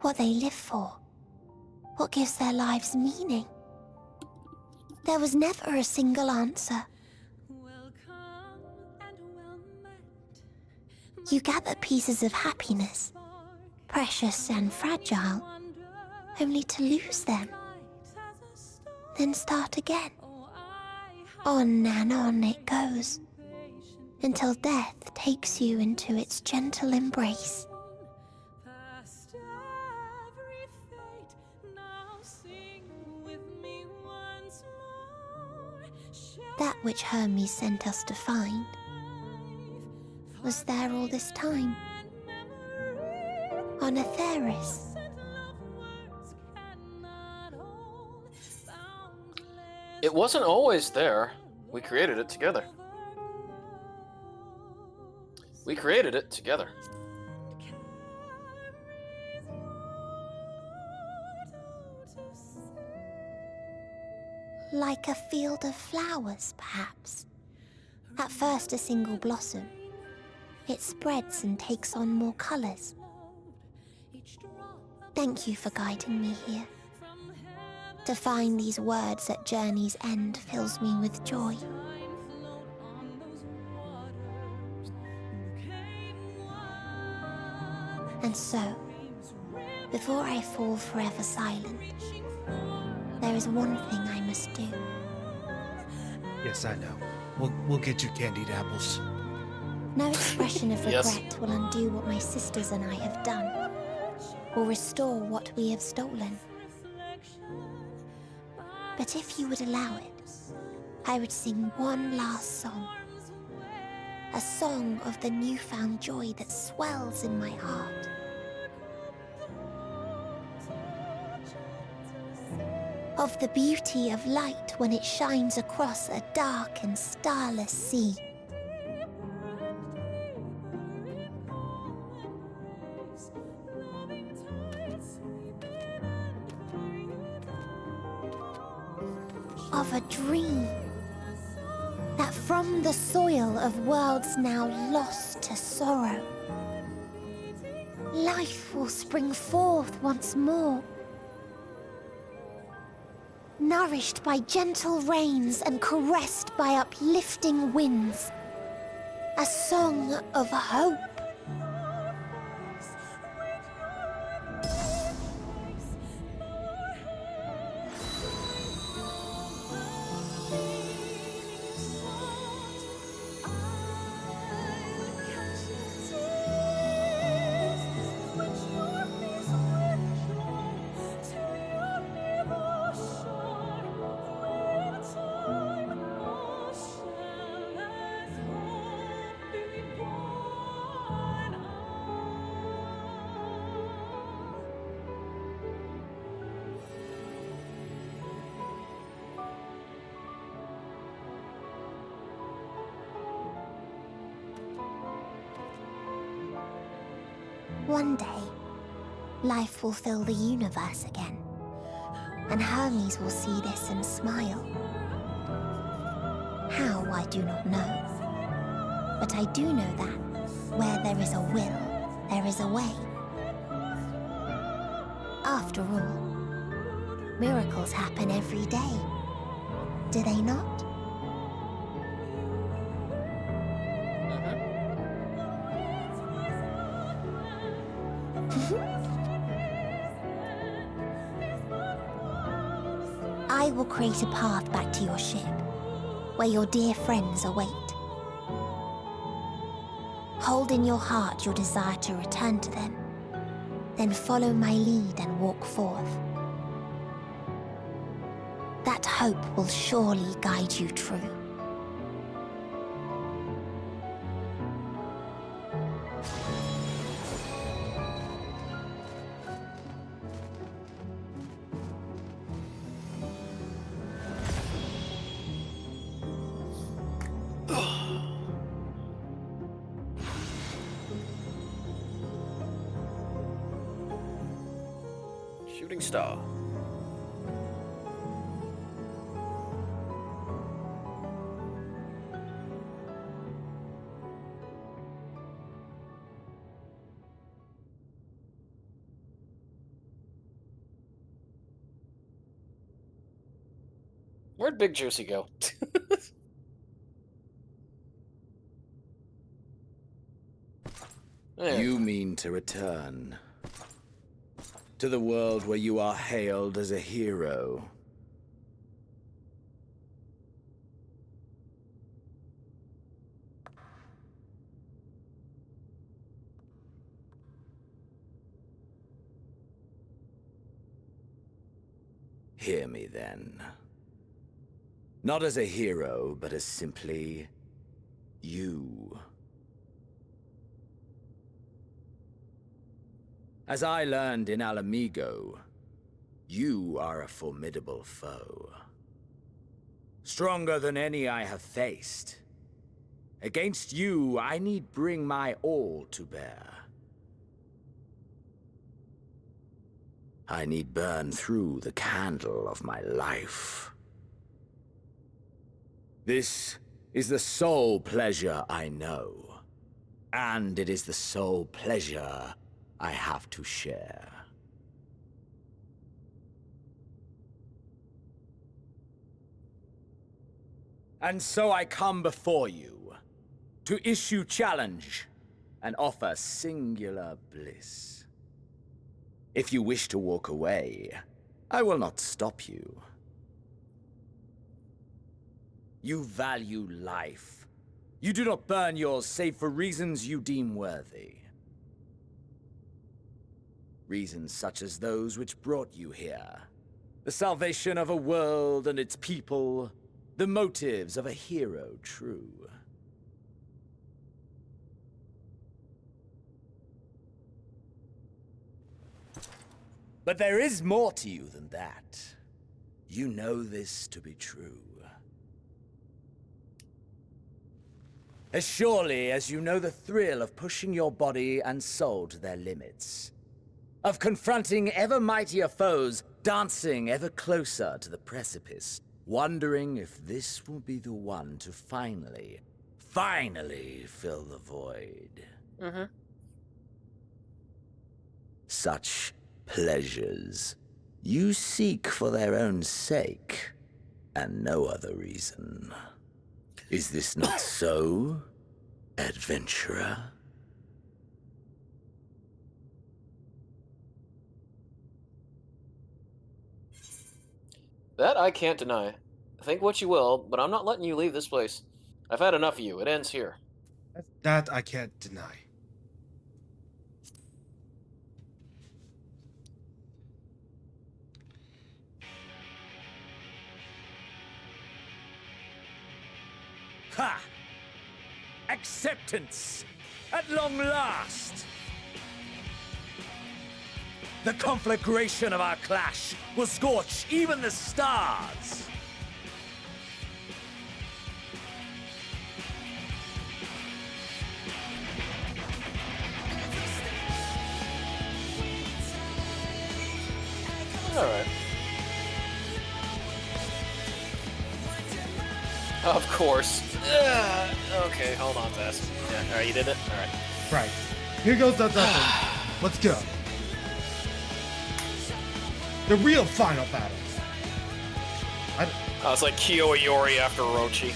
What they live for. What gives their lives meaning. There was never a single answer. You gather pieces of happiness, precious and fragile, only to lose them. Then start again. On and on it goes, until death takes you into its gentle embrace. That which Hermes sent us to find was there all this time, on Atheris. It wasn't always there. We created it together. We created it together. Like a field of flowers, perhaps. At first a single blossom. It spreads and takes on more colors. Thank you for guiding me here. To find these words at journey's end fills me with joy. And so, before I fall forever silent, there is one thing I must do. Yes, I know. We'll get you candied apples. No expression of regret will undo what my sisters and I have done, or restore what we have stolen. But if you would allow it, I would sing one last song. A song of the newfound joy that swells in my heart. Of the beauty of light when it shines across a dark and starless sea. Of a dream that from the soil of worlds now lost to sorrow, life will spring forth once more. Nourished by gentle rains and caressed by uplifting winds. A song of hope. One day, life will fill the universe again, and Hermes will see this and smile. How, I do not know. But I do know that where there is a will, there is a way. After all, miracles happen every day, do they not? I will create a path back to your ship, where your dear friends await. Hold in your heart your desire to return to them, then follow my lead and walk forth. That hope will surely guide you true. Shooting star. Where'd Big Juicy go? You mean to return to the world where you are hailed as a hero? Hear me then. Not as a hero, but as simply you. As I learned in Alamigo, you are a formidable foe. Stronger than any I have faced. Against you, I need bring my all to bear. I need burn through the candle of my life. This is the sole pleasure I know, and it is the sole pleasure I have to share. And so I come before you, to issue challenge and offer singular bliss. If you wish to walk away, I will not stop you. You value life. You do not burn yours save for reasons you deem worthy. Reasons such as those which brought you here. The salvation of a world and its people. The motives of a hero true. But there is more to you than that. You know this to be true. As surely as you know the thrill of pushing your body and soul to their limits. Of confronting ever mightier foes, dancing ever closer to the precipice, wondering if this will be the one to finally fill the void. Such pleasures you seek for their own sake, and no other reason. Is this not so, adventurer? That I can't deny. Think what you will, but I'm not letting you leave this place. I've had enough of you. It ends here. That I can't deny. Ha! Acceptance! At long last! The conflagration of our clash will scorch even the stars! Alright. Of course. Okay, hold on, Vest. Yeah, alright, you did it? Alright. Right. Here goes the thing. Let's go. The real final battle. It's like Kyo Iori after Orochi.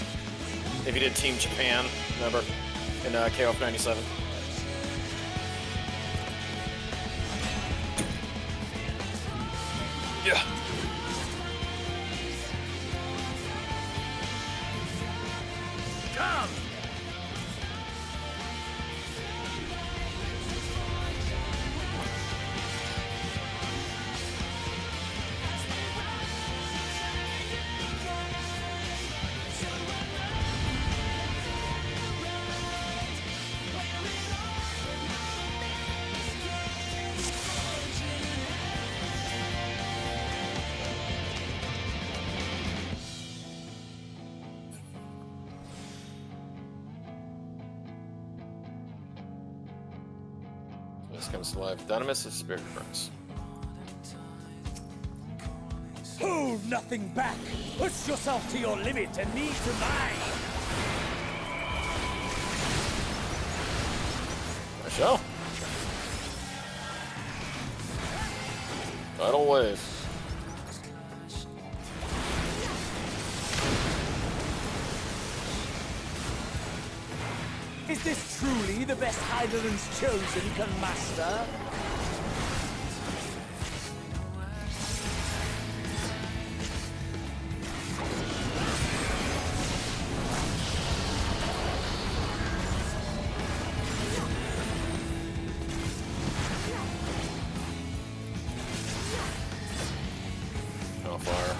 If you did Team Japan, remember? In KOF 97. Yeah. Come! This comes to life. Dynamis is Spirit Burns. Hold nothing back! Push yourself to your limit and me to mine! I shall. Tidal wave. Is this truly the best Heidelland's chosen can master? Hellfire.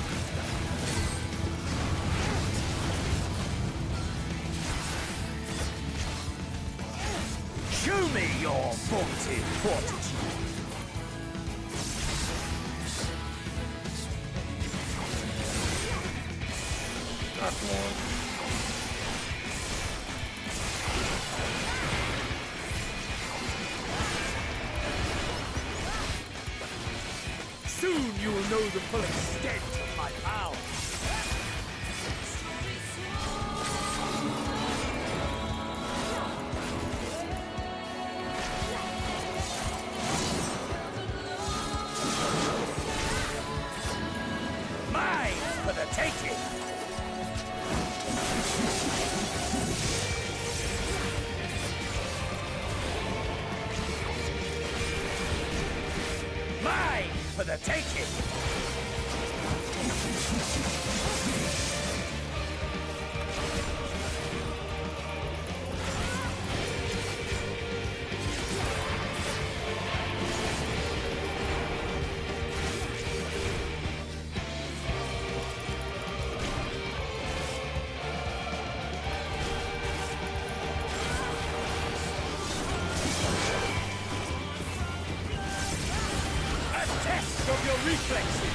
Show me your vaunted fortitude! Not one. Soon you will know the full extent of my power! Mine for the taking! Mine for the taking! A test of your reflexes!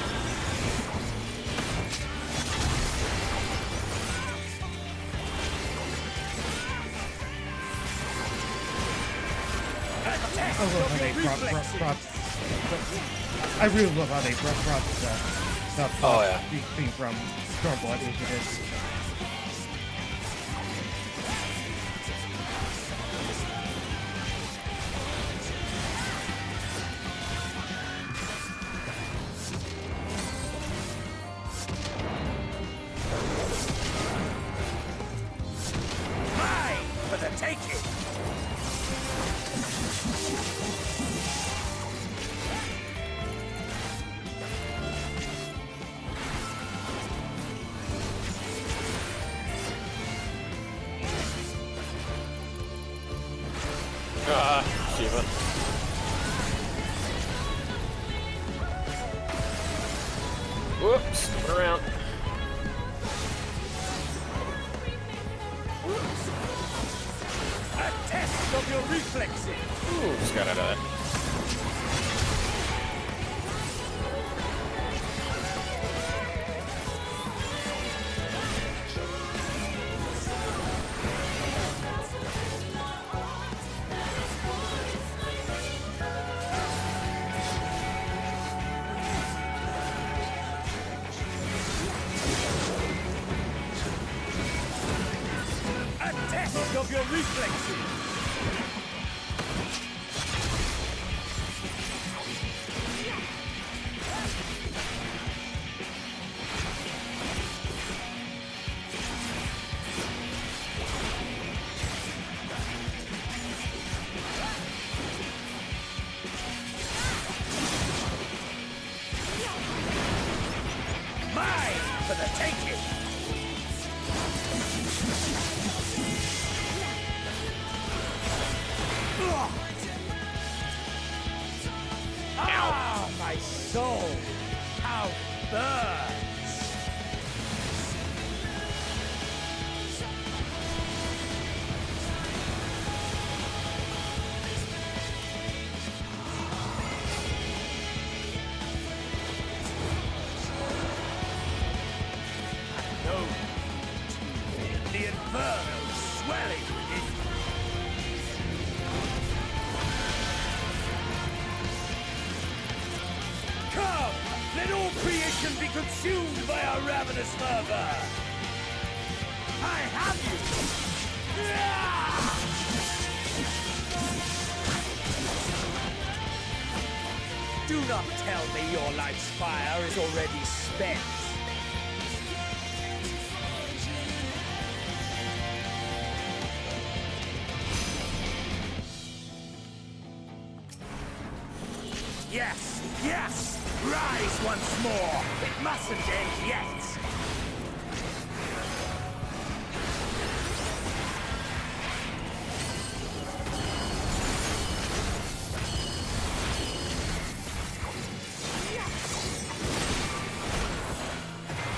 I love how they brought I really love how they brought the thing from Stormblood into this. Mine for the taking! Shiva. Whoops, spin around. A test of your reflexes! Ooh, just got out of that. your reflexes! Mine for the taking! Ah, my soul! How it burns! No, the inferno swelling within. Come, let all creation be consumed by our ravenous fervor. I have you. Do not tell me your life's fire is already spent. Yes, yes! Rise once more! It mustn't end yet!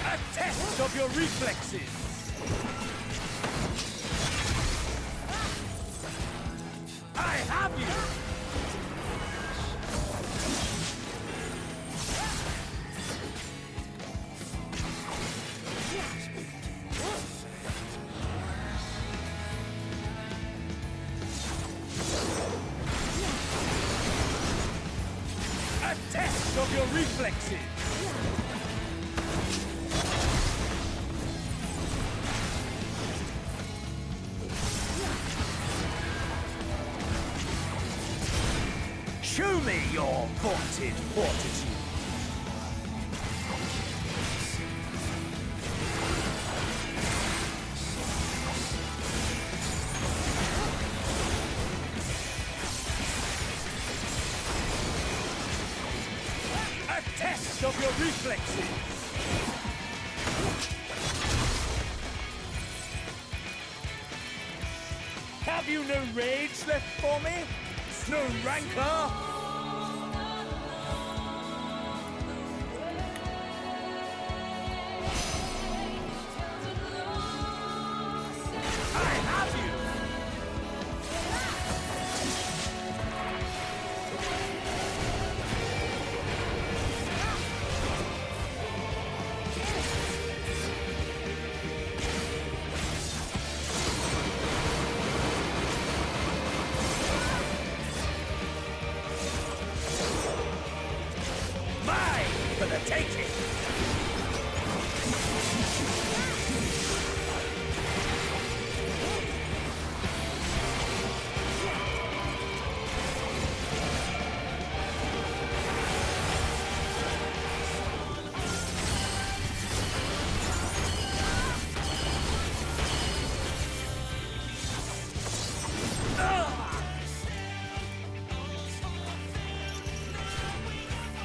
A test of your reflexes! I have you! A test of your reflexes! Show me your vaunted fortitude! A test of your reflexes! Have you no rage left for me? No rancor? I have you! Mine for the taking!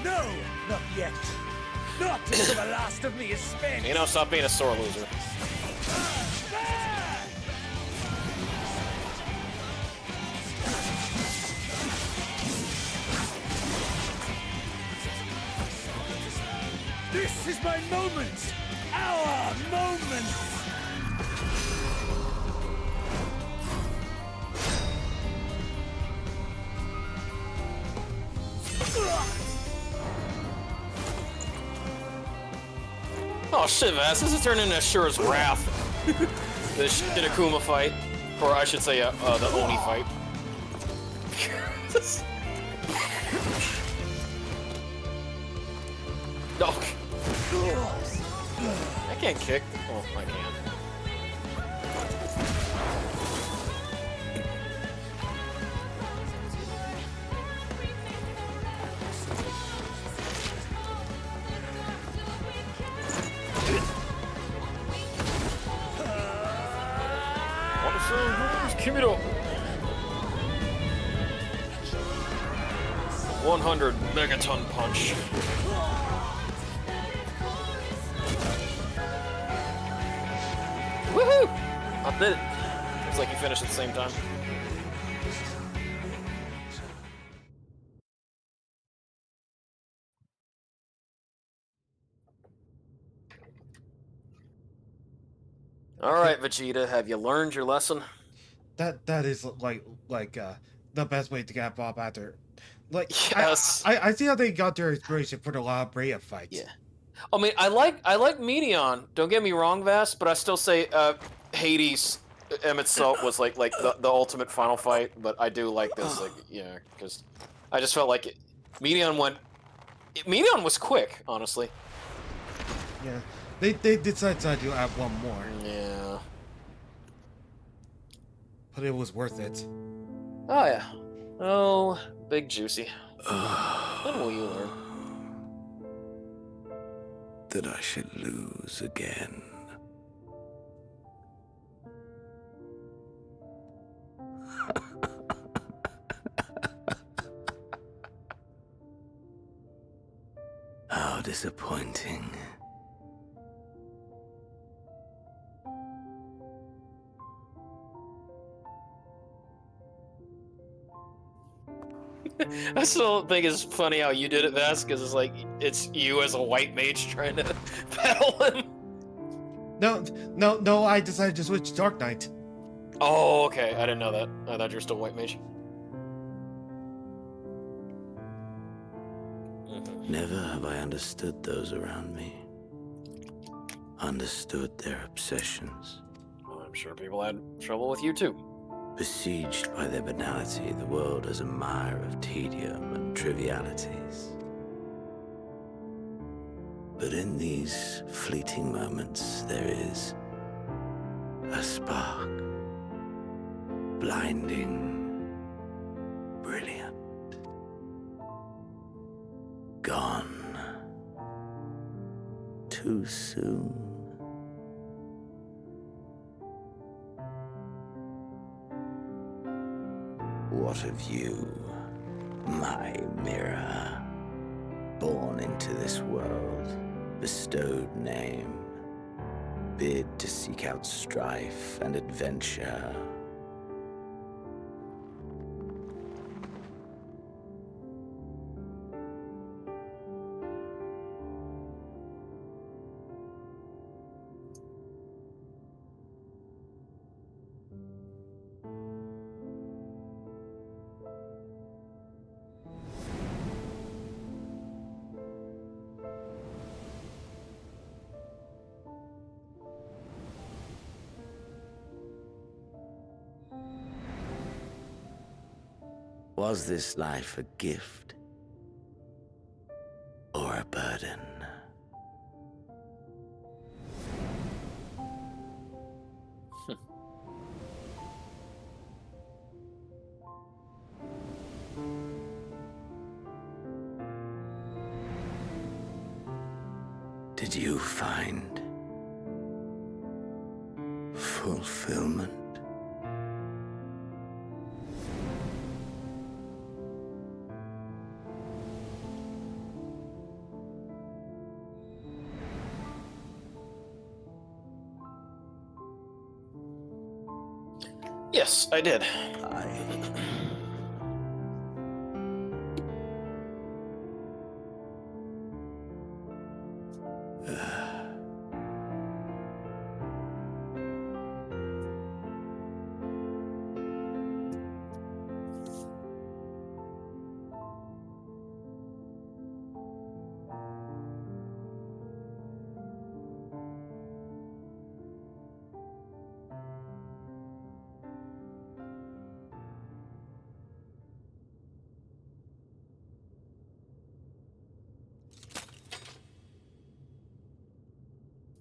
No, not yet. Not until the last of me is spent. You know, stop being a sore loser. This is my moment! Our moment! Oh shit, Vass, this is turning into Shura's Wrath. The Shinakuma fight. Or I should say, the Oni fight. No. I can't kick. Oh, I can. Kimiro. 100 megaton punch. Woohoo! I did it. It's like you finished at the same time. All right, Vegeta, have you learned your lesson? That is like the best way to get Bob after. Like, yes. I see how they got their inspiration for the La Brea fight. Yeah. I mean, I like Meteon. Don't get me wrong, Vass, but I still say Hades Emmett Salt was like the ultimate final fight. But I do like this, like, yeah, because I just felt like Meteon was quick, honestly. Yeah, they decided to add one more. Yeah. But it was worth it. Oh yeah. Oh, big juicy. When will you learn? That I should lose again. How disappointing. I still think it's funny how you did it, Vass, because it's like it's you as a white mage trying to battle him. No, I decided to switch to Dark Knight. Oh, okay. I didn't know that. I thought you were still white mage. Never have I understood those around me. Understood their obsessions. Well, I'm sure people had trouble with you too. Besieged by their banality, the world is a mire of tedium and trivialities. But in these fleeting moments, there is a spark. Blinding, brilliant. Gone. Too soon. What of you, my mirror? Born into this world, bestowed name, bid to seek out strife and adventure. Was this life a gift or a burden? Did you find fulfillment? Yes, I did.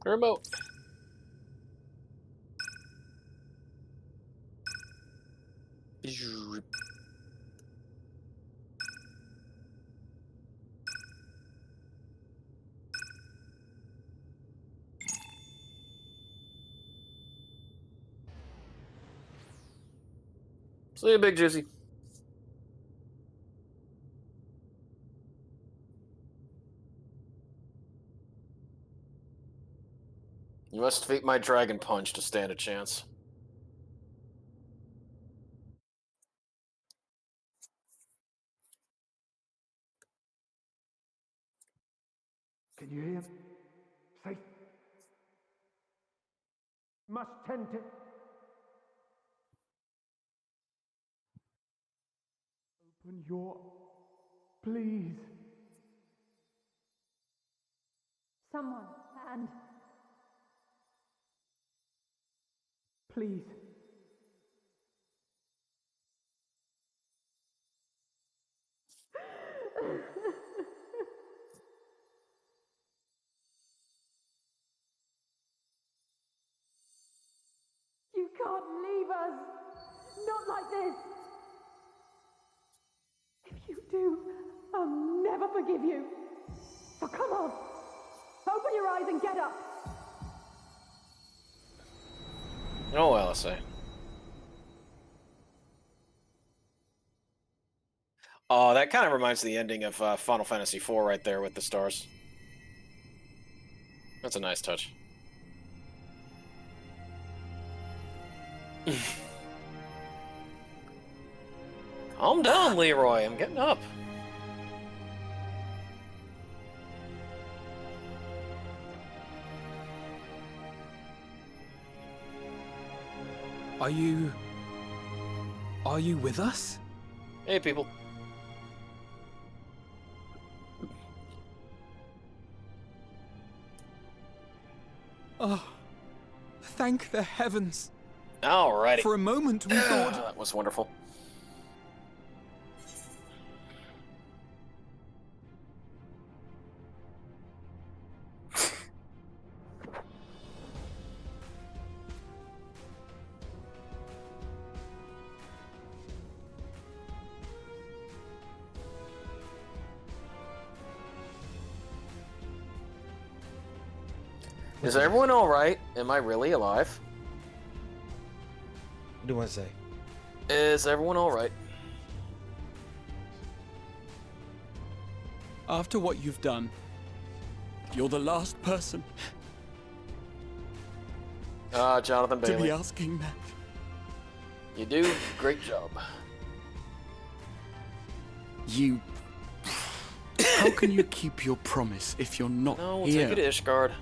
Remote. See you, Big Juicy. You must defeat my Dragon Punch to stand a chance. Can you hear him? Safe. Must tend to. Open your. Please. Someone, and Please. you can't leave us. Not like this. If you do, I'll never forgive you. So come on. Open your eyes and get up. Oh, well, I say. Oh, that kind of reminds me of the ending of Final Fantasy IV right there with the stars. That's a nice touch. Calm down, Leroy. I'm getting up. Are you with us? Hey, people. Oh, thank the heavens. Alrighty. For a moment we thought... That was wonderful. Is everyone alright? Am I really alive? What do you want to say? Is everyone alright? After what you've done, you're the last person Jonathan Bailey. to be asking that. You do. Great job. You... How can you keep your promise if you're not No, we'll here? take it to Ishgard.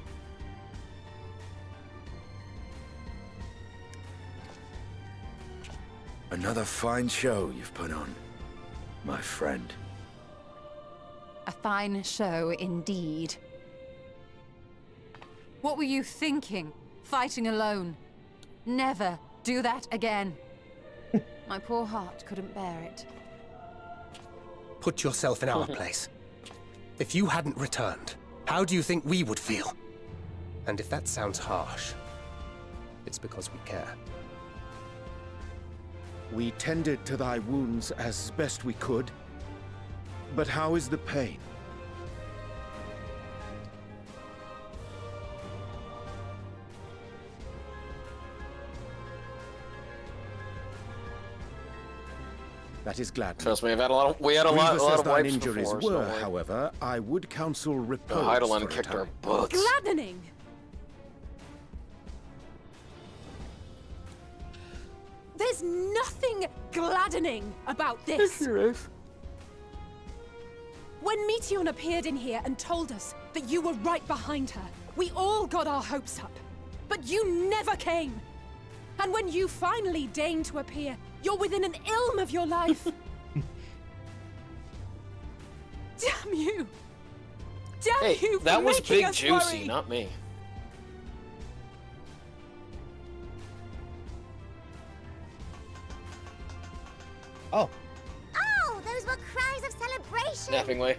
Another fine show you've put on, my friend. A fine show indeed. What were you thinking? Fighting alone? Never do that again. My poor heart couldn't bear it. Put yourself in our place. If you hadn't returned, how do you think we would feel? And if that sounds harsh, it's because we care. We tended to thy wounds as best we could. But how is the pain? That is glad. Trust me, we had a lot of wipes injuries before, were, so however, I would counsel repose. Heidelin for a kicked our time. butts. Gladdening! There's nothing gladdening about this. When Meteon appeared in here and told us that you were right behind her, we all got our hopes up. But you never came. And when you finally deigned to appear, you're within an ilm of your life. Damn you! Damn you! That for was making Big us Juicy, worry. not me. Oh. Oh, those were cries of celebration. Snapping way.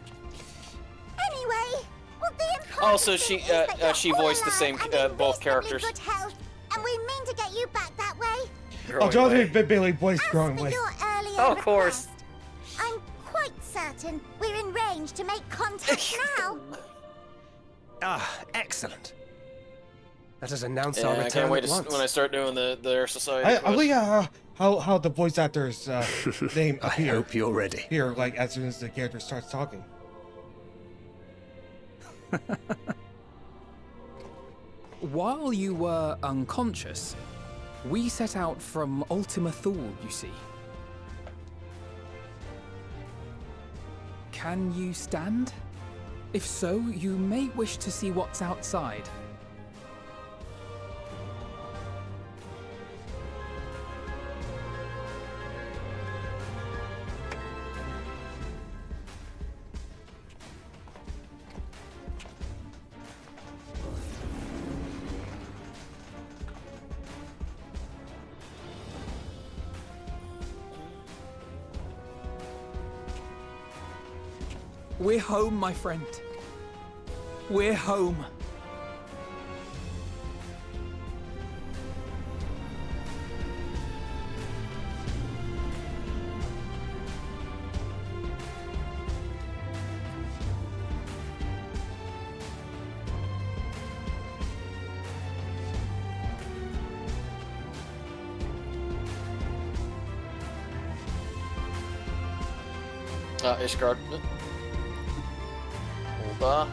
Anyway, well, the important Also, thing is that you're she all voiced the alive same and in both reasonably characters. good health, and we mean to get you back that way. Oh, Jonathan Bailey voice growing For way. your earlier Of course. request, I'm quite certain we're in range to make contact now. Ah, excellent. Let us announce Yeah, our I return can't wait at to, once. when I start doing their society. I like how the voice actor's name appears. I hope you're ready. Here, like as soon as the character starts talking. While you were unconscious, we set out from Ultima Thule, you see. Can you stand? If so, you may wish to see what's outside. We're home, my friend. We're home. Ishgard. Ulba.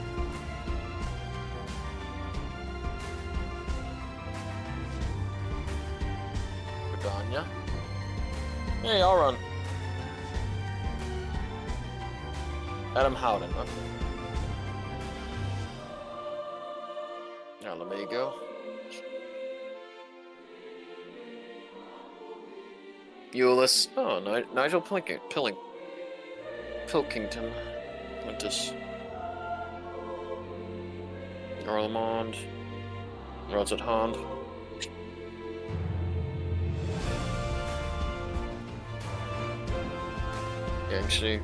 Gardania. Hey, I'll run. Adam Howden, huh? Now let me go. Euless. Oh, Nigel Pilkington. Quintus. Orlemond. Rodsett Hond. Yangshi.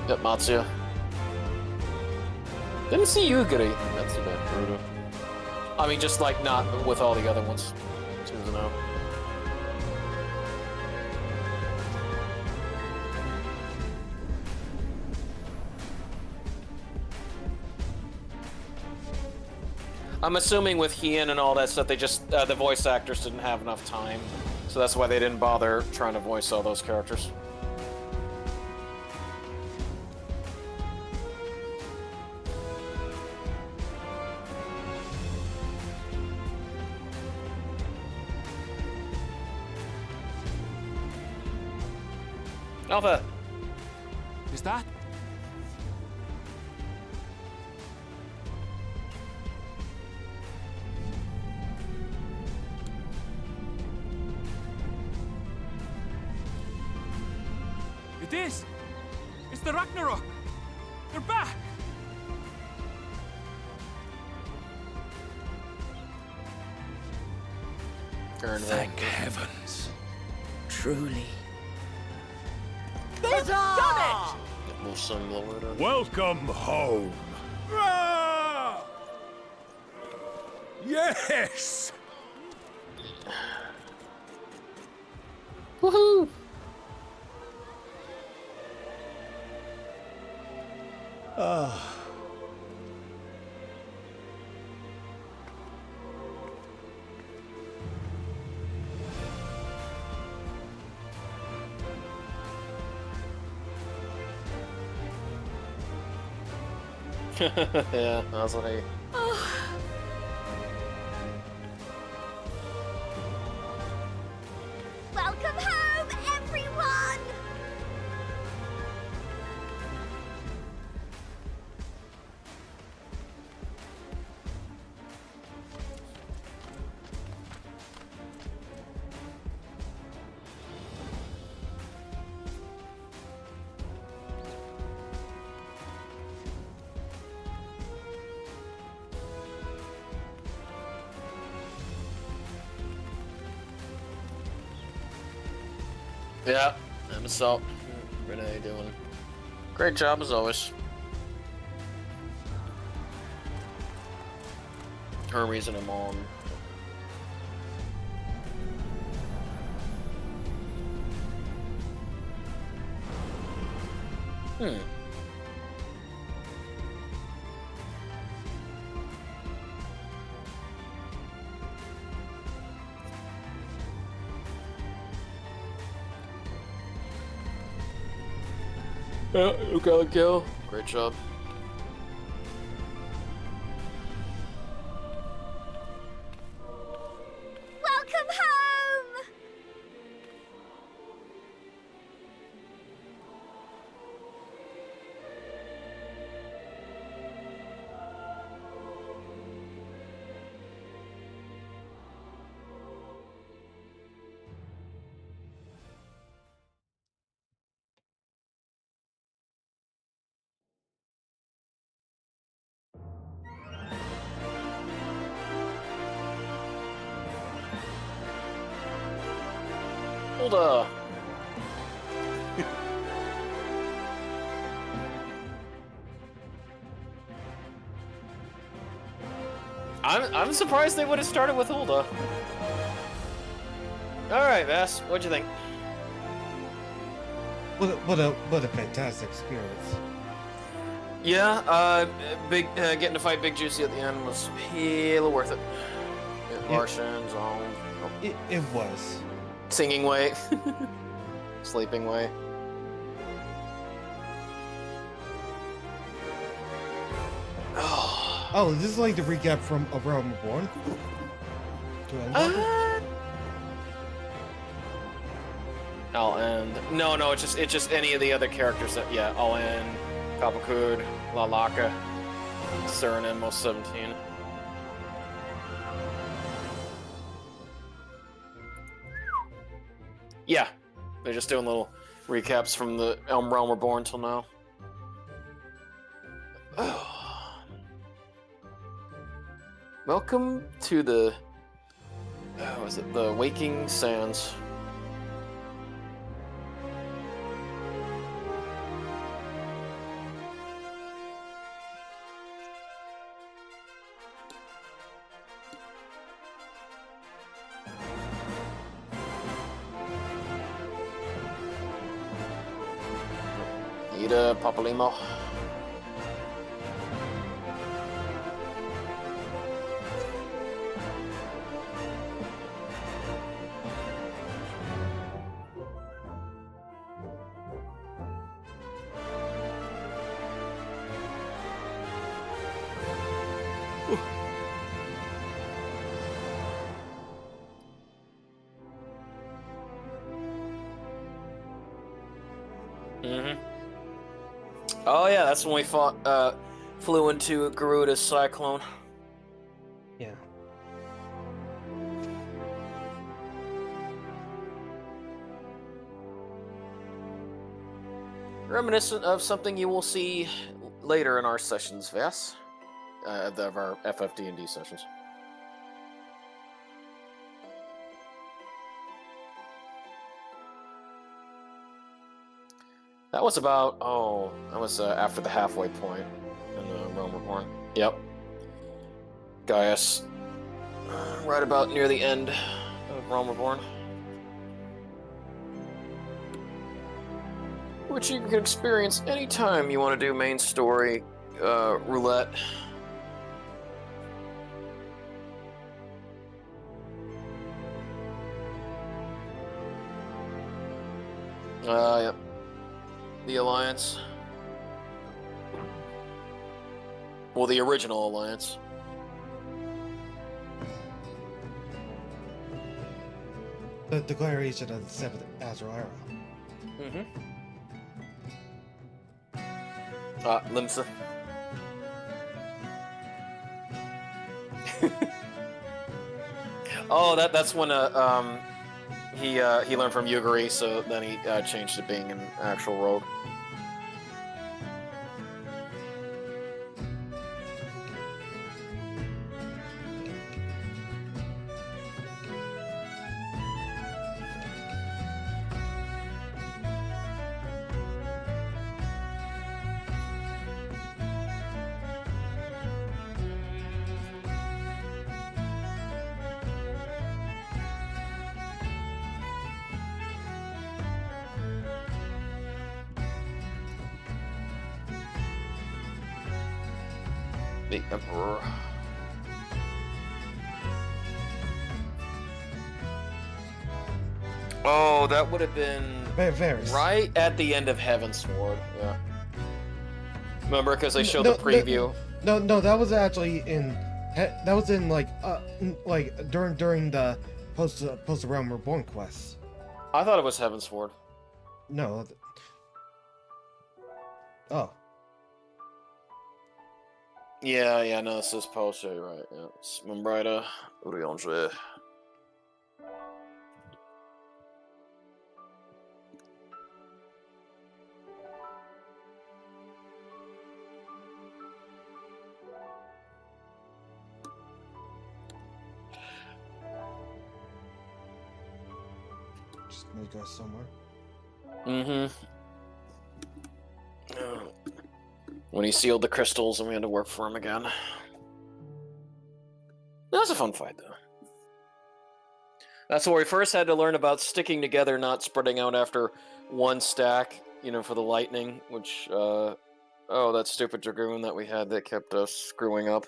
Yep, Matsuya. Didn't see Yugiri. That's a bit brutal. I mean, just like not with all the other ones. Seems to know. I'm assuming with Hien and all that stuff, they just the voice actors didn't have enough time, so that's why they didn't bother trying to voice all those characters. Alpha. Is that? It is! It's the Ragnarok! They're back! Thank heavens. Truly. They've done it! Welcome home. Ah! Yes! Woohoo! Ah. Yeah, that's what I... Welcome home, everyone! Yeah, I'm Assault. Renee doing great job as always. Hermes and Amon. Yeah, Ugal, great job. Welcome home! Hold up. I'm surprised they would have started with Hulda. Alright, Vass, what'd you think? What a fantastic experience. Yeah, getting to fight Big Juicy at the end was hella worth it. Martians, It was. Singing way. Sleeping way. Oh, this is like the recap from A Realm Reborn? To Endwalker? I'll end. No, it's just any of the other characters that, yeah, I'll end. Kapakud, Lalaka, Surin, most 17. Yeah, they're just doing little recaps from the Realm Reborn till now. Welcome to the, was it the Waking Sands? Ida Papalimo. Oh yeah, that's when we flew into Garuda's cyclone. Yeah. Reminiscent of something you will see later in our sessions, Vass. Of our FFD&D sessions. That was about, that was after the halfway point in the Realm Reborn. Yep. Gaius. Right about near the end of Realm Reborn. Which you can experience anytime you want to do main story roulette. Yep. The Alliance. Well, the original Alliance. The declaration of the 7th Azrael era. Limsa. Oh, that's when he learned from Yuguri, so then he changed to being an actual rogue. The Emperor. Oh, that would have been Varys. right at the end of Heavensward. Yeah. Remember, because they showed the preview. No, that was actually in. That was in like during the post Realm Reborn quest. I thought it was Heavensward. No. Oh. Yeah, no, this is post. Yeah, you're right. Yeah, it's Membrida, Uriange. Just gonna go somewhere. When he sealed the crystals and we had to work for him again. That was a fun fight, though. That's where we first had to learn about sticking together, not spreading out after one stack, you know, for the lightning, which, oh, that stupid Dragoon that we had that kept us screwing up.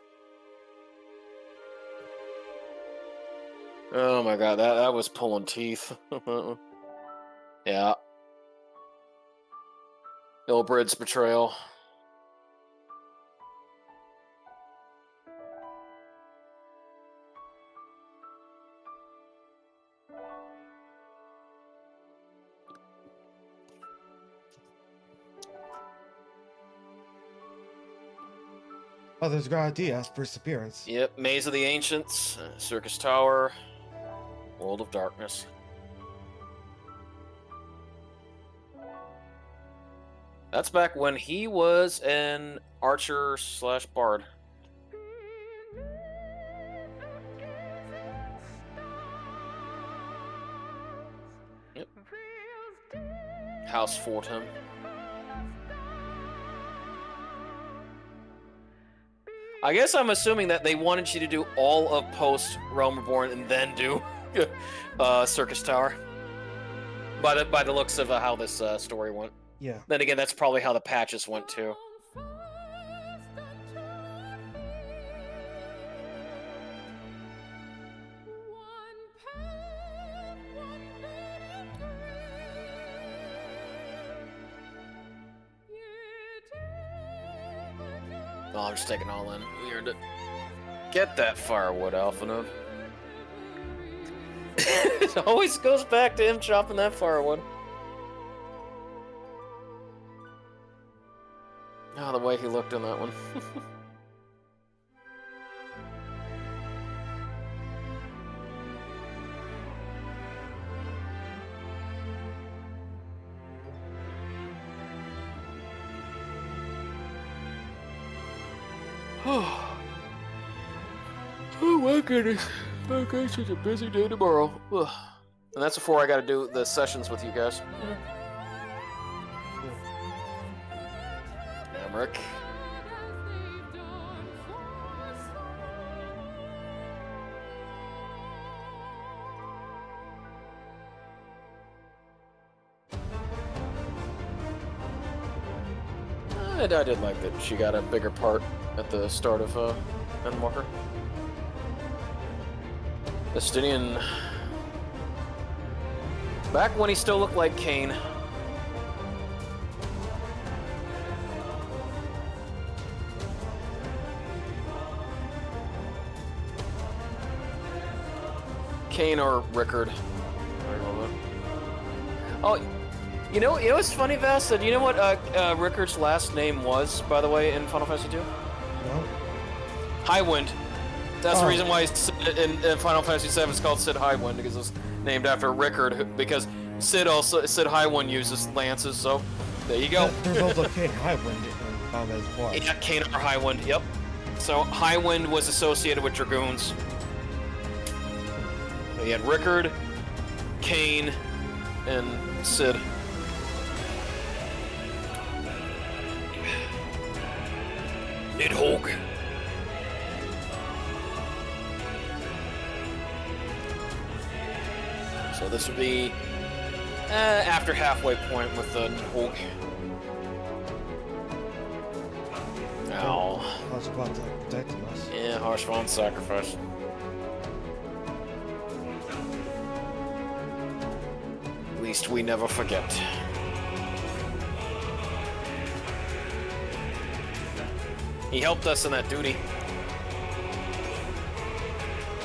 Oh my god, that was pulling teeth. Yeah. Ilbrid's betrayal. Oh, there's Gradia's first appearance. Yep, Maze of the Ancients, Circus Tower, World of Darkness. That's back when he was an archer / bard. Yep. House Fortham. I guess I'm assuming that they wanted you to do all of post Realm Reborn and then do Circus Tower. By the looks of how this story went. Yeah. Then again, that's probably how the patches went too. Oh, I'm just taking all in. We earned it. Get that firewood, Alphanode. It always goes back to him chopping that firewood. Oh, the way he looked in that one. Oh my goodness. Okay, it's a busy day tomorrow. Ugh. And that's before I gotta do the sessions with you guys. Emmerich. I did like that she got a bigger part at the start of Endwalker. Estinian. Back when he still looked like Kane. Kane or Rickard. Oh, you know what's funny, Vass? Do you know what Rickard's last name was, by the way, in Final Fantasy II? No. Highwind. That's the reason why in Final Fantasy VII it's called Sid Highwind, because it's named after Rickard, because Sid Highwind uses lances, so there you go. There's also Kane Highwind in Final Fantasy IV. Yeah, Kane or Highwind, yep. So Highwind was associated with Dragoons. So you had Rickard, Kane, and Sid. Nidhogg. So this would be after halfway point with the Nidhogg. Ow. Harshvon's protecting us. Yeah, Harshvon's sacrifice. least we never forget. He helped us in that duty.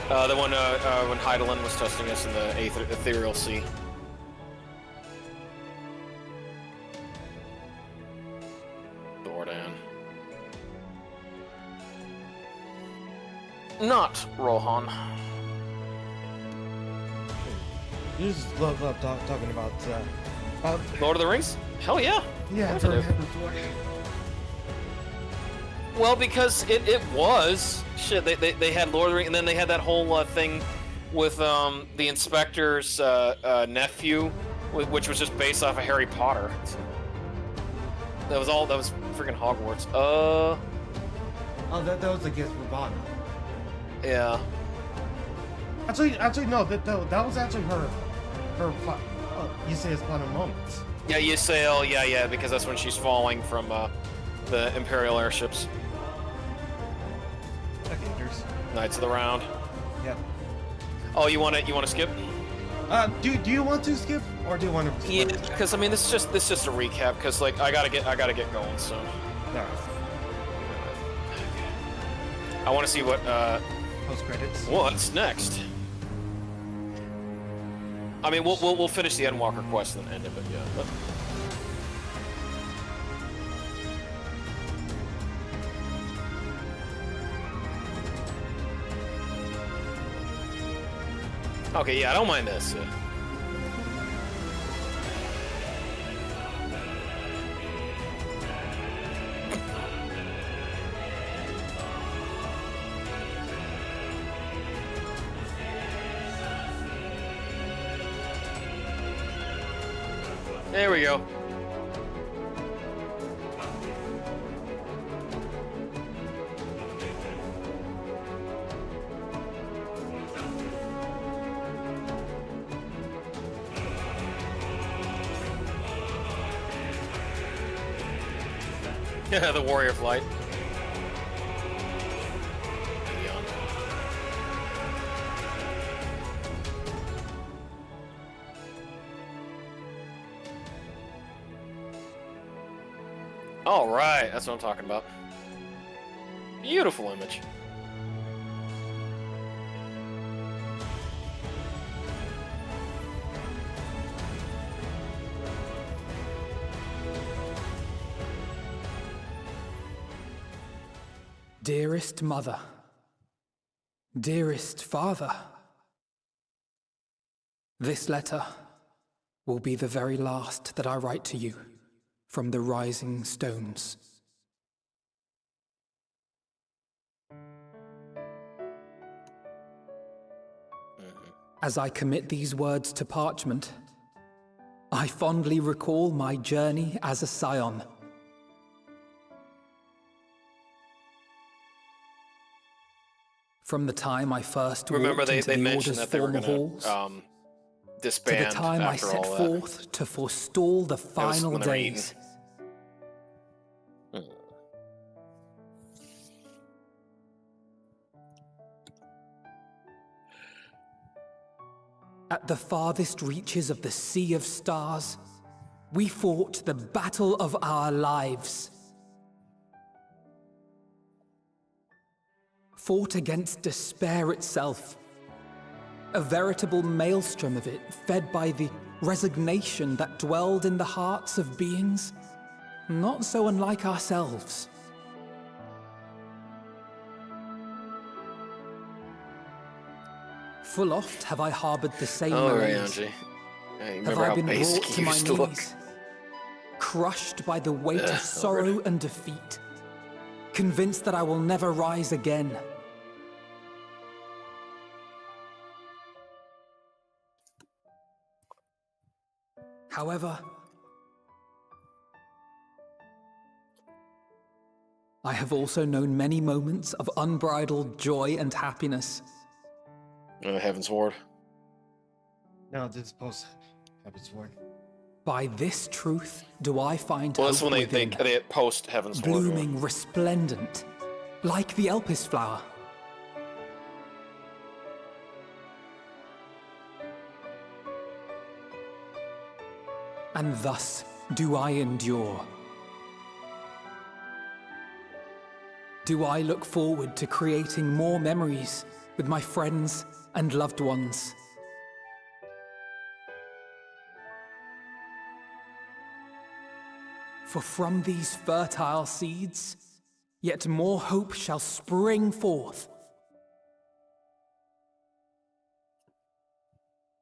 The one when Heidelin was testing us in the Ethereal Sea. Dordan. Not Rohan. You just love talking about Lord of the Rings? Hell yeah. Yeah, Of course I do. Well, because it was shit. They had Lord of the Rings, and then they had that whole thing with the inspector's nephew, which was just based off of Harry Potter. That was freaking Hogwarts. Oh, that was against Ravana. Yeah. Actually, no. That was actually her. You say it's final moments. Yeah, Ysael. Yeah, because that's when she's falling from the Imperial airships. Knights of the Round. Yep. Oh, you want to skip? Do you want to skip, or do you want to? Yeah, because I mean, this is just a recap. Because like I gotta get going soon. No. I want to see what post credits. What's next? I mean, we'll finish the Endwalker quest and end it, but yeah. But... Okay, yeah, I don't mind this. There we go. Yeah, the warrior flight. All right, that's what I'm talking about. Beautiful image. Dearest mother, dearest father, this letter will be the very last that I write to you from the rising stones. As I commit these words to parchment, I fondly recall my journey as a scion. From the time I first Remember, walked into they the mentioned Order's that they were formal gonna halls, disband to the time I after set all forth to forestall the That was final when they were days. At the farthest reaches of the Sea of Stars, we fought the battle of our lives. Fought against despair itself. A veritable maelstrom of it, fed by the resignation that dwelled in the hearts of beings not so unlike ourselves. Full oft have I harbored the same malaise. Angie. Yeah, you Have remember I how been basic brought you to my used to look? knees, crushed by the weight Ugh, of sorrow and defeat, convinced that I will never rise again. However, I have also known many moments of unbridled joy and happiness. Heaven's Ward. No, this is post Heaven's Ward. By this truth do I find Well, hope that's when within, they post Heaven's Ward. blooming resplendent, like the Elpis flower. and thus do I endure. Do I look forward to creating more memories with my friends and loved ones. For from these fertile seeds, yet more hope shall spring forth.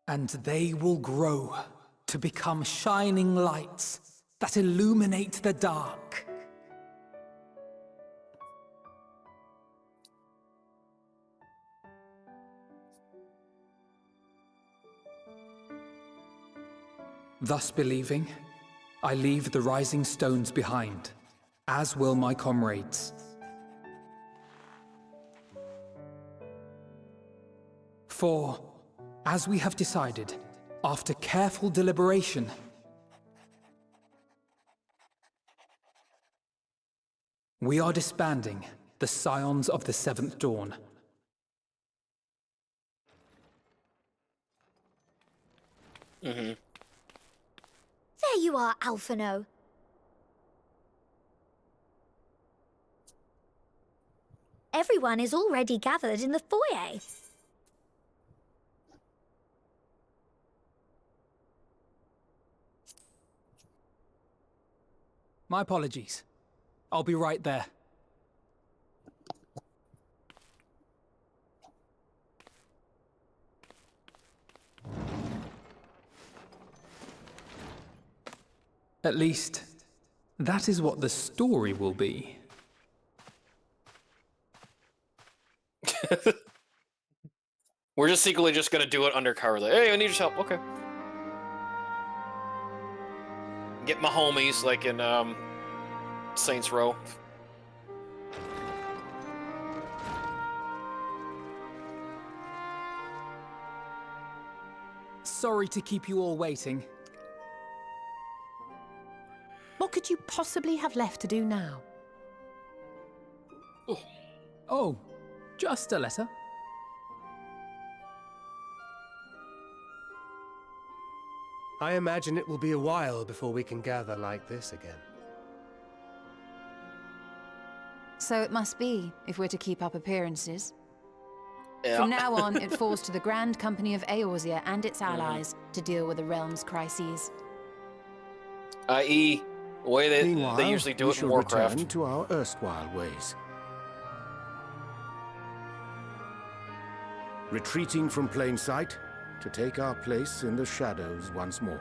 And they will grow to become shining lights that illuminate the dark. Thus believing, I leave the rising stones behind, as will my comrades. For, as we have decided, after careful deliberation, we are disbanding the Scions of the Seventh Dawn. There you are, Alphino. Everyone is already gathered in the foyer. My apologies. I'll be right there. At least, that is what the story will be. We're just secretly just gonna do it undercover. Like, hey, I need your help. Okay. Get my homies like in Saints Row. Sorry to keep you all waiting. What could you possibly have left to do now? Oh, just a letter. I imagine it will be a while before we can gather like this again. So it must be, if we're to keep up appearances. Yeah. From now on, it falls to the Grand Company of Eorzea and its allies to deal with the realm's crises. I.e., the way they Meanwhile, usually do we it in shall Warcraft. return to our erstwhile ways. Retreating from plain sight to take our place in the shadows once more.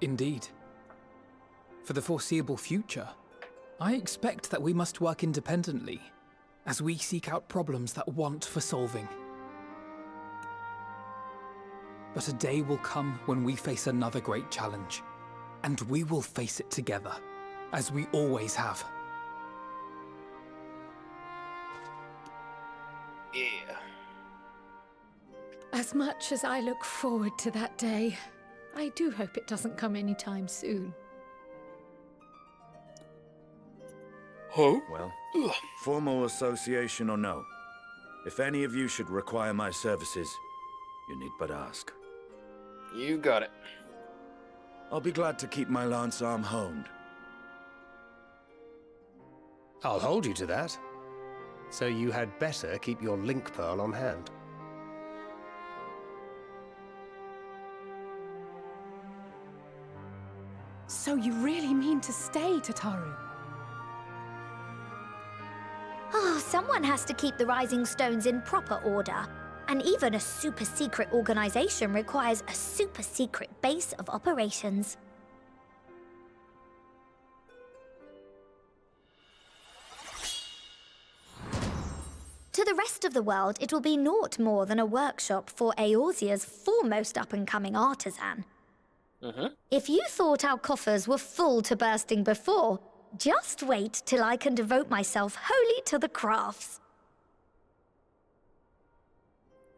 Indeed. For the foreseeable future, I expect that we must work independently as we seek out problems that want for solving. But a day will come when we face another great challenge, and we will face it together, as we always have. Yeah. As much as I look forward to that day, I do hope it doesn't come anytime soon. Huh? Well, formal association or no, if any of you should require my services, you need but ask. You got it. I'll be glad to keep my lance arm honed. I'll hold you to that. So you had better keep your link pearl on hand. So you really mean to stay, Tataru? Oh, someone has to keep the Rising Stones in proper order. And even a super-secret organization requires a super-secret base of operations. To the rest of the world, it will be naught more than a workshop for Eorzea's foremost up-and-coming artisan. If you thought our coffers were full to bursting before, just wait till I can devote myself wholly to the crafts.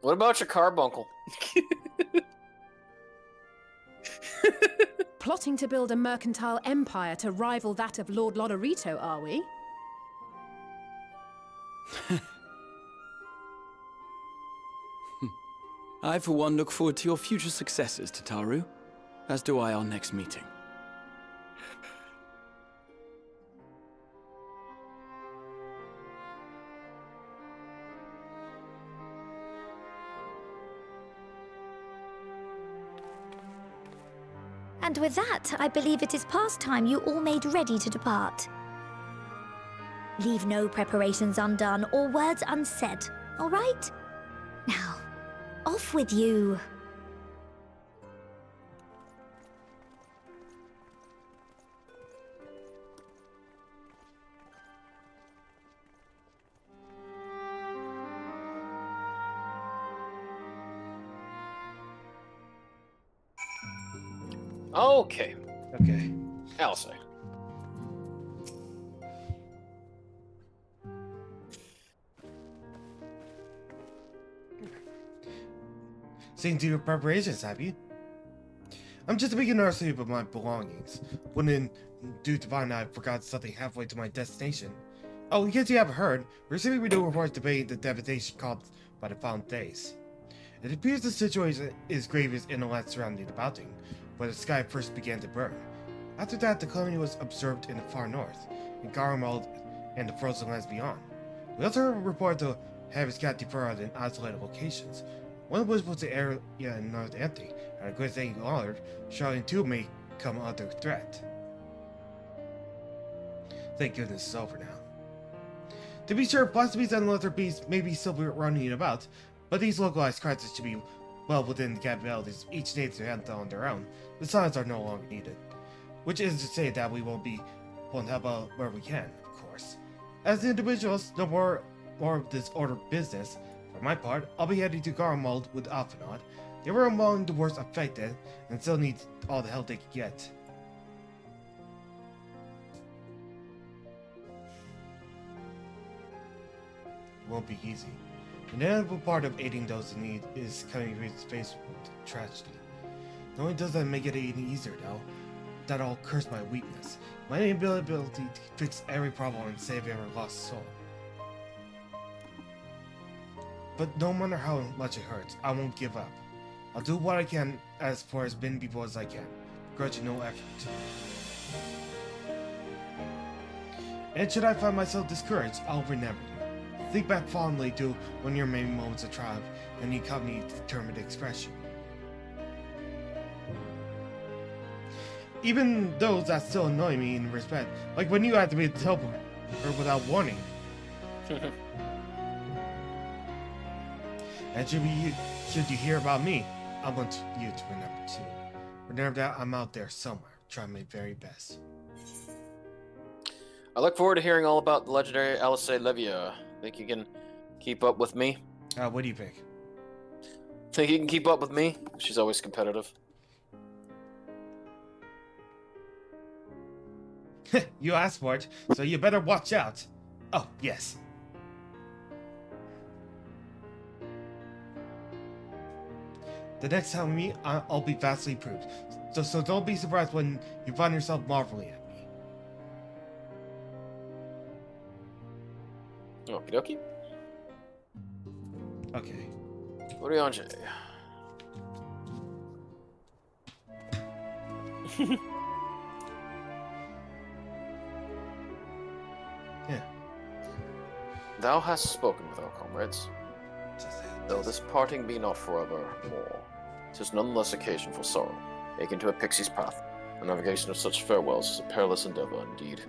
What about your carbuncle? Plotting to build a mercantile empire to rival that of Lord Lodorito, are we? I, for one, look forward to your future successes, Tataru, as do I our next meeting. And with that, I believe it is past time you all made ready to depart. Leave no preparations undone or words unsaid, all right? Now, off with you. Okay. Okay. Alice. Seeing to your preparations, have you? I'm just making our sleep of my belongings. When in due to find I forgot something halfway to my destination. Oh, in case you haven't heard, we're receiving new reports debating the devastation caused by the found days. It appears the situation is grievous in the land surrounding the Bouting, where the sky first began to burn. After that, the calamity was observed in the far north, in Garlemald and the frozen lands beyond. We also heard reports of having got deferred in isolated locations. One of which was the area in North Anthe, and a great thing honored, shouting too may come under threat. Thank goodness it's over now. To be sure, blasphemies and lesser beasts may be still running about, but these localized crises should be well within the capabilities of each nation to handle on their own. The signs are no longer needed. Which is to say that we won't help out where we can, of course. As individuals, no more of this order business. For my part, I'll be heading to Garlemald with Alphinaud. They were among the worst affected, and still need all the help they can get. It won't be easy. The inevitable part of aiding those in need is coming face with tragedy. Knowing doesn't make it any easier, though. That all curse my weakness. My inability to fix every problem and save every lost soul. But no matter how much it hurts, I won't give up. I'll do what I can as for as many people as I can, grudging no effort. And should I find myself discouraged, I'll remember you. Think back fondly to one of your many moments of triumph and the accompanying determined expression. Even those that still annoy me in respect, like when you activate the teleport, or without warning. And should you hear about me, I want you to remember too. Remember that I'm out there somewhere, trying my very best. I look forward to hearing all about the legendary Alice Levia. Think you can keep up with me? What do you think? Think you can keep up with me? She's always competitive. You asked for it, so you better watch out. Oh, yes. The next time we meet, I'll be vastly improved. So don't be surprised when you find yourself marveling at me. Okie dokie. Okay. Oriange. Yeah. Thou hast spoken with our comrades. Though this parting be not forevermore, 'tis none the less occasion for sorrow. Taken to a pixie's path, the navigation of such farewells is a perilous endeavor indeed.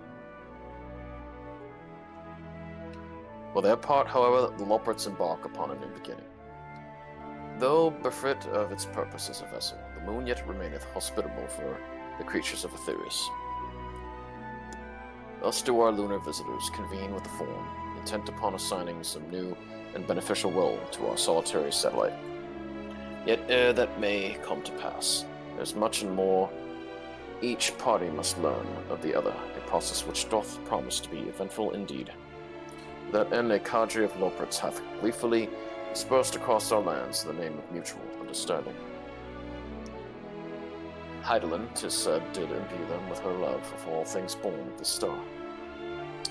For their part, however, the Loports embark upon a new beginning. Though bereft of its purpose as a vessel, the moon yet remaineth hospitable for the creatures of Aetherius. Thus do our lunar visitors convene with the Form, intent upon assigning some new and beneficial role to our solitary satellite. Yet ere that may come to pass, there's much and more each party must learn of the other, a process which doth promise to be eventful indeed. To that end, a cadre of Loports hath gleefully dispersed across our lands in the name of mutual understanding. Heidelin, 'tis said, did imbue them with her love of all things born of the star.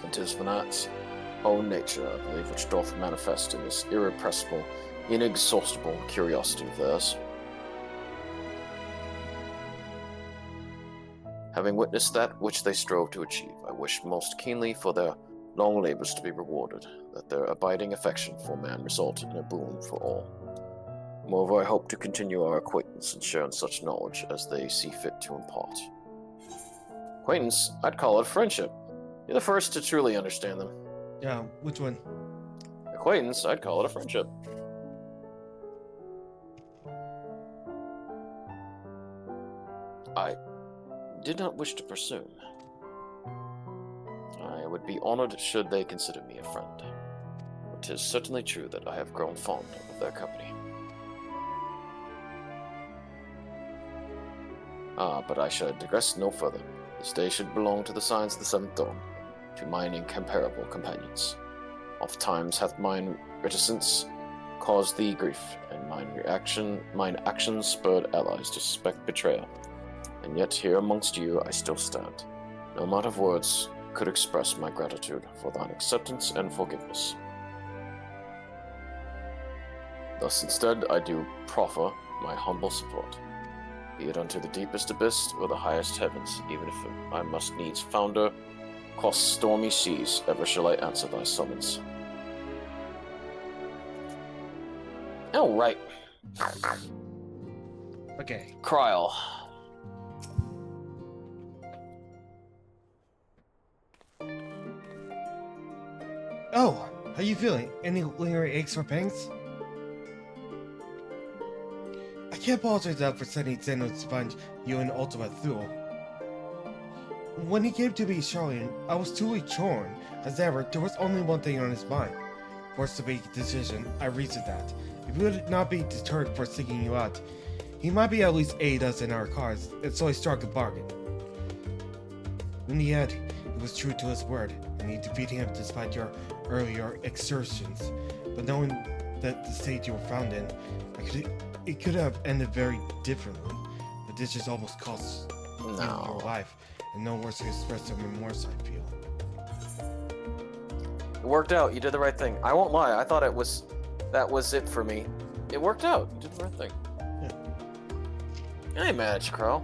And 'tis Vanat's own nature, I believe, which doth manifest in this irrepressible inexhaustible curiosity of theirs. Having witnessed that which they strove to achieve, I wish most keenly for their long labors to be rewarded, that their abiding affection for man result in a boon for all. Moreover, I hope to continue our acquaintance and share in such knowledge as they see fit to impart. Acquaintance? I'd call it friendship. You're the first to truly understand them. Yeah, which one? Acquaintance? I'd call it a friendship. I did not wish to presume. I would be honored should they consider me a friend. It is certainly true that I have grown fond of their company. But I shall digress no further. This day should belong to the signs of the seventh dawn, to mine incomparable companions. Oft times hath mine reticence caused thee grief, and mine actions spurred allies to suspect betrayal. And yet here amongst you I still stand. No amount of words could express my gratitude for thine acceptance and forgiveness. Thus instead I do proffer my humble support, be it unto the deepest abyss or the highest heavens, even if I must needs founder across stormy seas, ever shall I answer thy summons. Oh, right. Okay. Kryl. Oh, how you feeling? Any lingering aches or pains? I can't apologize enough for sending Xenos to find you in Ultima Thule. When he came to me, Charlene, I was truly torn. As ever, there was only one thing on his mind. Forced to make a decision, I reasoned that, if he would not be deterred for seeking you out, he might be at least aid us in our cause, and so I struck a bargain. In the end, he was true to his word, and he defeated him despite your earlier exertions. But knowing that the state you were found in, it could have ended very differently. But this just almost cost you your life, and no words to express the remorse I feel. It worked out. You did the right thing. I won't lie. I thought that was it for me. It worked out. You did the right thing. Yeah. I ain't mad at you, Kryl.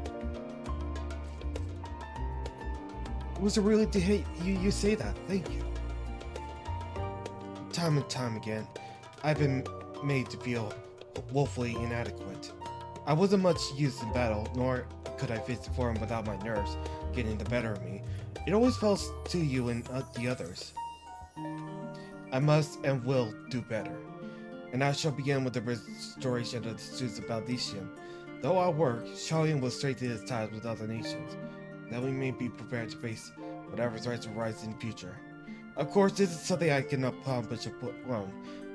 It was a relief to hear you say that. Thank you. Time and time again, I've been made to feel woefully inadequate. I wasn't much use in battle, nor could I face the forum without my nerves getting the better of me. It always fell to you and the others. I must and will do better, and I shall begin with the restoration of the students of Valdicium. Though our work, Charlene will strengthen his ties with other nations, that we may be prepared to face whatever threats arise in the future. Of course, this is something I cannot accomplish alone.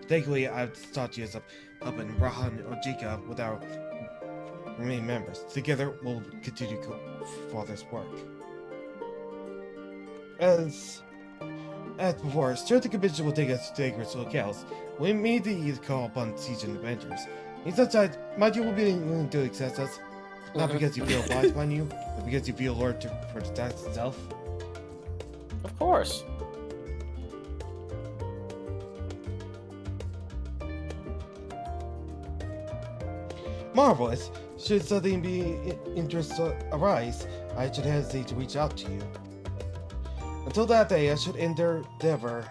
Thankfully, I've taught you as a puppet in Rahan and Ojika with our remaining members. Together, we'll continue Father's work. As before, certain convention will take us to dangerous locales. We may need to call upon seasoned adventurers. In such times, mind you will be willing to accept us, not because you feel obliged by you, but because you feel lured for the task itself. Of course. Marvelous. Should something be interest arise, I should hesitate to reach out to you. Until that day, I should endeavor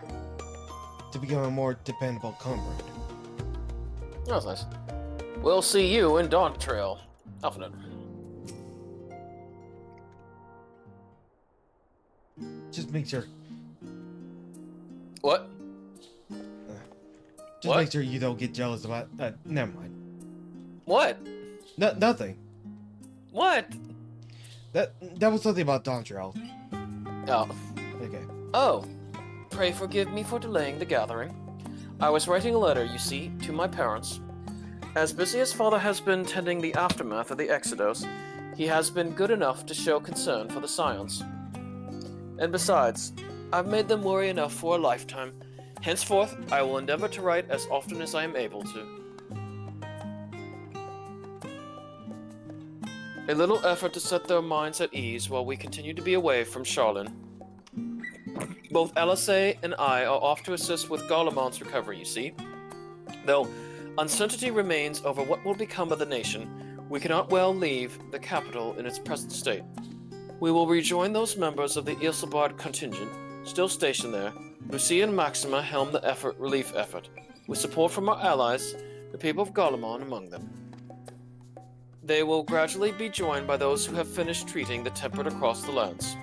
to become a more dependable comrade. That was nice. We'll see you in Dawn Trail. Alphabet. Just make sure. What? Just make sure you don't get jealous about. Never mind. What? Nothing. What? That was something about Dontrell. Oh. Okay. Oh. Pray forgive me for delaying the gathering. I was writing a letter, you see, to my parents. As busy as Father has been tending the aftermath of the Exodus, he has been good enough to show concern for the Scions. And besides, I've made them worry enough for a lifetime. Henceforth, I will endeavor to write as often as I am able to. A little effort to set their minds at ease while we continue to be away from Charlene. Both Elisee and I are off to assist with Garlemand's recovery, you see. Though, uncertainty remains over what will become of the nation, we cannot well leave the capital in its present state. We will rejoin those members of the Ilsebard contingent still stationed there. Lucia and Maxima helm the relief effort, with support from our allies, the people of Garlemald among them. They will gradually be joined by those who have finished treating the tempered across the lands.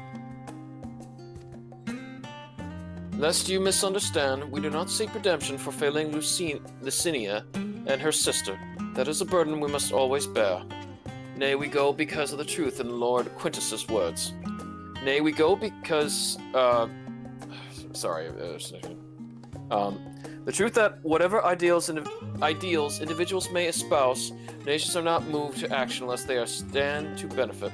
Lest you misunderstand, we do not seek redemption for failing Lucinia and her sister. That is a burden we must always bear. Nay, we go because of the truth in Lord Quintus's words. Nay, we go because, the truth that whatever ideals individuals may espouse, nations are not moved to action unless they stand to benefit.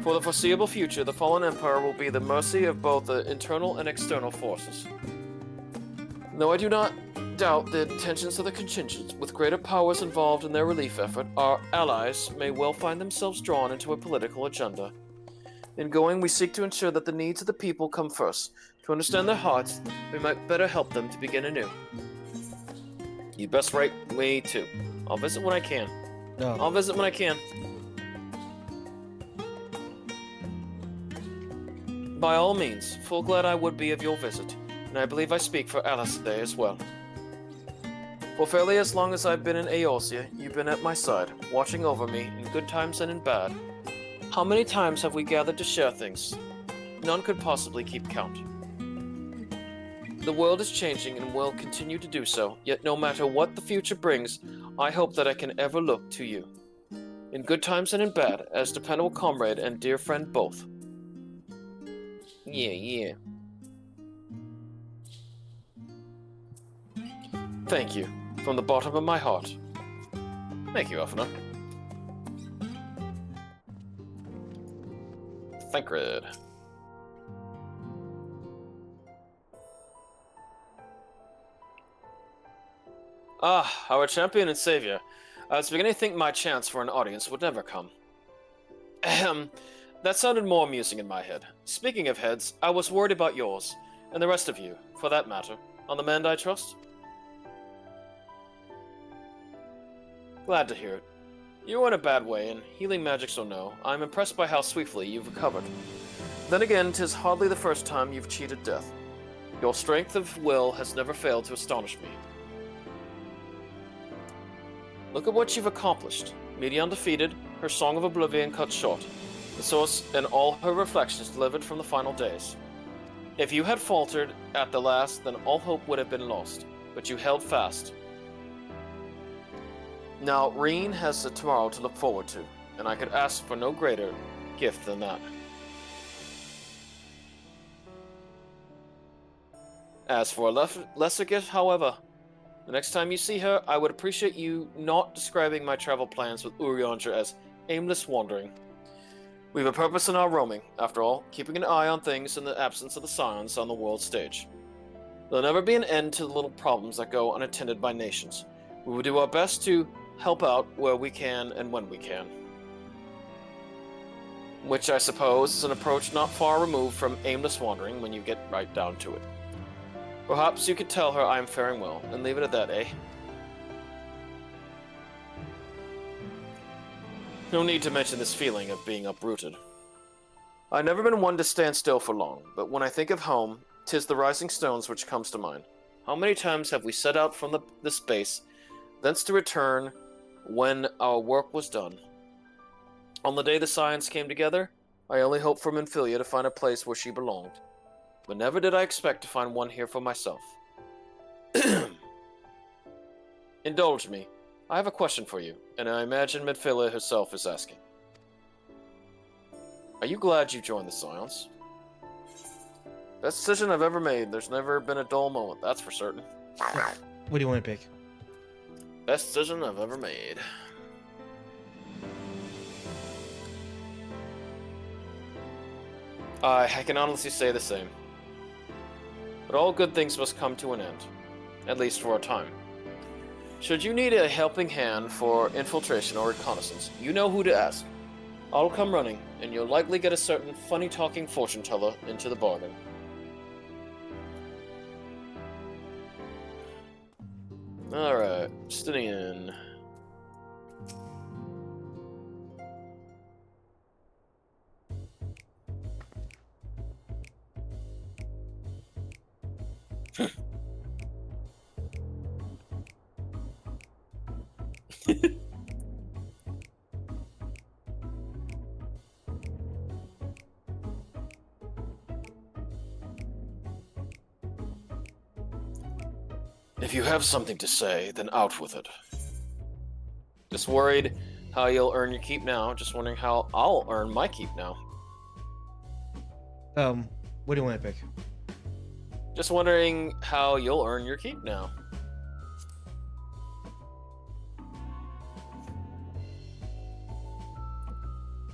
For the foreseeable future, the fallen empire will be the mercy of both the internal and external forces. Though I do not doubt the intentions of the contingents, with greater powers involved in their relief effort, our allies may well find themselves drawn into a political agenda. In going, we seek to ensure that the needs of the people come first. To understand their hearts, we might better help them to begin anew. You'd best write me too. I'll visit when I can. No. I'll visit when I can. By all means, full glad I would be of your visit, and I believe I speak for Alice today as well. For fairly as long as I've been in Eorzea, you've been at my side, watching over me in good times and in bad. How many times have we gathered to share things? None could possibly keep count. The world is changing and will continue to do so, yet no matter what the future brings, I hope that I can ever look to you. In good times and in bad, as dependable comrade and dear friend both. Yeah. Thank you, from the bottom of my heart. Thank you, Elfina. Thancred. Ah, our champion and savior. I was beginning to think my chance for an audience would never come. Ahem. That sounded more amusing in my head. Speaking of heads, I was worried about yours, and the rest of you, for that matter. On the mend, I trust? Glad to hear it. You were in a bad way, and healing magics or no, I'm impressed by how swiftly you've recovered. Then again, 'tis hardly the first time you've cheated death. Your strength of will has never failed to astonish me. Look at what you've accomplished. Medion defeated, her Song of Oblivion cut short. The source and all her reflections delivered from the final days. If you had faltered at the last, then all hope would have been lost, but you held fast. Now, Reen has a tomorrow to look forward to, and I could ask for no greater gift than that. As for a lesser gift, however, the next time you see her, I would appreciate you not describing my travel plans with Urianger as aimless wandering. We have a purpose in our roaming, after all, keeping an eye on things in the absence of the scions on the world stage. There'll never be an end to the little problems that go unattended by nations. We will do our best to help out where we can and when we can. Which I suppose is an approach not far removed from aimless wandering when you get right down to it. Perhaps you could tell her I am faring well, and leave it at that, eh? No need to mention this feeling of being uprooted. I've never been one to stand still for long, but when I think of home, 'tis the rising stones which comes to mind. How many times have we set out from this base, thence to return when our work was done? On the day the scions came together, I only hoped for Minfilia to find a place where she belonged. But never did I expect to find one here for myself. Indulge me. I have a question for you, and I imagine Minfilia herself is asking. Are you glad you joined the Scions? Best decision I've ever made. There's never been a dull moment, that's for certain. What do you want to pick? Best decision I've ever made. I can honestly say the same. But all good things must come to an end, at least for a time. Should you need a helping hand for infiltration or reconnaissance, you know who to ask. I'll come running, and you'll likely get a certain funny-talking fortune teller into the bargain. Alright, Justinian. If you have something to say, then out with it. Just worried how you'll earn your keep now. Just wondering how I'll earn my keep now. What do you want to pick? Just wondering how you'll earn your keep now.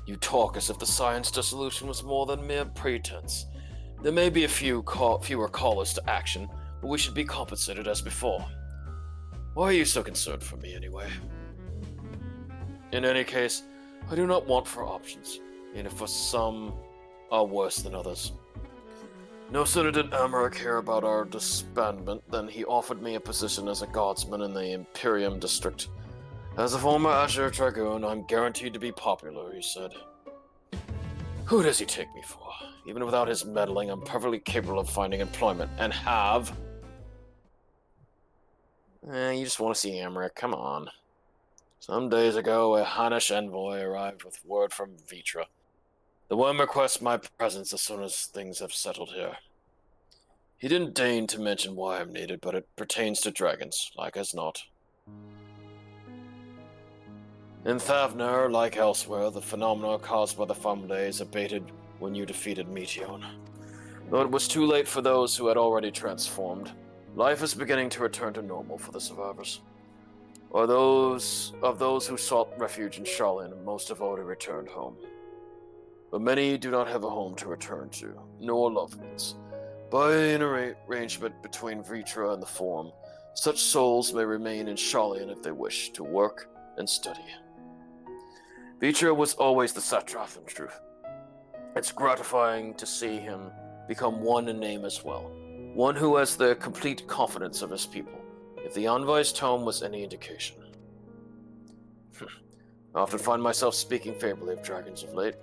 You talk as if the science dissolution was more than mere pretense. There may be a fewer callers to action, but we should be compensated as before. Why are you so concerned for me, anyway? In any case, I do not want for options, even if for some are worse than others. No sooner did Amarik hear about our disbandment than he offered me a position as a guardsman in the Imperium district. As a former Azure Dragoon, I'm guaranteed to be popular, he said. Who does he take me for? Even without his meddling, I'm perfectly capable of finding employment, and have. You just want to see Amarik, come on. Some days ago, a Hanish envoy arrived with word from Vitra. The worm requests my presence as soon as things have settled here. He didn't deign to mention why I'm needed, but it pertains to dragons, like as not. In Thavner, like elsewhere, the phenomena caused by the Famulays abated when you defeated Meteon. Though it was too late for those who had already transformed, life is beginning to return to normal for the survivors. Or those who sought refuge in Sharlayan, most have already returned home. But many do not have a home to return to, nor loved ones. By an arrangement between Vitra and the Forum, such souls may remain in Sharlayan if they wish to work and study. Vitra was always the satrap, in truth. It's gratifying to see him become one in name as well, one who has the complete confidence of his people, if the Envoy's tone was any indication. I often find myself speaking favorably of dragons of late.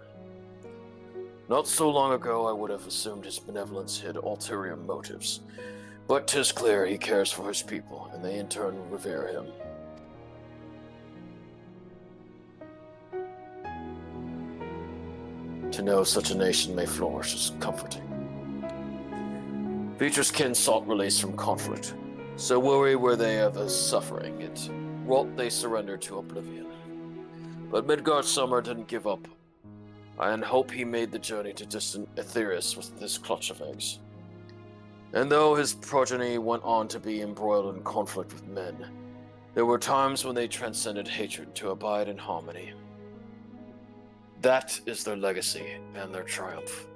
Not so long ago I would have assumed his benevolence hid ulterior motives, but 'tis clear he cares for his people, and they in turn revere him. To know such a nation may flourish is comforting. Vitra's kin sought release from conflict, so weary were they of his suffering, it wrought they surrendered to oblivion. But Midgard Summer didn't give up, and hope he made the journey to distant Aetherius with his clutch of eggs. And though his progeny went on to be embroiled in conflict with men, there were times when they transcended hatred to abide in harmony. That is their legacy and their triumph.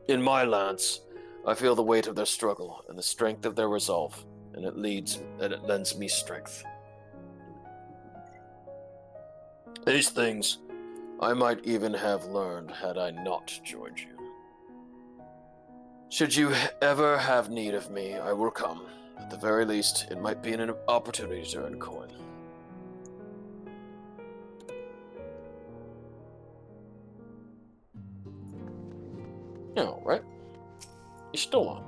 In my lands, I feel the weight of their struggle and the strength of their resolve, and it lends me strength. These things I might even have learned had I not joined you. Should you ever have need of me, I will come. At the very least, it might be an opportunity to earn coin. Yeah, right? You're still on.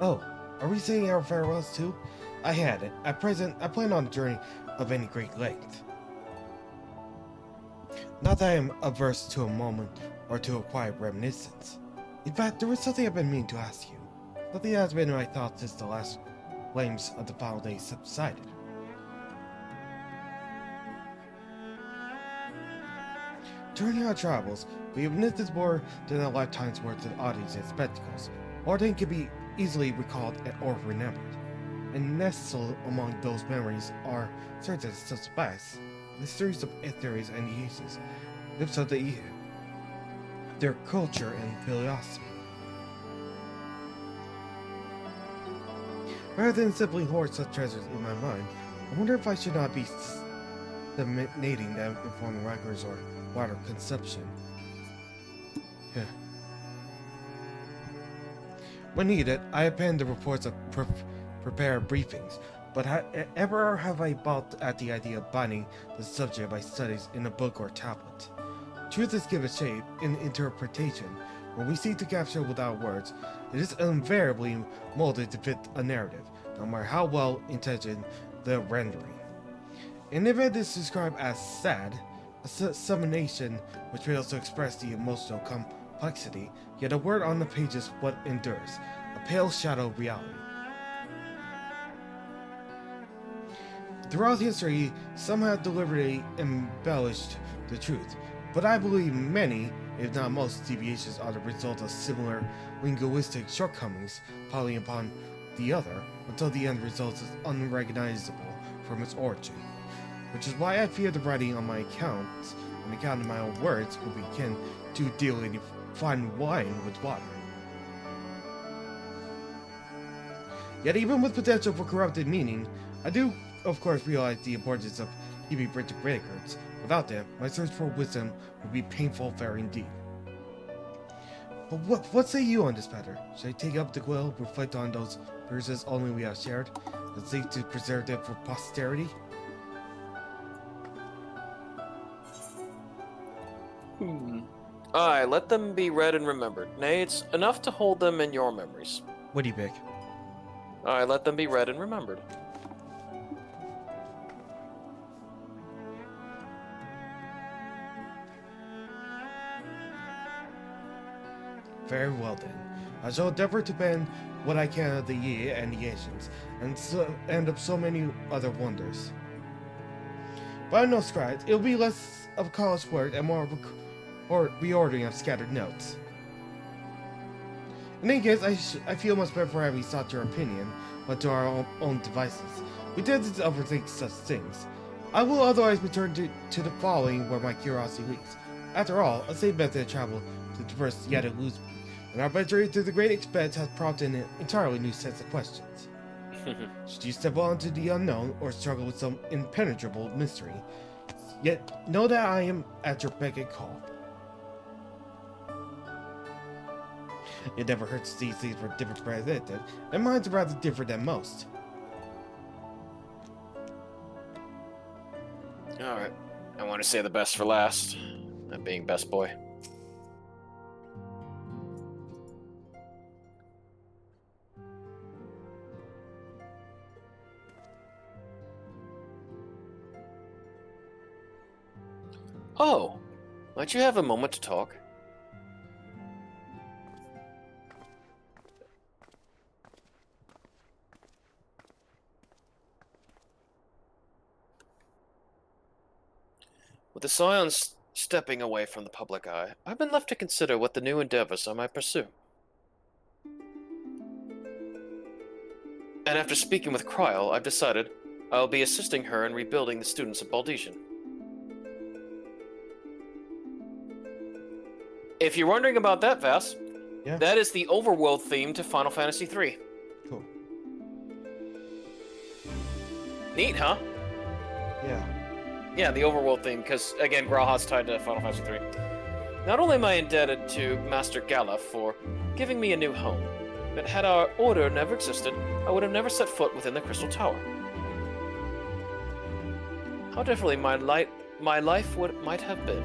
Oh, are we saying our farewells too? I had it. At present, I plan on a journey of any great length. Not that I am averse to a moment or to a quiet reminiscence. In fact, there was something I've been meaning to ask you. Something that has been in my thoughts since the last flames of the final days subsided. During our travels, we have witnessed more than a lifetime's worth of oddities and spectacles, more than can be easily recalled or remembered. And nestled among those memories are certain suspects, the series of theories and uses, myths of the EU, their culture and philosophy. Rather than simply hoard such treasures in my mind, I wonder if I should not be disseminating them in form of records or water consumption. When needed, I append the reports of prepared briefings, but ever have I balked at the idea of binding the subject of my studies in a book or tablet. Truth is given shape in interpretation. When we seek to capture without words, it is invariably molded to fit a narrative, no matter how well intentioned the rendering. An event is described as sad, a summation which fails to express the emotional complexity, yet a word on the page is what endures, a pale shadow of reality. Throughout history, some have deliberately embellished the truth, but I believe many, if not most, deviations are the result of similar linguistic shortcomings piling upon the other until the end result is unrecognizable from its origin. Which is why I fear the writing on my account, an account of my own words, will be akin to dealing fine wine with water. Yet even with potential for corrupted meaning, I do of course realize the importance of keeping printed records. Without them, my search for wisdom would be painful fare indeed. But what say you on this matter? Should I take up the quill, reflect on those verses only we have shared, and seek to preserve them for posterity? Aye, let them be read and remembered. Nay, it's enough to hold them in your memories. What do you pick? Aye, let them be read and remembered. Very well then. I shall endeavor to bend what I can of the Yi and the ancients, and of so many other wonders. But I know scribes, it'll be less of college work and more reordering of scattered notes. In any case, I feel much better for having sought your opinion, but to our own devices. We tend to overthink such things. I will otherwise return to the following where my curiosity leads. After all, a safe method of travel to traverse yet eludes me, and our venture into the great expanse has prompted an entirely new set of questions. Should you step on to the unknown or struggle with some impenetrable mystery, yet know that I am at your beck and call. It never hurts to see things from different perspectives, and mine's rather different than most. Alright, I want to say the best for last, that being best boy. Oh, might you have a moment to talk? With the Scions stepping away from the public eye, I've been left to consider what the new endeavors I might pursue. And after speaking with Kryl, I've decided I'll be assisting her in rebuilding the students of Baldesian. If you're wondering about that, Vas, that is the overworld theme to Final Fantasy III. Cool. Neat, huh? Yeah. Yeah, the overworld theme, because, again, Graha's tied to Final Fantasy III. Not only am I indebted to Master Gala for giving me a new home, but had our order never existed, I would have never set foot within the Crystal Tower. How differently my life might have been.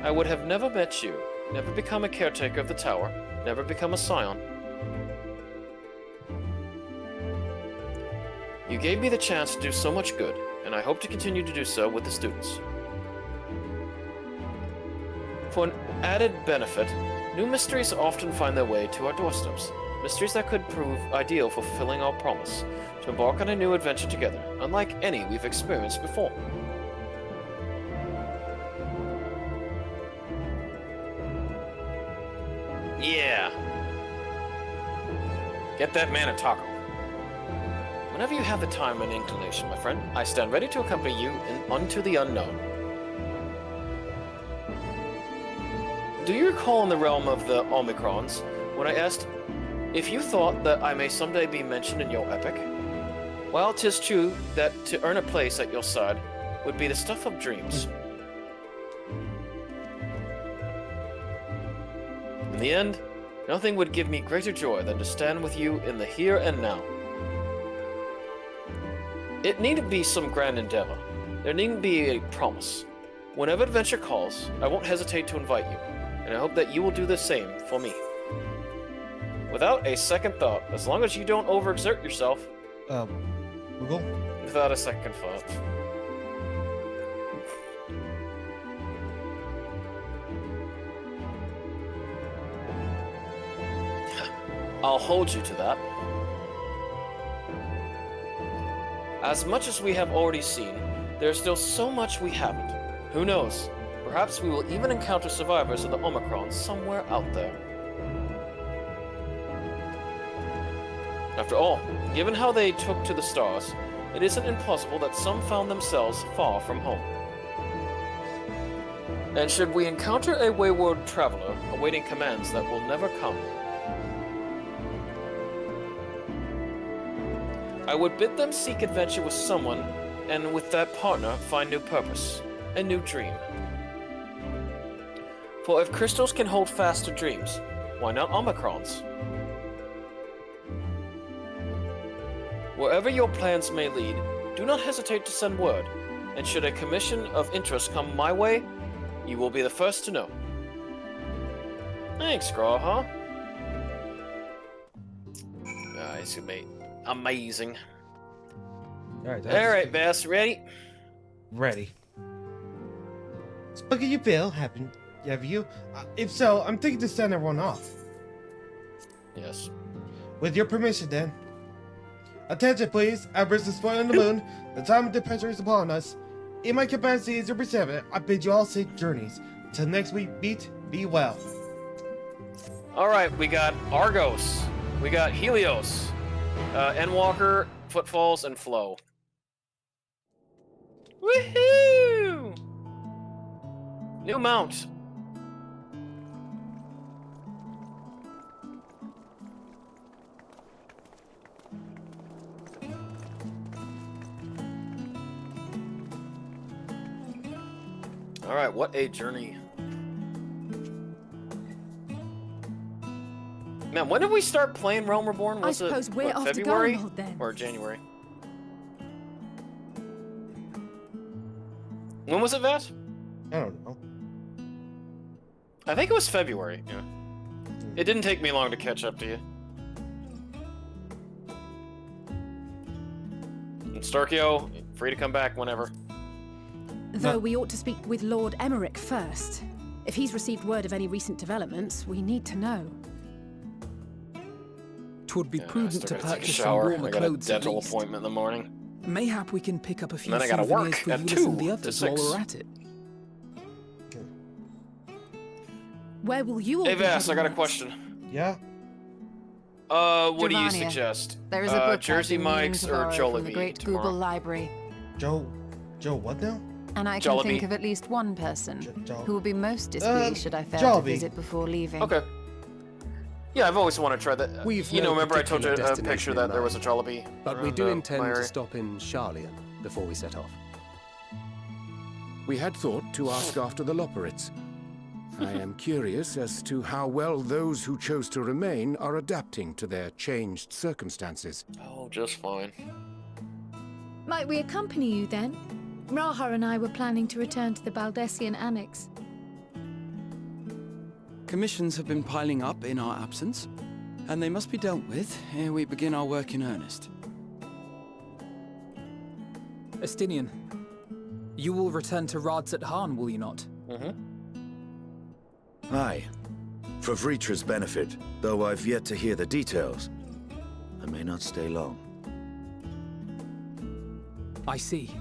I would have never met you, never become a caretaker of the tower, never become a Scion. You gave me the chance to do so much good, and I hope to continue to do so with the students. For an added benefit, new mysteries often find their way to our doorsteps. Mysteries that could prove ideal for fulfilling our promise, to embark on a new adventure together, unlike any we've experienced before. Yeah. Get that man a taco. Whenever you have the time and inclination, my friend, I stand ready to accompany you unto the unknown. Do you recall in the realm of the Omicrons, when I asked if you thought that I may someday be mentioned in your epic? While 'tis true that to earn a place at your side would be the stuff of dreams, in the end, nothing would give me greater joy than to stand with you in the here and now. It needn't be some grand endeavor. There needn't be a promise. Whenever adventure calls, I won't hesitate to invite you, and I hope that you will do the same for me. Without a second thought, as long as you don't overexert yourself. Rugal? Without a second thought. I'll hold you to that. As much as we have already seen, there's still so much we haven't. Who knows? Perhaps we will even encounter survivors of the Omicron somewhere out there. After all, given how they took to the stars, it isn't impossible that some found themselves far from home. And should we encounter a wayward traveler awaiting commands that will never come, I would bid them seek adventure with someone, and with that partner find new purpose, a new dream. For if crystals can hold fast to dreams, why not Omicrons? Wherever your plans may lead, do not hesitate to send word, and should a commission of interest come my way, you will be the first to know. Thanks, Graw, huh? Nice, mate. Amazing. Alright, Bass, ready? Ready. Spoken you, Bill, have you? If so, I'm thinking to send everyone off. Yes. With your permission, then. Attention, please. Outburst is spoiling the moon. The time of departure is upon us. In my capacity as your preserver, I bid you all safe journeys. Till next week, be well. Alright, we got Argos. We got Helios. Endwalker, Footfalls, and Flow. Woohoo! New mount. Alright, what a journey. Man, when did we start playing Realm Reborn? Was I suppose we're off February to Garlemald then. Or January? When was it, Vass? I don't know. I think it was February, yeah. It didn't take me long to catch up to you. And Starkio, free to come back whenever. Though we ought to speak with Lord Emmerich first. If he's received word of any recent developments, we need to know. 'Twould be prudent to Take a purchase some shower. warmer I got a clothes at dental least. appointment in the morning. Mayhap we can pick up a few And then I gotta souvenirs work for at Euless and 2 the to others while 6. we're at it. Where will you all Hey be Vass, I heading got a next? question. Yeah? What do you Giovannia, suggest? There is a book Jersey I've been meaning Mike's to or borrow from the Jollibee great tomorrow? Google Library. Joe, what now? And I can Jollibee. think of at least one person who will be most Uh, displeased should I fail to Jollibee. visit before leaving. Okay. Yeah, I've always wanted to try that. We've You know, no remember I told you particular a picture destination that in there was a mind. Jollibee? But we around, do my intend to area? stop in Charlian before we set off. We had thought to ask after the Loporits. I am curious as to how well those who chose to remain are adapting to their changed circumstances. Oh, just fine. Might we accompany you then? Raha and I were planning to return to the Baldessian Annex. Commissions have been piling up in our absence, and they must be dealt with ere we begin our work in earnest. Estinian, you will return to Radzat Han, will you not? Aye. For Vritra's benefit, though I've yet to hear the details. I may not stay long. I see.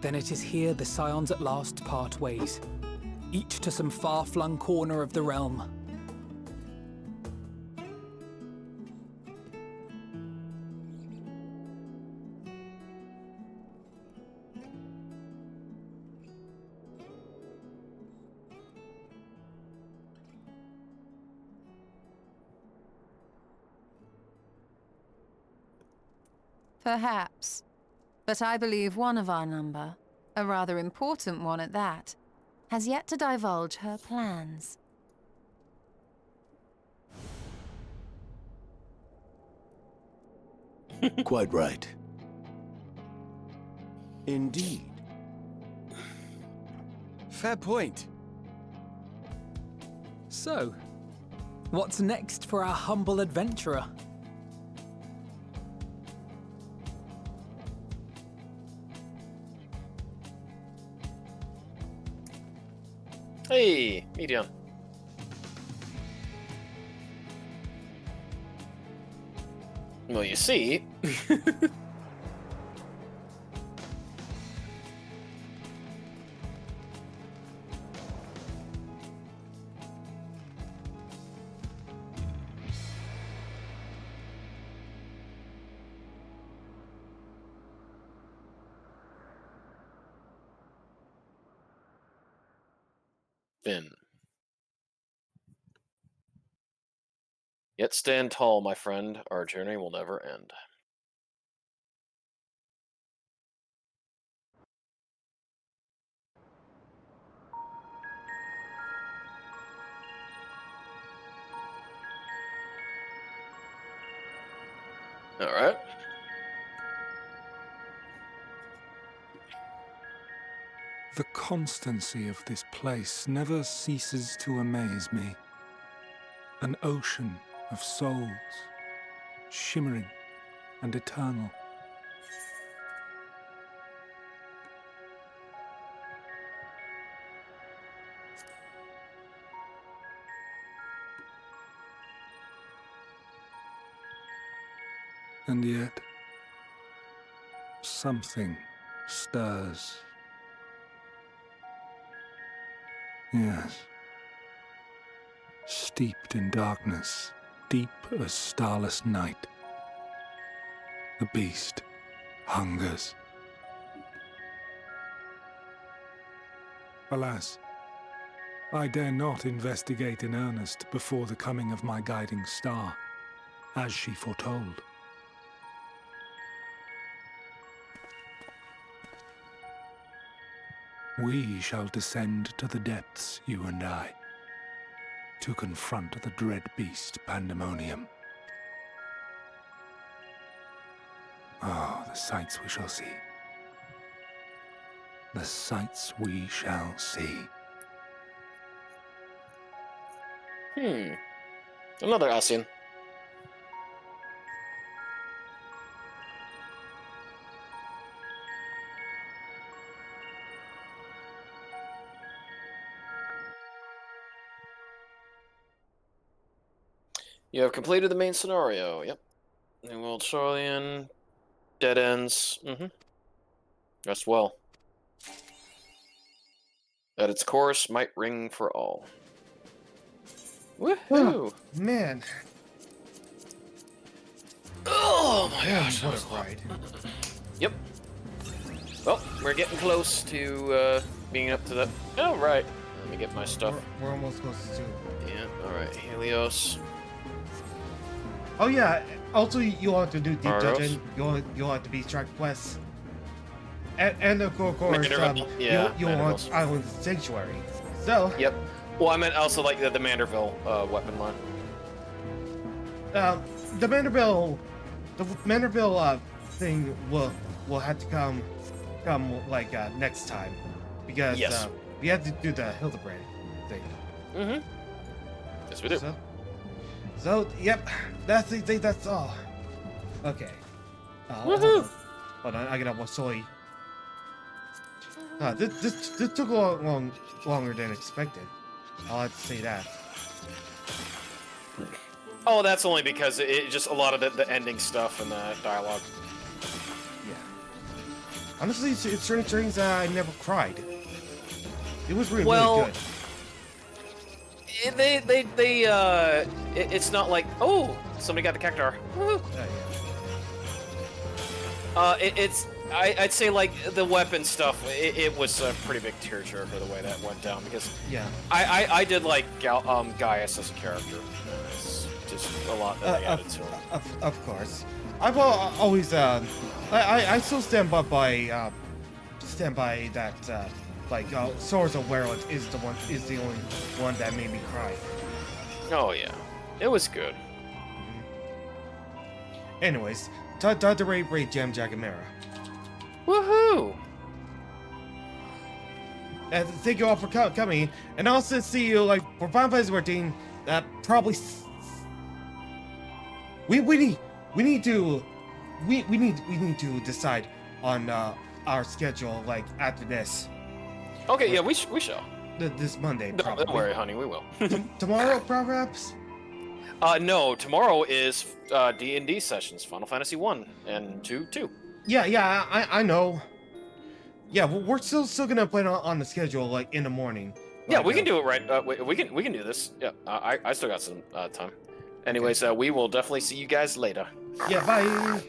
Then it is here the Scions at last part ways, each to some far-flung corner of the realm. Perhaps. But I believe one of our number, a rather important one at that, has yet to divulge her plans. Quite right. Indeed. Fair point. So, what's next for our humble adventurer? Hey, Medion. Well, you see... Finn. Yet stand tall, my friend. Our journey will never end. All right. The constancy of this place never ceases to amaze me. An ocean of souls, shimmering and eternal. And yet, something stirs. Yes. Steeped in darkness, deep as starless night. The beast hungers. Alas, I dare not investigate in earnest before the coming of my guiding star, as she foretold. We shall descend to the depths, you and I, to confront the dread beast Pandemonium. Oh, the sights we shall see. The sights we shall see. Another Asian. You have completed the main scenario. Yep. New World Saurian. Dead ends. Rest well. At its course, might ring for all. Woohoo! Oh, man. Oh my gosh. What a ride. Yep. Well, we're getting close to being up to that. Oh, right. Let me get my stuff. We're almost close to. Yeah, alright. Helios. Oh, yeah. Also, you'll have to do deep Aros. dungeon. You'll have to be track quests. And of course, yeah, you'll want Island Sanctuary. So. Yep. Well, I meant also like the Manderville weapon line. The Manderville thing will have to come like next time, because Yes. we have to do the Hildebrand thing. Yes, we do. So yep, that's all. Okay. Woohoo! Hold on, I gotta watch soy. This took longer than expected. I'll have to say that. Oh, that's only because it just a lot of the ending stuff and the dialogue. Yeah. Honestly, it's certain things I never cried. It was really good. It's not like, oh, somebody got the Cactar. Woo. I'd say like the weapon stuff. It was a pretty big tearjerker the way that went down, because yeah, I did like Gaius as a character. just a lot that they added to it. Of course. I've always I still stand by that Swords of Werewolf is the only one that made me cry. Oh yeah, it was good. Anyways, Dr. Ray Jam Jagamera. Woohoo! Thank you all for coming, and also see you for Final Fantasy 14. Probably we need to decide on our schedule after this. Okay, yeah, we shall. This Monday. Don't worry, honey, we will. Tomorrow, perhaps. No, tomorrow is D&D sessions, Final Fantasy 1 and 2 too. Yeah, I know. Yeah, we're still gonna plan on the schedule in the morning. Yeah, we can do it right. We can do this. Yeah, I still got some time. Anyways, we will definitely see you guys later. Yeah, bye.